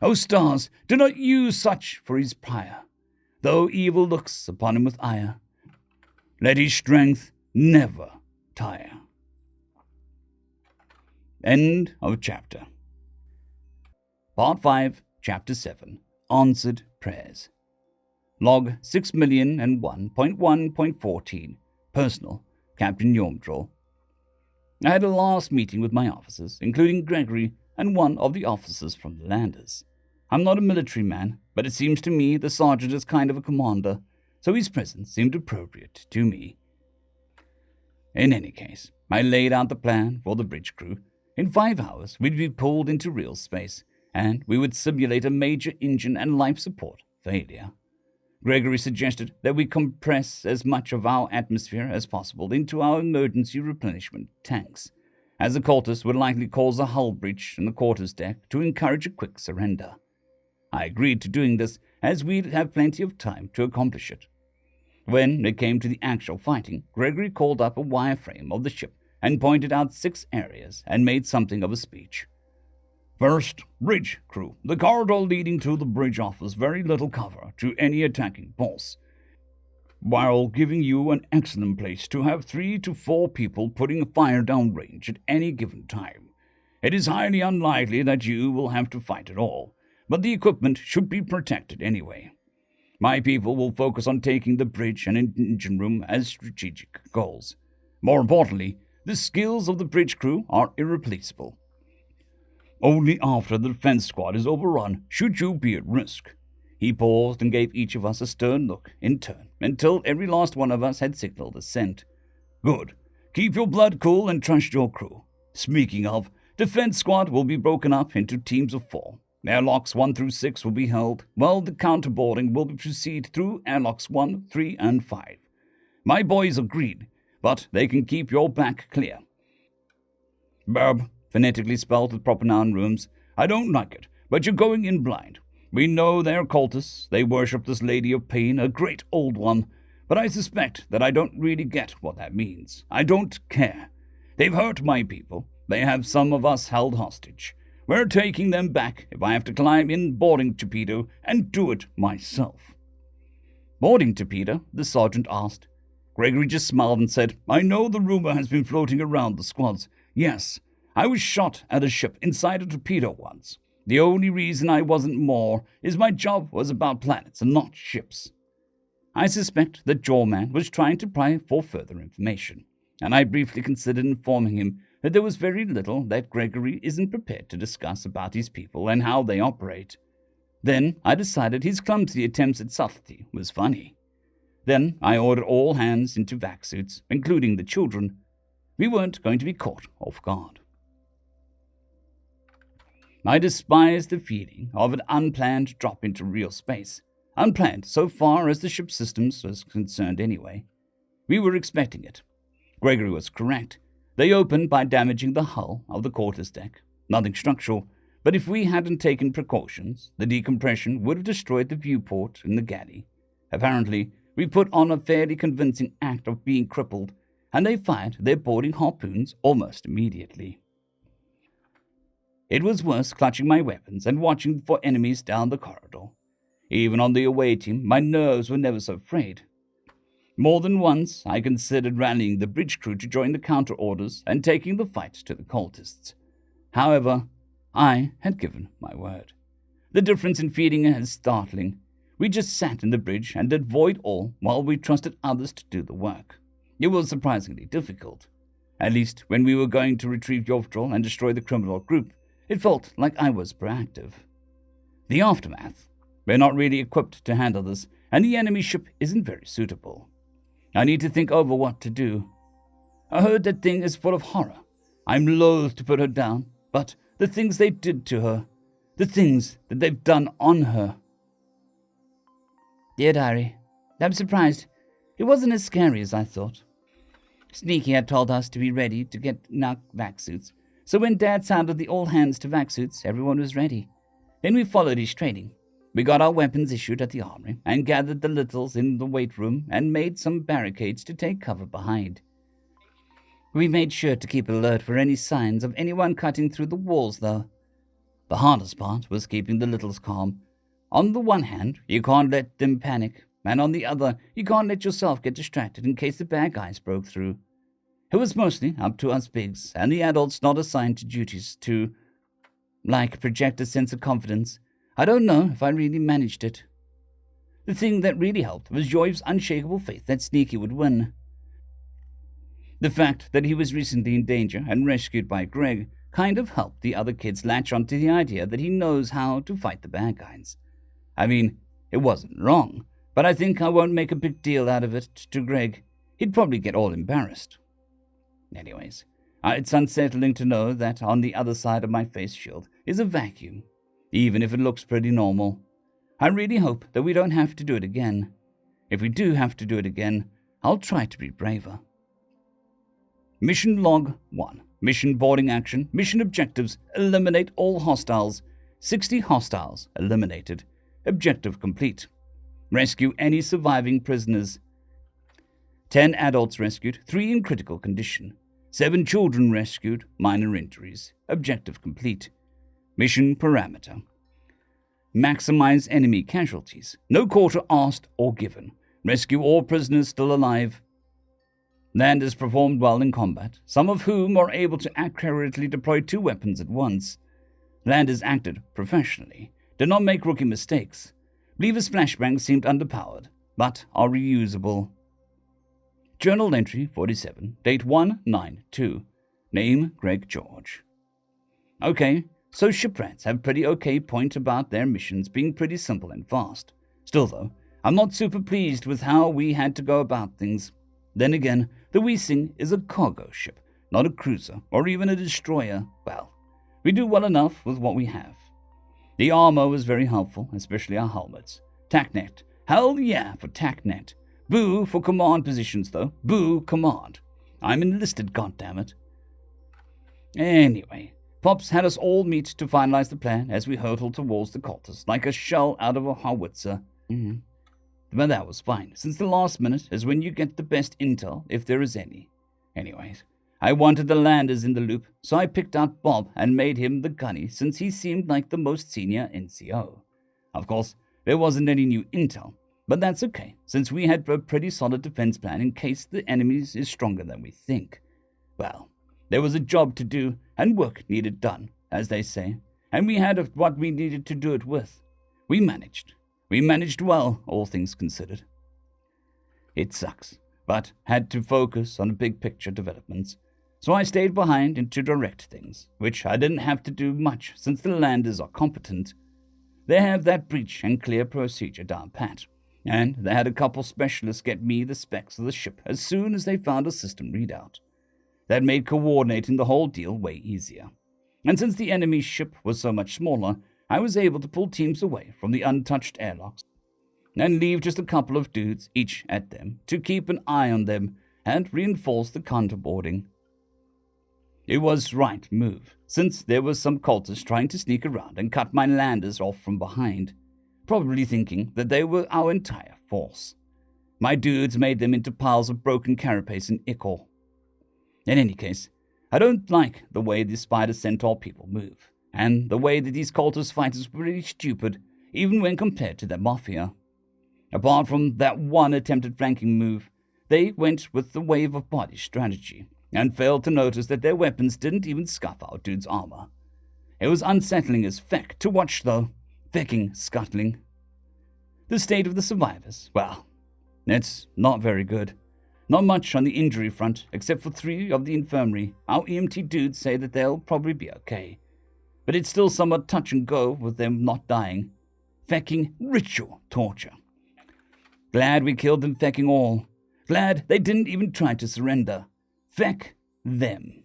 O stars, do not use such for his pyre, though evil looks upon him with ire. Let his strength never tire. End of chapter. Part 5, Chapter 7, Answered Prayers. Log 6,001.1.14. Personal, Captain Yormdrol. I had a last meeting with my officers, including Gregory and one of the officers from the landers. I'm not a military man, but it seems to me the sergeant is kind of a commander, so his presence seemed appropriate to me. In any case, I laid out the plan for the bridge crew. In 5 hours, we'd be pulled into real space, and we would simulate a major engine and life support failure. Gregory suggested that we compress as much of our atmosphere as possible into our emergency replenishment tanks, as the cultists would likely cause a hull breach in the quarters deck to encourage a quick surrender. I agreed to doing this as we'd have plenty of time to accomplish it. When it came to the actual fighting, Gregory called up a wireframe of the ship and pointed out 6 areas and made something of a speech. First, bridge crew. The corridor leading to the bridge offers very little cover to any attacking force, while giving you an excellent place to have 3 to 4 people putting fire down range at any given time. It is highly unlikely that you will have to fight at all, but the equipment should be protected anyway. My people will focus on taking the bridge and engine room as strategic goals. More importantly, the skills of the bridge crew are irreplaceable. Only after the defense squad is overrun should you be at risk. He paused and gave each of us a stern look in turn until every last one of us had signaled assent. Good. Keep your blood cool and trust your crew. Speaking of, defense squad will be broken up into teams of 4. Airlocks 1 through 6 will be held, while the counterboarding will proceed through airlocks 1, 3, and 5. My boys agreed, but they can keep your back clear. Burb, phonetically spelled with proper noun rooms. I don't like it, but you're going in blind. We know they're cultists. They worship this Lady of Pain, a great old one, but I suspect that I don't really get what that means. I don't care. They've hurt my people. They have some of us held hostage. We're taking them back if I have to climb in boarding torpedo and do it myself. Boarding torpedo? The sergeant asked. Gregory just smiled and said, I know the rumor has been floating around the squads. Yes, I was shot at a ship inside a torpedo once. The only reason I wasn't more is my job was about planets and not ships. I suspect that Jawman was trying to pry for further information, and I briefly considered informing him that there was very little that Gregory isn't prepared to discuss about his people and how they operate. Then I decided his clumsy attempts at subtlety was funny. Then I ordered all hands into vac suits, including the children. We weren't going to be caught off guard. I despised the feeling of an unplanned drop into real space. Unplanned so far as the ship systems was concerned anyway. We were expecting it. Gregory was correct. They opened by damaging the hull of the quarters deck. Nothing structural, but if we hadn't taken precautions, the decompression would have destroyed the viewport in the galley. Apparently, we put on a fairly convincing act of being crippled, and they fired their boarding harpoons almost immediately. It was worse clutching my weapons and watching for enemies down the corridor. Even on the away team, my nerves were never so frayed. More than once, I considered rallying the bridge crew to join the counter-orders and taking the fight to the cultists. However, I had given my word. The difference in feeling is startling. We just sat in the bridge and did void all while we trusted others to do the work. It was surprisingly difficult. At least when we were going to retrieve Yovtrol and destroy the criminal group, it felt like I was proactive. The aftermath. We're not really equipped to handle this, and the enemy ship isn't very suitable. I need to think over what to do. I heard that thing is full of horror. I'm loath to put her down, but the things they did to her, the things that they've done on her. Dear Diary, I'm surprised. It wasn't as scary as I thought. Sneaky had told us to be ready to get in our vac suits, so when Dad sounded the all hands to vac suits, everyone was ready. Then we followed his training. We got our weapons issued at the armory and gathered the littles in the weight room and made some barricades to take cover behind. We made sure to keep alert for any signs of anyone cutting through the walls, though. The hardest part was keeping the littles calm. On the one hand, you can't let them panic, and on the other, you can't let yourself get distracted in case the bad guys broke through. It was mostly up to us bigs and the adults not assigned to duties to, project a sense of confidence. I don't know if I really managed it. The thing that really helped was Joy's unshakable faith that Sneaky would win. The fact that he was recently in danger and rescued by Greg kind of helped the other kids latch onto the idea that he knows how to fight the bad guys. I mean, it wasn't wrong, but I think I won't make a big deal out of it to Greg. He'd probably get all embarrassed. Anyways, it's unsettling to know that on the other side of my face shield is a vacuum, even if it looks pretty normal. I really hope that we don't have to do it again. If we do have to do it again, I'll try to be braver. Mission Log 1. Mission Boarding Action. Mission Objectives. Eliminate all hostiles. 60 hostiles eliminated. Objective complete. Rescue any surviving prisoners. 10 adults rescued, 3 in critical condition. 7 children rescued, minor injuries. Objective complete. Mission parameter. Maximize enemy casualties. No quarter asked or given. Rescue all prisoners still alive. Landers performed well in combat, some of whom are able to accurately deploy 2 weapons at once. Landers acted professionally, did not make rookie mistakes. Lever's flashbangs seemed underpowered, but are reusable. Journal entry 47, date 1/9/2. Name Greg George. Okay, so shipwrights have pretty okay point about their missions being pretty simple and fast. Still though, I'm not super pleased with how we had to go about things. Then again, the Weesing is a cargo ship, not a cruiser or even a destroyer. Well, we do well enough with what we have. The armor was very helpful, especially our helmets. TACnet. Hell yeah for TACnet. Boo for command positions though. Boo command. I'm enlisted, goddammit. Anyway, Pops had us all meet to finalize the plan as we hurtled towards the cultists like a shell out of a howitzer. But that was fine, since the last minute is when you get the best intel, if there is any. Anyways, I wanted the landers in the loop, so I picked out Bob and made him the gunny since he seemed like the most senior NCO. Of course, there wasn't any new intel, but that's okay, since we had a pretty solid defense plan in case the enemy is stronger than we think. Well, there was a job to do and work needed done, as they say, and we had what we needed to do it with. We managed. We managed well, all things considered. It sucks, but had to focus on big picture developments, so I stayed behind and to direct things, which I didn't have to do much since the landers are competent. They have that breach and clear procedure down pat, and they had a couple specialists get me the specs of the ship as soon as they found a system readout. That made coordinating the whole deal way easier. And since the enemy's ship was so much smaller, I was able to pull teams away from the untouched airlocks and leave just a couple of dudes each at them to keep an eye on them and reinforce the counterboarding. It was right move, since there was some cultists trying to sneak around and cut my landers off from behind, probably thinking that they were our entire force. My dudes made them into piles of broken carapace and ichor. In any case, I don't like the way the Spider Centaur people move, and the way that these cultist fighters were pretty stupid, even when compared to their mafia. Apart from that one attempted flanking move, they went with the wave of body strategy, and failed to notice that their weapons didn't even scuff our dude's armor. It was unsettling as feck to watch, though. Fecking scuttling. The state of the survivors, well, it's not very good. Not much on the injury front, except for 3 of the infirmary. Our EMT dudes say that they'll probably be okay. But it's still somewhat touch and go with them not dying. Fecking ritual torture. Glad we killed them fecking all. Glad they didn't even try to surrender. Feck them.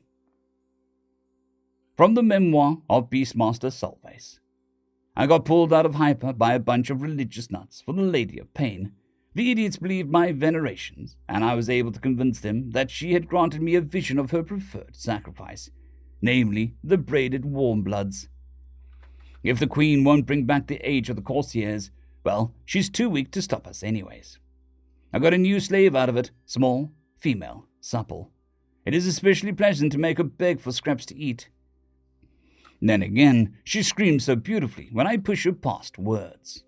From the memoir of Beastmaster Sulface. I got pulled out of Hyper by a bunch of religious nuts for the Lady of Pain. The idiots believed my venerations, and I was able to convince them that she had granted me a vision of her preferred sacrifice, namely the braided warmbloods. If the Queen won't bring back the age of the courtiers, well, she's too weak to stop us anyways. I got a new slave out of it, small, female, supple. It is especially pleasant to make her beg for scraps to eat. Then again, she screams so beautifully when I push her past words.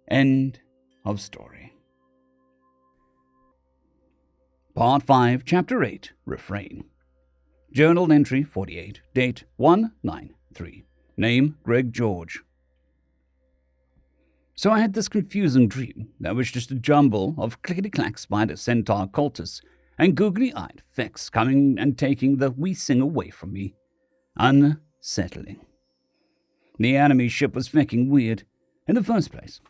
End of story. Part 5, Chapter 8, Refrain. Journal entry 48, date 1/9/3. Name Greg George. So I had this confusing dream that was just a jumble of clickety-clack spider centaur cultists and googly-eyed fecks coming and taking the Weesing away from me. Unsettling. The enemy ship was fecking weird in the first place.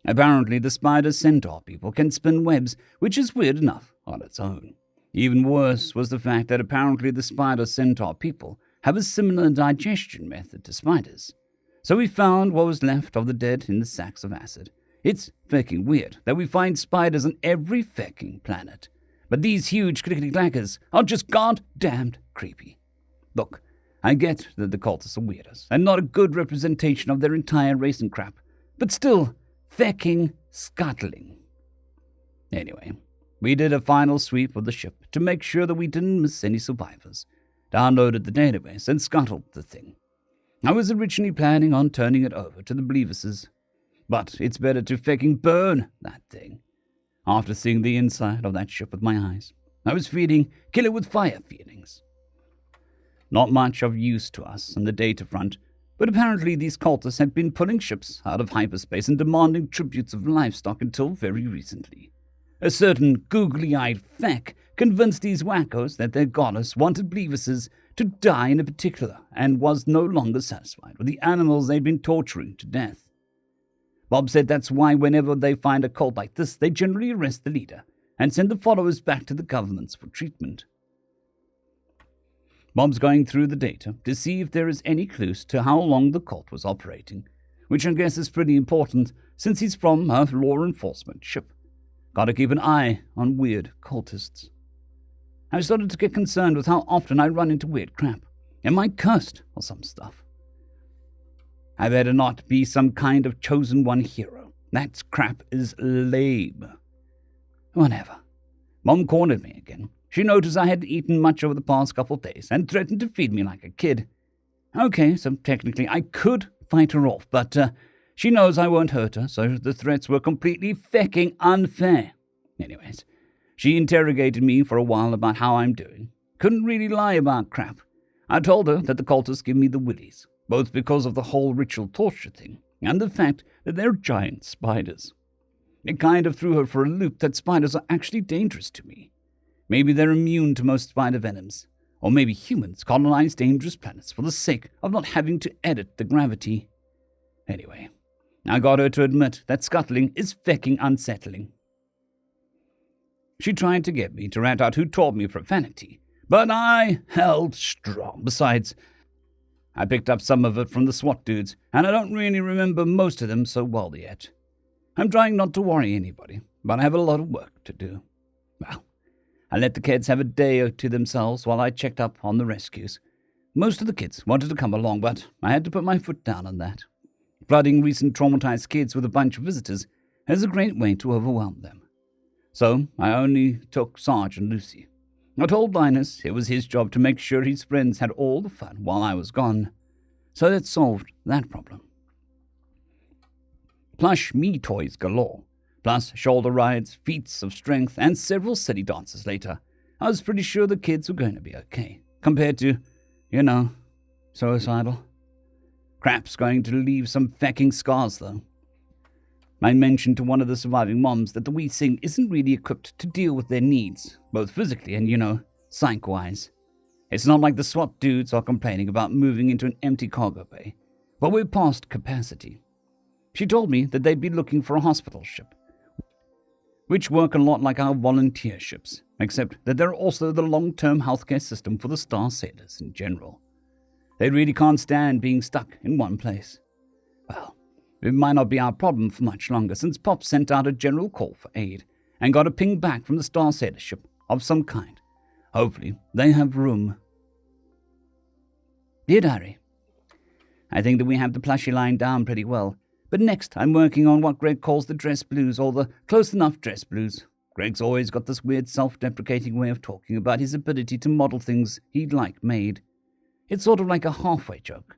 Apparently the spider centaur people can spin webs, which is weird enough on its own. Even worse was the fact that apparently the spider centaur people have a similar digestion method to spiders. So we found what was left of the dead in the sacks of acid. It's fecking weird that we find spiders on every fecking planet. But these huge clickety-clackers are just goddamned creepy. Look, I get that the cultists are weirdos and not a good representation of their entire race and crap, but still, fecking scuttling. Anyway, we did a final sweep of the ship to make sure that we didn't miss any survivors, downloaded the database, and scuttled the thing. I was originally planning on turning it over to the Bleevises, but it's better to fecking burn that thing. After seeing the inside of that ship with my eyes, I was feeling kill it with fire feelings. Not much of use to us on the data front, but apparently these cultists had been pulling ships out of hyperspace and demanding tributes of livestock until very recently. A certain googly-eyed feck convinced these wackos that their goddess wanted Bleevises to die in particular and was no longer satisfied with the animals they'd been torturing to death. Bob said that's why whenever they find a cult like this, they generally arrest the leader and send the followers back to the governments for treatment. Bob's going through the data to see if there is any clues to how long the cult was operating, which I guess is pretty important since he's from a law enforcement ship. Gotta keep an eye on weird cultists. I started to get concerned with how often I run into weird crap. Am I cursed or some stuff? I better not be some kind of chosen one hero. That crap is lame. Whatever. Mom cornered me again. She noticed I hadn't eaten much over the past couple of days and threatened to feed me like a kid. Okay, so technically I could fight her off, but she knows I won't hurt her, so the threats were completely fecking unfair. Anyways, she interrogated me for a while about how I'm doing. Couldn't really lie about crap. I told her that the cultists give me the willies, both because of the whole ritual torture thing and the fact that they're giant spiders. It kind of threw her for a loop that spiders are actually dangerous to me. Maybe they're immune to most spider venoms, or maybe humans colonize dangerous planets for the sake of not having to edit the gravity. Anyway, I got her to admit that scuttling is fecking unsettling. She tried to get me to rat out who taught me profanity, but I held strong. Besides, I picked up some of it from the SWAT dudes, and I don't really remember most of them so well yet. I'm trying not to worry anybody, but I have a lot of work to do. Well, I let the kids have a day to themselves while I checked up on the rescues. Most of the kids wanted to come along, but I had to put my foot down on that. Flooding recent traumatized kids with a bunch of visitors is a great way to overwhelm them. So I only took Sarge and Lucy. I told Linus it was his job to make sure his friends had all the fun while I was gone. So that solved that problem. Plush me toys galore, plus shoulder rides, feats of strength, and several silly dances later. I was pretty sure the kids were going to be okay, compared to, suicidal. Crap's going to leave some fecking scars, though. I mentioned to one of the surviving moms that the wee thing isn't really equipped to deal with their needs, both physically and, psych-wise. It's not like the SWAT dudes are complaining about moving into an empty cargo bay, but we're past capacity. She told me that they'd be looking for a hospital ship, which work a lot like our volunteer ships, except that they're also the long-term healthcare system for the Star Sailors in general. They really can't stand being stuck in one place. Well, it might not be our problem for much longer, since Pop sent out a general call for aid and got a ping back from the Star Sailor ship of some kind. Hopefully, they have room. Dear Diary, I think that we have the plushie line down pretty well, but next I'm working on what Greg calls the dress blues, or the close enough dress blues. Greg's always got this weird self-deprecating way of talking about his ability to model things he'd like made. It's sort of like a halfway joke.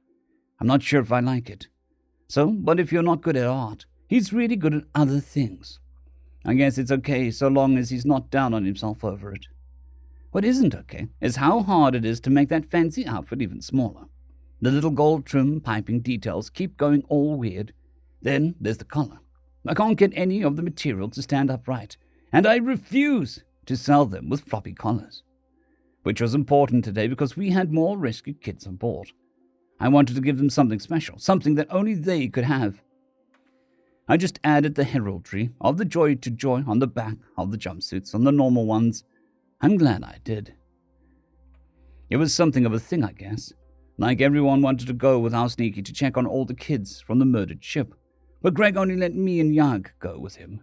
I'm not sure if I like it. So, but if you're not good at art, he's really good at other things. I guess it's okay so long as he's not down on himself over it. What isn't okay is how hard it is to make that fancy outfit even smaller. The little gold trim piping details keep going all weird. Then there's the collar. I can't get any of the material to stand up right, and I refuse to sell them with floppy collars. Which was important today because we had more rescued kids on board. I wanted to give them something special, something that only they could have. I just added the heraldry of the Joy to Joy on the back of the jumpsuits on the normal ones. I'm glad I did. It was something of a thing, I guess. Like everyone wanted to go with our Sneaky to check on all the kids from the murdered ship, but Greg only let me and Yag go with him.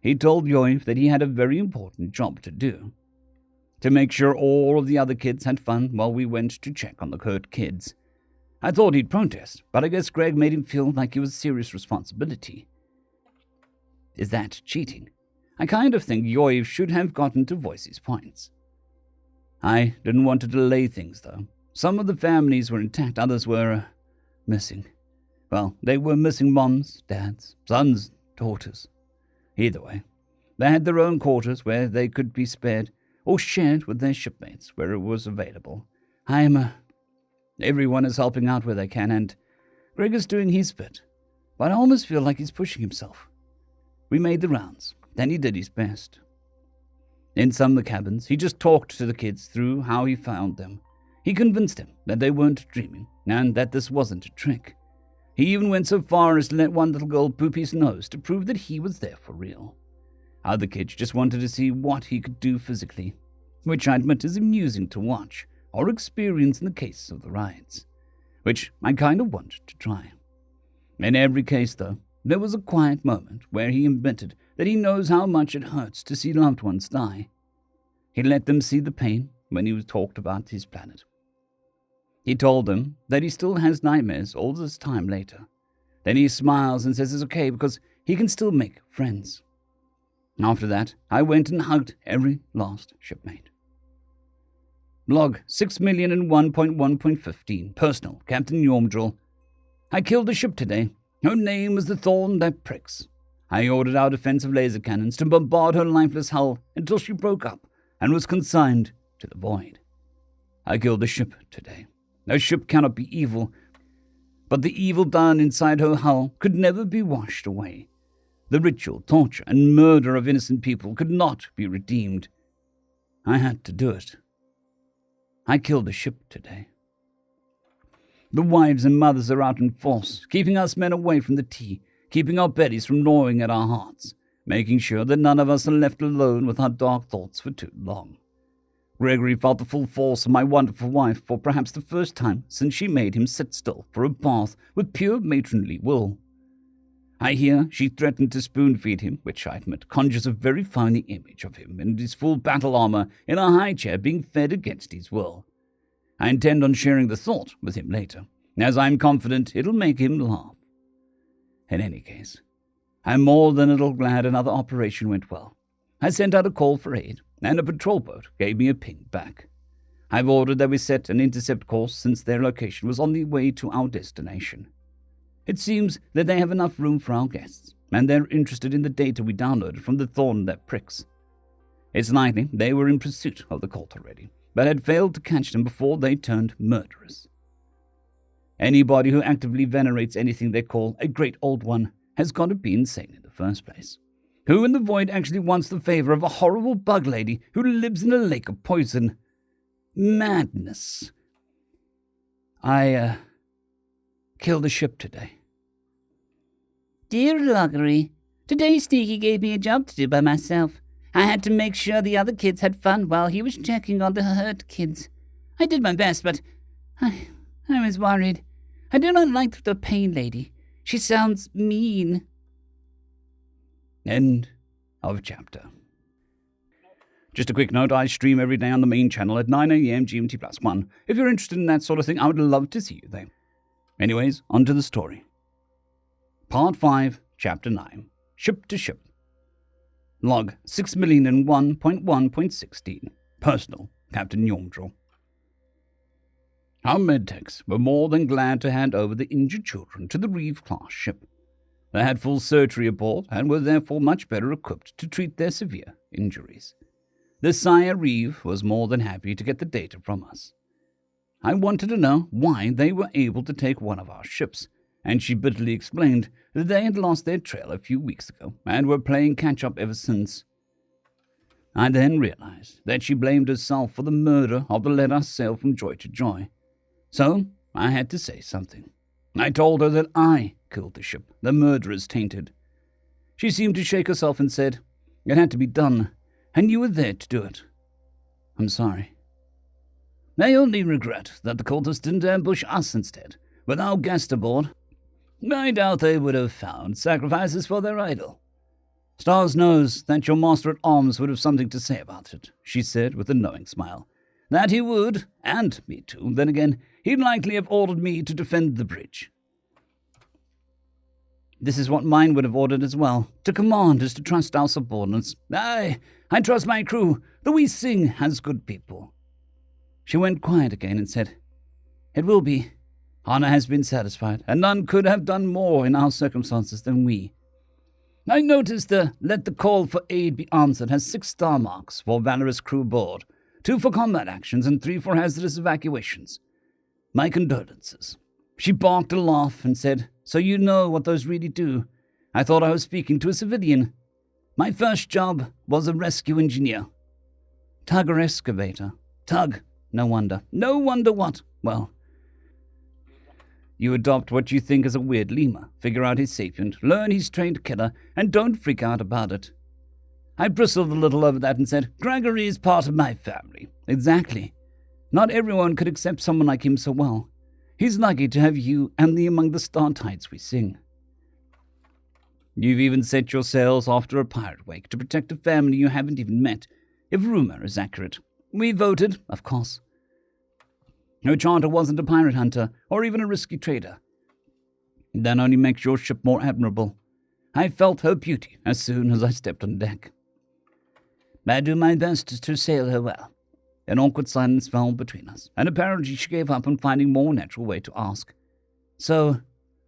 He told Yoiv that he had a very important job to do, to make sure all of the other kids had fun while we went to check on the hurt kids. I thought he'd protest, but I guess Greg made him feel like it was a serious responsibility. Is that cheating? I kind of think Yoiv should have gotten to voice his points. I didn't want to delay things, though. Some of the families were intact, others were missing. Well, they were missing moms, dads, sons, daughters. Either way, they had their own quarters where they could be spared or shared with their shipmates where it was available. Everyone is helping out where they can, and Greg is doing his bit, but I almost feel like he's pushing himself. We made the rounds, then he did his best. In some of the cabins, he just talked to the kids through how he found them. He convinced them that they weren't dreaming, and that this wasn't a trick. He even went so far as to let one little girl poop his nose to prove that he was there for real. Other kids just wanted to see what he could do physically, which I admit is amusing to watch, or experience in the case of the rides, which I kind of wanted to try. In every case, though, there was a quiet moment where he admitted that he knows how much it hurts to see loved ones die. He let them see the pain when he talked about his planet. He told them that he still has nightmares all this time later. Then he smiles and says it's okay because he can still make friends. After that, I went and hugged every last shipmate. Log 6,001.1.15. Personal, Captain Yormdrill. I killed a ship today. Her name was the Thorn That Pricks. I ordered our defensive laser cannons to bombard her lifeless hull until she broke up and was consigned to the void. I killed a ship today. A ship cannot be evil, but the evil done inside her hull could never be washed away. The ritual, torture, and murder of innocent people could not be redeemed. I had to do it. I killed a ship today. The wives and mothers are out in force, keeping us men away from the tea, keeping our bellies from gnawing at our hearts, making sure that none of us are left alone with our dark thoughts for too long. Gregory felt the full force of my wonderful wife for perhaps the first time since she made him sit still for a bath with pure matronly will. I hear she threatened to spoon-feed him, which I admit conjures a very funny image of him in his full battle armor in a high chair being fed against his will. I intend on sharing the thought with him later, as I'm confident it'll make him laugh. In any case, I'm more than a little glad another operation went well. I sent out a call for aid, and a patrol boat gave me a ping back. I've ordered that we set an intercept course since their location was on the way to our destination. It seems that they have enough room for our guests, and they're interested in the data we downloaded from the Thorn That Pricks. It's likely they were in pursuit of the cult already, but had failed to catch them before they turned murderous. Anybody who actively venerates anything they call a great old one has got to be insane in the first place. Who in the void actually wants the favor of a horrible bug lady who lives in a lake of poison? Madness. I killed a ship today. Dear Loggery, today Sneaky gave me a job to do by myself. I had to make sure the other kids had fun while he was checking on the hurt kids. I did my best, but I was worried. I do not like the pain lady. She sounds mean. End of chapter. Just a quick note, I stream every day on the main channel at 9 a.m. GMT+1. If you're interested in that sort of thing, I would love to see you there. Anyways, on to the story. Part 5, Chapter 9, Ship to Ship. Log 6,001.1.16. Personal, Captain Yormdrill. Our medtechs were more than glad to hand over the injured children to the Reeve-class ship. They had full surgery aboard and were therefore much better equipped to treat their severe injuries. The Sire Reeve was more than happy to get the data from us. I wanted to know why they were able to take one of our ships, and she bitterly explained that they had lost their trail a few weeks ago and were playing catch-up ever since. I then realized that she blamed herself for the murder of the Let Us Sail from Joy to Joy. So I had to say something. I told her that I killed the ship the murderers tainted. She seemed to shake herself and said, "It had to be done. and you were there to do it. I'm sorry. I only regret that the cultists didn't ambush us instead, with our guest aboard. I doubt they would have found sacrifices for their idol. Stars knows that your master at arms would have something to say about it, she said with a knowing smile. That he would, and me too. Then again, he'd likely have ordered me to defend the bridge. This is what mine would have ordered as well. To command is to trust our subordinates. I trust my crew. The We Sing has good people. She went quiet again and said, It will be. Honor has been satisfied, and none could have done more in our circumstances than we. I noticed the let the call for aid be answered has 6 star marks for valorous crew aboard, 2 for combat actions and 3 for hazardous evacuations. My condolences. She barked a laugh and said, So you know what those really do. I thought I was speaking to a civilian. My first job was a rescue engineer. Tug or excavator? Tug. No wonder. No wonder what? Well, you adopt what you think is a weird lemur, figure out he's sapient, learn he's trained killer, and don't freak out about it. I bristled a little over that and said, Gregory is part of my family. Exactly. Not everyone could accept someone like him so well. He's lucky to have you and the among the star tides we sing. You've even set your sails after a pirate wake to protect a family you haven't even met, if rumor is accurate. We voted, of course. Her charter wasn't a pirate hunter, or even a risky trader. That only makes your ship more admirable. I felt her beauty as soon as I stepped on deck. I do my best to sail her well. An awkward silence fell between us, and apparently she gave up on finding a more natural way to ask. So,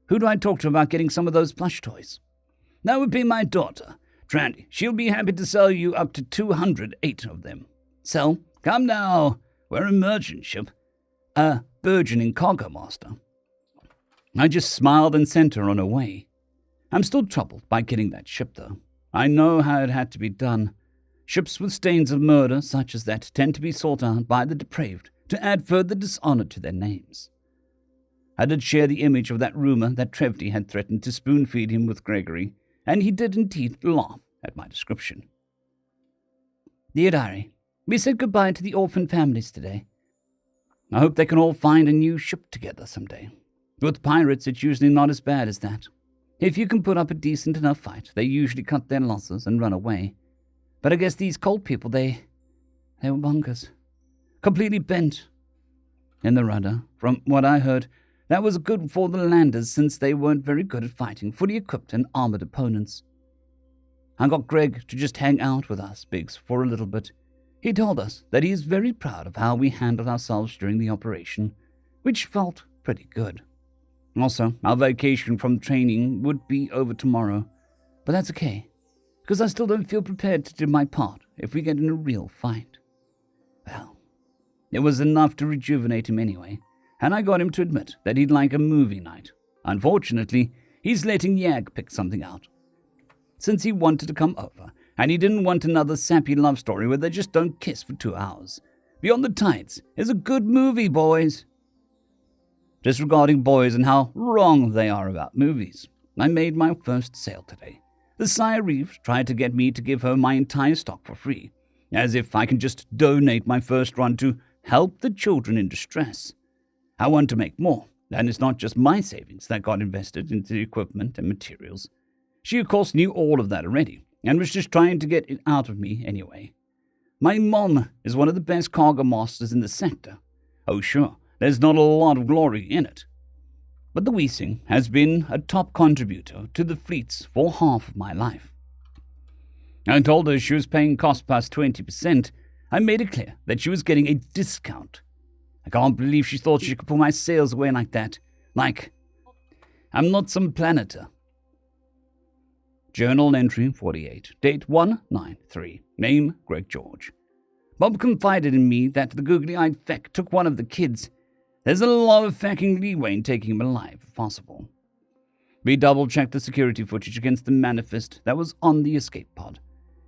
who do I talk to about getting some of those plush toys? That would be my daughter, Trandy. She'll be happy to sell you up to 208 of them. Sell? Come now, we're a merchant ship. A burgeoning cargo master. I just smiled and sent her on her way. I'm still troubled by getting that ship, though. I know how it had to be done. Ships with stains of murder such as that tend to be sought out by the depraved to add further dishonor to their names. I did share the image of that rumor that Trevty had threatened to spoon-feed him with Gregory, and he did indeed laugh at my description. Dear Diary, we said goodbye to the orphan families today. I hope they can all find a new ship together someday. With pirates, it's usually not as bad as that. If you can put up a decent enough fight, they usually cut their losses and run away. But I guess these cold people, they were bonkers. Completely bent in the rudder. From what I heard, that was good for the landers since they weren't very good at fighting fully equipped and armored opponents. I got Greg to just hang out with us, Biggs, for a little bit. He told us that he is very proud of how we handled ourselves during the operation, which felt pretty good. Also, our vacation from training would be over tomorrow, but that's okay, because I still don't feel prepared to do my part if we get in a real fight. Well, it was enough to rejuvenate him anyway, and I got him to admit that he'd like a movie night. Unfortunately, he's letting Yag pick something out, since he wanted to come over. And he didn't want another sappy love story where they just don't kiss for 2 hours. Beyond the Tides is a good movie, boys. Disregarding boys and how wrong they are about movies, I made my first sale today. The Sire Reeve tried to get me to give her my entire stock for free, as if I can just donate my first run to help the children in distress. I want to make more, and it's not just my savings that got invested into the equipment and materials. She, of course, knew all of that already, and was just trying to get it out of me anyway. My mom is one of the best cargo masters in the sector. Oh sure, there's not a lot of glory in it. But the Weesing has been a top contributor to the fleets for half of my life. I told her she was paying cost plus 20%. I made it clear that she was getting a discount. I can't believe she thought she could pull my sales away like that. Like, I'm not some planeter. Journal entry 48, date 193, name Greg George. Bob confided in me that the googly-eyed feck took one of the kids. There's a lot of fecking leeway in taking him alive, if possible. We double-checked the security footage against the manifest that was on the escape pod.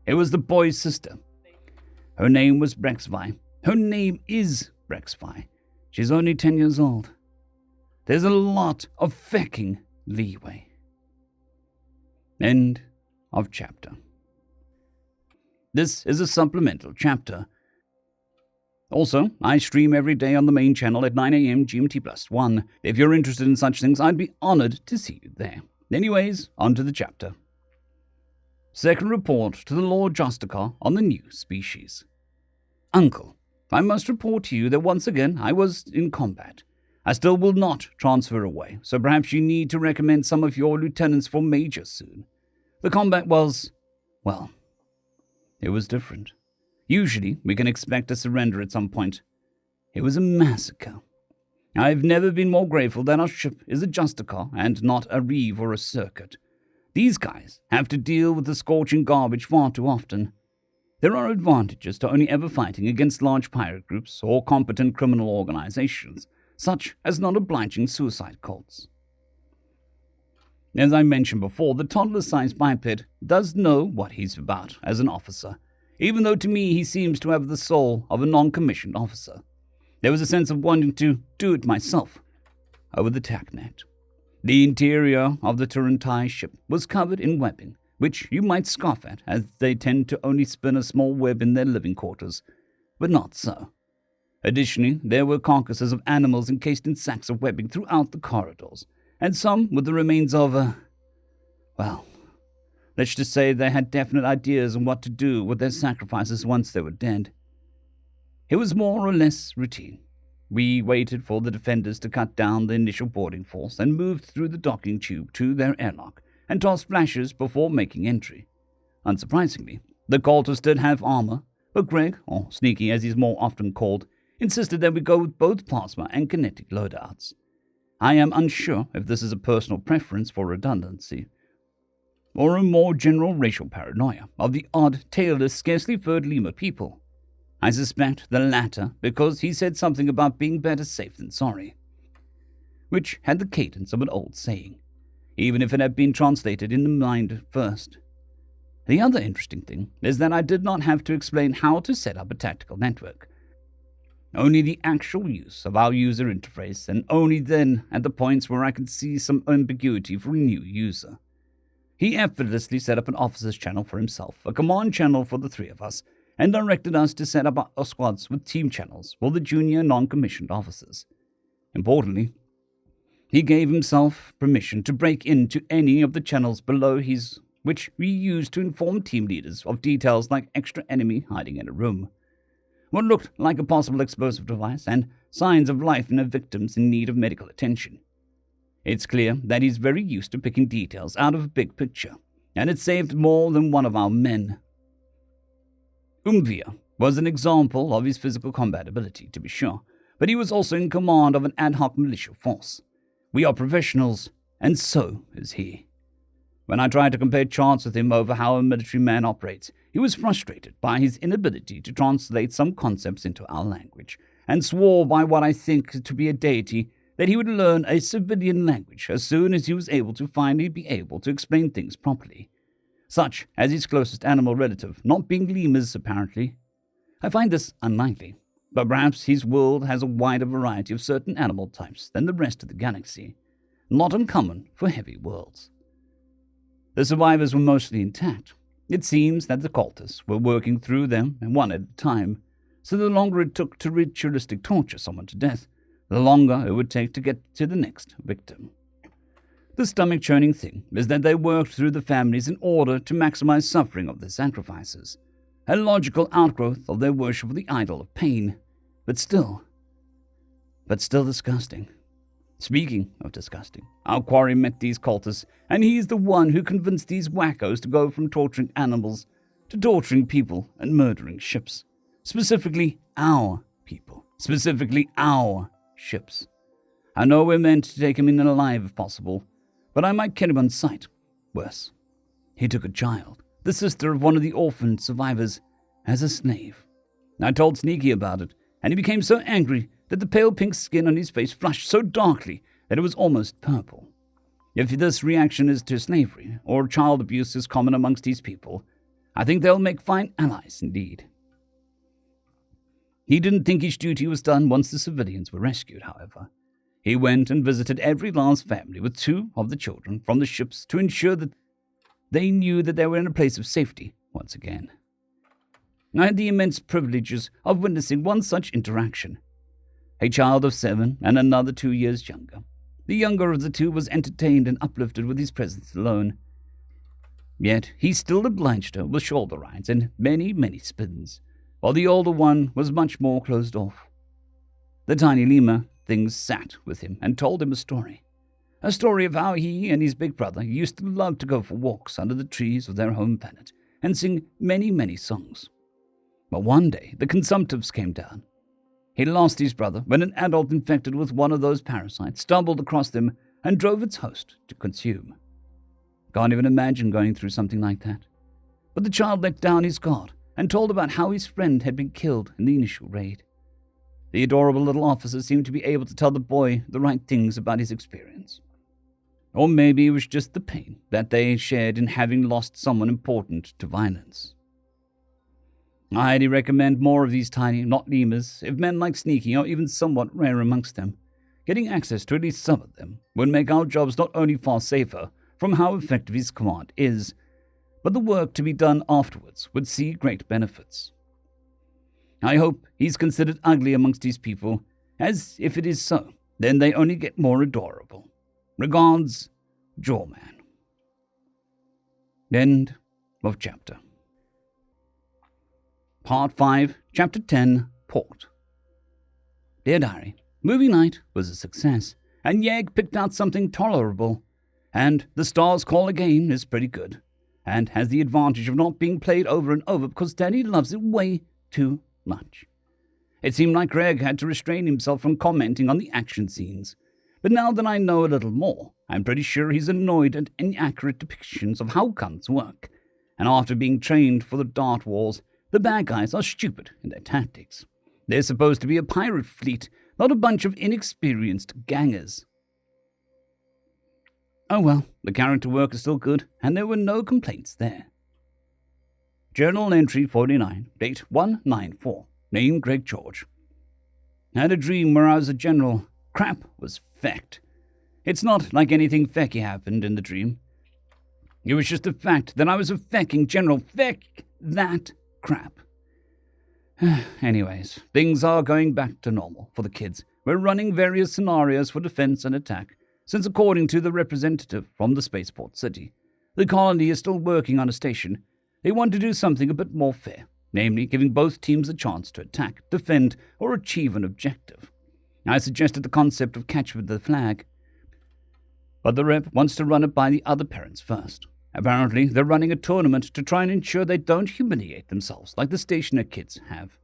It was the boy's sister. Her name was Brexvi. Her name is Brexvi. She's only 10 years old. There's a lot of fecking leeway. End of chapter. This is a supplemental chapter. Also, I stream every day on the main channel at 9 a.m. GMT+1. If you're interested in such things, I'd be honored to see you there. Anyways, on to the chapter. Second report to the Lord Justicar on the new species. Uncle, I must report to you that once again I was in combat. I still will not transfer away, so perhaps you need to recommend some of your lieutenants for major soon. The combat was, well, it was different. Usually, we can expect a surrender at some point. It was a massacre. I've never been more grateful that our ship is a Justicar and not a Reeve or a Circuit. These guys have to deal with the scorching garbage far too often. There are advantages to only ever fighting against large pirate groups or competent criminal organizations, such as non-obliging suicide cults. As I mentioned before, the toddler-sized biped does know what he's about as an officer, even though to me he seems to have the soul of a non-commissioned officer. There was a sense of wanting to do it myself over the TACnet. The interior of the Turantai ship was covered in webbing, which you might scoff at, as they tend to only spin a small web in their living quarters, but not so. Additionally, there were carcasses of animals encased in sacks of webbing throughout the corridors, and some with the remains of well, let's just say they had definite ideas on what to do with their sacrifices once they were dead. It was more or less routine. We waited for the defenders to cut down the initial boarding force and moved through the docking tube to their airlock and tossed flashes before making entry. Unsurprisingly, the cultists did have armor, but Greg, or Sneaky as he's more often called, insisted that we go with both plasma and kinetic loadouts. I am unsure if this is a personal preference for redundancy, or a more general racial paranoia of the odd, tailless, scarcely furred lemur people. I suspect the latter because he said something about being better safe than sorry, which had the cadence of an old saying, even if it had been translated in the mind first. The other interesting thing is that I did not have to explain how to set up a tactical network. Only the actual use of our user interface, and only then at the points where I could see some ambiguity for a new user. He effortlessly set up an officer's channel for himself, a command channel for the three of us, and directed us to set up our squads with team channels for the junior non-commissioned officers. Importantly, he gave himself permission to break into any of the channels below his, which we used to inform team leaders of details like extra enemy hiding in a room, what looked like a possible explosive device, and signs of life in a victims in need of medical attention. It's clear that he's very used to picking details out of a big picture, and it saved more than one of our men. Umvia was an example of his physical combat ability, to be sure, but he was also in command of an ad hoc militia force. We are professionals, and so is he. When I tried to compare charts with him over how a military man operates, he was frustrated by his inability to translate some concepts into our language, and swore by what I think to be a deity that he would learn a civilian language as soon as he was able to finally be able to explain things properly, such as his closest animal relative not being lemurs, apparently. I find this unlikely, but perhaps his world has a wider variety of certain animal types than the rest of the galaxy, not uncommon for heavy worlds. The survivors were mostly intact. It seems that the cultists were working through them one at a time, so the longer it took to ritualistic torture someone to death, the longer it would take to get to the next victim. The stomach-churning thing is that they worked through the families in order to maximize suffering of their sacrifices, a logical outgrowth of their worship of the idol of pain, but still disgusting. Speaking of disgusting, our quarry met these cultists, and he's the one who convinced these wackos to go from torturing animals to torturing people and murdering ships. Specifically, our people. Specifically, our ships. I know we're meant to take him in alive if possible, but I might kill him on sight. Worse, he took a child, the sister of one of the orphaned survivors, as a slave. I told Sneaky about it, and he became so angry that the pale pink skin on his face flushed so darkly that it was almost purple. If this reaction is to slavery, or child abuse is common amongst these people, I think they'll make fine allies indeed. He didn't think his duty was done once the civilians were rescued, however. He went and visited every last family with 2 of the children from the ships to ensure that they knew that they were in a place of safety once again. I had the immense privileges of witnessing one such interaction. A child of 7 and another 2 years younger. The younger of the two was entertained and uplifted with his presence alone. Yet he still obliged her with shoulder rides and many, many spins, while the older one was much more closed off. The tiny lemur things sat with him and told him a story of how he and his big brother used to love to go for walks under the trees of their home planet and sing many, many songs. But one day the consumptives came down. He lost his brother when an adult infected with one of those parasites stumbled across them and drove its host to consume. Can't even imagine going through something like that. But the child let down his guard and told about how his friend had been killed in the initial raid. The adorable little officer seemed to be able to tell the boy the right things about his experience. Or maybe it was just the pain that they shared in having lost someone important to violence. I highly recommend more of these tiny, not lemurs, if men like sneaking are even somewhat rare amongst them. Getting access to at least some of them would make our jobs not only far safer from how effective his command is, but the work to be done afterwards would see great benefits. I hope he's considered ugly amongst these people, as if it is so, then they only get more adorable. Regards, Jawman. End of chapter. Part 5, Chapter 10, Port. Dear Diary, movie night was a success, and Yeg picked out something tolerable, and The Stars Call Again is pretty good, and has the advantage of not being played over and over because Daddy loves it way too much. It seemed like Greg had to restrain himself from commenting on the action scenes, but now that I know a little more, I'm pretty sure he's annoyed at inaccurate depictions of how guns work, and after being trained for the dart wars, the bad guys are stupid in their tactics. They're supposed to be a pirate fleet, not a bunch of inexperienced gangers. Oh well, the character work is still good, and there were no complaints there. Journal entry 49, date 194, name Greg George. Had a dream where I was a general. Crap was fecked. It's not like anything fecky happened in the dream. It was just the fact that I was a fecking general. Feck that crap. Anyways, things are going back to normal for the kids. We're running various scenarios for defense and attack, since according to the representative from the spaceport city, the colony is still working on a station. They want to do something a bit more fair, namely giving both teams a chance to attack, defend, or achieve an objective. I suggested the concept of catch with the flag, but the rep wants to run it by the other parents first. Apparently, they're running a tournament to try and ensure they don't humiliate themselves like the stationer kids have.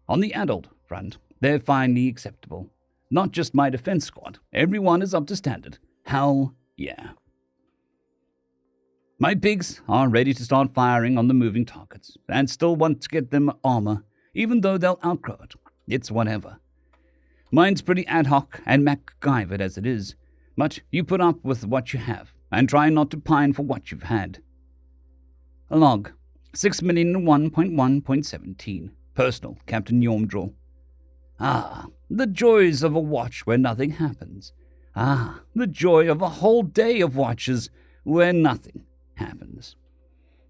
On the adult front, they're finally acceptable. Not just my defense squad. Everyone is up to standard. Hell yeah. My pigs are ready to start firing on the moving targets and still want to get them armor, even though they'll outgrow it. It's whatever. Mine's pretty ad hoc and MacGyvered as it is, but you put up with what you have and try not to pine for what you've had. Log 6,001.1.17. Personal, Captain Yomdril. Ah, the joys of a watch where nothing happens. Ah, the joy of a whole day of watches where nothing happens.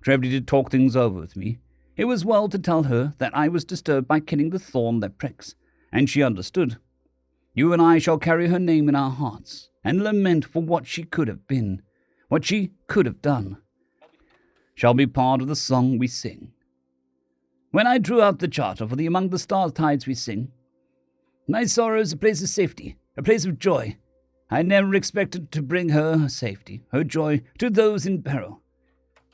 Trevdy did talk things over with me. It was well to tell her that I was disturbed by killing the thorn that pricks, and she understood. You and I shall carry her name in our hearts, and lament for what she could have been, what she could have done, shall be part of the song we sing. When I drew out the charter for the Among the Stars Tides we sing, my sorrow is a place of safety, a place of joy. I never expected to bring her safety, her joy, to those in peril.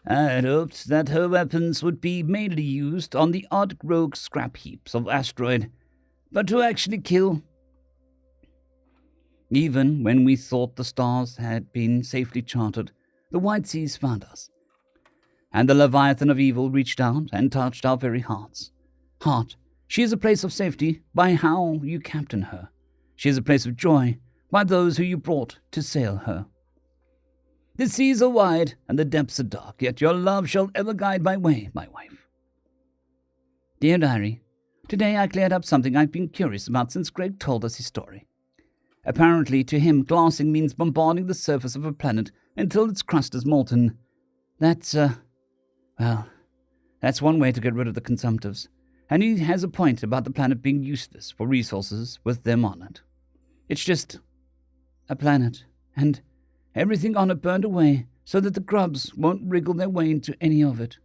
I had hoped that her weapons would be mainly used on the odd rogue scrap heaps of asteroid, but to actually kill. Even when we thought the stars had been safely charted, the White Seas found us, and the Leviathan of evil reached out and touched our very hearts. Heart, she is a place of safety by how you captain her. She is a place of joy by those who you brought to sail her. The seas are wide and the depths are dark, yet your love shall ever guide my way, my wife. Dear Diary, today I cleared up something I've been curious about since Greg told us his story. Apparently, to him, glassing means bombarding the surface of a planet until its crust is molten. That's That's one way to get rid of the consumptives. And he has a point about the planet being useless for resources with them on it. It's just a planet, and everything on it burned away so that the grubs won't wriggle their way into any of it.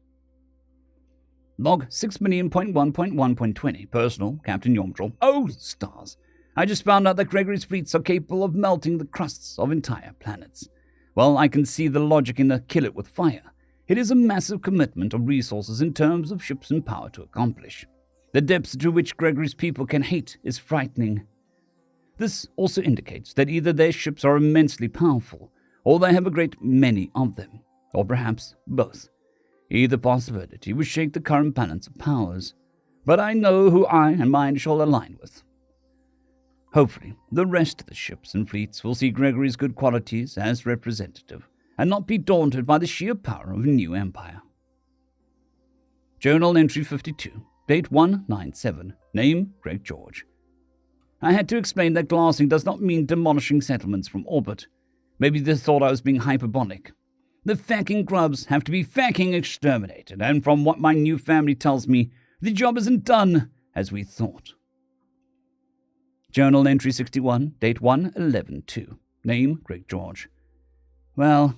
Log 6,000,000.1.1.20. Personal, Captain Yomdrel. Oh, stars. I just found out that Gregory's fleets are capable of melting the crusts of entire planets. Well, I can see the logic in the kill it with fire. It is a massive commitment of resources in terms of ships and power to accomplish. The depths to which Gregory's people can hate is frightening. This also indicates that either their ships are immensely powerful, or they have a great many of them, or perhaps both. Either possibility would shake the current balance of powers, but I know who I and mine shall align with. Hopefully, the rest of the ships and fleets will see Gregory's good qualities as representative, and not be daunted by the sheer power of a new empire. Journal Entry 52, date 197, name Greg George. I had to explain that glassing does not mean demolishing settlements from orbit. Maybe they thought I was being hyperbolic. The facking grubs have to be facking exterminated, and from what my new family tells me, the job isn't done as we thought. Journal Entry 61, date 1/11/2, name Greg George. Well,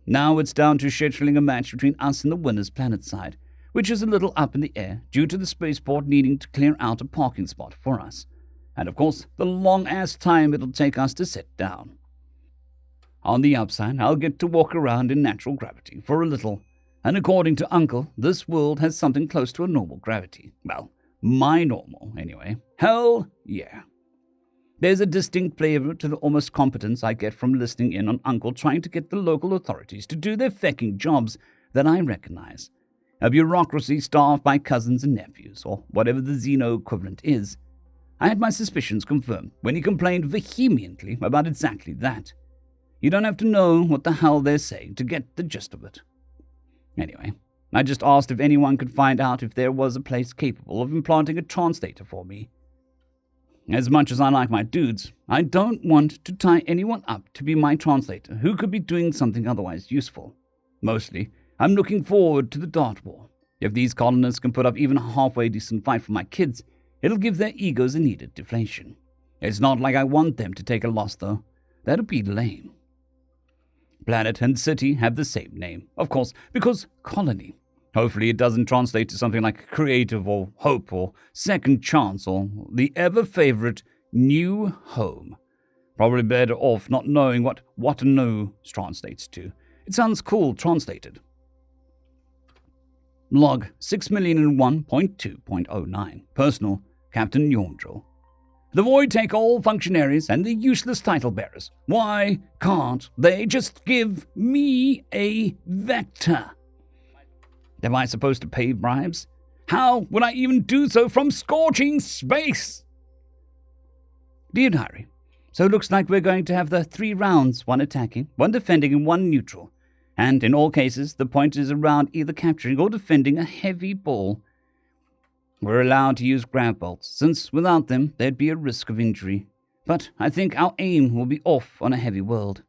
now it's down to scheduling a match between us and the winner's planet side, which is a little up in the air due to the spaceport needing to clear out a parking spot for us, and of course the long-ass time it'll take us to sit down. On the upside, I'll get to walk around in natural gravity for a little, and according to Uncle, this world has something close to a normal gravity. Well, my normal, anyway. Hell yeah. There's a distinct flavor to the almost competence I get from listening in on Uncle trying to get the local authorities to do their fecking jobs that I recognize. A bureaucracy staffed by cousins and nephews, or whatever the Xeno equivalent is. I had my suspicions confirmed when he complained vehemently about exactly that. You don't have to know what the hell they're saying to get the gist of it. Anyway, I just asked if anyone could find out if there was a place capable of implanting a translator for me. As much as I like my dudes, I don't want to tie anyone up to be my translator who could be doing something otherwise useful. Mostly, I'm looking forward to the Dart War. If these colonists can put up even a halfway decent fight for my kids, it'll give their egos a needed deflation. It's not like I want them to take a loss, though. That'd be lame. Planet and city have the same name, of course, because colony. Hopefully it doesn't translate to something like creative or hope or second chance or the ever-favorite new home. Probably better off not knowing what Watano translates to. It sounds cool translated. Log 6,001.2.09. Personal, Captain Yomdrel. The Void take all functionaries and the useless title bearers. Why can't they just give me a vector? Am I supposed to pay bribes? How would I even do so from scorching space? Dear Diary, so it looks like we're going to have the 3 rounds, 1 attacking, 1 defending and 1 neutral. And in all cases, the point is around either capturing or defending a heavy ball. We're allowed to use grab bolts, since without them, there'd be a risk of injury. But I think our aim will be off on a heavy world.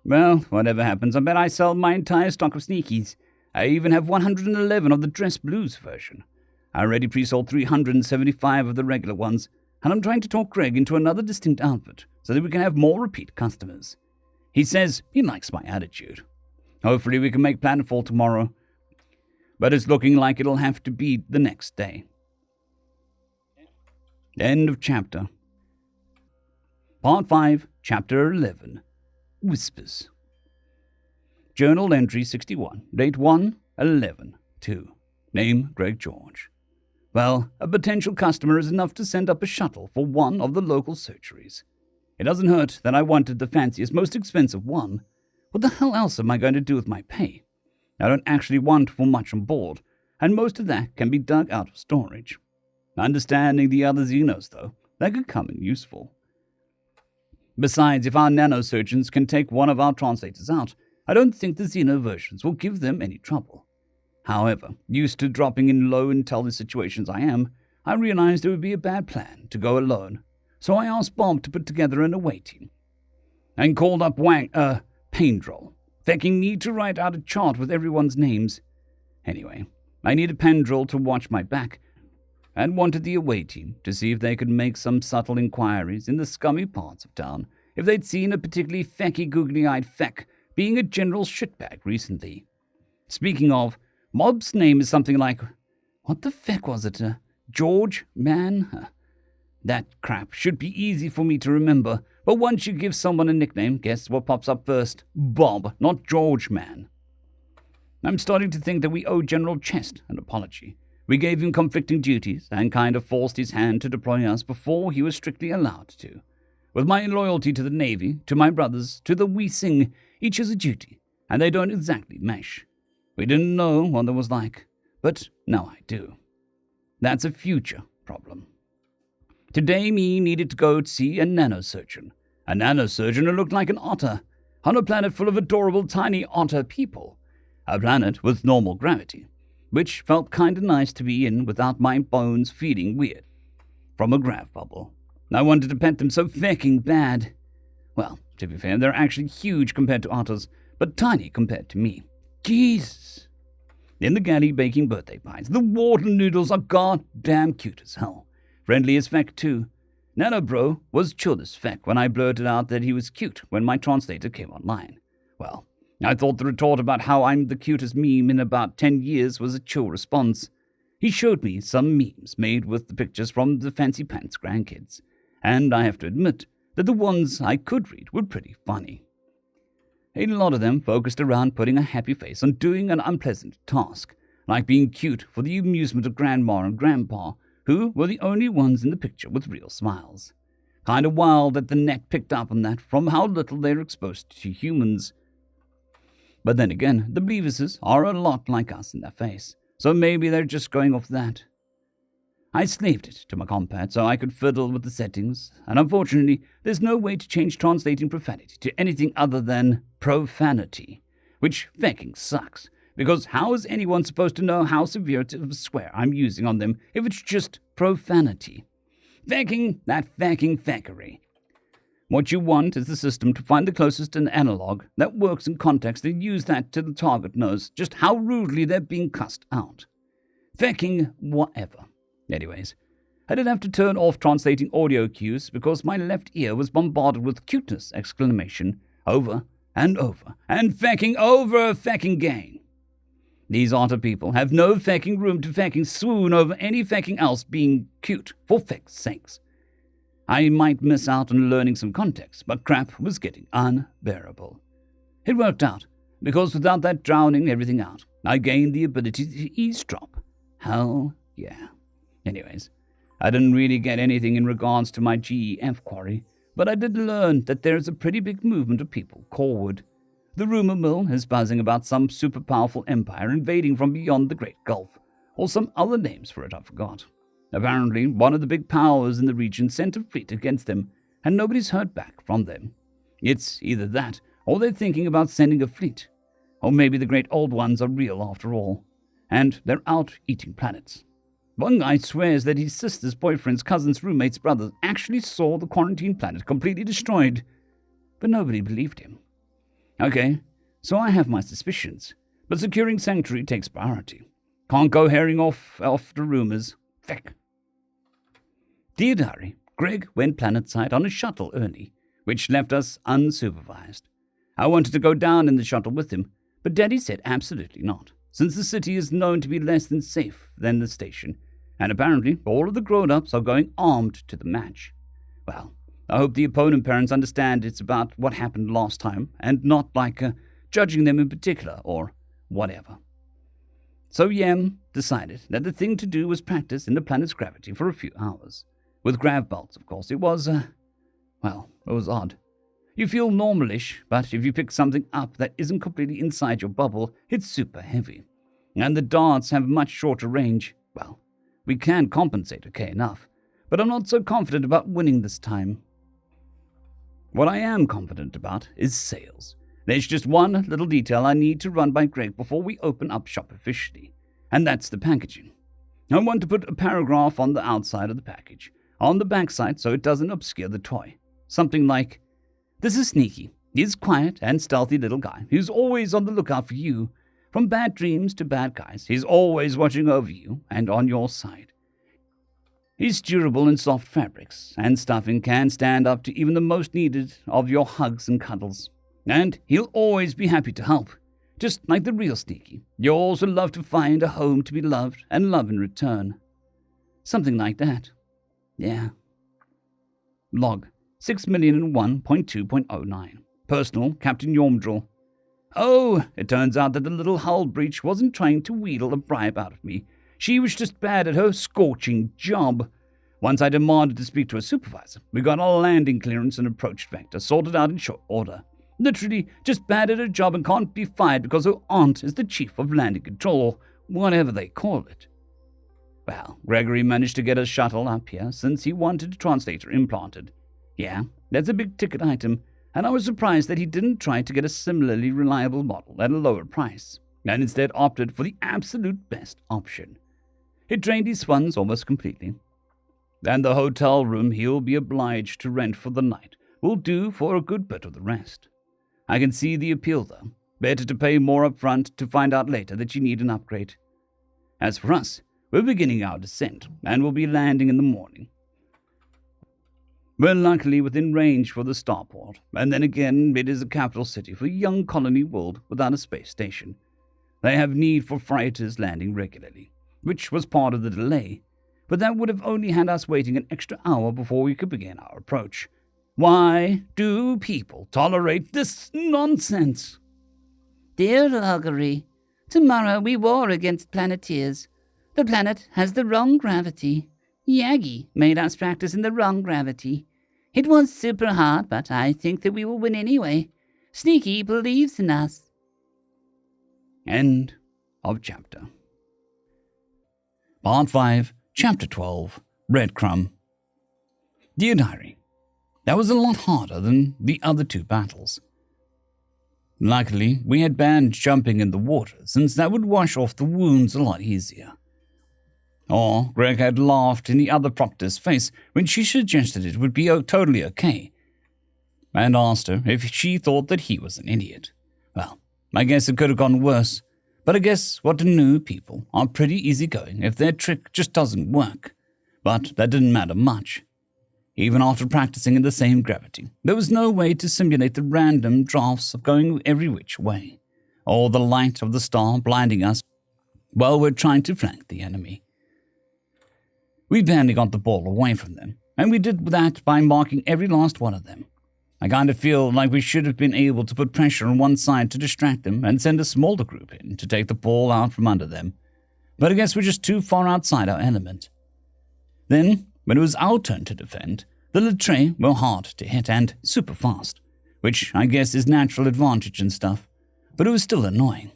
Well, whatever happens, I bet I sell my entire stock of sneakies. I even have 111 of the Dress Blues version. I already pre-sold 375 of the regular ones, and I'm trying to talk Greg into another distinct outfit so that we can have more repeat customers. He says he likes my attitude. Hopefully we can make planetfall tomorrow, but it's looking like it'll have to be the next day. End of chapter. Part 5, Chapter 11. Whispers. Journal Entry 61, date 1/11/2. Name Greg George. Well, a potential customer is enough to send up a shuttle for one of the local surgeries. It doesn't hurt that I wanted the fanciest, most expensive one. What the hell else am I going to do with my pay? I don't actually want for much on board, and most of that can be dug out of storage. Understanding the other Xenos, though, that could come in useful. Besides, if our nanosurgeons can take one of our translators out, I don't think the Xeno versions will give them any trouble. However, used to dropping in low intel situations I am, I realized it would be a bad plan to go alone, so I asked Bob to put together an away team. And called up Paindrol, thinking me to write out a chart with everyone's names. Anyway, I needed Pendrell to watch my back, and wanted the away team to see if they could make some subtle inquiries in the scummy parts of town if they'd seen a particularly fecky googly-eyed feck being a general shitbag recently. Speaking of, Mob's name is something like, what the feck was it, George Man? That crap should be easy for me to remember, but once you give someone a nickname, guess what pops up first? Bob, not George Man. I'm starting to think that we owe General Chest an apology. We gave him conflicting duties and kind of forced his hand to deploy us before he was strictly allowed to. With my loyalty to the Navy, to my brothers, to the We Sing, each has a duty, and they don't exactly mesh. We didn't know what that was like, but now I do. That's a future problem. Today me needed to go see a nanosurgeon. A nanosurgeon who looked like an otter, on a planet full of adorable tiny otter people. A planet with normal gravity, which felt kinda nice to be in without my bones feeling weird. From a grav bubble. I wanted to pet them so fecking bad. Well, to be fair, they're actually huge compared to otters, but tiny compared to me. Jesus. In the galley baking birthday pies, the water noodles are goddamn cute as hell. Friendly as feck too. Nano Bro was chill as feck when I blurted out that he was cute when my translator came online. Well, I thought the retort about how I'm the cutest meme in about 10 years was a chill response. He showed me some memes made with the pictures from the Fancy Pants grandkids, and I have to admit that the ones I could read were pretty funny. A lot of them focused around putting a happy face on doing an unpleasant task, like being cute for the amusement of Grandma and Grandpa, who were the only ones in the picture with real smiles. Kinda wild that the net picked up on that from how little they're exposed to humans. But then again, the Beavises are a lot like us in their face, so maybe they're just going off that. I slaved it to my compad so I could fiddle with the settings, and unfortunately, there's no way to change translating profanity to anything other than profanity, which fecking sucks, because how is anyone supposed to know how severe of a swear I'm using on them if it's just profanity? Fecking that fecking feckery. What you want is the system to find the closest an analog that works in context and use that till the target knows just how rudely they're being cussed out. Fecking whatever. Anyways, I did have to turn off translating audio cues because my left ear was bombarded with cuteness exclamation over and fecking over fecking gain. These otter people have no fecking room to fecking swoon over any fecking else being cute, for feck's sakes. I might miss out on learning some context, but crap was getting unbearable. It worked out, because without that drowning everything out, I gained the ability to eavesdrop. Hell yeah. Anyways, I didn't really get anything in regards to my GEF quarry, but I did learn that there is a pretty big movement of people coreward. The rumor mill is buzzing about some super powerful empire invading from beyond the Great Gulf, or some other names for it I forgot. Apparently, one of the big powers in the region sent a fleet against them, and nobody's heard back from them. It's either that, or they're thinking about sending a fleet. Or maybe the Great Old Ones are real after all, and they're out eating planets. One guy swears that his sister's boyfriend's cousin's roommate's brother actually saw the quarantine planet completely destroyed, but nobody believed him. Okay, so I have my suspicions, but securing Sanctuary takes priority. Can't go herring off after rumors. Feck. Dear Diary, Greg went planetside on a shuttle early, which left us unsupervised. I wanted to go down in the shuttle with him, but Daddy said absolutely not, since the city is known to be less than safe than the station, and apparently all of the grown-ups are going armed to the match. Well, I hope the opponent parents understand it's about what happened last time, and not like judging them in particular, or whatever. So Yem decided that the thing to do was practice in the planet's gravity for a few hours. With grav belts, of course, it was, it was odd. You feel normalish, but if you pick something up that isn't completely inside your bubble, it's super heavy. And the darts have much shorter range. Well, we can compensate okay enough, but I'm not so confident about winning this time. What I am confident about is sales. There's just one little detail I need to run by Greg before we open up shop officially, and that's the packaging. I want to put a paragraph on the outside of the package, on the backside so it doesn't obscure the toy. Something like, "This is Sneaky. He's a quiet and stealthy little guy who's always on the lookout for you. From bad dreams to bad guys, he's always watching over you and on your side. He's durable in soft fabrics, and stuffing can stand up to even the most needed of your hugs and cuddles. And he'll always be happy to help, just like the real Sneaky. You'll also love to find a home to be loved and love in return. Something like that. Yeah. Log 6,001.2.09. Personal, Captain Yormdraw. Oh, it turns out that the little hull breach wasn't trying to wheedle a bribe out of me. She was just bad at her scorching job. Once I demanded to speak to a supervisor, we got our landing clearance and approach vector sorted out in short order. Literally just bad at her job and can't be fired because her aunt is the chief of landing control, or whatever they call it. Well, Gregory managed to get a shuttle up here since he wanted a translator implanted. Yeah, that's a big ticket item, and I was surprised that he didn't try to get a similarly reliable model at a lower price, and instead opted for the absolute best option. It drained his funds almost completely. And the hotel room he'll be obliged to rent for the night will do for a good bit of the rest. I can see the appeal, though. Better to pay more up front to find out later that you need an upgrade. As for us, we're beginning our descent, and we'll be landing in the morning. We're luckily within range for the starport, and then again, it is a capital city for a young colony world without a space station. They have need for freighters landing regularly, which was part of the delay, but that would have only had us waiting an extra hour before we could begin our approach. Why do people tolerate this nonsense? Dear Loggery, tomorrow we war against Planeteers. The planet has the wrong gravity. Yagi made us practice in the wrong gravity. It was super hard, but I think that we will win anyway. Sneaky believes in us. End of chapter. Part 5, Chapter 12, Breadcrumb. Dear Diary, that was a lot harder than the other two battles. Luckily, we had banned jumping in the water, since that would wash off the wounds a lot easier. Or Greg had laughed in the other proctor's face when she suggested it would be totally okay, and asked her if she thought that he was an idiot. Well, I guess it could have gone worse, but I guess what new people are pretty easygoing if their trick just doesn't work. But that didn't matter much. Even after practicing in the same gravity, there was no way to simulate the random drafts of going every which way, or the light of the star blinding us while we're trying to flank the enemy. We barely got the ball away from them, and we did that by marking every last one of them. I kind of feel like we should have been able to put pressure on one side to distract them and send a smaller group in to take the ball out from under them, but I guess we're just too far outside our element. Then, when it was our turn to defend, the Latreille were hard to hit and super fast, which I guess is natural advantage and stuff, but it was still annoying.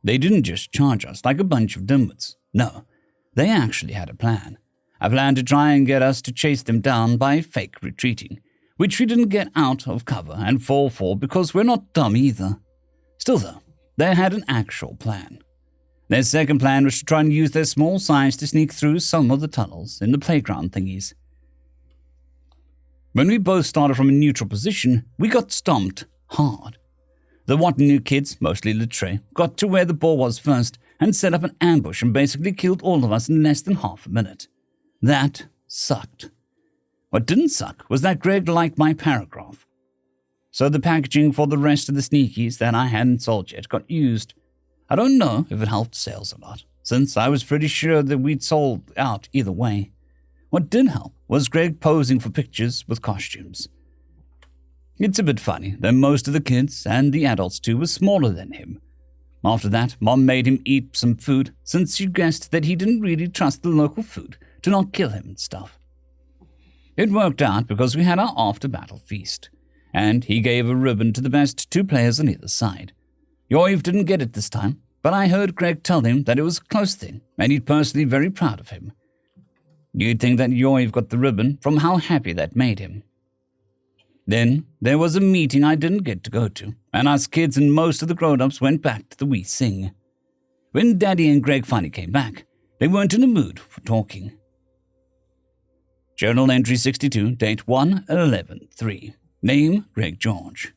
They didn't just charge us like a bunch of dimwits. No, they actually had a plan to try and get us to chase them down by fake retreating, which we didn't get out of cover and fall for because we're not dumb either. Still though, they had an actual plan. Their second plan was to try and use their small size to sneak through some of the tunnels in the playground thingies. When we both started from a neutral position, we got stomped hard. The Watanu kids, mostly Latreille, got to where the ball was first and set up an ambush and basically killed all of us in less than half a minute. That sucked. What didn't suck was that Greg liked my paragraph. So the packaging for the rest of the sneakies that I hadn't sold yet got used. I don't know if it helped sales or not, since I was pretty sure that we'd sold out either way. What did help was Greg posing for pictures with costumes. It's a bit funny that most of the kids, and the adults too, were smaller than him. After that, Mom made him eat some food, since she guessed that he didn't really trust the local food to not kill him and stuff. It worked out because we had our after-battle feast, and he gave a ribbon to the best two players on either side. Yoiv didn't get it this time, but I heard Greg tell him that it was a close thing, and he'd personally very proud of him. You'd think that Yoiv got the ribbon from how happy that made him. Then there was a meeting I didn't get to go to, and us kids and most of the grown-ups went back to the Wee Sing. When Daddy and Greg finally came back, they weren't in a mood for talking. Journal entry 62, date 1/11/3. Name, Greg George.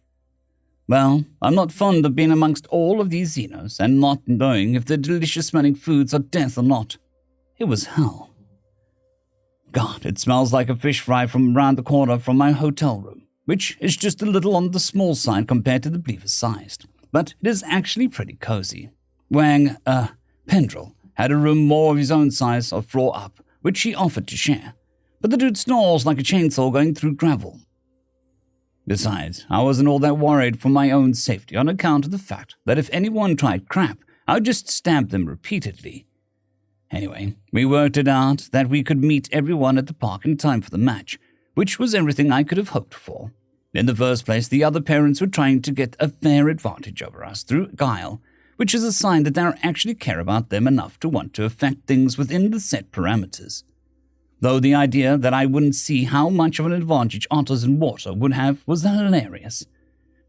Well, I'm not fond of being amongst all of these Xenos and not knowing if the delicious-smelling foods are death or not. It was hell. God, it smells like a fish fry from around the corner from my hotel room, which is just a little on the small side compared to the Beaver-sized, but it is actually pretty cozy. Pendrell had a room more of his own size or floor up, which he offered to share, but the dude snores like a chainsaw going through gravel. Besides, I wasn't all that worried for my own safety on account of the fact that if anyone tried crap, I would just stab them repeatedly. Anyway, we worked it out that we could meet everyone at the park in time for the match, which was everything I could have hoped for. In the first place, the other parents were trying to get a fair advantage over us through guile, which is a sign that they actually care about them enough to want to affect things within the set parameters. Though the idea that I wouldn't see how much of an advantage otters in water would have was hilarious.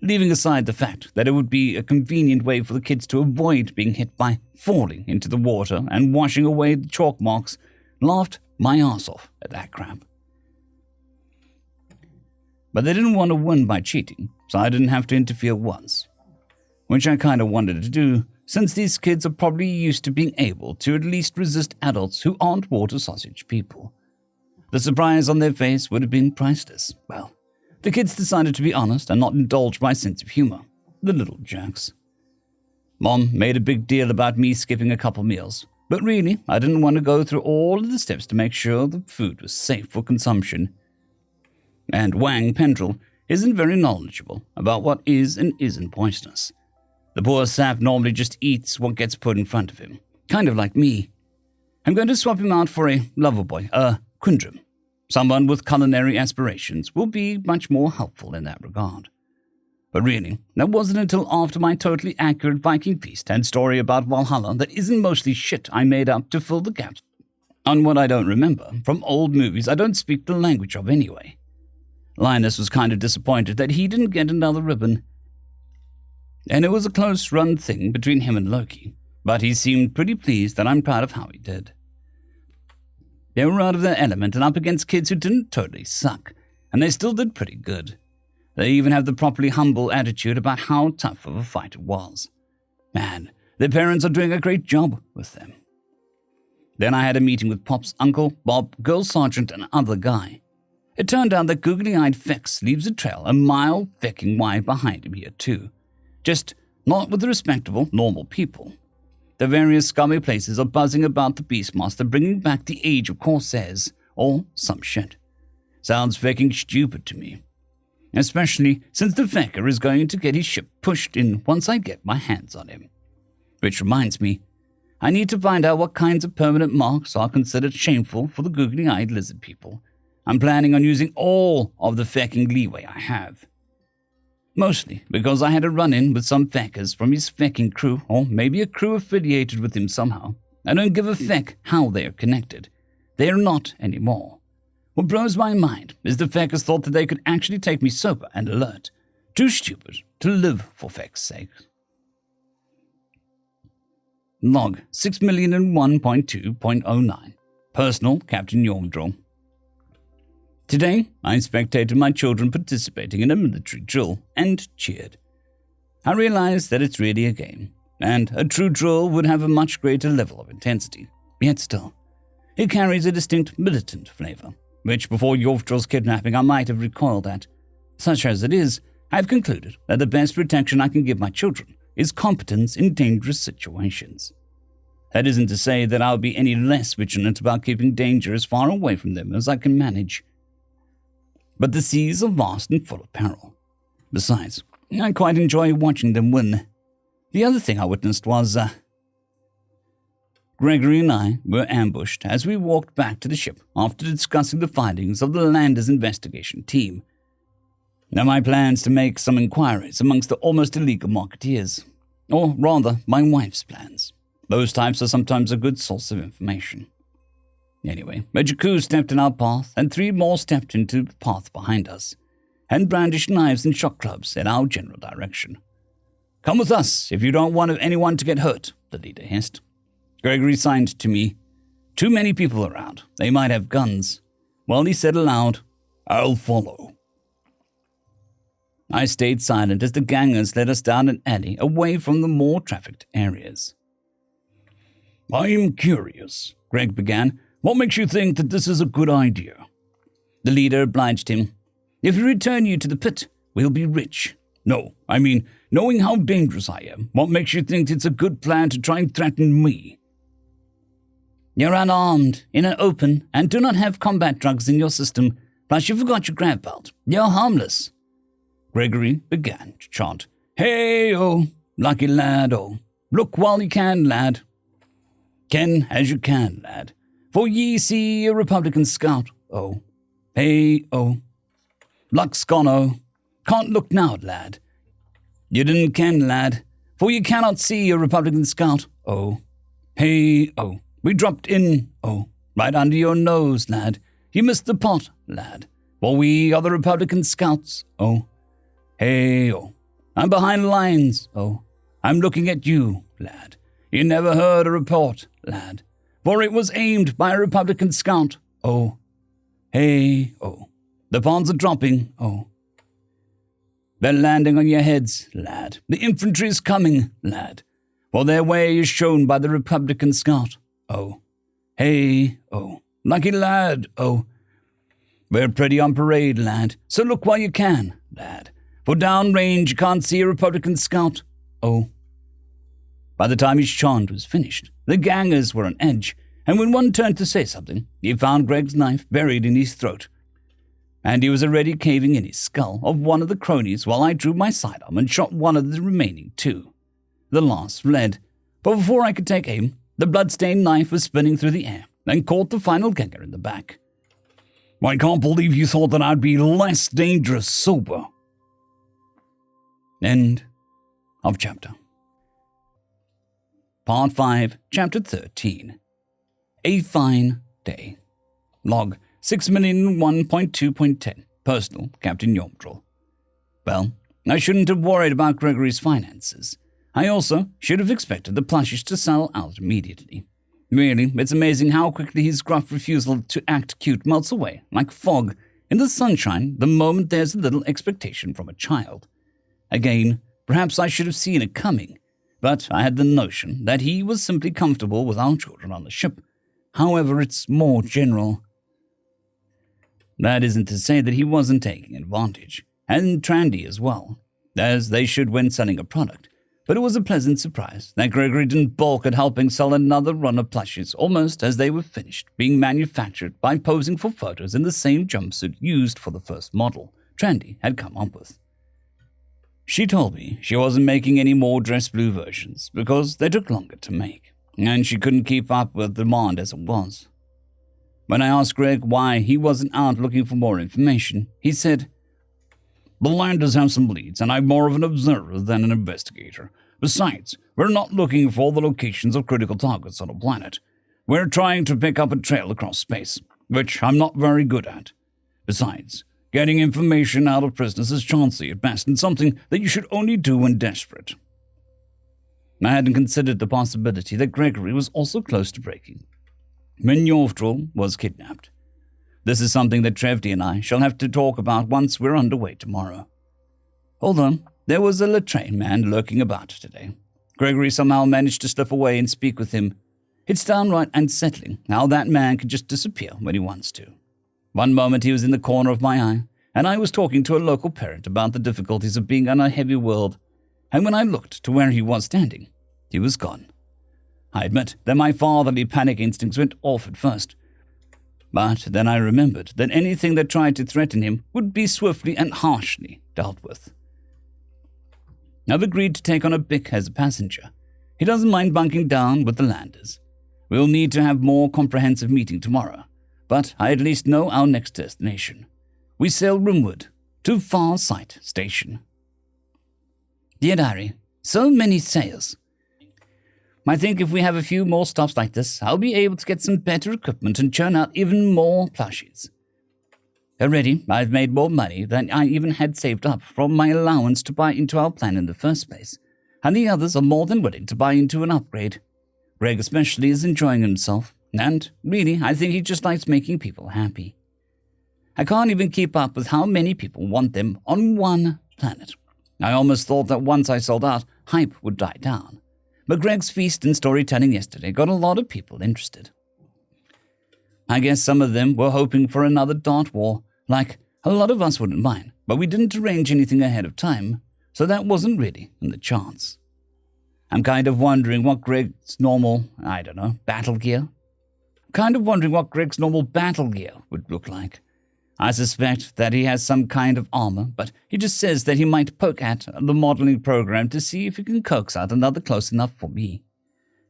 Leaving aside the fact that it would be a convenient way for the kids to avoid being hit by falling into the water and washing away the chalk marks, laughed my ass off at that crap. But they didn't want to win by cheating, so I didn't have to interfere once. Which I kind of wanted to do, since these kids are probably used to being able to at least resist adults who aren't water sausage people. The surprise on their face would have been priceless. Well, the kids decided to be honest and not indulge my sense of humor. The little jerks. Mom made a big deal about me skipping a couple meals, but really, I didn't want to go through all of the steps to make sure the food was safe for consumption. And Wang Pendrell isn't very knowledgeable about what is and isn't poisonous. The poor sap normally just eats what gets put in front of him, kind of like me. I'm going to swap him out for a lover boy, Quindrim. Someone with culinary aspirations will be much more helpful in that regard. But really, that wasn't until after my totally accurate Viking feast and story about Valhalla that isn't mostly shit I made up to fill the gaps on what I don't remember from old movies I don't speak the language of anyway. Linus was kind of disappointed that he didn't get another ribbon. And it was a close-run thing between him and Loki, but he seemed pretty pleased that I'm proud of how he did. They were out of their element and up against kids who didn't totally suck, and they still did pretty good. They even have the properly humble attitude about how tough of a fight it was. Man, their parents are doing a great job with them. Then I had a meeting with Pop's uncle, Bob, Girl Sergeant, and other guy. It turned out that googly-eyed Fex leaves a trail a mile fecking wide behind him here too. Just not with the respectable, normal people. The various scummy places are buzzing about the Beastmaster bringing back the age of Corsairs, or some shit. Sounds fucking stupid to me. Especially since the fecker is going to get his ship pushed in once I get my hands on him. Which reminds me, I need to find out what kinds of permanent marks are considered shameful for the googly-eyed lizard people. I'm planning on using all of the fecking leeway I have. Mostly because I had a run-in with some feckers from his fecking crew, or maybe a crew affiliated with him somehow. I don't give a feck how they are connected. They are not anymore. What blows my mind is the feckers thought that they could actually take me sober and alert. Too stupid to live for feck's sake. Log 6,001.2.09. Personal Captain Yormdraw. Today, I spectated my children participating in a military drill and cheered. I realized that it's really a game, and a true drill would have a much greater level of intensity. Yet still, it carries a distinct militant flavor, which before Yormdraw's kidnapping I might have recoiled at. Such as it is, I've concluded that the best protection I can give my children is competence in dangerous situations. That isn't to say that I'll be any less vigilant about keeping danger as far away from them as I can manage. But the seas are vast and full of peril. Besides, I quite enjoy watching them win. The other thing I witnessed was, Gregory and I were ambushed as we walked back to the ship after discussing the findings of the Landers investigation team. Now my plans to make some inquiries amongst the almost illegal marketeers. Or rather, my wife's plans. Those types are sometimes a good source of information. Anyway, Major Koo stepped in our path, and 3 more stepped into the path behind us, and brandished knives and shock clubs in our general direction. "Come with us, if you don't want anyone to get hurt," the leader hissed. Gregory signed to me. "Too many people around. They might have guns." While he said aloud, "I'll follow." I stayed silent as the gangers led us down an alley away from the more trafficked areas. I'm curious, Greg began. What makes you think that this is a good idea? The leader obliged him. If we return you to the pit, we'll be rich. No, I mean, knowing how dangerous I am, what makes you think it's a good plan to try and threaten me? You're unarmed, in an open, and do not have combat drugs in your system, plus you forgot your grav belt. You're harmless. Gregory began to chant, Hey-oh, lucky lad, oh, look while you can, lad. Ken as you can, lad, for ye see a Republican scout, oh. Hey-oh, luck's gone, oh, can't look now, lad. You didn't ken, lad, for you cannot see a Republican scout, oh. Hey-oh, we dropped in, oh, right under your nose, lad. You missed the pot, lad, for we are the Republican scouts, oh. Hey-oh, I'm behind lines, oh. I'm looking at you, lad. You never heard a report, lad, for it was aimed by a Republican scout, oh. Hey-oh, the pods are dropping, oh. They're landing on your heads, lad. The infantry is coming, lad, for their way is shown by the Republican scout, oh. Hey-oh, lucky lad, oh. We're pretty on parade, lad, so look while you can, lad. For downrange you can't see a Republican scout, oh. By the time his chant was finished, the gangers were on edge, and when one turned to say something, he found Greg's knife buried in his throat. And he was already caving in his skull of one of the cronies while I drew my sidearm and shot one of the remaining two. The last fled, but before I could take aim, the blood-stained knife was spinning through the air and caught the final ganger in the back. I can't believe you thought that I'd be less dangerous sober. End of chapter. Part 5, Chapter 13. A Fine Day. Log 6,001.2.10. Personal, Captain Yomdril. Well, I shouldn't have worried about Gregory's finances. I also should have expected the plushies to sell out immediately. Really, it's amazing how quickly his gruff refusal to act cute melts away, like fog, in the sunshine the moment there's a little expectation from a child. Again, perhaps I should have seen it coming, but I had the notion that he was simply comfortable with our children on the ship. However, it's more general. That isn't to say that he wasn't taking advantage, and Trandy as well, as they should when selling a product. But it was a pleasant surprise that Gregory didn't balk at helping sell another run of plushies almost as they were finished being manufactured by posing for photos in the same jumpsuit used for the first model Trandy had come up with. She told me she wasn't making any more dress blue versions because they took longer to make, and she couldn't keep up with demand as it was. When I asked Greg why he wasn't out looking for more information, he said, "The landers have some leads, and I'm more of an observer than an investigator. Besides, we're not looking for the locations of critical targets on a planet. We're trying to pick up a trail across space, which I'm not very good at. Besides, getting information out of prisoners is chancy at best and something that you should only do when desperate." I hadn't considered the possibility that Gregory was also close to breaking when Yovdril was kidnapped. This is something that Trevdy and I shall have to talk about once we're underway tomorrow. Although there was a Latrine man lurking about today, Gregory somehow managed to slip away and speak with him. It's downright unsettling how that man can just disappear when he wants to. One moment he was in the corner of my eye, and I was talking to a local parent about the difficulties of being on a heavy world, and when I looked to where he was standing, he was gone. I admit that my fatherly panic instincts went off at first, but then I remembered that anything that tried to threaten him would be swiftly and harshly dealt with. I've agreed to take on a Bick as a passenger. He doesn't mind bunking down with the landers. We'll need to have more comprehensive meeting tomorrow, but I at least know our next destination. We sail Rimwood to Far Sight Station. Dear Diary, so many sails. I think if we have a few more stops like this, I'll be able to get some better equipment and churn out even more plushies. Already, I've made more money than I even had saved up from my allowance to buy into our plan in the first place, and the others are more than willing to buy into an upgrade. Greg especially is enjoying himself, and really, I think he just likes making people happy. I can't even keep up with how many people want them on one planet. I almost thought that once I sold out, hype would die down. But Greg's feast and storytelling yesterday got a lot of people interested. I guess some of them were hoping for another Dart War, like a lot of us wouldn't mind, but we didn't arrange anything ahead of time, so that wasn't really in the chance. I'm kind of wondering what Greg's normal, battle gear would look like. I suspect that he has some kind of armor, but he just says that he might poke at the modeling program to see if he can coax out another close enough for me.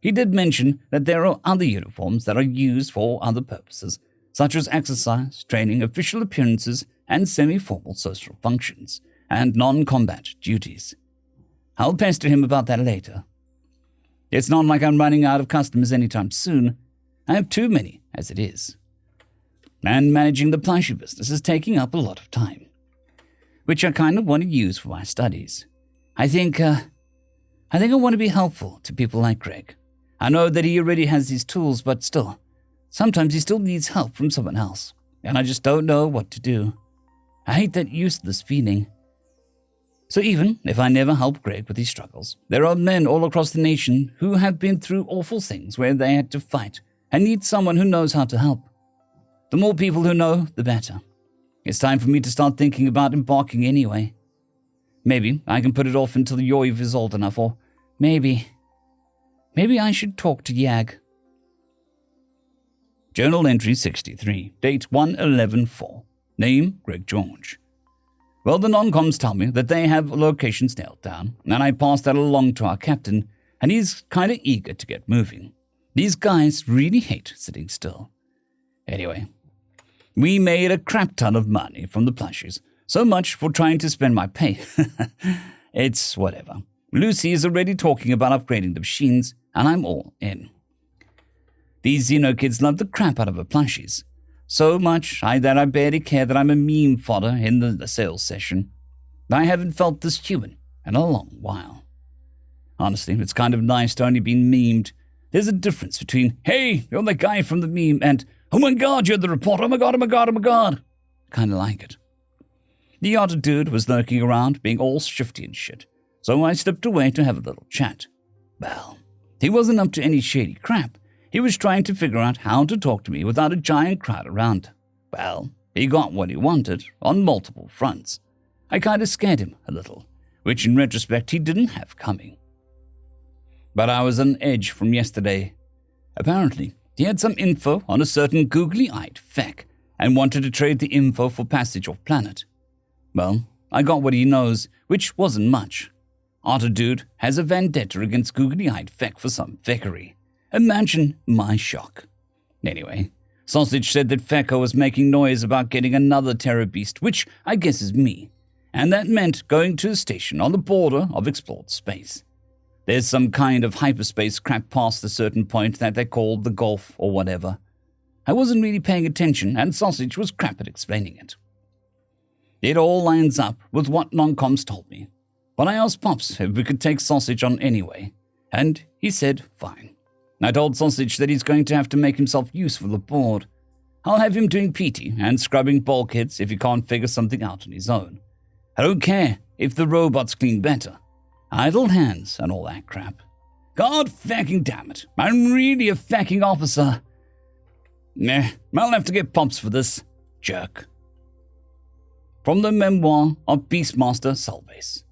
He did mention that there are other uniforms that are used for other purposes, such as exercise, training, official appearances, and semi-formal social functions, and non-combat duties. I'll pester him about that later. It's not like I'm running out of customers anytime soon. I have too many as it is. And managing the plushie business is taking up a lot of time, which I kind of want to use for my studies. I think I want to be helpful to people like Greg. I know that he already has these tools, but still, sometimes he still needs help from someone else, and I just don't know what to do. I hate that useless feeling. So even if I never help Greg with his struggles, there are men all across the nation who have been through awful things where they had to fight and need someone who knows how to help. The more people who know, the better. It's time for me to start thinking about embarking anyway. Maybe I can put it off until Yoiv is old enough, or maybe I should talk to Yag. Journal entry 63, date 1/11/4. Name, Greg George. Well, the non-coms tell me that they have locations nailed down, and I passed that along to our captain, and he's kind of eager to get moving. These guys really hate sitting still. Anyway, we made a crap ton of money from the plushies, so much for trying to spend my pay. It's whatever. Lucy is already talking about upgrading the machines, and I'm all in. These Xeno kids love the crap out of her plushies. So much that I barely care that I'm a meme fodder in the sales session. I haven't felt this human in a long while. Honestly, it's kind of nice to only be memed. There's a difference between, hey, you're the guy from the meme, and, oh my god, you're the reporter, oh my god, oh my god, oh my god. Kind of like it. The otter dude was lurking around, being all shifty and shit, so I slipped away to have a little chat. Well, he wasn't up to any shady crap. He was trying to figure out how to talk to me without a giant crowd around. Well, he got what he wanted on multiple fronts. I kind of scared him a little, which in retrospect he didn't have coming. But I was on edge from yesterday. Apparently, he had some info on a certain googly-eyed feck and wanted to trade the info for passage off planet. Well, I got what he knows, which wasn't much. Otter Dude has a vendetta against googly-eyed feck for some feckery. Imagine my shock. Anyway, Sausage said that Fecko was making noise about getting another terror beast, which I guess is me, and that meant going to a station on the border of explored space. There's some kind of hyperspace crap past a certain point that they called the Gulf or whatever. I wasn't really paying attention, and Sausage was crap at explaining it. It all lines up with what non-coms told me, but I asked Pops if we could take Sausage on anyway, and he said fine. I told Sausage that he's going to have to make himself useful aboard. I'll have him doing PT and scrubbing bulkheads if he can't figure something out on his own. I don't care if the robots clean better. Idle hands and all that crap. God fucking damn it. I'm really a fucking officer. Nah, I'll have to get Pops for this. Jerk. From the memoir of Beastmaster Salbase.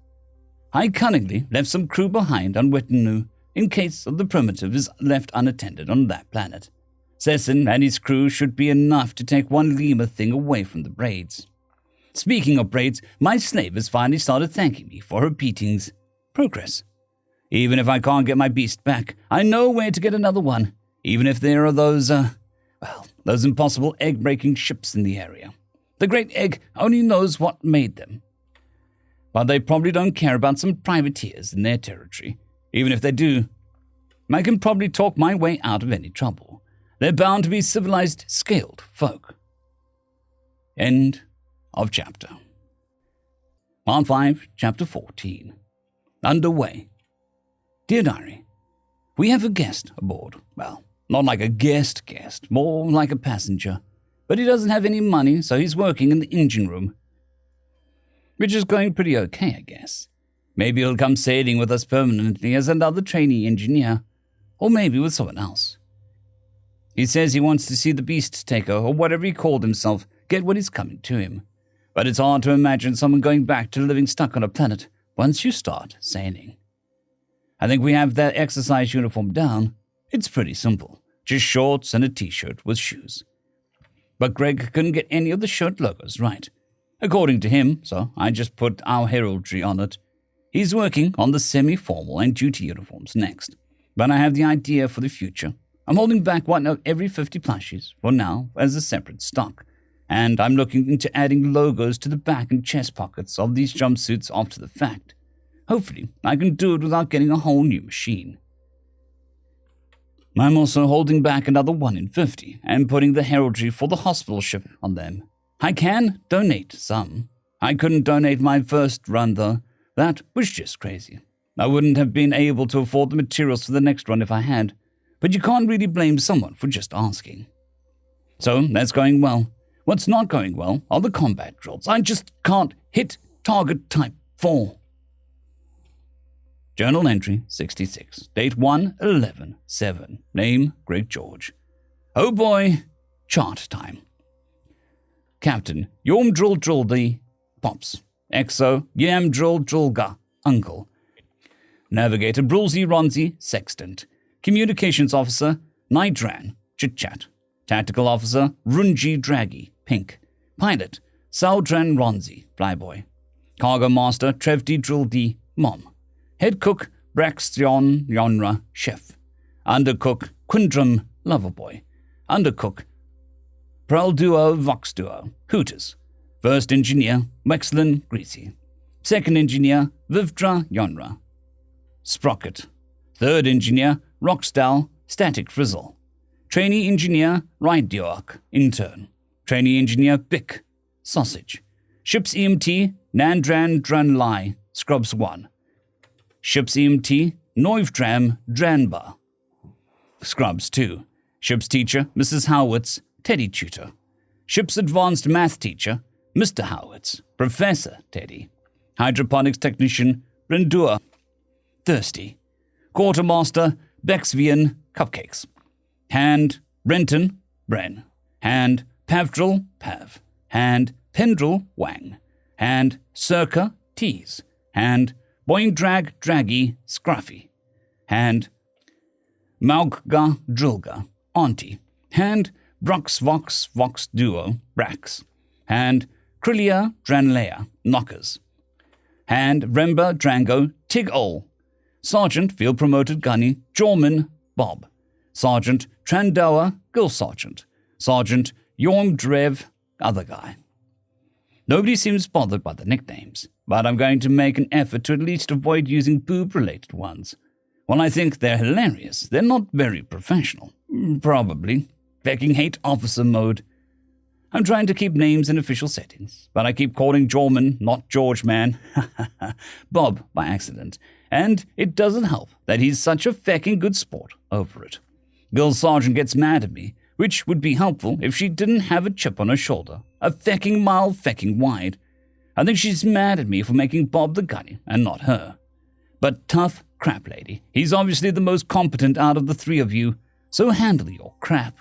I cunningly left some crew behind on Wetanu in case of the primitive is left unattended on that planet. Sessin and his crew should be enough to take one lemur thing away from the braids. Speaking of braids, my slave has finally started thanking me for her beatings. Progress. Even if I can't get my beast back, I know where to get another one, even if there are those impossible egg-breaking ships in the area. The Great Egg only knows what made them. But they probably don't care about some privateers in their territory. Even if they do, I can probably talk my way out of any trouble. They're bound to be civilized, scaled folk. End of chapter. Part 5, Chapter 14. Underway. Dear Diary, we have a guest aboard. Well, not like a guest, more like a passenger. But he doesn't have any money, so he's working in the engine room. which is going pretty okay, I guess. Maybe he'll come sailing with us permanently as another trainee engineer, or maybe with someone else. He says he wants to see the beast taker, or whatever he called himself, get what is coming to him. But it's hard to imagine someone going back to living stuck on a planet once you start sailing. I think we have that exercise uniform down. It's pretty simple, just shorts and a t-shirt with shoes. But Greg couldn't get any of the shirt logos right, according to him, so I just put our heraldry on it. He's working on the semi-formal and duty uniforms next, but I have the idea for the future. I'm holding back one of every 50 plushies for now as a separate stock, and I'm looking into adding logos to the back and chest pockets of these jumpsuits after the fact. Hopefully, I can do it without getting a whole new machine. I'm also holding back another 1 in 50 and putting the heraldry for the hospital ship on them. I can donate some. I couldn't donate my first run, though. That was just crazy. I wouldn't have been able to afford the materials for the next run if I had, but you can't really blame someone for just asking. So, that's going well. What's not going well are the combat drills. I just can't hit target type 4. Journal entry 66, date 1/11/7, name Greg George. Oh boy, chart time. Captain, Yorm Drill Drildy, Pops. Exo, Yam Drill Drilga, Uncle. Navigator Brulzy Ronzi, Sextant. Communications Officer, Nightran, Chit Chat. Tactical Officer, Runji Draggy, Pink. Pilot, Saudran Ronzi, Flyboy. Cargo Master, Trevdi Drildi, Mom. Head Cook, Braxton Yonra, Chef. Undercook, Quindrum, Loverboy. Undercook, Pearl Duo, Vox Duo, Hooters. First Engineer, Wexlin, Greasy. Second Engineer, Vivdra, Yonra. Sprocket. Third Engineer, Rocksdal, Static Frizzle. Trainee Engineer, Rydioak, Intern. Trainee Engineer, Bick, Sausage. Ship's EMT, Nandran Dranlai, Scrubs 1. Ship's EMT, Noivdram, Dranba. Scrubs 2. Ship's Teacher, Mrs. Howitz, Teddy Tutor. Ship's Advanced Math Teacher, Mr. Howitz, Professor Teddy. Hydroponics Technician, Brendua, Thirsty. Quartermaster, Bexvian, Cupcakes. Hand, Brenton, Bren. Hand, Pavdril, Pav. Hand, Pendril, Wang. Hand, Circa, Tease. Hand, Boindrag, Draggy, Scruffy. Hand, Maugga, Drilga, Auntie. Hand, Brox, Vox, Vox Duo, Brax. Hand, Krillia, Dranlea, Knockers. Hand, Remba, Drango, Tig Ol. Sergeant, Field Promoted Gunny, Jorman, Bob. Sergeant, Trandower, Girl Sergeant. Sergeant, Yorm Drev, Other Guy. Nobody seems bothered by the nicknames, but I'm going to make an effort to at least avoid using boob-related ones. While I think they're hilarious, they're not very professional. Probably. Fecking hate officer mode. I'm trying to keep names in official settings, but I keep calling Jorman, not George Man, Bob by accident, and it doesn't help that he's such a fecking good sport over it. Girl Sergeant gets mad at me, which would be helpful if she didn't have a chip on her shoulder, a fecking mile fecking wide. I think she's mad at me for making Bob the gunny and not her. But tough crap lady, he's obviously the most competent out of the three of you, so handle your crap.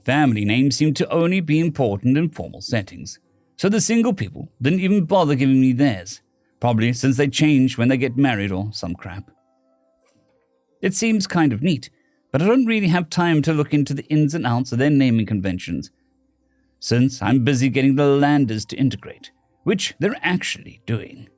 Family names seem to only be important in formal settings, so the single people didn't even bother giving me theirs, probably since they change when they get married or some crap. It seems kind of neat, but I don't really have time to look into the ins and outs of their naming conventions, since I'm busy getting the landers to integrate, which they're actually doing.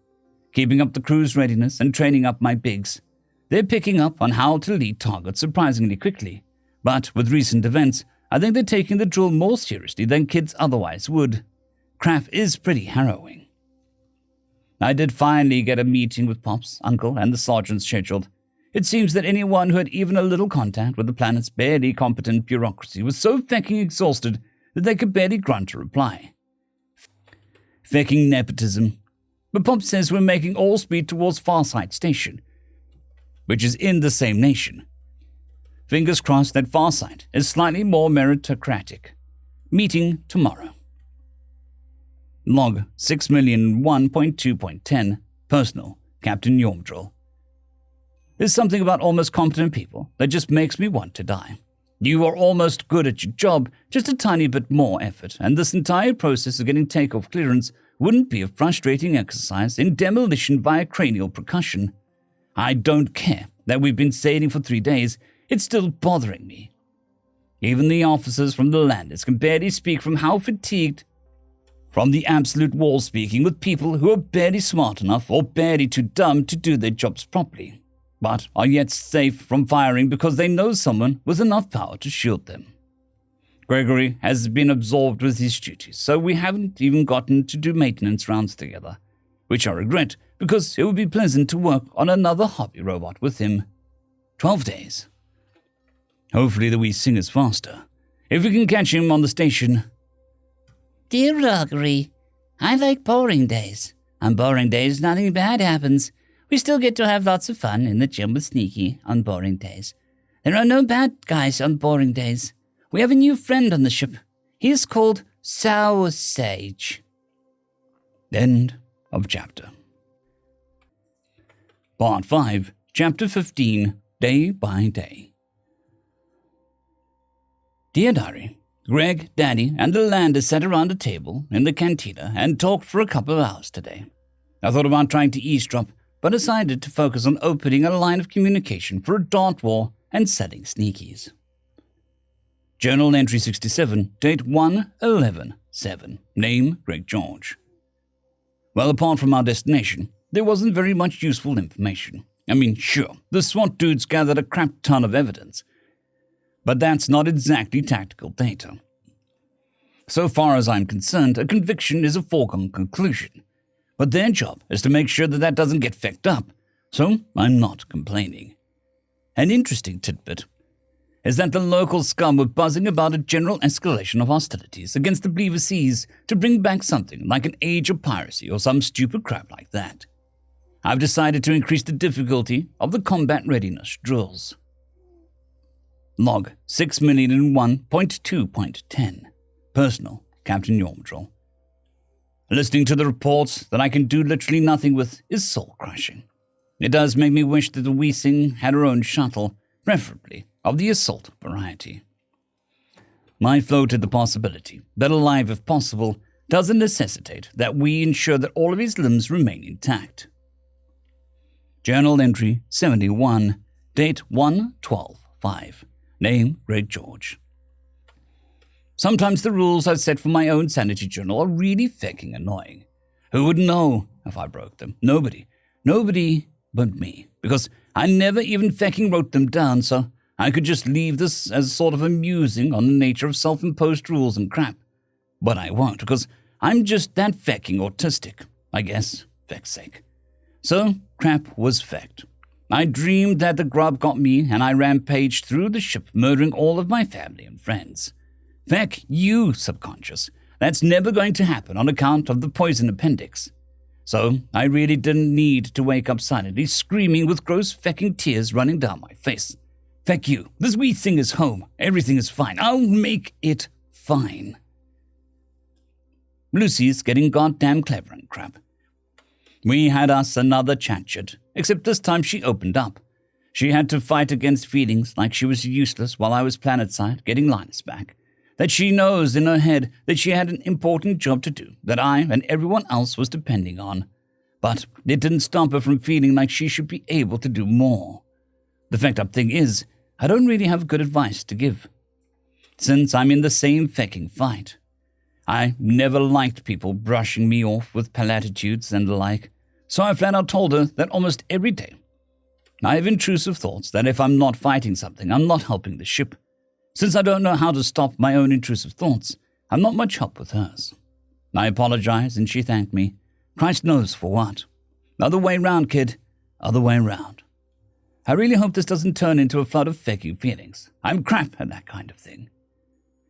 Keeping up the crew's readiness and training up my bigs. They're picking up on how to lead targets surprisingly quickly, but with recent events, I think they're taking the drill more seriously than kids otherwise would. Crap is pretty harrowing. I did finally get a meeting with Pop's uncle and the sergeant scheduled. It seems that anyone who had even a little contact with the planet's barely competent bureaucracy was so fecking exhausted that they could barely grunt a reply. Fecking nepotism. But Pop says we're making all speed towards Farsight Station, which is in the same nation. Fingers crossed that Farsight is slightly more meritocratic. Meeting tomorrow. Log 6,001.2.10. Personal, Captain Yormdrill. There's something about almost competent people that just makes me want to die. You are almost good at your job, just a tiny bit more effort, and this entire process of getting takeoff clearance wouldn't be a frustrating exercise in demolition via cranial percussion. I don't care that we've been sailing for 3 days, it's still bothering me. Even the officers from the landers can barely speak from how fatigued from the absolute wall speaking with people who are barely smart enough or barely too dumb to do their jobs properly, but are yet safe from firing because they know someone with enough power to shield them. Gregory has been absorbed with his duties, so we haven't even gotten to do maintenance rounds together, which I regret because it would be pleasant to work on another hobby robot with him. 12 days. Hopefully the wee singer's faster. If we can catch him on the station. Dear Augury, I like boring days. On boring days, nothing bad happens. We still get to have lots of fun in the gym with Sneaky on boring days. There are no bad guys on boring days. We have a new friend on the ship. He is called Sour Sage. End of chapter. Part 5, Chapter 15, Day by Day. Dear Diary, Greg, Daddy, and the Lander sat around a table in the cantina and talked for a couple of hours today. I thought about trying to eavesdrop, but decided to focus on opening a line of communication for a dart war and selling sneakies. Journal entry 67, date 1/11/7, name Greg George. Well, apart from our destination, there wasn't very much useful information. I mean, sure, the SWAT dudes gathered a crap ton of evidence, but that's not exactly tactical data. So far as I'm concerned, a conviction is a foregone conclusion, but their job is to make sure that that doesn't get fecked up, so I'm not complaining. An interesting tidbit is that the local scum were buzzing about a general escalation of hostilities against the Believer Seas to bring back something like an age of piracy or some stupid crap like that. I've decided to increase the difficulty of the combat readiness drills. Log 6,001.2.10. Personal, Captain Yormdrill. Listening to the reports that I can do literally nothing with is soul-crushing. It does make me wish that the Weesing had her own shuttle, preferably of the assault variety. I floated the possibility that alive if possible doesn't necessitate that we ensure that all of his limbs remain intact. Journal entry 71, date 1/12/5, name Greg George. Sometimes the rules I've set for my own sanity journal are really fecking annoying. Who would know if I broke them? Nobody but me, because I never even fecking wrote them down, so I could just leave this as sort of a musing on the nature of self-imposed rules and crap. But I won't, because I'm just that fecking autistic, I guess, feck's sake. So, crap was fecked. I dreamed that the grub got me and I rampaged through the ship, murdering all of my family and friends. Feck you, subconscious. That's never going to happen on account of the poison appendix. So, I really didn't need to wake up silently, screaming with gross fecking tears running down my face. Feck you, this wee thing is home. Everything is fine. I'll make it fine. Lucy's getting goddamn clever and crap. We had us another chat, except this time she opened up. She had to fight against feelings like she was useless while I was planetside getting Linus back. That she knows in her head that she had an important job to do that I and everyone else was depending on. But it didn't stop her from feeling like she should be able to do more. The fact up thing is, I don't really have good advice to give. Since I'm in the same fecking fight. I never liked people brushing me off with platitudes and the like, so I flat out told her that almost every day I have intrusive thoughts that if I'm not fighting something, I'm not helping the ship. Since I don't know how to stop my own intrusive thoughts, I'm not much help with hers. I apologized and she thanked me. Christ knows for what. Other way round, kid. Other way round. I really hope this doesn't turn into a flood of faking feelings. I'm crap at that kind of thing.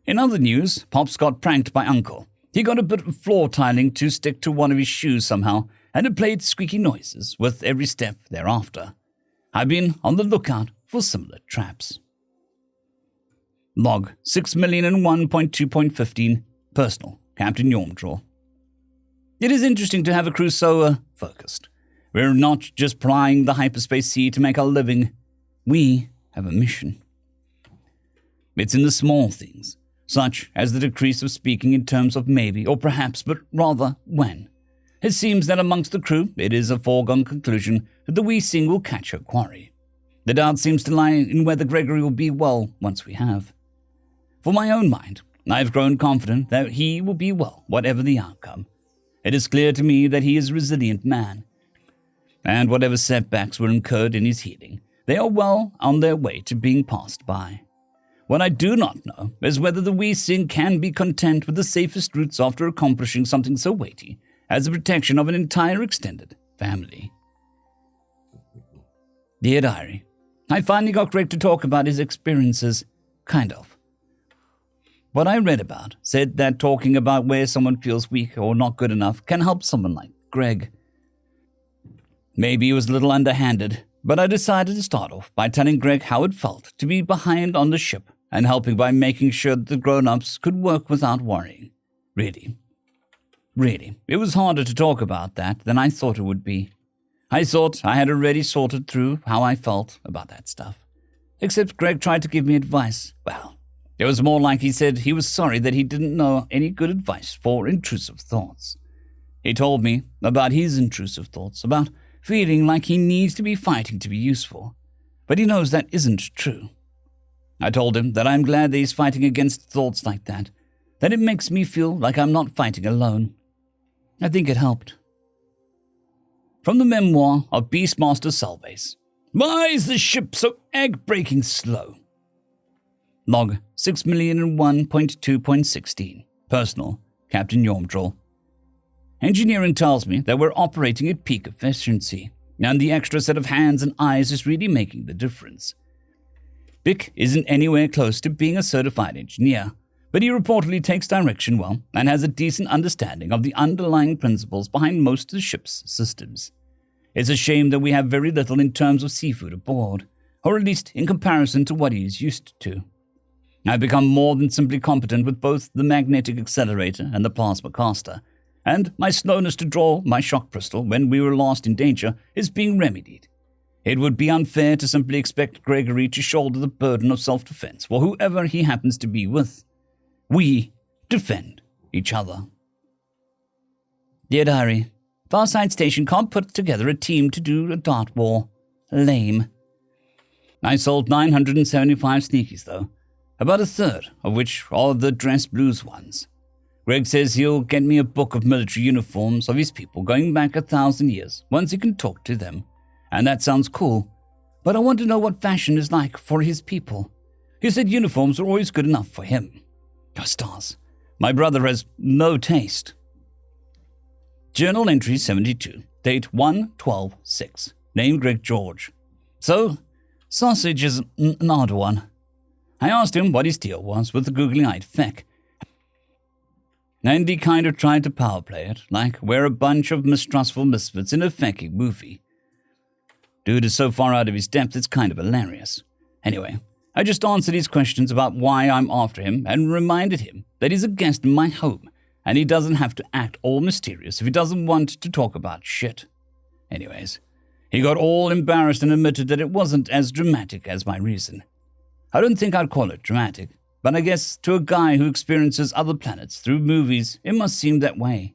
In other news, Pops got pranked by Uncle. He got a bit of floor tiling to stick to one of his shoes somehow, and it played squeaky noises with every step thereafter. I've been on the lookout for similar traps. Log 6,001.2.15, Personal, Captain Yormdrill. It is interesting to have a crew so focused. We're not just plying the hyperspace sea to make our living. We have a mission. It's in the small things, such as the decrease of speaking in terms of maybe or perhaps, but rather when. It seems that amongst the crew it is a foregone conclusion that the wee Sing will catch her quarry. The doubt seems to lie in whether Gregory will be well once we have. For my own mind, I've grown confident that he will be well, whatever the outcome. It is clear to me that he is a resilient man, and whatever setbacks were incurred in his healing, they are well on their way to being passed by. What I do not know is whether the wee Sing can be content with the safest routes after accomplishing something so weighty as the protection of an entire extended family. Dear Diary, I finally got Greg to talk about his experiences, kind of. What I read about said that talking about where someone feels weak or not good enough can help someone like Greg. Maybe he was a little underhanded, but I decided to start off by telling Greg how it felt to be behind on the ship and helping by making sure that the grown-ups could work without worrying. Really, it was harder to talk about that than I thought it would be. I thought I had already sorted through how I felt about that stuff. Except Greg tried to give me advice. Well, it was more like he said he was sorry that he didn't know any good advice for intrusive thoughts. He told me about his intrusive thoughts, about feeling like he needs to be fighting to be useful. But he knows that isn't true. I told him that I'm glad that he's fighting against thoughts like that it makes me feel like I'm not fighting alone. I think it helped. From the memoir of Beastmaster Salvace. Why is the ship so egg-breaking slow? Log 6,001.2.16. Personal, Captain Yormdrill. Engineering tells me that we're operating at peak efficiency, and the extra set of hands and eyes is really making the difference. Bick isn't anywhere close to being a certified engineer, but he reportedly takes direction well and has a decent understanding of the underlying principles behind most of the ship's systems. It's a shame that we have very little in terms of seafood aboard, or at least in comparison to what he is used to. I've become more than simply competent with both the magnetic accelerator and the plasma caster, and my slowness to draw my shock crystal when we were last in danger is being remedied. It would be unfair to simply expect Gregory to shoulder the burden of self-defense for whoever he happens to be with. We defend each other. Dear Diary, Farside Station can't put together a team to do a dart war. Lame. I sold 975 sneakies, though, about a third of which are the dress blues ones. Greg says he'll get me a book of military uniforms of his people going back 1,000 years once he can talk to them. And that sounds cool, but I want to know what fashion is like for his people. He said uniforms are always good enough for him. Oh, stars. My brother has no taste. Journal entry 72, date 1/12/6. Name Greg George. So, sausage is an odd one. I asked him what his deal was with the googly-eyed feck, and he kind of tried to power play it, like we're a bunch of mistrustful misfits in a fecky movie. Dude is so far out of his depth, it's kind of hilarious. Anyway, I just answered his questions about why I'm after him and reminded him that he's a guest in my home and he doesn't have to act all mysterious if he doesn't want to talk about shit. Anyways, he got all embarrassed and admitted that it wasn't as dramatic as my reason. I don't think I'd call it dramatic, but I guess to a guy who experiences other planets through movies, it must seem that way.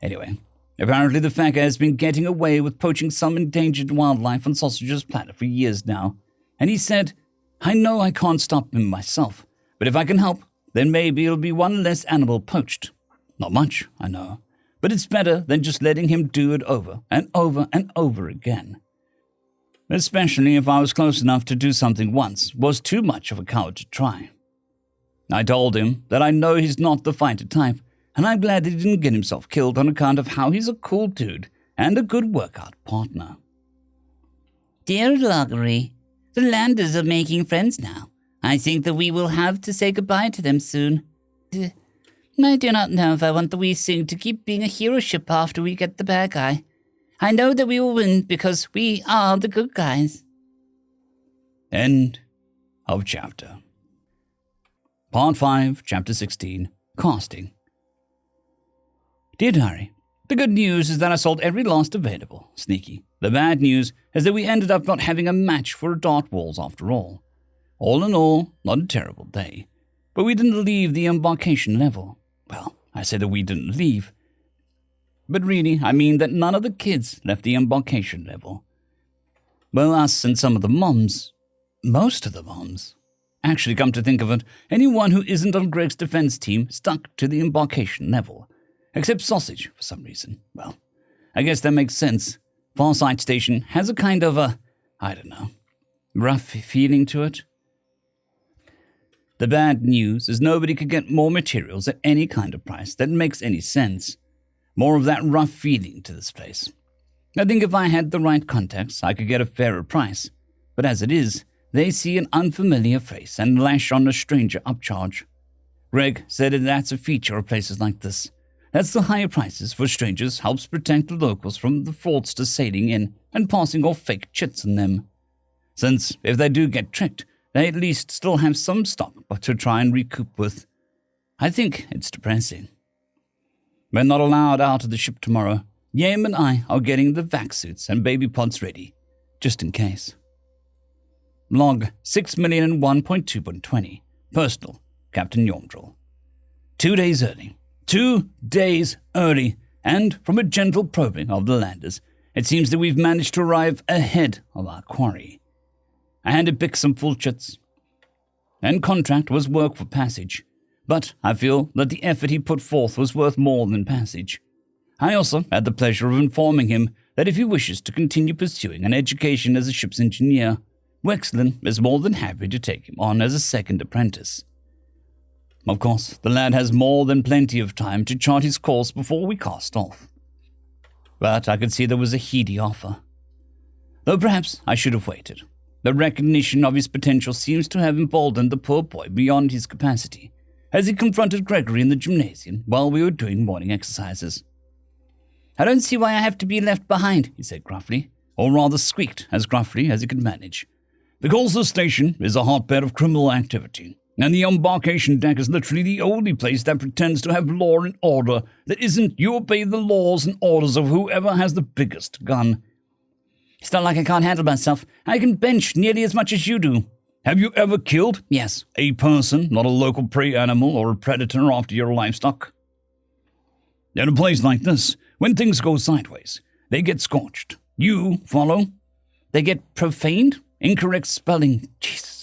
Anyway, apparently the fucker has been getting away with poaching some endangered wildlife on Sausage's planet for years now, and he said, I know I can't stop him myself, but if I can help, then maybe it'll be one less animal poached. Not much, I know, but it's better than just letting him do it over and over and over again. Especially if I was close enough to do something once, was too much of a coward to try. I told him that I know he's not the fighter type, and I'm glad that he didn't get himself killed on account of how he's a cool dude and a good workout partner. Dear Loggery, the Landers are making friends now. I think that we will have to say goodbye to them soon. I do not know if I want the Wee Sing to keep being a hero ship after we get the bad guy. I know that we will win because we are the good guys. End of chapter. Part 5, Chapter 16, Casting. Dear Diary, The good news is that I sold every last available, Sneaky. The bad news is that we ended up not having a match for dart walls after all. All in all, not a terrible day. But we didn't leave the embarkation level. Well, I said that we didn't leave. But really, I mean that none of the kids left the embarkation level. Well, us and some of the moms. Most of the moms. Actually, come to think of it, anyone who isn't on Greg's defense team stuck to the embarkation level. Except Sausage, for some reason. Well, I guess that makes sense. Farsight Station has a kind of rough feeling to it. The bad news is nobody could get more materials at any kind of price that makes any sense. More of that rough feeling to this place. I think if I had the right contacts, I could get a fairer price. But as it is, they see an unfamiliar face and lash on a stranger upcharge. Greg said that that's a feature of places like this. That's the higher prices for strangers helps protect the locals from the fraudsters sailing in and passing off fake chits on them. Since if they do get tricked, they at least still have some stock to try and recoup with. I think it's depressing. We're not allowed out of the ship tomorrow. Yam and I are getting the vac suits and baby pods ready, just in case. Log 6,001.2.20. Personal, Captain Yomdril. 2 days early. 2 days early, and from a gentle probing of the landers, it seems that we've managed to arrive ahead of our quarry. I handed Bick some full chits, and contract was work for passage, but I feel that the effort he put forth was worth more than passage. I also had the pleasure of informing him that if he wishes to continue pursuing an education as a ship's engineer, Wexlin is more than happy to take him on as a second apprentice. Of course, the lad has more than plenty of time to chart his course before we cast off. But I could see there was a heady offer. Though perhaps I should have waited. The recognition of his potential seems to have emboldened the poor boy beyond his capacity, as he confronted Gregory in the gymnasium while we were doing morning exercises. "I don't see why I have to be left behind," he said gruffly, or rather squeaked as gruffly as he could manage. "Because the station is a hotbed of criminal activity. And the embarkation deck is literally the only place that pretends to have law and order that isn't you obey the laws and orders of whoever has the biggest gun. It's not like I can't handle myself. I can bench nearly as much as you do. Have you ever killed? Yes. A person, not a local prey animal or a predator after your livestock? In a place like this, when things go sideways, they get scorched. You follow? They get profaned? Incorrect spelling. Jesus.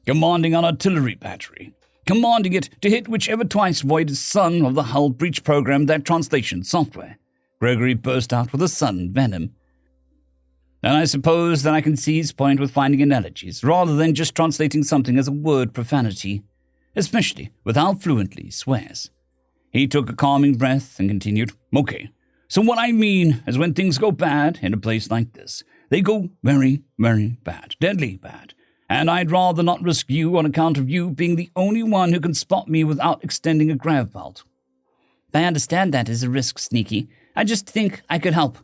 Commanding an artillery battery, commanding it to hit whichever twice voided son of the hull breach program that translation software. Gregory burst out with a sudden venom. And I suppose that I can see his point with finding analogies, rather than just translating something as a word profanity, especially with how fluently he swears. He took a calming breath and continued, "Okay, so what I mean is when things go bad in a place like this, they go very, very bad, deadly bad. And I'd rather not risk you on account of you being the only one who can spot me without extending a grav belt." "I understand that is a risk, Sneaky. I just think I could help."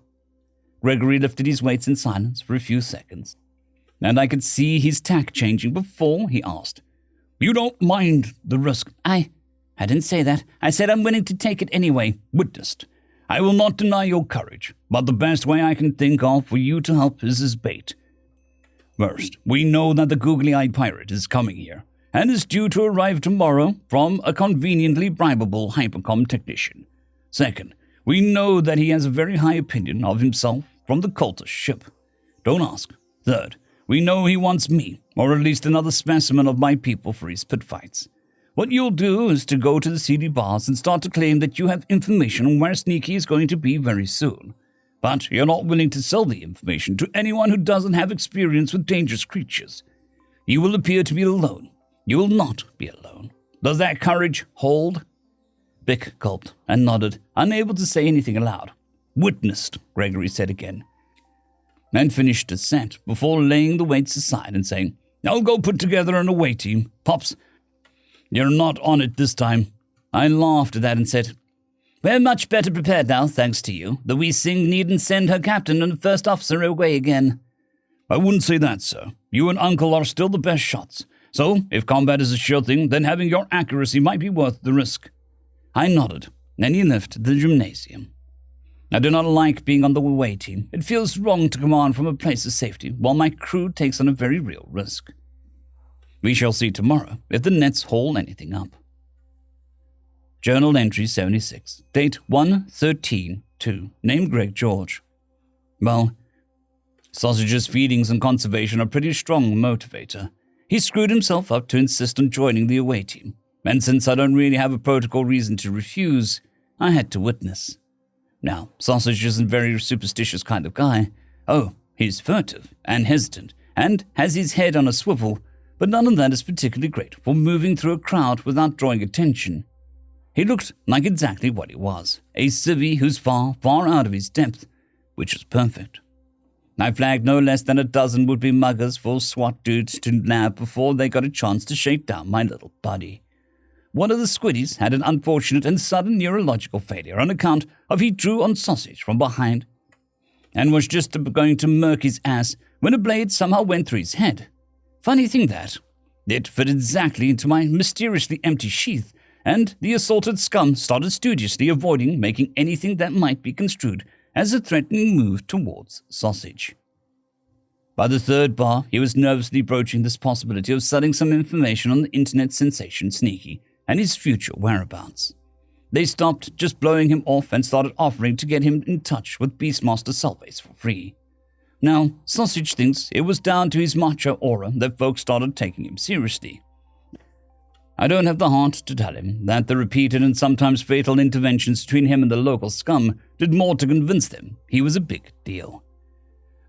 Gregory lifted his weights in silence for a few seconds, and I could see his tack changing before he asked, "You don't mind the risk?" I didn't say that. I said I'm willing to take it anyway. Witnessed. I will not deny your courage, but the best way I can think of for you to help is as bait. First, we know that the googly-eyed pirate is coming here, and is due to arrive tomorrow from a conveniently bribable hypercom technician. Second, we know that he has a very high opinion of himself from the cultist ship. Don't ask. Third, we know he wants me, or at least another specimen of my people for his pit fights. What you'll do is to go to the CD bars and start to claim that you have information on where Sneaky is going to be very soon. But you're not willing to sell the information to anyone who doesn't have experience with dangerous creatures. You will appear to be alone. You will not be alone. Does that courage hold?" Bick gulped and nodded, unable to say anything aloud. "Witnessed," Gregory said again, and finished his set before laying the weights aside and saying, "I'll go put together an away team. Pops, you're not on it this time." I laughed at that and said, "We're much better prepared now, thanks to you. The Wee Sing needn't send her captain and first officer away again." "I wouldn't say that, sir. You and Uncle are still the best shots. So, if combat is a sure thing, then having your accuracy might be worth the risk." I nodded, and he left the gymnasium. I do not like being on the away team. It feels wrong to command from a place of safety while my crew takes on a very real risk. We shall see tomorrow if the nets haul anything up. Journal entry 76, date 1/13/2, name Greg George. Well, Sausage's feedings and conservation are pretty strong motivator. He screwed himself up to insist on joining the away team, and since I don't really have a protocol reason to refuse, I had to witness. Now, Sausage isn't a very superstitious kind of guy. Oh, he's furtive and hesitant and has his head on a swivel, but none of that is particularly great for moving through a crowd without drawing attention. He looked like exactly what he was, a civvy who's far, far out of his depth, which was perfect. I flagged no less than a dozen would-be muggers for SWAT dudes to nab before they got a chance to shake down my little buddy. One of the squiddies had an unfortunate and sudden neurological failure on account of he drew on Sausage from behind and was just going to murk his ass when a blade somehow went through his head. Funny thing that, it fit exactly into my mysteriously empty sheath, and the assaulted scum started studiously avoiding making anything that might be construed as a threatening move towards Sausage. By the third bar, he was nervously broaching this possibility of selling some information on the internet sensation Sneaky and his future whereabouts. They stopped just blowing him off and started offering to get him in touch with Beastmaster Sulbase for free. Now, Sausage thinks it was down to his macho aura that folks started taking him seriously. I don't have the heart to tell him that the repeated and sometimes fatal interventions between him and the local scum did more to convince them he was a big deal.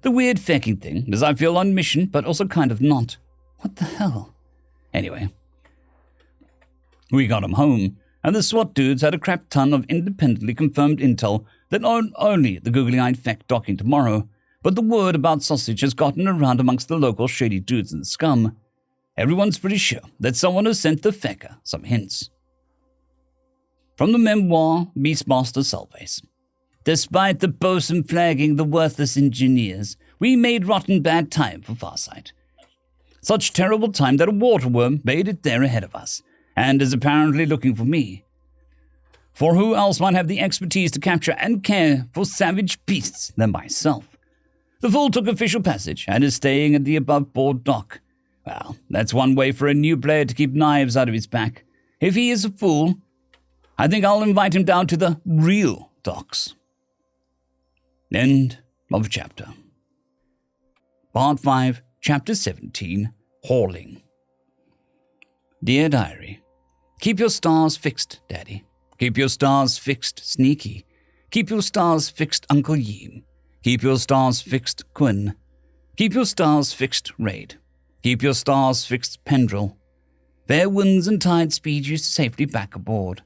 The weird fecking thing is I feel on mission, but also kind of not. What the hell? Anyway, we got him home, and the SWAT dudes had a crap ton of independently confirmed intel that not only the googly-eyed feck docking tomorrow, but the word about Sausage has gotten around amongst the local shady dudes and scum. Everyone's pretty sure that someone has sent the fecker some hints. From the memoir, Beastmaster Sulbase. Despite the bosun flagging the worthless engineers, we made rotten bad time for Farsight. Such terrible time that a waterworm made it there ahead of us, and is apparently looking for me. For who else might have the expertise to capture and care for savage beasts than myself? The fool took official passage and is staying at the above-board dock. Well, that's one way for a new player to keep knives out of his back. If he is a fool, I think I'll invite him down to the real docks. End of chapter. Part 5, Chapter 17, Hauling. Dear Diary, keep your stars fixed, Daddy. Keep your stars fixed, Sneaky. Keep your stars fixed, Uncle Yeem. Keep your stars fixed, Quinn. Keep your stars fixed, Raid. Keep your stars fixed, Pendril. Fair winds and tide speed you safely back aboard.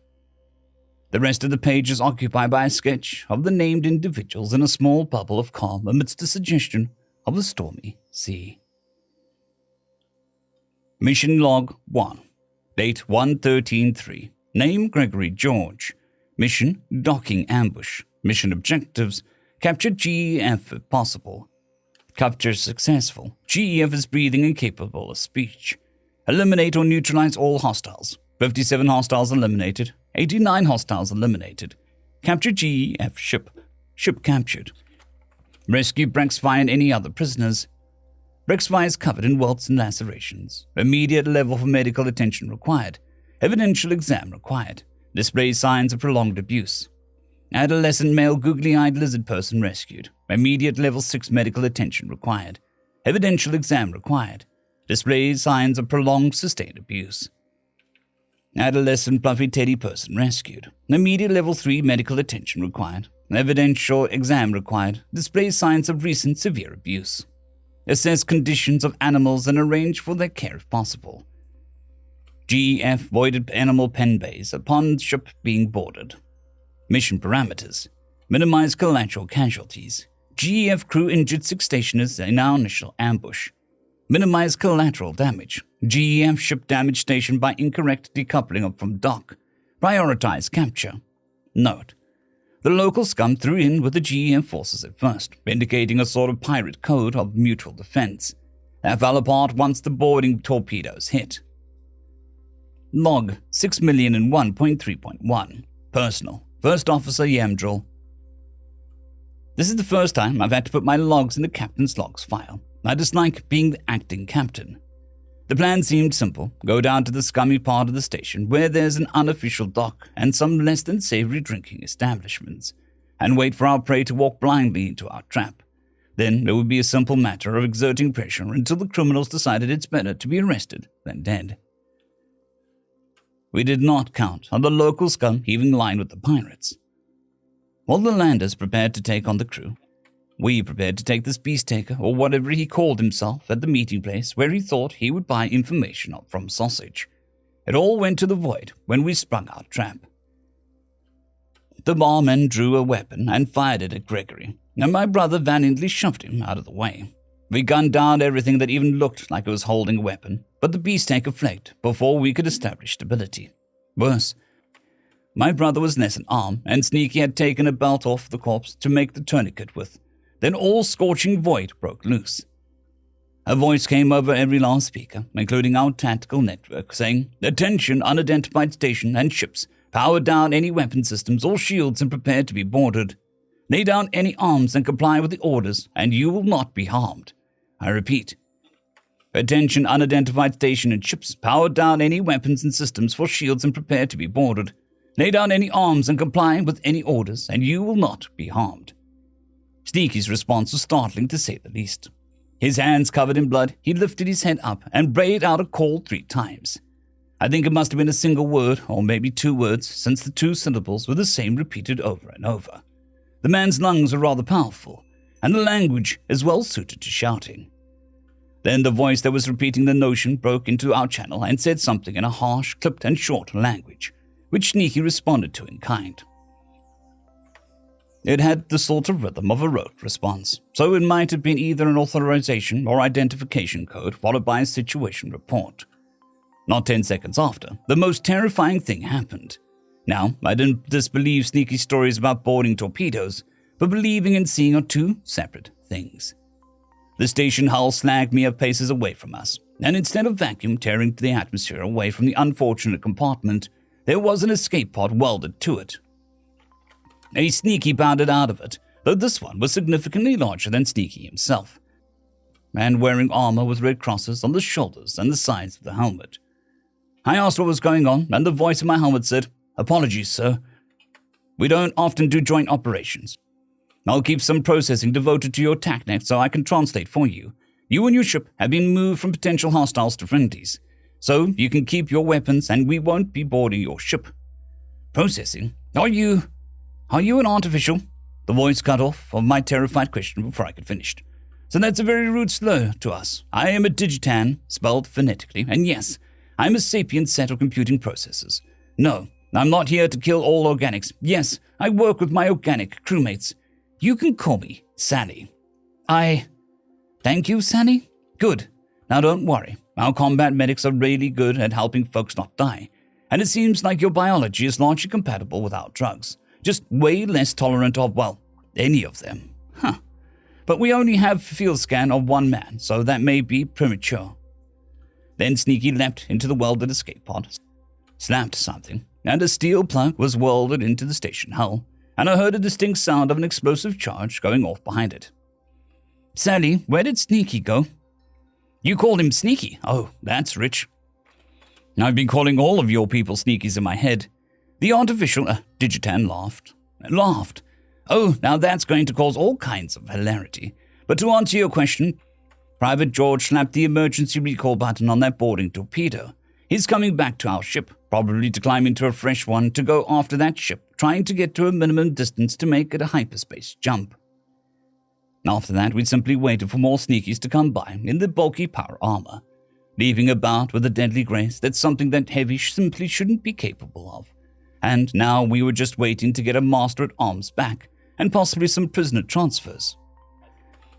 The rest of the page is occupied by a sketch of the named individuals in a small bubble of calm amidst the suggestion of a stormy sea. Mission Log 1. Date 1/13/3. Name Gregory George. Mission Docking Ambush. Mission Objectives: Capture GEF if possible. Capture successful. GEF is breathing and capable of speech. Eliminate or neutralize all hostiles. 57 hostiles eliminated. 89 hostiles eliminated. Capture GEF ship. Ship captured. Rescue Brexvi and any other prisoners. Brexvi is covered in welts and lacerations. Immediate level for medical attention required. Evidential exam required. Displays signs of prolonged abuse. Adolescent male googly-eyed lizard person rescued. Immediate level 6 medical attention required. Evidential exam required. Displays signs of prolonged sustained abuse. Adolescent fluffy teddy person rescued. Immediate level 3 medical attention required. Evidential exam required. Displays signs of recent severe abuse. Assess conditions of animals and arrange for their care if possible. GEF voided animal pen bays upon ship being boarded. Mission parameters: minimize collateral casualties. GEF crew injured 6 stationers in our initial ambush. Minimize collateral damage. GEF ship damage station by incorrect decoupling from dock. Prioritize capture. Note: the local scum threw in with the GEF forces at first, indicating a sort of pirate code of mutual defense. That fell apart once the boarding torpedoes hit. Log 6,001.3.1. Personal. First Officer Yamdril. This is the first time I've had to put my logs in the captain's logs file. I dislike being the acting captain. The plan seemed simple. Go down to the scummy part of the station where there's an unofficial dock and some less than savory drinking establishments, and wait for our prey to walk blindly into our trap. Then it would be a simple matter of exerting pressure until the criminals decided it's better to be arrested than dead. We did not count on the local scum heaving line with the pirates. While the landers prepared to take on the crew, we prepared to take this beast taker, or whatever he called himself, at the meeting place where he thought he would buy information from Sausage. It all went to the void when we sprung our trap. The barman drew a weapon and fired it at Gregory, and my brother valiantly shoved him out of the way. We gunned down everything that even looked like it was holding a weapon, but the beast taker flaked before we could establish stability. Worse, my brother was less an arm, and Sneaky had taken a belt off the corpse to make the tourniquet with. Then all scorching void broke loose. A voice came over every last speaker, including our tactical network, saying, "Attention, unidentified station and ships. Power down any weapon systems or shields and prepare to be boarded. Lay down any arms and comply with the orders, and you will not be harmed. I repeat. Attention, unidentified station and ships. Power down any weapons and systems for shields and prepare to be boarded. Lay down any arms and comply with any orders, and you will not be harmed." Sneaky's response was startling to say the least. His hands covered in blood, he lifted his head up and brayed out a call 3 times. I think it must have been a single word, or maybe 2 words, since the 2 syllables were the same repeated over and over. The man's lungs were rather powerful, and the language is well suited to shouting. Then the voice that was repeating the notion broke into our channel and said something in a harsh, clipped and short language, which Sneaky responded to in kind. It had the sort of rhythm of a rote response, so it might have been either an authorization or identification code followed by a situation report. Not 10 seconds after, the most terrifying thing happened. Now, I didn't disbelieve Sneaky stories about boarding torpedoes, but believing and seeing are 2 separate things. The station hull slagged mere paces away from us, and instead of vacuum tearing the atmosphere away from the unfortunate compartment, there was an escape pod welded to it. A Sneaky bounded out of it, though this one was significantly larger than Sneaky himself, and wearing armor with red crosses on the shoulders and the sides of the helmet. I asked what was going on, and the voice in my helmet said, "Apologies, sir. We don't often do joint operations. I'll keep some processing devoted to your TACnet so I can translate for you. You and your ship have been moved from potential hostiles to friendlies, so you can keep your weapons and we won't be boarding your ship." Processing? Are you an artificial? The voice cut off of my terrified question before I could finish. So that's a very rude slur to us. I am a digitan, spelled phonetically, and yes, I'm a sapient set of computing processors. No, I'm not here to kill all organics. Yes, I work with my organic crewmates. You can call me Sally. Thank you, Sally? Good. Now don't worry. Our combat medics are really good at helping folks not die. And it seems like your biology is largely compatible with our drugs. Just way less tolerant of, well, any of them. Huh. But we only have a field scan of 1 man, so that may be premature. Then Sneaky leapt into the welded escape pod, snapped something, and a steel plug was welded into the station hull, and I heard a distinct sound of an explosive charge going off behind it. "Sally, where did Sneaky go?" "You called him Sneaky? Oh, that's rich. I've been calling all of your people Sneakies in my head." The artificial digitan laughed. "Oh, now that's going to cause all kinds of hilarity. But to answer your question, Private George slapped the emergency recall button on that boarding torpedo. He's coming back to our ship, probably to climb into a fresh one to go after that ship, trying to get to a minimum distance to make it a hyperspace jump." After that, we simply waited for more Sneakies to come by in the bulky power armor, leaping about with a deadly grace that's something that Heavy simply shouldn't be capable of. And now we were just waiting to get a master at arms back, and possibly some prisoner transfers.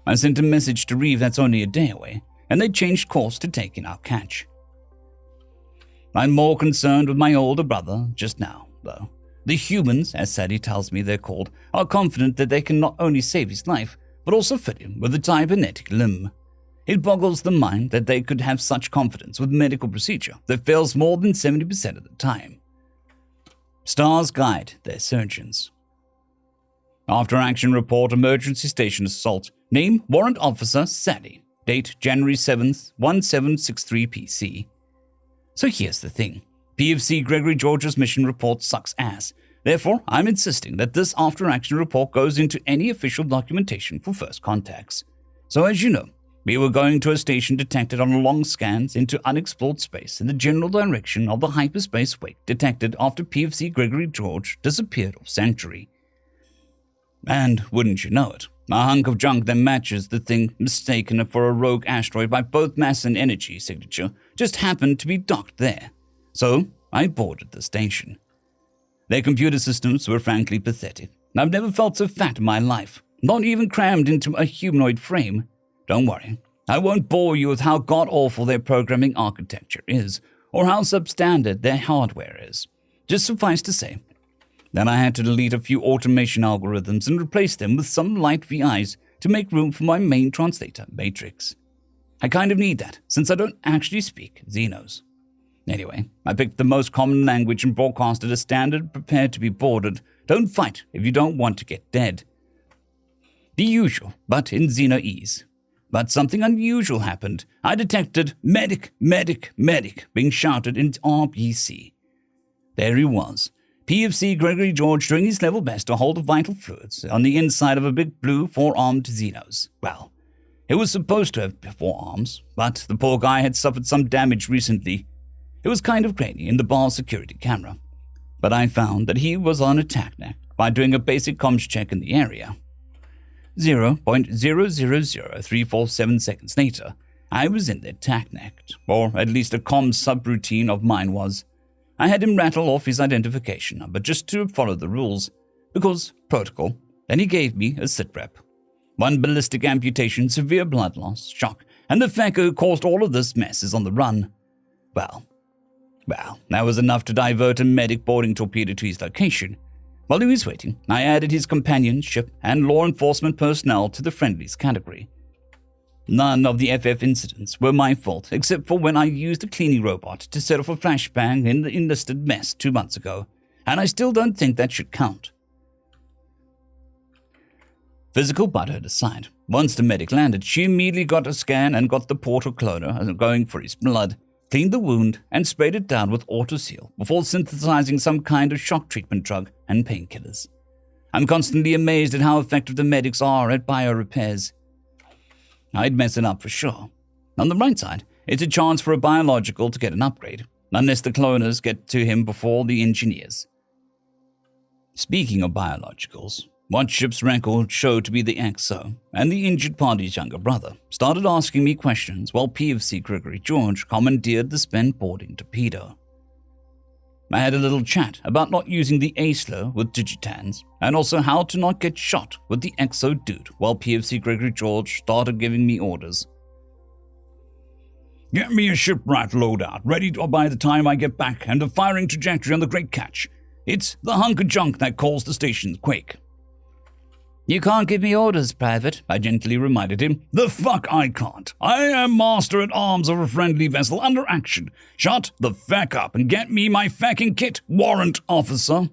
I sent a message to Reeve that's only a day away, and they changed course to take in our catch. I'm more concerned with my older brother just now, though. The humans, as Sadie tells me they're called, are confident that they can not only save his life, but also fit him with a cybernetic limb. It boggles the mind that they could have such confidence with medical procedure that fails more than 70% of the time. Stars guide their surgeons. After action report, emergency station assault. Name, Warrant Officer Sally. Date, January 7th, 1763 PC. So here's the thing. PFC Gregory George's mission report sucks ass. Therefore, I'm insisting that this after-action report goes into any official documentation for first contacts. So as you know, we were going to a station detected on long scans into unexplored space in the general direction of the hyperspace wake detected after PFC Gregory George disappeared off Sanctuary. And wouldn't you know it, a hunk of junk that matches the thing mistaken for a rogue asteroid by both mass and energy signature just happened to be docked there. So I boarded the station. Their computer systems were frankly pathetic. I've never felt so fat in my life, not even crammed into a humanoid frame. Don't worry, I won't bore you with how god-awful their programming architecture is, or how substandard their hardware is. Just suffice to say that I had to delete a few automation algorithms and replace them with some light VIs to make room for my main translator, Matrix. I kind of need that, since I don't actually speak Xenos. Anyway, I picked the most common language and broadcasted a standard "prepare to be boarded, don't fight if you don't want to get dead." The usual, but in Xenoese. But something unusual happened. I detected "medic, medic, medic" being shouted in RBC. There he was, PFC Gregory George doing his level best to hold the vital fluids on the inside of a big blue four-armed Xenos. Well, it was supposed to have 4 arms, but the poor guy had suffered some damage recently. It was kind of grainy in the bar security camera, but I found that he was on a TACNAC by doing a basic comms check in the area. 0.000347 seconds later, I was in their TACNAC, or at least a comms subroutine of mine was. I had him rattle off his identification number just to follow the rules, because protocol. Then he gave me a sitrep. 1 ballistic amputation, severe blood loss, shock, and the fucker who caused all of this mess is on the run. Well, that was enough to divert a medic boarding torpedo to his location. While he was waiting, I added his companionship and law enforcement personnel to the friendlies category. None of the FF incidents were my fault, except for when I used a cleaning robot to set off a flashbang in the enlisted mess 2 months ago, and I still don't think that should count. Physical butthurt aside, once the medic landed, she immediately got a scan and got the portal cloner going for his blood, cleaned the wound, and sprayed it down with autoseal before synthesizing some kind of shock treatment drug and painkillers. I'm constantly amazed at how effective the medics are at biorepairs. I'd mess it up for sure. On the right side, it's a chance for a biological to get an upgrade, unless the cloners get to him before the engineers. Speaking of biologicals, what ship's record showed to be the XO, and the injured party's younger brother, started asking me questions while PFC Gregory George commandeered the spent boarding torpedo. I had a little chat about not using the A-slur with Digitans, and also how to not get shot with the XO dude while PFC Gregory George started giving me orders. Get me a shipwright loadout, ready by the time I get back, and a firing trajectory on the Great Catch. It's the hunk of junk that caused the station's quake. You can't give me orders, Private, I gently reminded him. The fuck I can't. I am master at arms of a friendly vessel under action. Shut the fuck up and get me my fucking kit, Warrant Officer.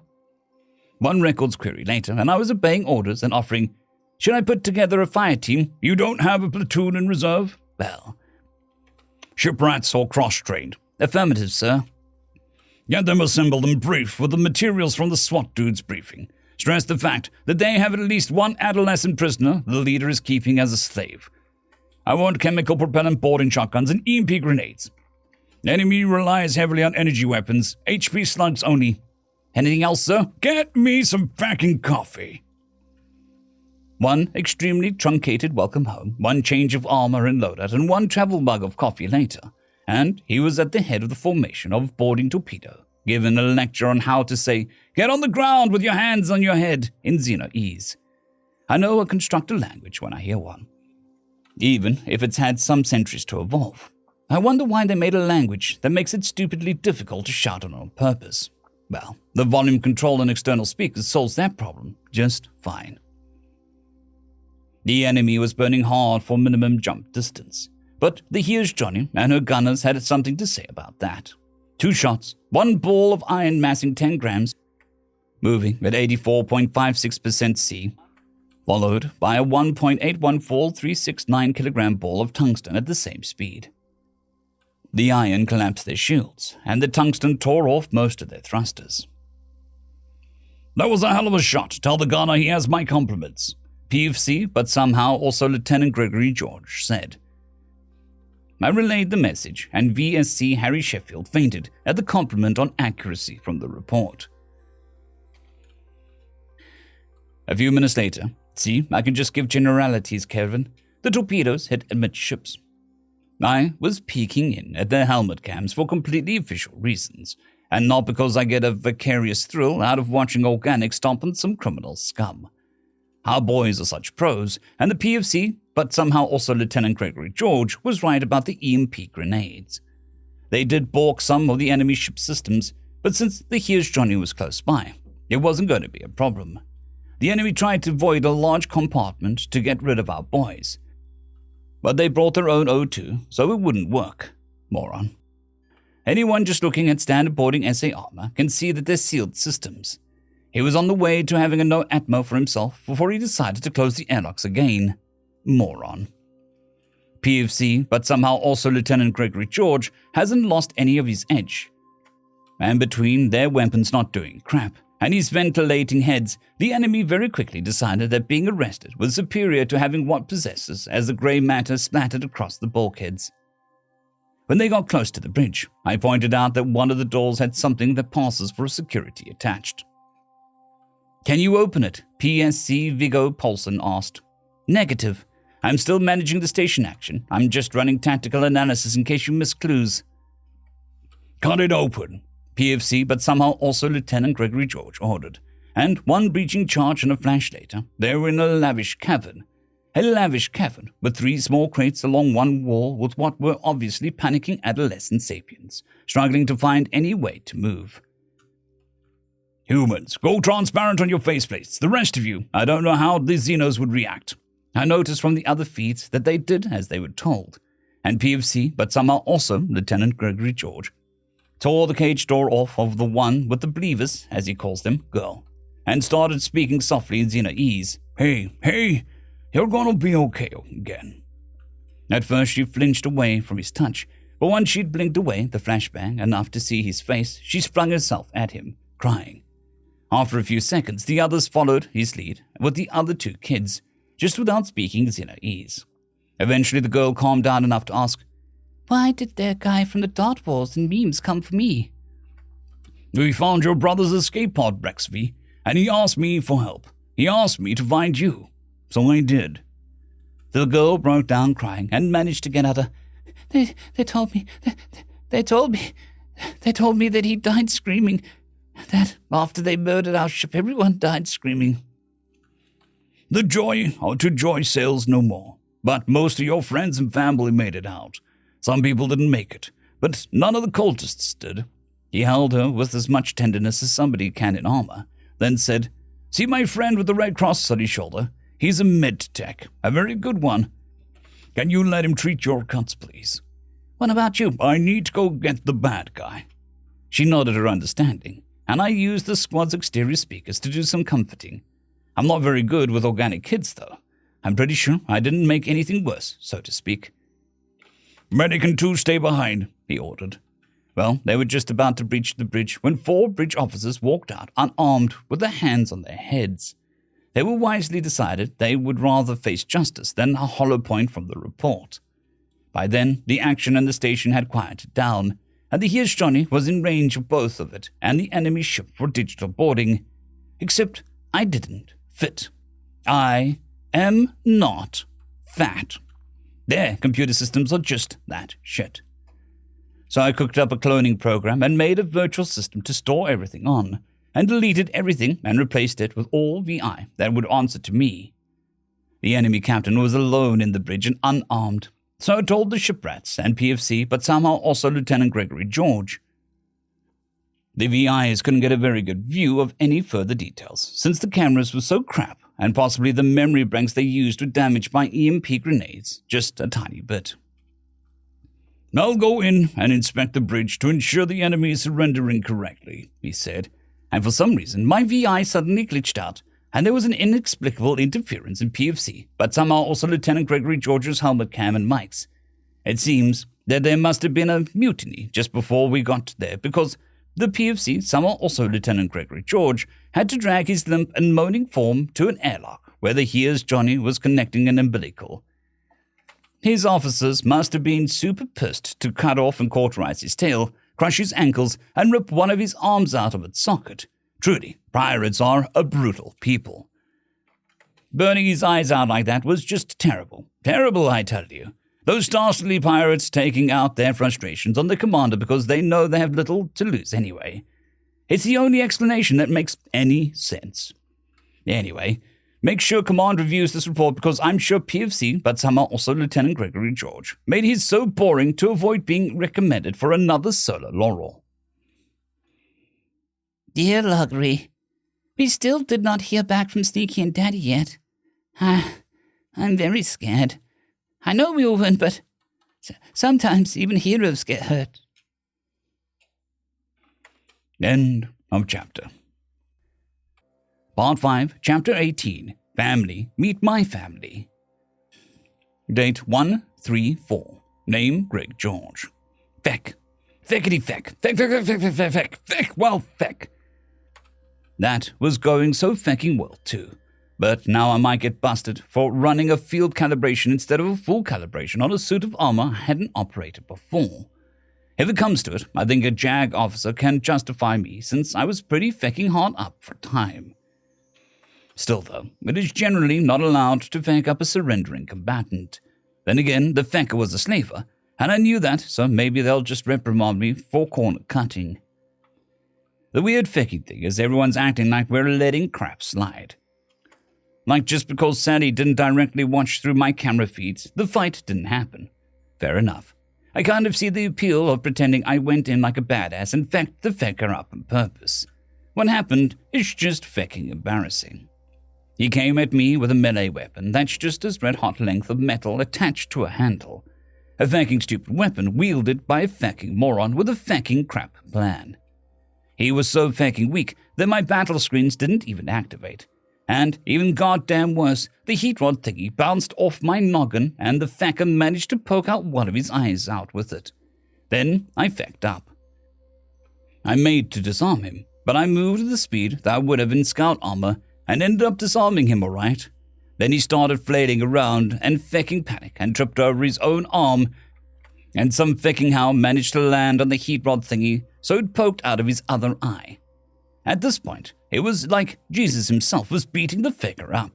1 records query later, and I was obeying orders and offering, should I put together a fire team? You don't have a platoon in reserve? Well, shipwrights or cross-trained? Affirmative, sir. Get them assembled and briefed with the materials from the SWAT dude's briefing. Stress the fact that they have at least 1 adolescent prisoner the leader is keeping as a slave. I want chemical propellant boarding shotguns and EMP grenades. Enemy relies heavily on energy weapons, HP slugs only. Anything else, sir? Get me some fucking coffee. 1 extremely truncated welcome home, 1 change of armor and loadout, and 1 travel mug of coffee later, and he was at the head of the formation of boarding torpedo, given a lecture on how to say, get on the ground with your hands on your head in Xenoese. I know a constructor language when I hear one, even if it's had some centuries to evolve. I wonder why they made a language that makes it stupidly difficult to shout on purpose. Well, the volume control and external speakers solves that problem just fine. The enemy was burning hard for minimum jump distance, but the Here's Johnny and her gunners had something to say about that. 2 shots, 1 ball of iron massing 10 grams, moving at 84.56% C, followed by a 1.814 kilogram ball of tungsten at the same speed. The iron collapsed their shields, and the tungsten tore off most of their thrusters. "That was a hell of a shot. Tell the gunner he has my compliments," PFC, but somehow also Lieutenant Gregory George, said. I relayed the message, and VSC Harry Sheffield fainted at the compliment on accuracy from the report. A few minutes later, see, I can just give generalities, Kevin. The torpedoes hit amidships. I was peeking in at their helmet cams for completely official reasons, and not because I get a vicarious thrill out of watching organics stomp on some criminal scum. Our boys are such pros, and the PFC, but somehow also Lieutenant Gregory George, was right about the EMP grenades. They did balk some of the enemy ship systems, but since the Here's Johnny was close by, it wasn't going to be a problem. The enemy tried to void a large compartment to get rid of our boys, but they brought their own O2, so it wouldn't work. Moron. Anyone just looking at standard boarding SA armor can see that they're sealed systems. He was on the way to having a no atmo for himself before he decided to close the airlocks again. Moron. PFC, but somehow also Lieutenant Gregory George, hasn't lost any of his edge. And between their weapons not doing crap and his ventilating heads, the enemy very quickly decided that being arrested was superior to having what possesses as the grey matter splattered across the bulkheads. When they got close to the bridge, I pointed out that one of the doors had something that passes for security attached. "Can you open it?" PSC Viggo Paulson asked. "Negative. I'm still managing the station action. I'm just running tactical analysis in case you miss clues." "Cut it open," PFC, but somehow also Lieutenant Gregory George ordered. And one breaching charge and a flash later, they were in a lavish cavern. A lavish cavern with 3 small crates along one wall with what were obviously panicking adolescent sapiens, struggling to find any way to move. "Humans, go transparent on your faceplates. The rest of you, I don't know how the Xenos would react." I noticed from the other feeds that they did as they were told, and PFC, but somehow also Lieutenant Gregory George, tore the cage door off of the one with the believers, as he calls them, girl, and started speaking softly in Xenoese. Hey, you're gonna be okay again." At first she flinched away from his touch, but once she'd blinked away the flashbang enough to see his face, she sprung herself at him, crying. After a few seconds, the others followed his lead with the other 2 kids, just without speaking Xenoese. Eventually the girl calmed down enough to ask, "Why did their guy from the Dot Wars and memes come for me?" "We found your brother's escape pod, Brexby, and he asked me for help. He asked me to find you, so I did." The girl broke down crying and managed to get out They told me that he died screaming. That after they murdered our ship, everyone died screaming. "The joy to joy sails no more, but most of your friends and family made it out. Some people didn't make it, but none of the cultists did." He held her with as much tenderness as somebody can in armor, then said, "See my friend with the red cross on his shoulder? He's a med-tech, a very good one. Can you let him treat your cuts, please?" "What about you?" "I need to go get the bad guy." She nodded her understanding, and I used the squad's exterior speakers to do some comforting. I'm not very good with organic kids, though. I'm pretty sure I didn't make anything worse, so to speak. "Medic and 2 stay behind," he ordered. Well, they were just about to breach the bridge when 4 bridge officers walked out unarmed with their hands on their heads. They were wisely decided they would rather face justice than a hollow point from the report. By then, the action in the station had quieted down, and the Here's Johnny was in range of both of it and the enemy ship for digital boarding. Except I didn't fit. I am not fat. Their computer systems are just that shit. So I cooked up a cloning program and made a virtual system to store everything on, and deleted everything and replaced it with all VI that would answer to me. The enemy captain was alone in the bridge and unarmed, so I told the shiprats and PFC, but somehow also Lieutenant Gregory George. The VIs couldn't get a very good view of any further details, since the cameras were so crap, and possibly the memory banks they used were damaged by EMP grenades, just a tiny bit. "I'll go in and inspect the bridge to ensure the enemy is surrendering correctly," he said, and for some reason my VI suddenly glitched out, and there was an inexplicable interference in PFC, but somehow also Lieutenant Gregory George's helmet cam and mics. It seems that there must have been a mutiny just before we got there, because the PFC, somehow also Lieutenant Gregory George, had to drag his limp and moaning form to an airlock where the Here's Johnny was connecting an umbilical. His officers must have been super pissed to cut off and cauterize his tail, crush his ankles, and rip one of his arms out of its socket. Truly, pirates are a brutal people. Burning his eyes out like that was just terrible. Terrible, I tell you. Those dastardly pirates taking out their frustrations on the commander because they know they have little to lose anyway. It's the only explanation that makes any sense. Anyway, make sure Command reviews this report because I'm sure PFC, but somehow also Lieutenant Gregory George, made his so boring to avoid being recommended for another solar laurel. Dear Loggery, we still did not hear back from Sneaky and Daddy yet. I'm very scared. I know we will win, but sometimes even heroes get hurt. End of chapter. Part 5, Chapter 18, Family, Meet My Family. Date 1/3/4. Name, Greg George. Feck. Feckity feck. Feck, feck, feck, feck, feck, feck, feck, well, feck. That was going so fecking well, too. But now I might get busted for running a field calibration instead of a full calibration on a suit of armor I hadn't operated before. If it comes to it, I think a JAG officer can justify me since I was pretty fecking hard up for time. Still though, it is generally not allowed to feck up a surrendering combatant. Then again, the fecker was a slaver, and I knew that, so maybe they'll just reprimand me for corner cutting. The weird fecking thing is everyone's acting like we're letting crap slide. Like just because Sally didn't directly watch through my camera feeds, the fight didn't happen. Fair enough. I kind of see the appeal of pretending I went in like a badass and fecked the fecker up on purpose. What happened is just fecking embarrassing. He came at me with a melee weapon that's just a red-hot length of metal attached to a handle. A fecking stupid weapon wielded by a fecking moron with a fecking crap plan. He was so fecking weak that my battle screens didn't even activate. And, even goddamn worse, the heat rod thingy bounced off my noggin and the fecker managed to poke out one of his eyes out with it. Then I fecked up. I made to disarm him, but I moved at the speed that I would have in scout armor and ended up disarming him alright. Then he started flailing around and fecking panic and tripped over his own arm, and some fecking how managed to land on the heat rod thingy so it poked out of his other eye. At this point, it was like Jesus himself was beating the fecker up.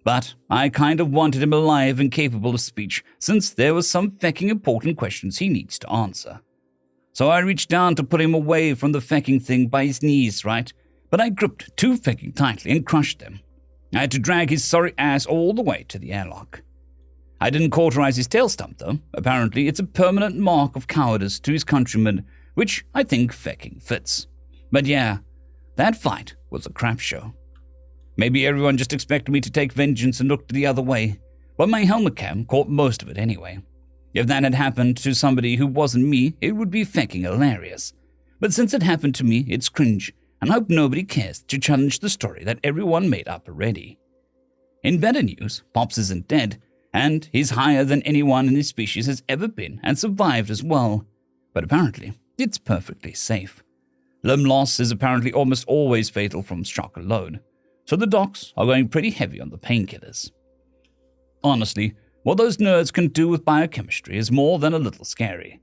But I kind of wanted him alive and capable of speech, since there was some fecking important questions he needs to answer. So I reached down to put him away from the fecking thing by his knees, right? But I gripped too fecking tightly and crushed them. I had to drag his sorry ass all the way to the airlock. I didn't cauterize his tail stump, though. Apparently, it's a permanent mark of cowardice to his countrymen, which I think fecking fits. But yeah, that fight was a crap show. Maybe everyone just expected me to take vengeance and looked the other way, but my helmet cam caught most of it anyway. If that had happened to somebody who wasn't me, it would be fecking hilarious. But since it happened to me, it's cringe, and I hope nobody cares to challenge the story that everyone made up already. In better news, Pops isn't dead, and he's higher than anyone in his species has ever been and survived as well. But apparently, it's perfectly safe. Limb loss is apparently almost always fatal from shock alone, so the docs are going pretty heavy on the painkillers. Honestly, what those nerds can do with biochemistry is more than a little scary.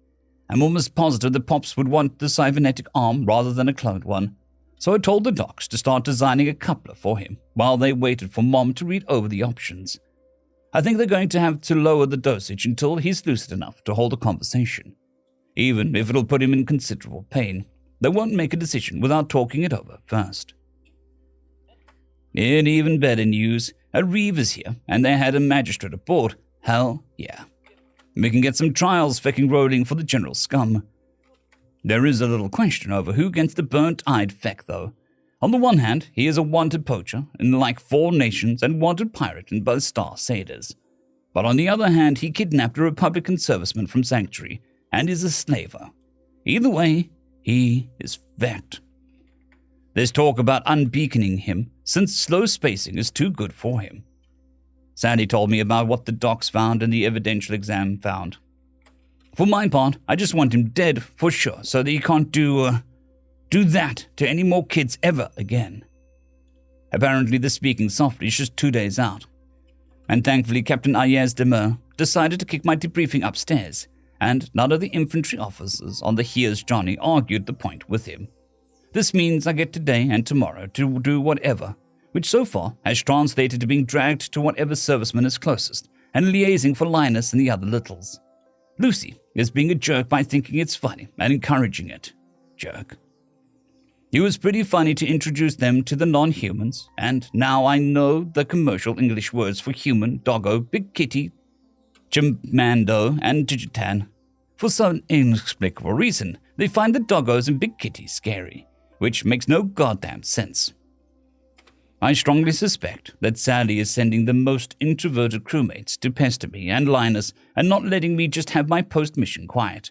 I'm almost positive that Pops would want the cybernetic arm rather than a cloned one, so I told the docs to start designing a coupler for him while they waited for Mom to read over the options. I think they're going to have to lower the dosage until he's lucid enough to hold a conversation. Even if it'll put him in considerable pain, they won't make a decision without talking it over first. In even better news, a Reeve is here, and they had a magistrate aboard. Hell yeah. We can get some trials fecking rolling for the general scum. There is a little question over who gets the burnt-eyed feck, though. On the one hand, he is a wanted poacher in like 4 nations and wanted pirate in both Star Satyrs. But on the other hand, he kidnapped a Republican serviceman from Sanctuary and is a slaver. Either way, he is fecked. There's talk about unbeaconing him, since slow spacing is too good for him. Sandy told me about what the docs found and the evidential exam found. For my part, I just want him dead for sure, so that he can't do that to any more kids ever again. Apparently the speaking softly is just 2 days out. And thankfully Captain Ayaz Demur decided to kick my debriefing upstairs, and none of the infantry officers on the Here's Johnny argued the point with him. This means I get today and tomorrow to do whatever, which so far has translated to being dragged to whatever serviceman is closest, and liaising for Linus and the other littles. Lucy is being a jerk by thinking it's funny and encouraging it. Jerk. It was pretty funny to introduce them to the non-humans, and now I know the commercial English words for human, doggo, big kitty, chimando, and digitan. For some inexplicable reason, they find the doggos and big kitties scary, which makes no goddamn sense. I strongly suspect that Sally is sending the most introverted crewmates to pester me and Linus and not letting me just have my post-mission quiet.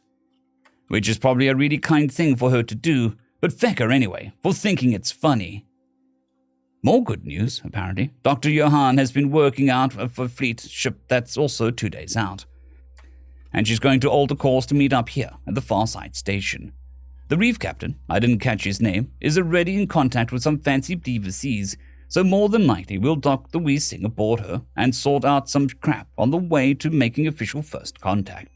Which is probably a really kind thing for her to do, but feck her anyway, for thinking it's funny. More good news, apparently. Dr. Johan has been working out for a fleet ship that's also 2 days out. And she's going to alter course to meet up here at the Farside station. The reef captain, I didn't catch his name, is already in contact with some fancy diva seas, so more than likely we'll dock the wee sing aboard her and sort out some crap on the way to making official first contact.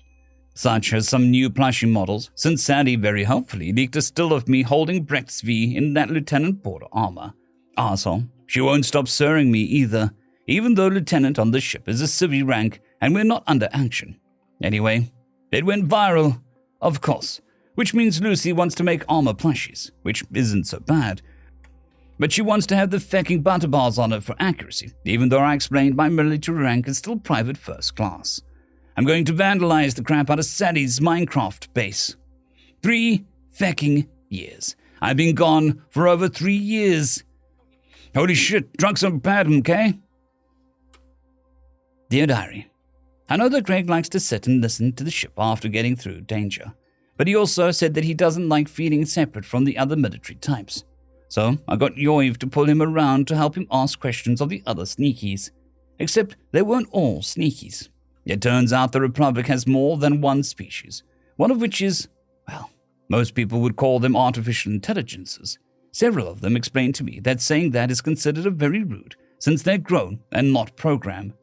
Such as some new plushie models, since Sadie very helpfully leaked a still of me holding Brecht's V in that Lieutenant Porter armor. Arsehole, she won't stop sirring me either, even though Lieutenant on the ship is a civvy rank and we're not under action. Anyway, it went viral, of course, which means Lucy wants to make armor plushies, which isn't so bad. But she wants to have the fecking butter bars on it for accuracy, even though I explained my military rank is still private first class. I'm going to vandalize the crap out of Sadie's Minecraft base. 3 fecking years. I've been gone for over 3 years. Holy shit, drunk some bad, okay? Dear Diary, I know that Greg likes to sit and listen to the ship after getting through danger, but he also said that he doesn't like feeling separate from the other military types. So I got Yoiv to pull him around to help him ask questions of the other sneakies. Except they weren't all sneakies. It turns out the Republic has more than one species, one of which is, well, most people would call them artificial intelligences. Several of them explained to me that saying that is considered very rude, since they're grown and not programmed.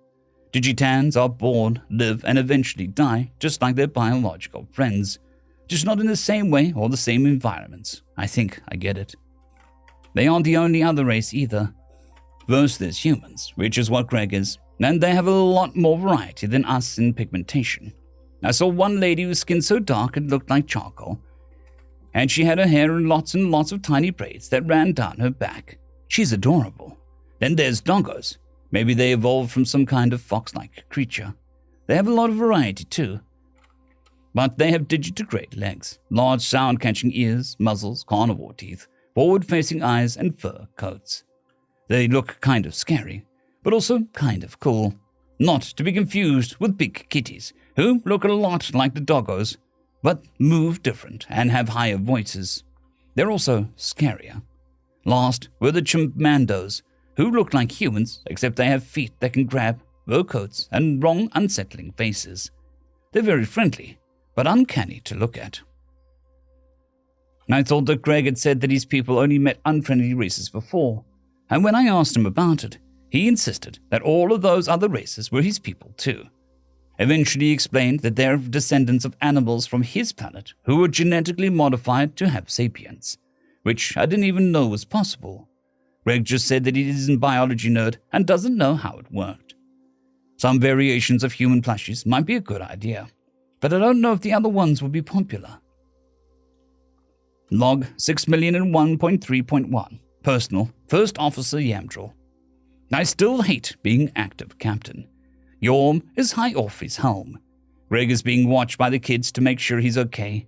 Digitans are born, live, and eventually die, just like their biological friends. Just not in the same way or the same environments. I think I get it. They aren't the only other race either. First, there's humans, which is what Greg is, and they have a lot more variety than us in pigmentation. I saw one lady whose skin so dark it looked like charcoal, and she had her hair in lots and lots of tiny braids that ran down her back. She's adorable. Then there's doggos. Maybe they evolved from some kind of fox-like creature. They have a lot of variety too. But they have digitigrade legs, large sound-catching ears, muzzles, carnivore teeth, forward-facing eyes, and fur coats. They look kind of scary, but also kind of cool. Not to be confused with big kitties, who look a lot like the doggos, but move different and have higher voices. They're also scarier. Last were the chimpandos, who look like humans, except they have feet that can grab, fur coats, and wrong, unsettling faces. They're very friendly, but uncanny to look at. I thought that Greg had said that his people only met unfriendly races before, and when I asked him about it, he insisted that all of those other races were his people too. Eventually he explained that they're descendants of animals from his planet who were genetically modified to have sapience, which I didn't even know was possible. Greg just said that he isn't a biology nerd and doesn't know how it worked. Some variations of human plushies might be a good idea, but I don't know if the other ones would be popular. Log 6,001.3.1. Personal, First Officer Yamdril. I still hate being active captain. Yorm is high off his helm. Greg is being watched by the kids to make sure he's okay.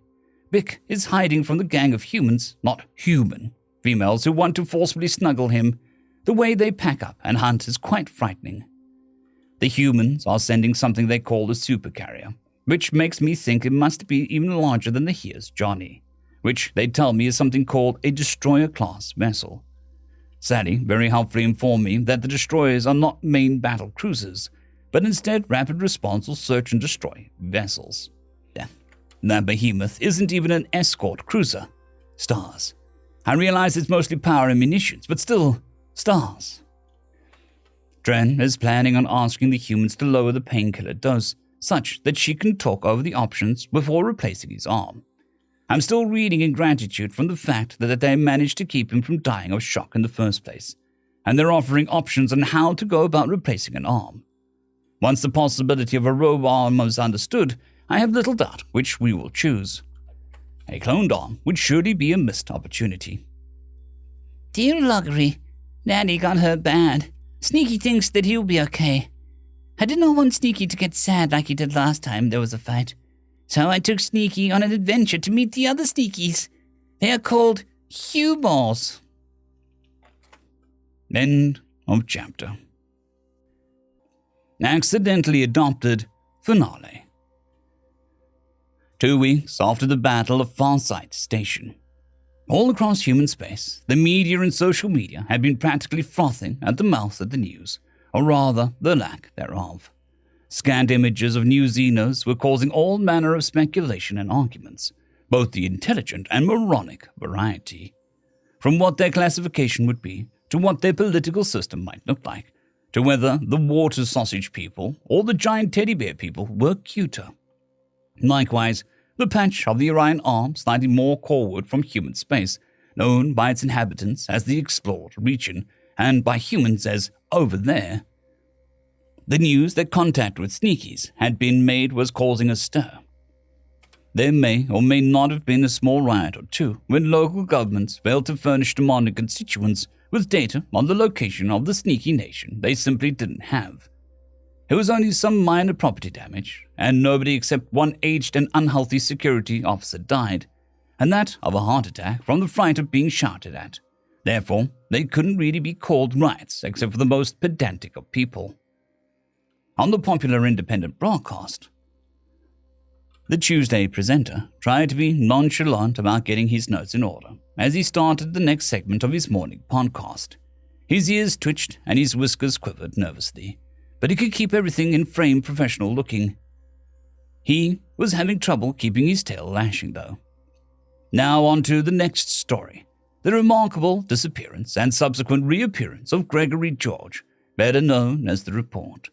Bick is hiding from the gang of humans, not human, females who want to forcibly snuggle him. The way they pack up and hunt is quite frightening. The humans are sending something they call a supercarrier, which makes me think it must be even larger than the Here's Johnny, which they tell me is something called a destroyer-class vessel. Sally very helpfully informed me that the destroyers are not main battle cruisers, but instead rapid response or search and destroy vessels. Yeah, that behemoth isn't even an escort cruiser. Stars. I realize it's mostly power and munitions, but still, stars. Dren is planning on asking the humans to lower the painkiller dose, such that she can talk over the options before replacing his arm. I'm still reading in gratitude from the fact that they managed to keep him from dying of shock in the first place, and they're offering options on how to go about replacing an arm. Once the possibility of a robot arm is understood, I have little doubt which we will choose. A cloned arm would surely be a missed opportunity. Dear Loggery, Daddy got hurt bad. Sneaky thinks that he'll be okay. I did not want Sneaky to get sad like he did last time there was a fight. So I took Sneaky on an adventure to meet the other Sneakies. They are called Humors. End of chapter. Accidentally adopted finale. 2 weeks after the Battle of Farsight Station. All across human space, the media and social media had been practically frothing at the mouth at the news, or rather, the lack thereof. Scanned images of new Xenos were causing all manner of speculation and arguments, both the intelligent and moronic variety. From what their classification would be, to what their political system might look like, to whether the water sausage people or the giant teddy bear people were cuter. Likewise, the patch of the Orion arm slightly more forward from human space, known by its inhabitants as the explored region, and by humans as over there. The news that contact with Sneakies had been made was causing a stir. There may or may not have been a small riot or two when local governments failed to furnish demanding constituents with data on the location of the sneaky nation they simply didn't have. It was only some minor property damage, and nobody except one aged and unhealthy security officer died, and that of a heart attack from the fright of being shouted at. Therefore, they couldn't really be called riots except for the most pedantic of people. On the popular independent broadcast, the Tuesday presenter tried to be nonchalant about getting his notes in order as he started the next segment of his morning podcast. His ears twitched and his whiskers quivered nervously, but he could keep everything in frame professional looking. He was having trouble keeping his tail lashing, though. Now on to the next story, the remarkable disappearance and subsequent reappearance of Gregory George, better known as the Report.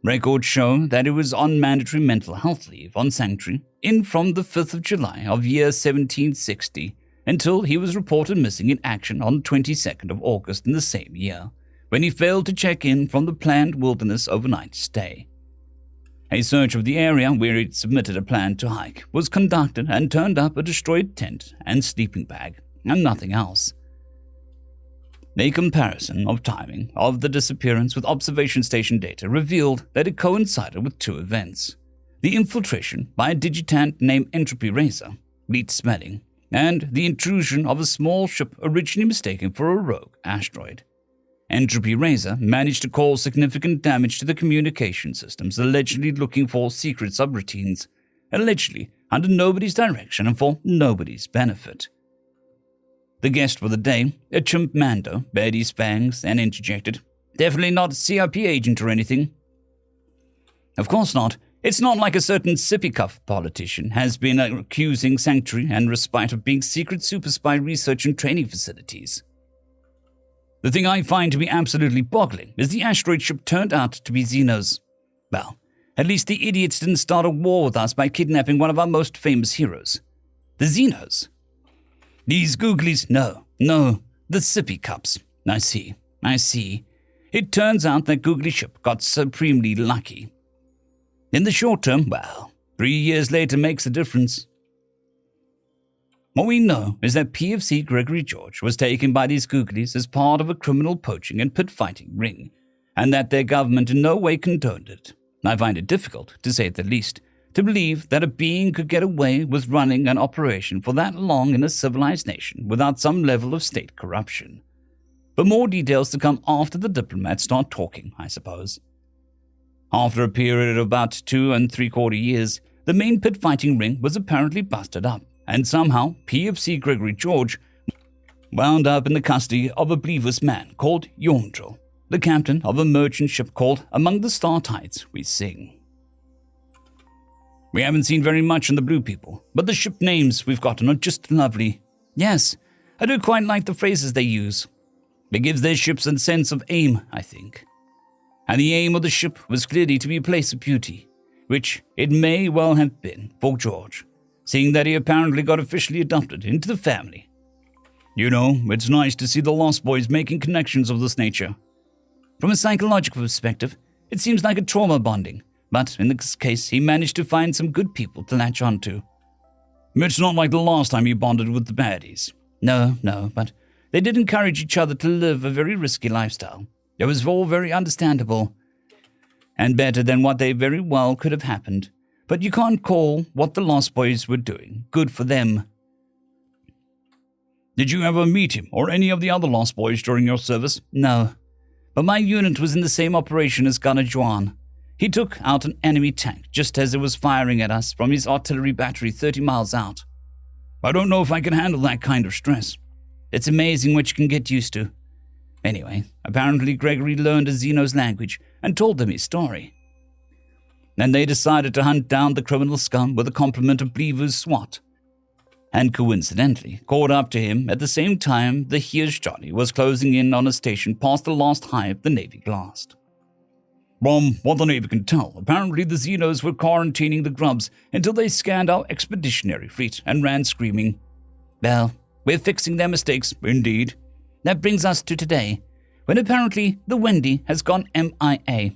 Records show that he was on mandatory mental health leave on Sanctuary in from the 5th of July of year 1760 until he was reported missing in action on the 22nd of August in the same year, when he failed to check in from the planned wilderness overnight stay. A search of the area where he'd submitted a plan to hike was conducted and turned up a destroyed tent and sleeping bag, and nothing else. A comparison of timing of the disappearance with observation station data revealed that it coincided with two events: the infiltration by a digitant named Entropy Razor, beat smelling, and the intrusion of a small ship originally mistaken for a rogue asteroid. Entropy Razor managed to cause significant damage to the communication systems, allegedly looking for secret subroutines, allegedly under nobody's direction and for nobody's benefit. The guest for the day, a chimp Mando, bared his fangs and interjected, "Definitely not a CIP agent or anything." Of course not. It's not like a certain sippy cuff politician has been accusing Sanctuary and Respite of being secret super spy research and training facilities. The thing I find to be absolutely boggling is the asteroid ship turned out to be Xenos. Well, at least the idiots didn't start a war with us by kidnapping one of our most famous heroes. The Xenos. These googlies, no, the sippy cups. I see. It turns out that googly ship got supremely lucky. In the short term, well, 3 years later makes a difference. What we know is that PFC Gregory George was taken by these googlies as part of a criminal poaching and pit fighting ring, and that their government in no way condoned it. I find it difficult, to say the least, to believe that a being could get away with running an operation for that long in a civilized nation without some level of state corruption. But more details to come after the diplomats start talking, I suppose. After a period of about 2 3/4 years, the main pit fighting ring was apparently busted up, and somehow PFC Gregory George wound up in the custody of a believous man called Yomdril, the captain of a merchant ship called Among the Star Tides We Sing. We haven't seen very much on the Blue People, but the ship names we've gotten are just lovely. Yes, I do quite like the phrases they use. It gives their ships a sense of aim, I think. And the aim of the ship was clearly to be a place of beauty, which it may well have been for George, seeing that he apparently got officially adopted into the family. You know, it's nice to see the Lost Boys making connections of this nature. From a psychological perspective, it seems like a trauma bonding, but in this case, he managed to find some good people to latch onto. It's not like the last time he bonded with the baddies. No, but they did encourage each other to live a very risky lifestyle. It was all very understandable, and better than what they very well could have happened. But you can't call what the Lost Boys were doing good for them. Did you ever meet him or any of the other Lost Boys during your service? No, but my unit was in the same operation as Gunner Juan. He took out an enemy tank just as it was firing at us from his artillery battery 30 miles out. I don't know if I can handle that kind of stress. It's amazing what you can get used to. Anyway, apparently Gregory learned a Xeno's language and told them his story. Then they decided to hunt down the criminal scum with a complement of Bleaver's SWAT, and coincidentally caught up to him at the same time the Here's Johnny was closing in on a station past the last hive the Navy glassed. From what the Navy can tell, apparently the Xenos were quarantining the grubs until they scanned our expeditionary fleet and ran screaming. Well, we're fixing their mistakes, indeed. That brings us to today, when apparently the Wendy has gone MIA.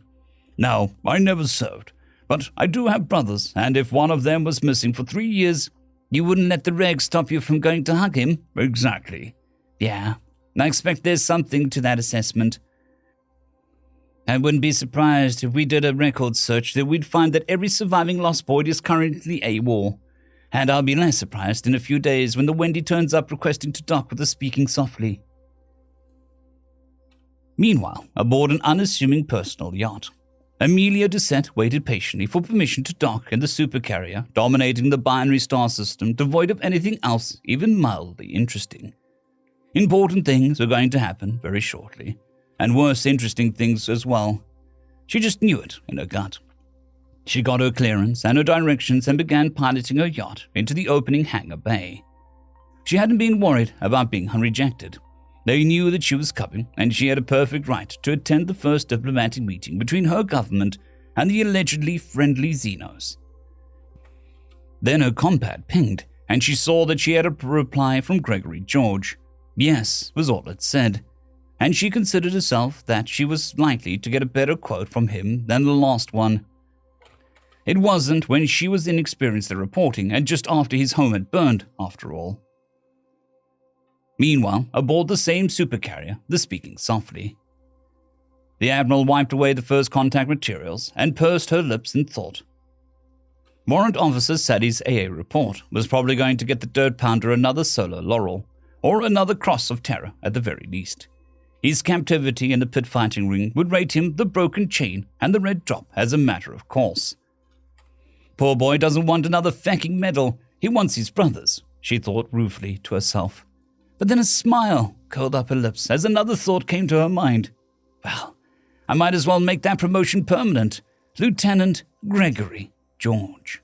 Now, I never served, but I do have brothers, and if one of them was missing for 3 years, you wouldn't let the reg stop you from going to hug him? Exactly. Yeah, I expect there's something to that assessment. I wouldn't be surprised if we did a record search that we'd find that every surviving Lost Boy is currently AWOL. And I'll be less surprised in a few days when the Wendy turns up requesting to dock with us speaking softly. Meanwhile, aboard an unassuming personal yacht, Amelia Doucette waited patiently for permission to dock in the supercarrier dominating the binary star system, devoid of anything else even mildly interesting. Important things were going to happen very shortly, and worse interesting things as well. She just knew it in her gut. She got her clearance and her directions and began piloting her yacht into the opening hangar bay. She hadn't been worried about being rejected. They knew that she was coming, and she had a perfect right to attend the first diplomatic meeting between her government and the allegedly friendly Xenos. Then her compad pinged, and she saw that she had a reply from Gregory George. Yes, was all it said, and she considered herself that she was likely to get a better quote from him than the last one. It wasn't when she was inexperienced at reporting and just after his home had burned, after all. Meanwhile, aboard the same supercarrier, the speaking softly. The Admiral wiped away the first contact materials and pursed her lips in thought. Warrant Officer Sadie's AA report was probably going to get the Dirt Pounder another solo laurel, or another cross of terror at the very least. His captivity in the pit fighting ring would rate him the broken chain and the red drop as a matter of course. Poor boy doesn't want another fecking medal, he wants his brothers, she thought ruefully to herself. But then a smile curled up her lips as another thought came to her mind. Well, I might as well make that promotion permanent. Lieutenant Gregory George.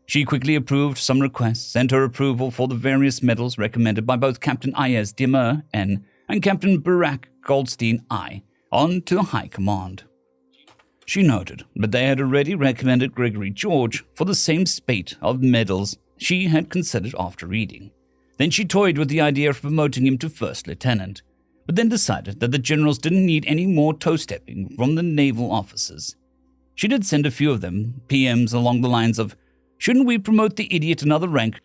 She quickly approved some requests, sent her approval for the various medals recommended by both Captain Ayez Demer, N, and Captain Barak Goldstein, I, on to the High Command. She noted that they had already recommended Gregory George for the same spate of medals she had considered after reading. Then she toyed with the idea of promoting him to first lieutenant, but then decided that the generals didn't need any more toe-stepping from the naval officers. She did send a few of them PMs along the lines of, shouldn't we promote the idiot another rank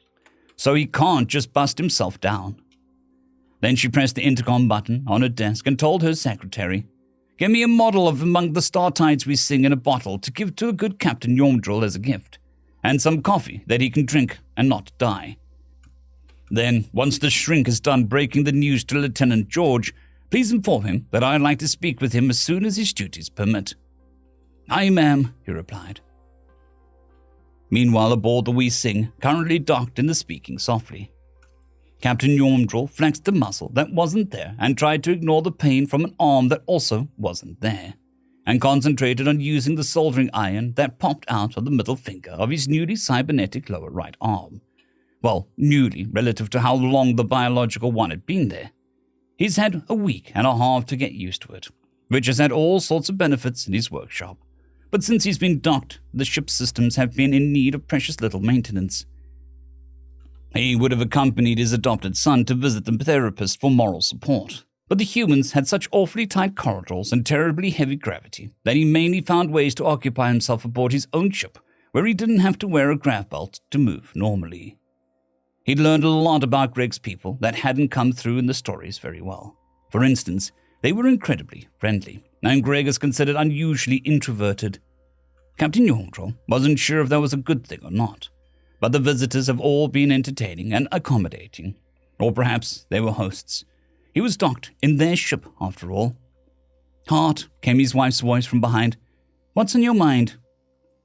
so he can't just bust himself down? Then she pressed the intercom button on her desk and told her secretary, get me a model of Among the Star Tides We Sing in a bottle to give to a good Captain Yomdril as a gift, and some coffee that he can drink and not die. Then, once the shrink is done breaking the news to Lieutenant George, please inform him that I'd like to speak with him as soon as his duties permit. Aye, ma'am, he replied. Meanwhile, aboard the Wee Sing, currently docked and speaking softly, Captain Yormdrill flexed a muscle that wasn't there and tried to ignore the pain from an arm that also wasn't there, and concentrated on using the soldering iron that popped out of the middle finger of his newly cybernetic lower right arm. Well, newly relative to how long the biological one had been there. He's had a week and a half to get used to it, which has had all sorts of benefits in his workshop. But since he's been docked, the ship's systems have been in need of precious little maintenance. He would have accompanied his adopted son to visit the therapist for moral support, but the humans had such awfully tight corridors and terribly heavy gravity that he mainly found ways to occupy himself aboard his own ship, where he didn't have to wear a grav belt to move normally. He'd learned a lot about Greg's people that hadn't come through in the stories very well. For instance, they were incredibly friendly, and Greg is considered unusually introverted. Captain Yormdrill wasn't sure if that was a good thing or not, but the visitors have all been entertaining and accommodating. Or perhaps they were hosts. He was docked in their ship, after all. "Hart," came his wife's voice from behind. "What's on your mind?"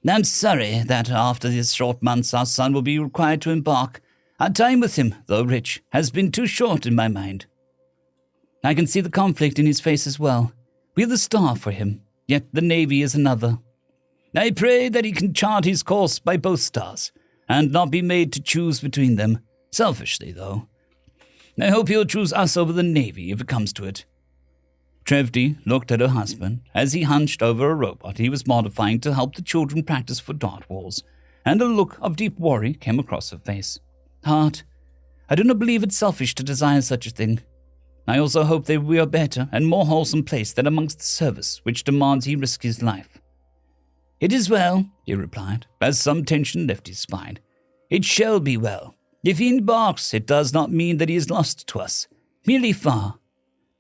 "I'm sorry that after these short months our son will be required to embark. Our time with him, though rich, has been too short in my mind." "I can see the conflict in his face as well. We're the star for him, yet the Navy is another." "I pray that he can chart his course by both stars, and not be made to choose between them, selfishly, though. I hope he'll choose us over the Navy if it comes to it." Trevdy looked at her husband as he hunched over a robot he was modifying to help the children practice for dart walls, and a look of deep worry came across her face. "Hart, I do not believe it's selfish to desire such a thing. I also hope that we are a better and more wholesome place than amongst the service which demands he risk his life." "It is well," he replied, as some tension left his spine. "It shall be well. If he embarks, it does not mean that he is lost to us, merely far.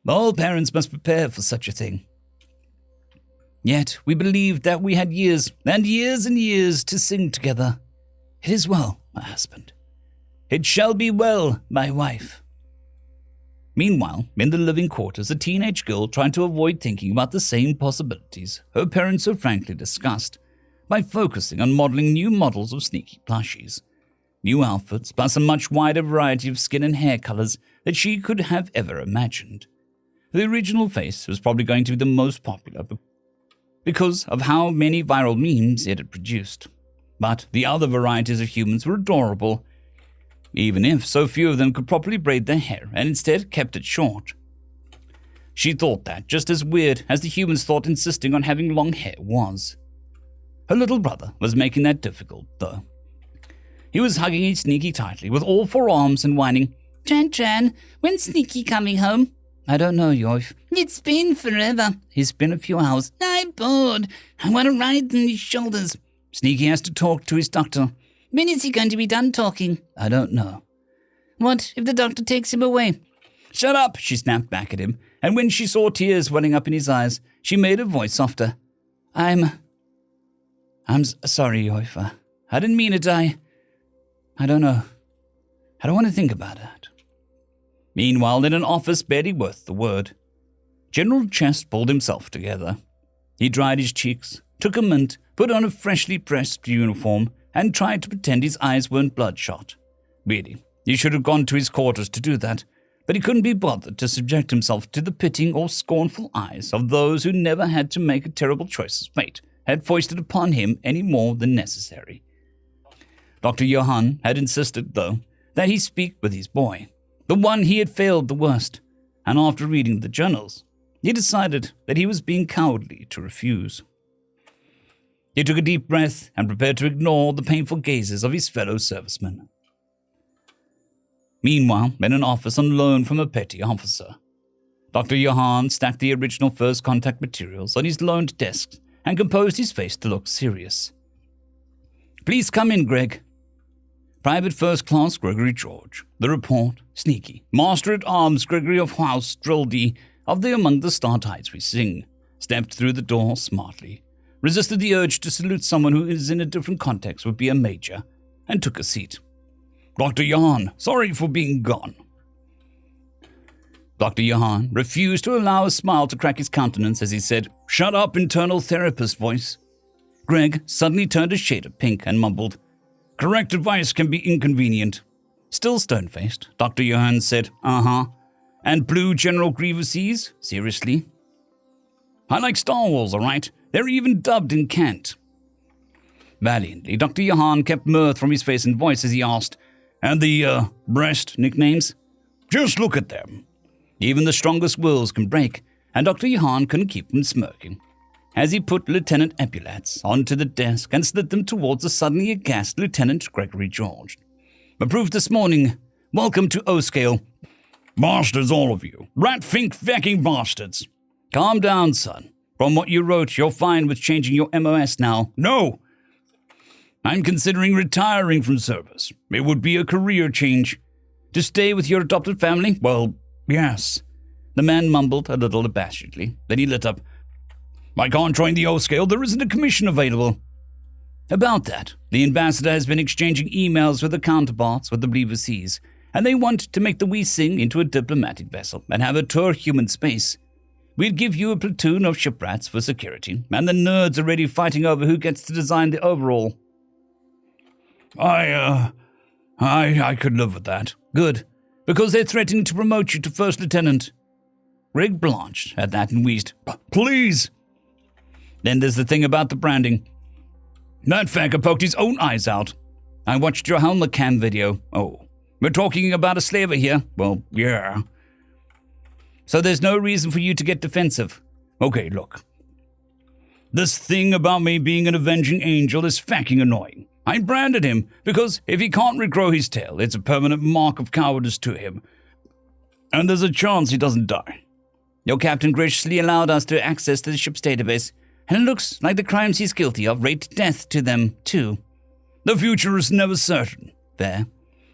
All parents must prepare for such a thing." "Yet we believed that we had years and years and years to sing together. It is well, my husband. It shall be well, my wife." Meanwhile, in the living quarters, a teenage girl tried to avoid thinking about the same possibilities her parents so frankly discussed by focusing on modeling new models of sneaky plushies. New outfits, plus a much wider variety of skin and hair colors that she could have ever imagined. The original face was probably going to be the most popular because of how many viral memes it had produced. But the other varieties of humans were adorable, even if so few of them could properly braid their hair and instead kept it short. She thought that just as weird as the humans thought insisting on having long hair was. Her little brother was making that difficult, though. He was hugging his Sneaky tightly with all four arms and whining, Tran, when's Sneaky coming home?" "I don't know, Yoif." "It's been forever." "It's been a few hours." "I'm bored. I want to ride on his shoulders." "Sneaky has to talk to his doctor." "When is he going to be done talking?" "I don't know." "What if the doctor takes him away?" "Shut up," she snapped back at him, and when she saw tears welling up in his eyes, she made her voice softer. I'm sorry, Yoifa. I didn't mean it. I don't know. I don't want to think about it." Meanwhile, in an office barely worth the word, General Chest pulled himself together. He dried his cheeks, took a mint, put on a freshly pressed uniform, and tried to pretend his eyes weren't bloodshot. Really, he should have gone to his quarters to do that, but he couldn't be bothered to subject himself to the pitying or scornful eyes of those who never had to make a terrible choice as fate had foisted upon him any more than necessary. Dr. Johann had insisted, though, that he speak with his boy, the one he had failed the worst, and after reading the journals, he decided that he was being cowardly to refuse. He took a deep breath and prepared to ignore the painful gazes of his fellow servicemen. Meanwhile, in an office on loan from a petty officer, Dr. Johann stacked the original first contact materials on his loaned desk and composed his face to look serious. "Please come in, Greg." Private First Class Gregory George. The report, Sneaky. Master at Arms Gregory of House Drildy of the Among the Star Tides We Sing. Stepped through the door smartly, resisted the urge to salute someone who is in a different context would be a major, and took a seat. "Dr. Johann, sorry for being gone." Dr. Johann refused to allow a smile to crack his countenance as he said, "Shut up, internal therapist voice." Greg suddenly turned a shade of pink and mumbled, Correct advice can be inconvenient. Still stone-faced, Dr. Johann said, And Blue General Grievous's? Seriously? I like Star Wars, all right? They're even dubbed in Kent. Valiantly, Dr. Johann kept mirth from his face and voice as he asked, And the, breast nicknames? Just look at them. Even the strongest wills can break, and Dr. Johann couldn't keep from smirking as he put Lieutenant Epaulets onto the desk and slid them towards the suddenly aghast Lieutenant Gregory George. Approved this morning. Welcome to O-Scale. Bastards, all of you. Rat-fink-fecking bastards. Calm down, son. From what you wrote, you're fine with changing your MOS now. No! I'm considering retiring from service. It would be a career change. To stay with your adopted family? Well, yes. The man mumbled a little abashedly. Then he lit up. I can't join the O-Scale. There isn't a commission available. About that, the ambassador has been exchanging emails with the counterparts with the Believer Seas, and they want to make the Wee Sing into a diplomatic vessel and have it tour human space. We'd give you a platoon of shiprats for security, and the nerds are already fighting over who gets to design the overall. I could live with that. Good, because they're threatening to promote you to first lieutenant. Greg blanched at that and wheezed, Please! Then there's the thing about the branding. That faggot poked his own eyes out. I watched your helmet cam video. Oh, we're talking about a slaver here? Well, yeah. So there's no reason for you to get defensive. Okay, look. This thing about me being an avenging angel is fucking annoying. I branded him because if he can't regrow his tail, it's a permanent mark of cowardice to him. And there's a chance he doesn't die. Your captain graciously allowed us to access to the ship's database, and it looks like the crimes he's guilty of rate death to them, too. The future is never certain. Fair.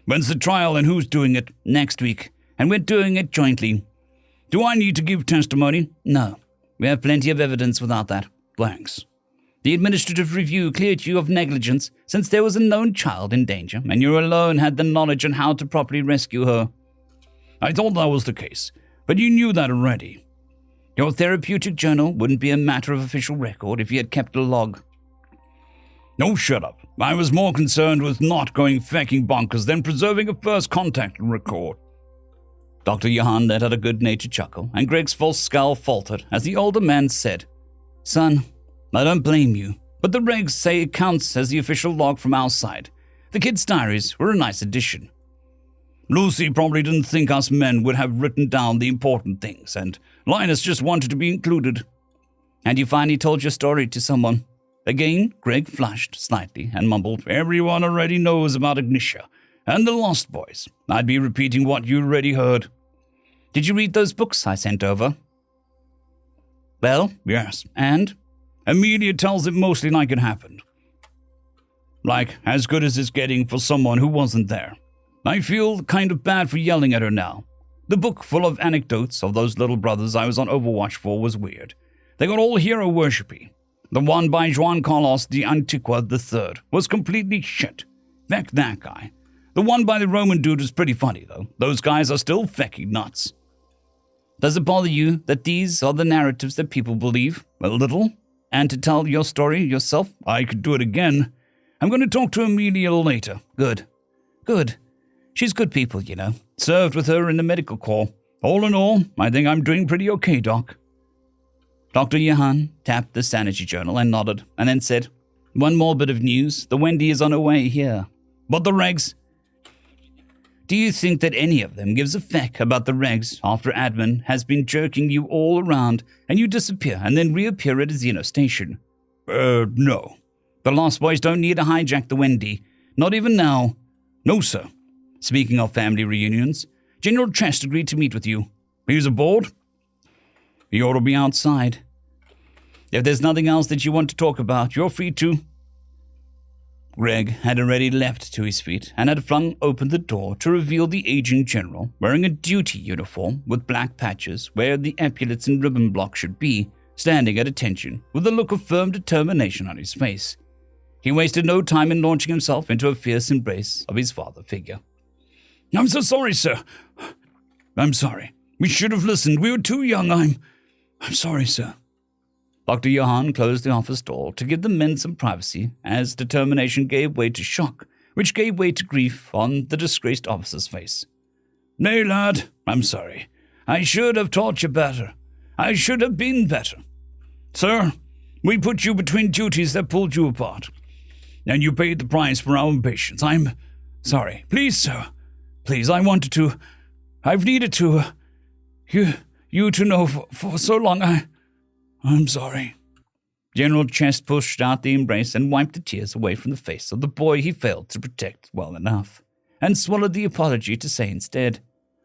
When's the trial and who's doing it? Next week. And we're doing it jointly. Do I need to give testimony? No. We have plenty of evidence without that. Thanks. The administrative review cleared you of negligence since there was a known child in danger, and you alone had the knowledge on how to properly rescue her. I thought that was the case, but you knew that already. Your therapeutic journal wouldn't be a matter of official record if you had kept a log. No, shut up. I was more concerned with not going fecking bonkers than preserving a first contact record. Dr. Johann let out a good-natured chuckle, and Greg's false scowl faltered as the older man said, Son, I don't blame you, but the regs say it counts as the official log from our side. The kids' diaries were a nice addition. Lucy probably didn't think us men would have written down the important things, and Linus just wanted to be included. And you finally told your story to someone. Again, Greg flushed slightly and mumbled, Everyone already knows about Ignitia and the Lost Boys. I'd be repeating what you already heard. Did you read those books I sent over? Well, yes, and? Amelia tells it mostly like it happened. Like, as good as it's getting for someone who wasn't there. I feel kind of bad for yelling at her now. The book full of anecdotes of those little brothers I was on Overwatch for was weird. They got all hero worshipy. The one by Juan Carlos de Antigua III was completely shit. Feck that guy. The one by the Roman dude was pretty funny, though. Those guys are still fecking nuts. Does it bother you that these are the narratives that people believe? A little? And to tell your story yourself? I could do it again. I'm going to talk to Amelia later. Good. Good. She's good people, you know. Served with her in the medical corps. All in all, I think I'm doing pretty okay, Doc. Dr. Johann tapped the sanity journal and nodded, and then said, One more bit of news. The Wendy is on her way here. But the regs? Do you think that any of them gives a feck about the regs after admin has been jerking you all around and you disappear and then reappear at a Xeno station? No. The Lost Boys don't need to hijack the Wendy. Not even now. No, sir. Speaking of family reunions, General Chest agreed to meet with you. He's aboard? He ought to be outside. If there's nothing else that you want to talk about, you're free to. Greg had already leapt to his feet and had flung open the door to reveal the aging general wearing a duty uniform with black patches where the epaulets and ribbon block should be, standing at attention with a look of firm determination on his face. He wasted no time in launching himself into a fierce embrace of his father figure. I'm so sorry, sir. I'm sorry. We should have listened. We were too young. I'm sorry, sir. Dr. Johann closed the office door to give the men some privacy as determination gave way to shock which gave way to grief on the disgraced officer's face. "Nay, lad, I'm sorry. I should have taught you better. I should have been better. Sir, we put you between duties that pulled you apart, and you paid the price for our impatience. I'm sorry. Please, sir. Please, I've needed to, you to know for so long. I'm sorry." General Chest pushed out the embrace and wiped the tears away from the face of the boy he failed to protect well enough, and swallowed the apology to say instead,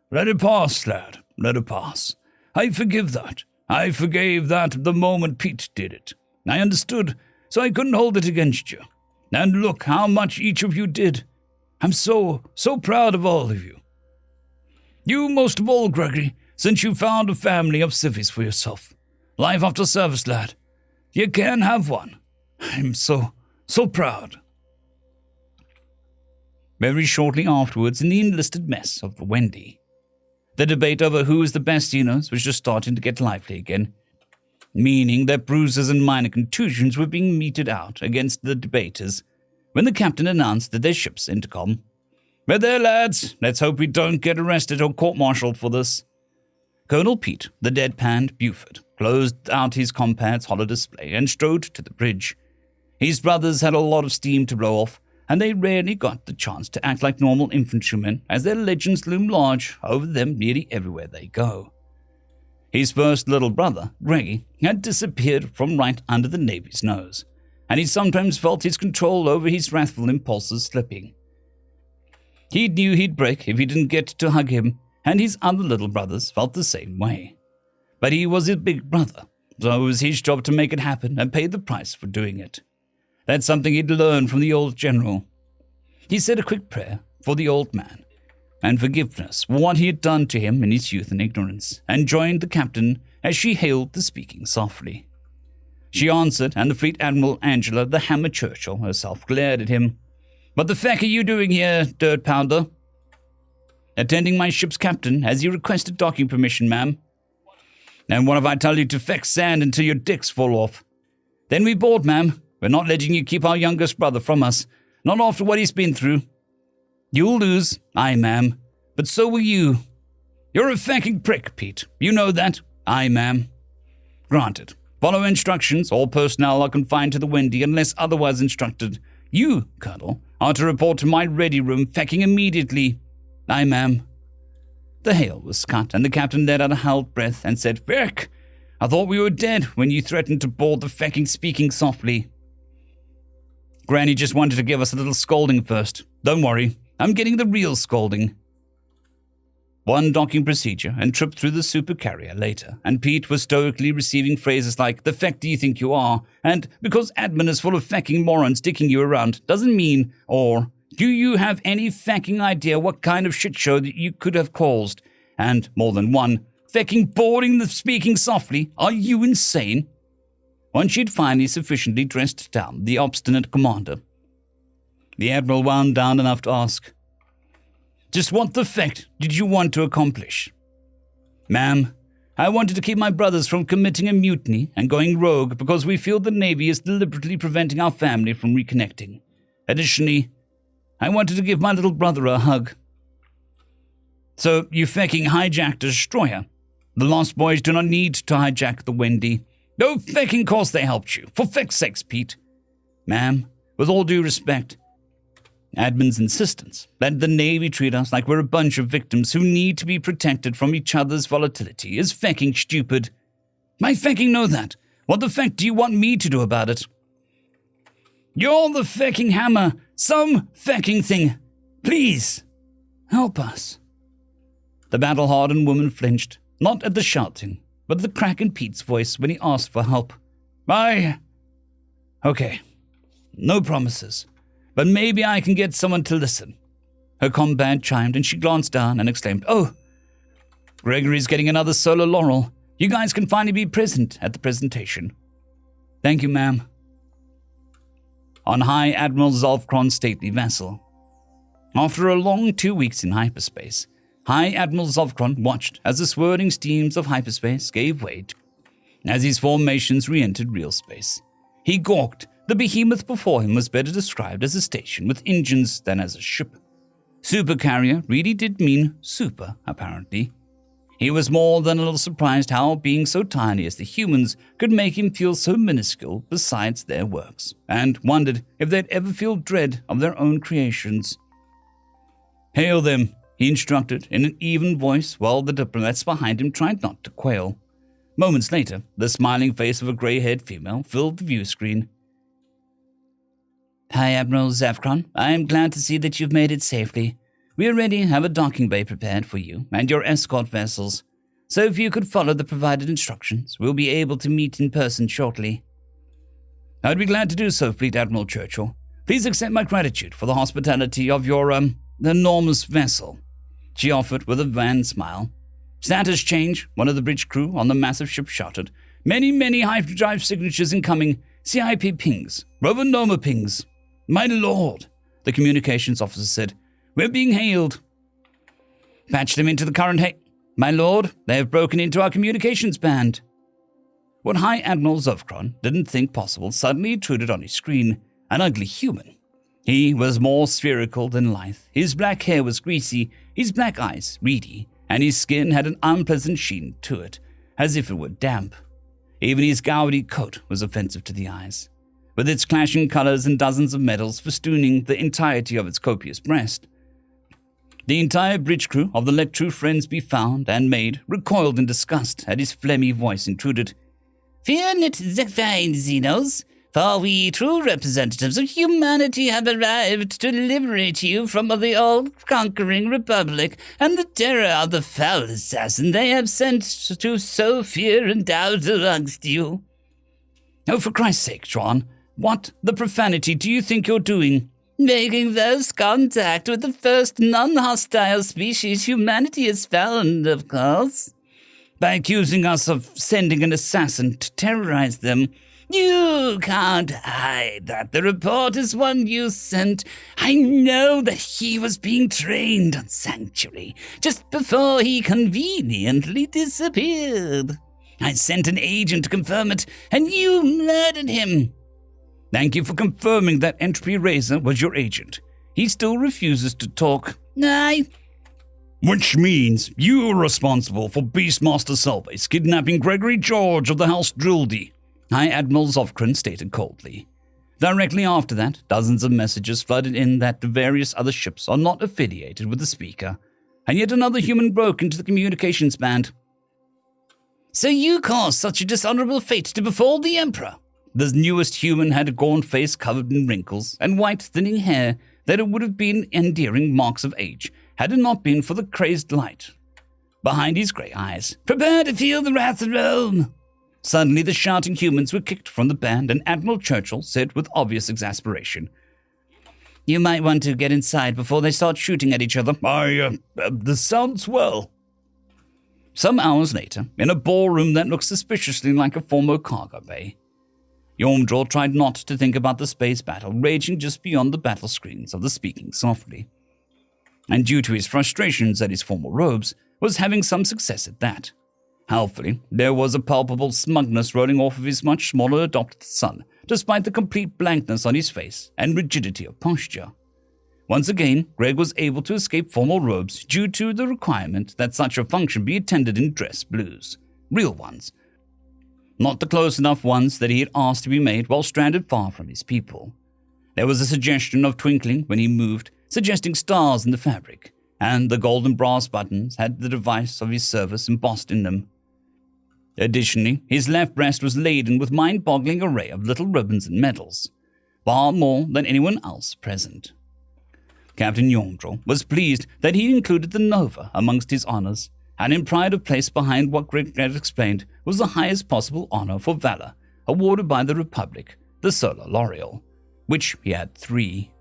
"Let it pass, lad. Let it pass. I forgive that. I forgave that the moment Pete did it. I understood, so I couldn't hold it against you. And look how much each of you did. I'm so proud of all of you. You most of all, Gregory, since you found a family of civvies for yourself. Life after service, lad. You can have one. I'm so proud." Very shortly afterwards, in the enlisted mess of the Wendy, the debate over who is the best healers was just starting to get lively again, meaning that bruises and minor contusions were being meted out against the debaters when the captain announced that their ship's intercom, "We're there, lads. Let's hope we don't get arrested or court-martialed for this." Colonel Pete, the deadpanned Buford, closed out his compad's holodisplay and strode to the bridge. His brothers had a lot of steam to blow off, and they rarely got the chance to act like normal infantrymen, as their legends loom large over them nearly everywhere they go. His first little brother, Greggy, had disappeared from right under the Navy's nose, and he sometimes felt his control over his wrathful impulses slipping. He knew he'd break if he didn't get to hug him, and his other little brothers felt the same way. But he was his big brother, so it was his job to make it happen and pay the price for doing it. That's something he'd learned from the old general. He said a quick prayer for the old man, and forgiveness for what he had done to him in his youth and ignorance, and joined the captain as she hailed the speaking softly. She answered, and the Fleet Admiral Angela, the Hammer Churchill herself, glared at him. "What the feck are you doing here, dirt pounder?" "Attending my ship's captain, as you requested docking permission, ma'am." "And what if I tell you to feck sand until your dicks fall off?" "Then we board, ma'am. We're not letting you keep our youngest brother from us, not after what he's been through." "You'll lose." "Aye, ma'am. But so will you." "You're a fecking prick, Pete. You know that." "Aye, ma'am." "Granted. Follow instructions. All personnel are confined to the Wendy unless otherwise instructed. You, Colonel, are to report to my ready room fecking immediately." "Aye, ma'am." The hail was cut, and the captain let out a howled breath and said, "Feck! I thought we were dead when you threatened to board the fecking speaking softly." "Granny just wanted to give us a little scolding first. Don't worry, I'm getting the real scolding." One docking procedure and trip through the supercarrier later, and Pete was stoically receiving phrases like, "The feck do you think you are?" and "Because admin is full of fecking morons dicking you around doesn't mean," or "Do you have any fecking idea what kind of shit show that you could have caused?" and more than one, "Fecking boarding the speaking softly? Are you insane?" Once she'd finally sufficiently dressed down the obstinate commander, the Admiral wound down enough to ask, "Just what the feck did you want to accomplish?" "Ma'am, I wanted to keep my brothers from committing a mutiny and going rogue because we feel the Navy is deliberately preventing our family from reconnecting. Additionally, I wanted to give my little brother a hug." "So you fecking hijacked a destroyer? The Lost Boys do not need to hijack the Wendy. No fecking course they helped you. For feck's sakes, Pete." "Ma'am, with all due respect, admin's insistence that the Navy treat us like we're a bunch of victims who need to be protected from each other's volatility is fecking stupid." "I fecking know that. What the feck do you want me to do about it?" "You're the fecking hammer. Some fecking thing. Please, help us." The battle-hardened woman flinched, not at the shouting, but at the crack in Pete's voice when he asked for help. Okay, no promises, but maybe I can get someone to listen." Her combat chimed, and she glanced down and exclaimed, "Oh, Gregory's getting another solo laurel. You guys can finally be present at the presentation." "Thank you, ma'am." On High Admiral Zolfkron's stately vessel. After a long 2 weeks in hyperspace, High Admiral Zolfkron watched as the swirling steams of hyperspace gave way as his formations re-entered real space. He gawked The behemoth before him was better described as a station with engines than as a ship. Supercarrier really did mean super, apparently. He was more than a little surprised how being so tiny as the humans could make him feel so minuscule besides their works, and wondered if they'd ever feel dread of their own creations. "Hail them," he instructed in an even voice while the diplomats behind him tried not to quail. Moments later, the smiling face of a grey-haired female filled the view screen. "Hi, Admiral Zevkron. I am glad to see that you've made it safely. We already have a docking bay prepared for you and your escort vessels, so if you could follow the provided instructions, we'll be able to meet in person shortly." "I'd be glad to do so, Fleet Admiral Churchill. Please accept my gratitude for the hospitality of your, enormous vessel," she offered with a wan smile. "Status change," one of the bridge crew on the massive ship shouted. Many hyperdrive signatures incoming. CIP pings. Rover Noma pings." "My lord," the communications officer said. "We're being hailed." "Patch them into the current My lord, they have broken into our communications band." What High Admiral Zovkron didn't think possible suddenly intruded on his screen. An ugly human. He was more spherical than lithe. His black hair was greasy, his black eyes reedy, and his skin had an unpleasant sheen to it, as if it were damp. Even his gaudy coat was offensive to the eyes, with its clashing colors and dozens of medals festooning the entirety of its copious breast. The entire bridge crew of the Let True Friends Be Found and Made recoiled in disgust at his phlegmy voice intruded. "Fear not the fine Xenos, for we true representatives of humanity have arrived to liberate you from the all-conquering Republic and the terror of the foul assassin they have sent to sow fear and doubt amongst you." "Oh, for Christ's sake, John, what the profanity do you think you're doing?" "Making first contact with the first non-hostile species humanity has found, of course." "By accusing us of sending an assassin to terrorize them." "You can't hide that the report is one you sent. I know that he was being trained on Sanctuary just before he conveniently disappeared. I sent an agent to confirm it, and you murdered him." "Thank you for confirming that Entropy Razor was your agent. He still refuses to talk." Which means you are responsible for Beastmaster Selbase kidnapping Gregory George of the House Drildy," High Admiral Zovkron stated coldly. Directly after that, dozens of messages flooded in that the various other ships are not affiliated with the speaker, and yet another human broke into the communications band. "So you caused such a dishonorable fate to befall the Emperor?" The newest human had a gaunt face covered in wrinkles and white thinning hair that it would have been endearing marks of age had it not been for the crazed light behind his grey eyes. "Prepare to feel the wrath of Rome." Suddenly the shouting humans were kicked from the band, and Admiral Churchill said with obvious exasperation, "You might want to get inside before they start shooting at each other." This sounds well." Some hours later, in a ballroom that looked suspiciously like a former cargo bay, Yomdrol tried not to think about the space battle raging just beyond the battle screens of the speaking softly, and due to his frustrations at his former robes, was having some success at that. Helpfully, there was a palpable smugness rolling off of his much smaller adopted son, despite the complete blankness on his face and rigidity of posture. Once again, Greg was able to escape formal robes due to the requirement that such a function be attended in dress blues. Real ones. Not the close enough ones that he had asked to be made while stranded far from his people. There was a suggestion of twinkling when he moved, suggesting stars in the fabric, and the golden brass buttons had the device of his service embossed in them. Additionally, his left breast was laden with mind-boggling array of little ribbons and medals, far more than anyone else present. Captain Yomdrol was pleased that he included the Nova amongst his honors, and in pride of place behind what Greg had explained was the highest possible honor for valor awarded by the Republic, the Solar L'Oreal, which he had 3.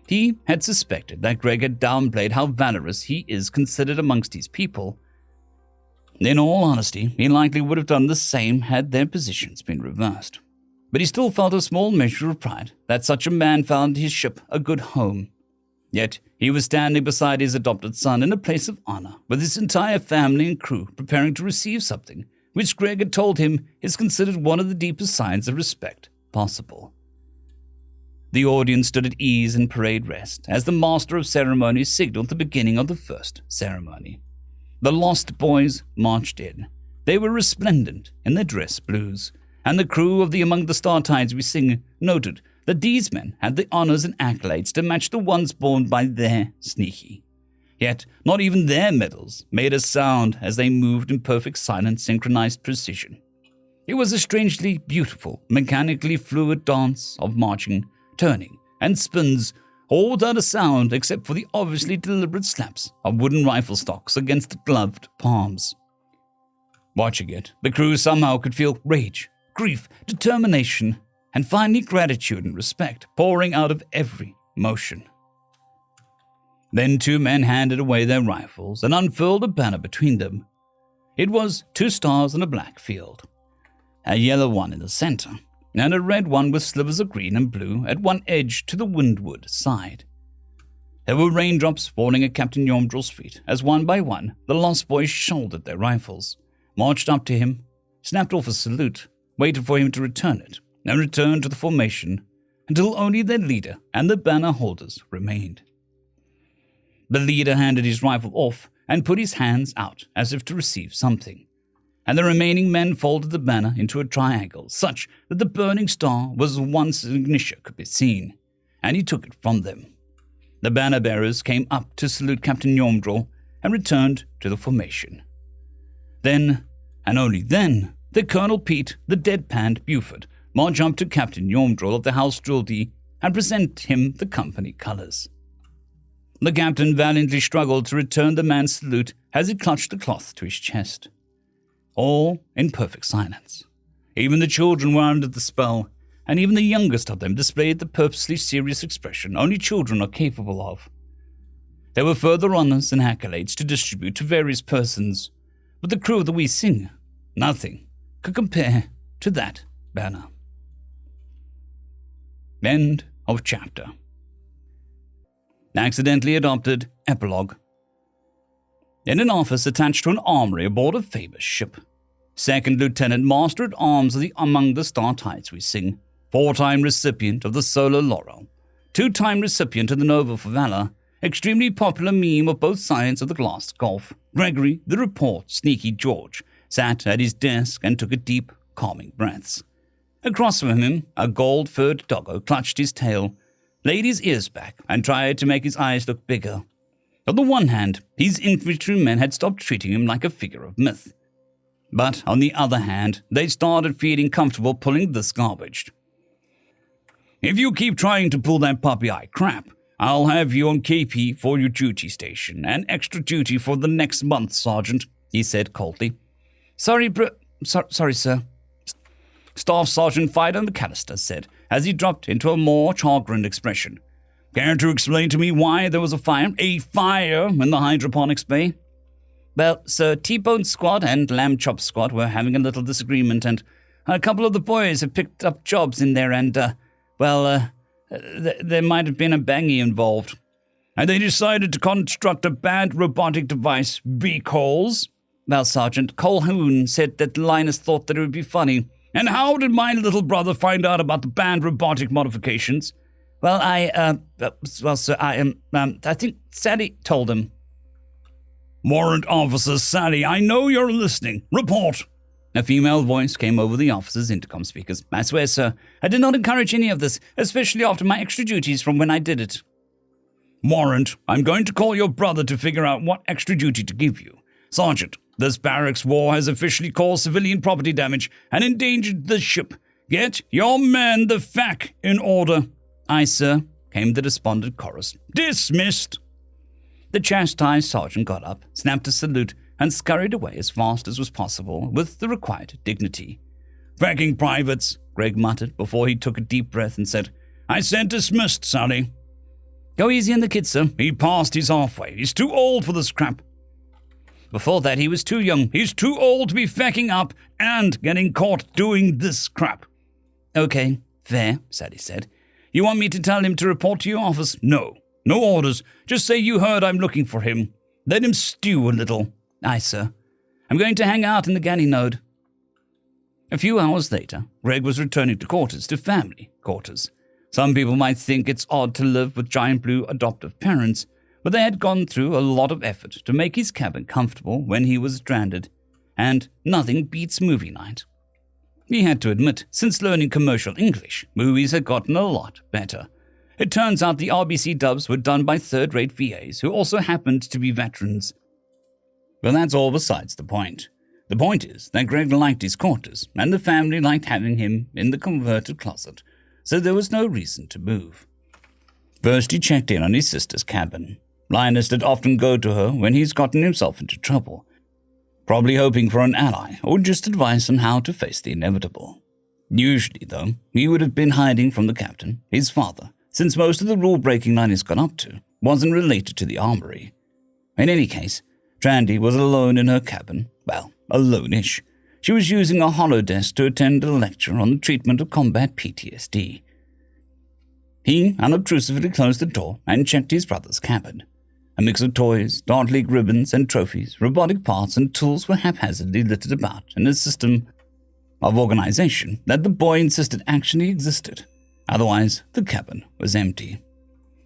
He had suspected that Greg had downplayed how valorous he is considered amongst his people. In all honesty, he likely would have done the same had their positions been reversed. But he still felt a small measure of pride that such a man found his ship a good home. Yet he was standing beside his adopted son in a place of honor, with his entire family and crew preparing to receive something which Greg had told him is considered one of the deepest signs of respect possible. The audience stood at ease in parade rest as the master of ceremonies signaled the beginning of the first ceremony. The Lost Boys marched in. They were resplendent in their dress blues, and the crew of the Among the Star Tides We Sing noted that these men had the honors and accolades to match the ones borne by their Sneaky. Yet not even their medals made a sound as they moved in perfect silent synchronized precision. It was a strangely beautiful, mechanically fluid dance of marching, turning, and spins, all without a sound except for the obviously deliberate slaps of wooden rifle stocks against the gloved palms. Watching it, the crew somehow could feel rage, grief, determination, and finally gratitude and respect pouring out of every motion. Then 2 men handed away their rifles and unfurled a banner between them. It was 2 stars on a black field, a yellow one in the center, and a red one with slivers of green and blue at one edge to the windward side. There were raindrops falling at Captain Yomdrill's feet as one by one the Lost Boys shouldered their rifles, marched up to him, snapped off a salute, waited for him to return it, and returned to the formation until only their leader and the banner holders remained. The leader handed his rifle off and put his hands out as if to receive something, and the remaining men folded the banner into a triangle such that the burning star was once ignition could be seen, and he took it from them. The banner bearers came up to salute Captain Yomdrill and returned to the formation. Then, and only then, did Colonel Pete, the deadpanned Buford, march up to Captain Yomdrill of the House Drildy and present him the company colors. The captain valiantly struggled to return the man's salute as he clutched the cloth to his chest. All in perfect silence. Even the children were under the spell, and even the youngest of them displayed the purposely serious expression only children are capable of. There were further honors and accolades to distribute to various persons, but the crew of the We Sing, nothing could compare to that banner. End of chapter. Accidentally adopted Epilogue. In an office attached to an armory aboard a famous ship, Second Lieutenant Master at Arms of the Among the Star Tides We Sing, 4-time recipient of the Solar Laurel, 2-time recipient of the Nova for Valor, extremely popular meme of both sides of the glass gulf, Gregory, the report Sneaky George, sat at his desk and took a deep, calming breaths. Across from him, a gold-furred doggo clutched his tail, laid his ears back, and tried to make his eyes look bigger. On the one hand, his infantrymen had stopped treating him like a figure of myth. But on the other hand, they started feeling comfortable pulling this garbage. "If you keep trying to pull that puppy eye crap, I'll have you on KP for your duty station and extra duty for the next month, Sergeant," he said coldly. Sorry, sir," Staff Sergeant Fido McAllister said, as he dropped into a more chagrined expression. "Care to explain to me why there was a fire in the hydroponics bay?" "Well, sir, T-Bone Squad and Lamb Chop Squad were having a little disagreement, and a couple of the boys have picked up jobs in there, and, there might have been a bangy involved. And they decided to construct a bad robotic device because..." "Well, Sergeant, Colhoun said that Linus thought that it would be funny." "And how did my little brother find out about the banned robotic modifications?" "Well, I think Sally told him." "Warrant Officer Sally, I know you're listening. Report." A female voice came over the officer's intercom speakers. "I swear, sir, I did not encourage any of this, especially after my extra duties from when I did it." "Warrant, I'm going to call your brother to figure out what extra duty to give you. Sergeant, this barracks war has officially caused civilian property damage and endangered the ship. Get your men the FAC in order." "Aye, sir," came the despondent chorus. "Dismissed." The chastised sergeant got up, snapped a salute, and scurried away as fast as was possible with the required dignity. "Fracking privates," Greg muttered before he took a deep breath and said, "I said dismissed, Sally." "Go easy on the kid, sir." "He passed his halfway. He's too old for this crap." "Before that, he was too young." "He's too old to be facking up and getting caught doing this crap." "Okay, fair," Sally said. "You want me to tell him to report to your office?" "No. No orders. Just say you heard I'm looking for him. Let him stew a little." "Aye, sir. I'm going to hang out in the galley node." A few hours later, Greg was returning to family quarters. Some people might think it's odd to live with giant blue adoptive parents, but they had gone through a lot of effort to make his cabin comfortable when he was stranded, and nothing beats movie night. He had to admit, since learning commercial English, movies had gotten a lot better. It turns out the RBC dubs were done by third-rate VAs who also happened to be veterans. But that's all besides the point. The point is that Greg liked his quarters, and the family liked having him in the converted closet, so there was no reason to move. First, he checked in on his sister's cabin. Linus did often go to her when he's gotten himself into trouble, probably hoping for an ally or just advice on how to face the inevitable. Usually, though, he would have been hiding from the captain, his father, since most of the rule-breaking Linus got up to wasn't related to the armory. In any case, Trandy was alone in her cabin, well, alone-ish. She was using a holodesk to attend a lecture on the treatment of combat PTSD. He unobtrusively closed the door and checked his brother's cabin. A mix of toys, Dart League ribbons and trophies, robotic parts and tools were haphazardly littered about in a system of organization that the boy insisted actually existed. Otherwise, the cabin was empty.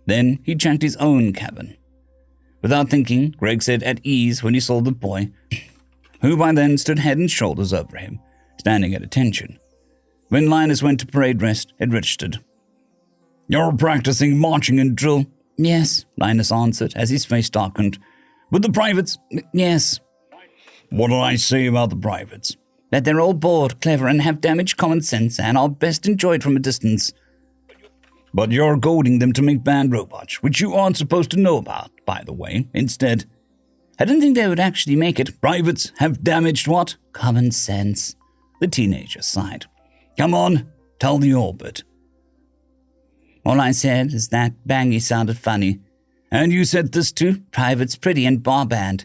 Then he checked his own cabin. Without thinking, Greg said at ease when he saw the boy, who by then stood head and shoulders over him, standing at attention. When Linus went to parade rest, it registered. "You're practicing marching and drill?" Yes, Linus answered as his face darkened. "With the privates?" Yes. "What did I say about the privates?" "That they're all bored, clever, and have damaged common sense, and are best enjoyed from a distance." "But you're goading them to make bad robots, which you aren't supposed to know about, by the way, instead." "I didn't think they would actually make it." "Privates have damaged what?" "Common sense." The teenager sighed. "Come on, tell the orbit." "All I said is that Bangy sounded funny." "And you said this too?" "Private's pretty and bar band."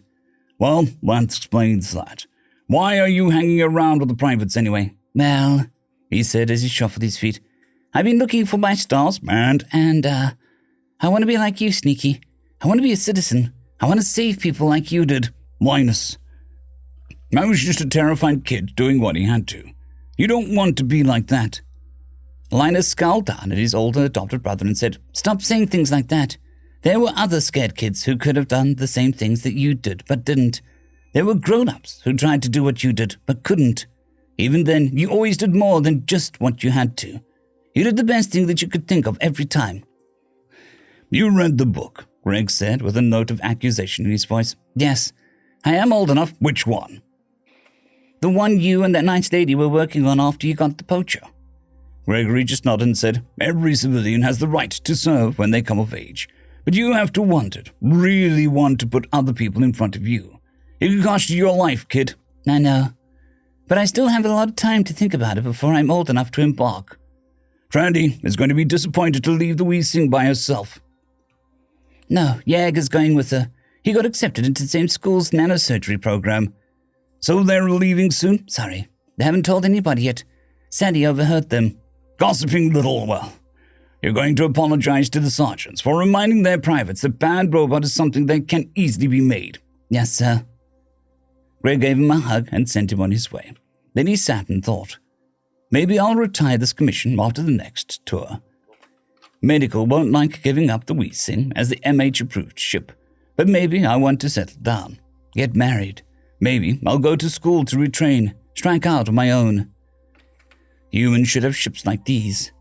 "Well, that explains that. Why are you hanging around with the privates anyway?" "Well," he said as he shuffled his feet, "I've been looking for my stars, and I want to be like you, Sneaky. I want to be a citizen. I want to save people like you did." "Linus, I was just a terrified kid doing what he had to. You don't want to be like that." Linus scowled down at his older adopted brother and said, "Stop saying things like that. There were other scared kids who could have done the same things that you did, but didn't. There were grown-ups who tried to do what you did, but couldn't. Even then, you always did more than just what you had to. You did the best thing that you could think of every time." "You read the book," Greg said with a note of accusation in his voice. "Yes, I am old enough." "Which one?" "The one you and that nice lady were working on after you got the poacher." Gregory just nodded and said, "Every civilian has the right to serve when they come of age. But you have to want it, really want to put other people in front of you. It could cost you your life, kid." "I know. But I still have a lot of time to think about it before I'm old enough to embark." "Trandy is going to be disappointed to leave the wee thing by herself." "No, Jaeger's going with her. He got accepted into the same school's nanosurgery program." "So they're leaving soon?" "Sorry, they haven't told anybody yet. Sandy overheard them." "Gossiping little, well. You're going to apologize to the sergeants for reminding their privates that bad robot is something that can easily be made." "Yes, sir." Greg gave him a hug and sent him on his way. Then he sat and thought, maybe I'll retire this commission after the next tour. Medical won't like giving up the wee thing as the MH-approved ship, but maybe I want to settle down, get married. Maybe I'll go to school to retrain, strike out on my own. Humans should have ships like these.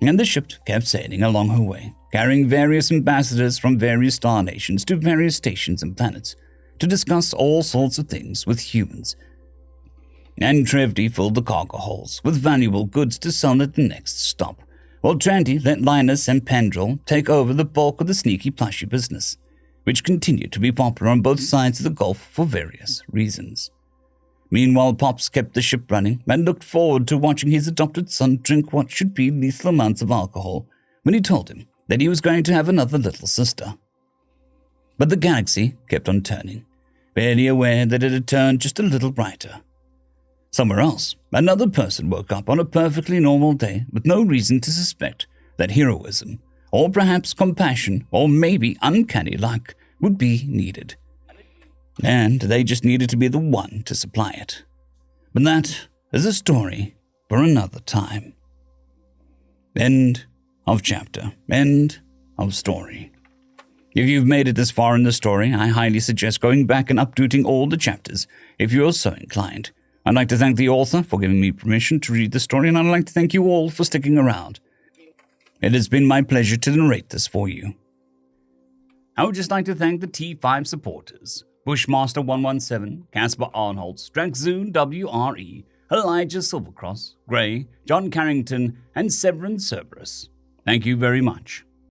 And the ship kept sailing along her way, carrying various ambassadors from various star nations to various stations and planets to discuss all sorts of things with humans. And Trevdy filled the cargo holds with valuable goods to sell at the next stop, while Trandy let Linus and Pendrell take over the bulk of the sneaky plushy business, which continued to be popular on both sides of the Gulf for various reasons. Meanwhile, Pops kept the ship running and looked forward to watching his adopted son drink what should be lethal amounts of alcohol when he told him that he was going to have another little sister. But the galaxy kept on turning, barely aware that it had turned just a little brighter. Somewhere else, another person woke up on a perfectly normal day with no reason to suspect that heroism, or perhaps compassion, or maybe uncanny luck would be needed. And they just needed to be the one to supply it. But that is a story for another time. End of chapter. End of story. If you've made it this far in the story, I highly suggest going back and updating all the chapters, if you're so inclined. I'd like to thank the author for giving me permission to read the story, and I'd like to thank you all for sticking around. It has been my pleasure to narrate this for you. I would just like to thank the T5 supporters: Bushmaster 117, Casper Arnholtz, Draxzoon WRE, Elijah Silvercross, Gray, John Carrington, and Severin Cerberus. Thank you very much.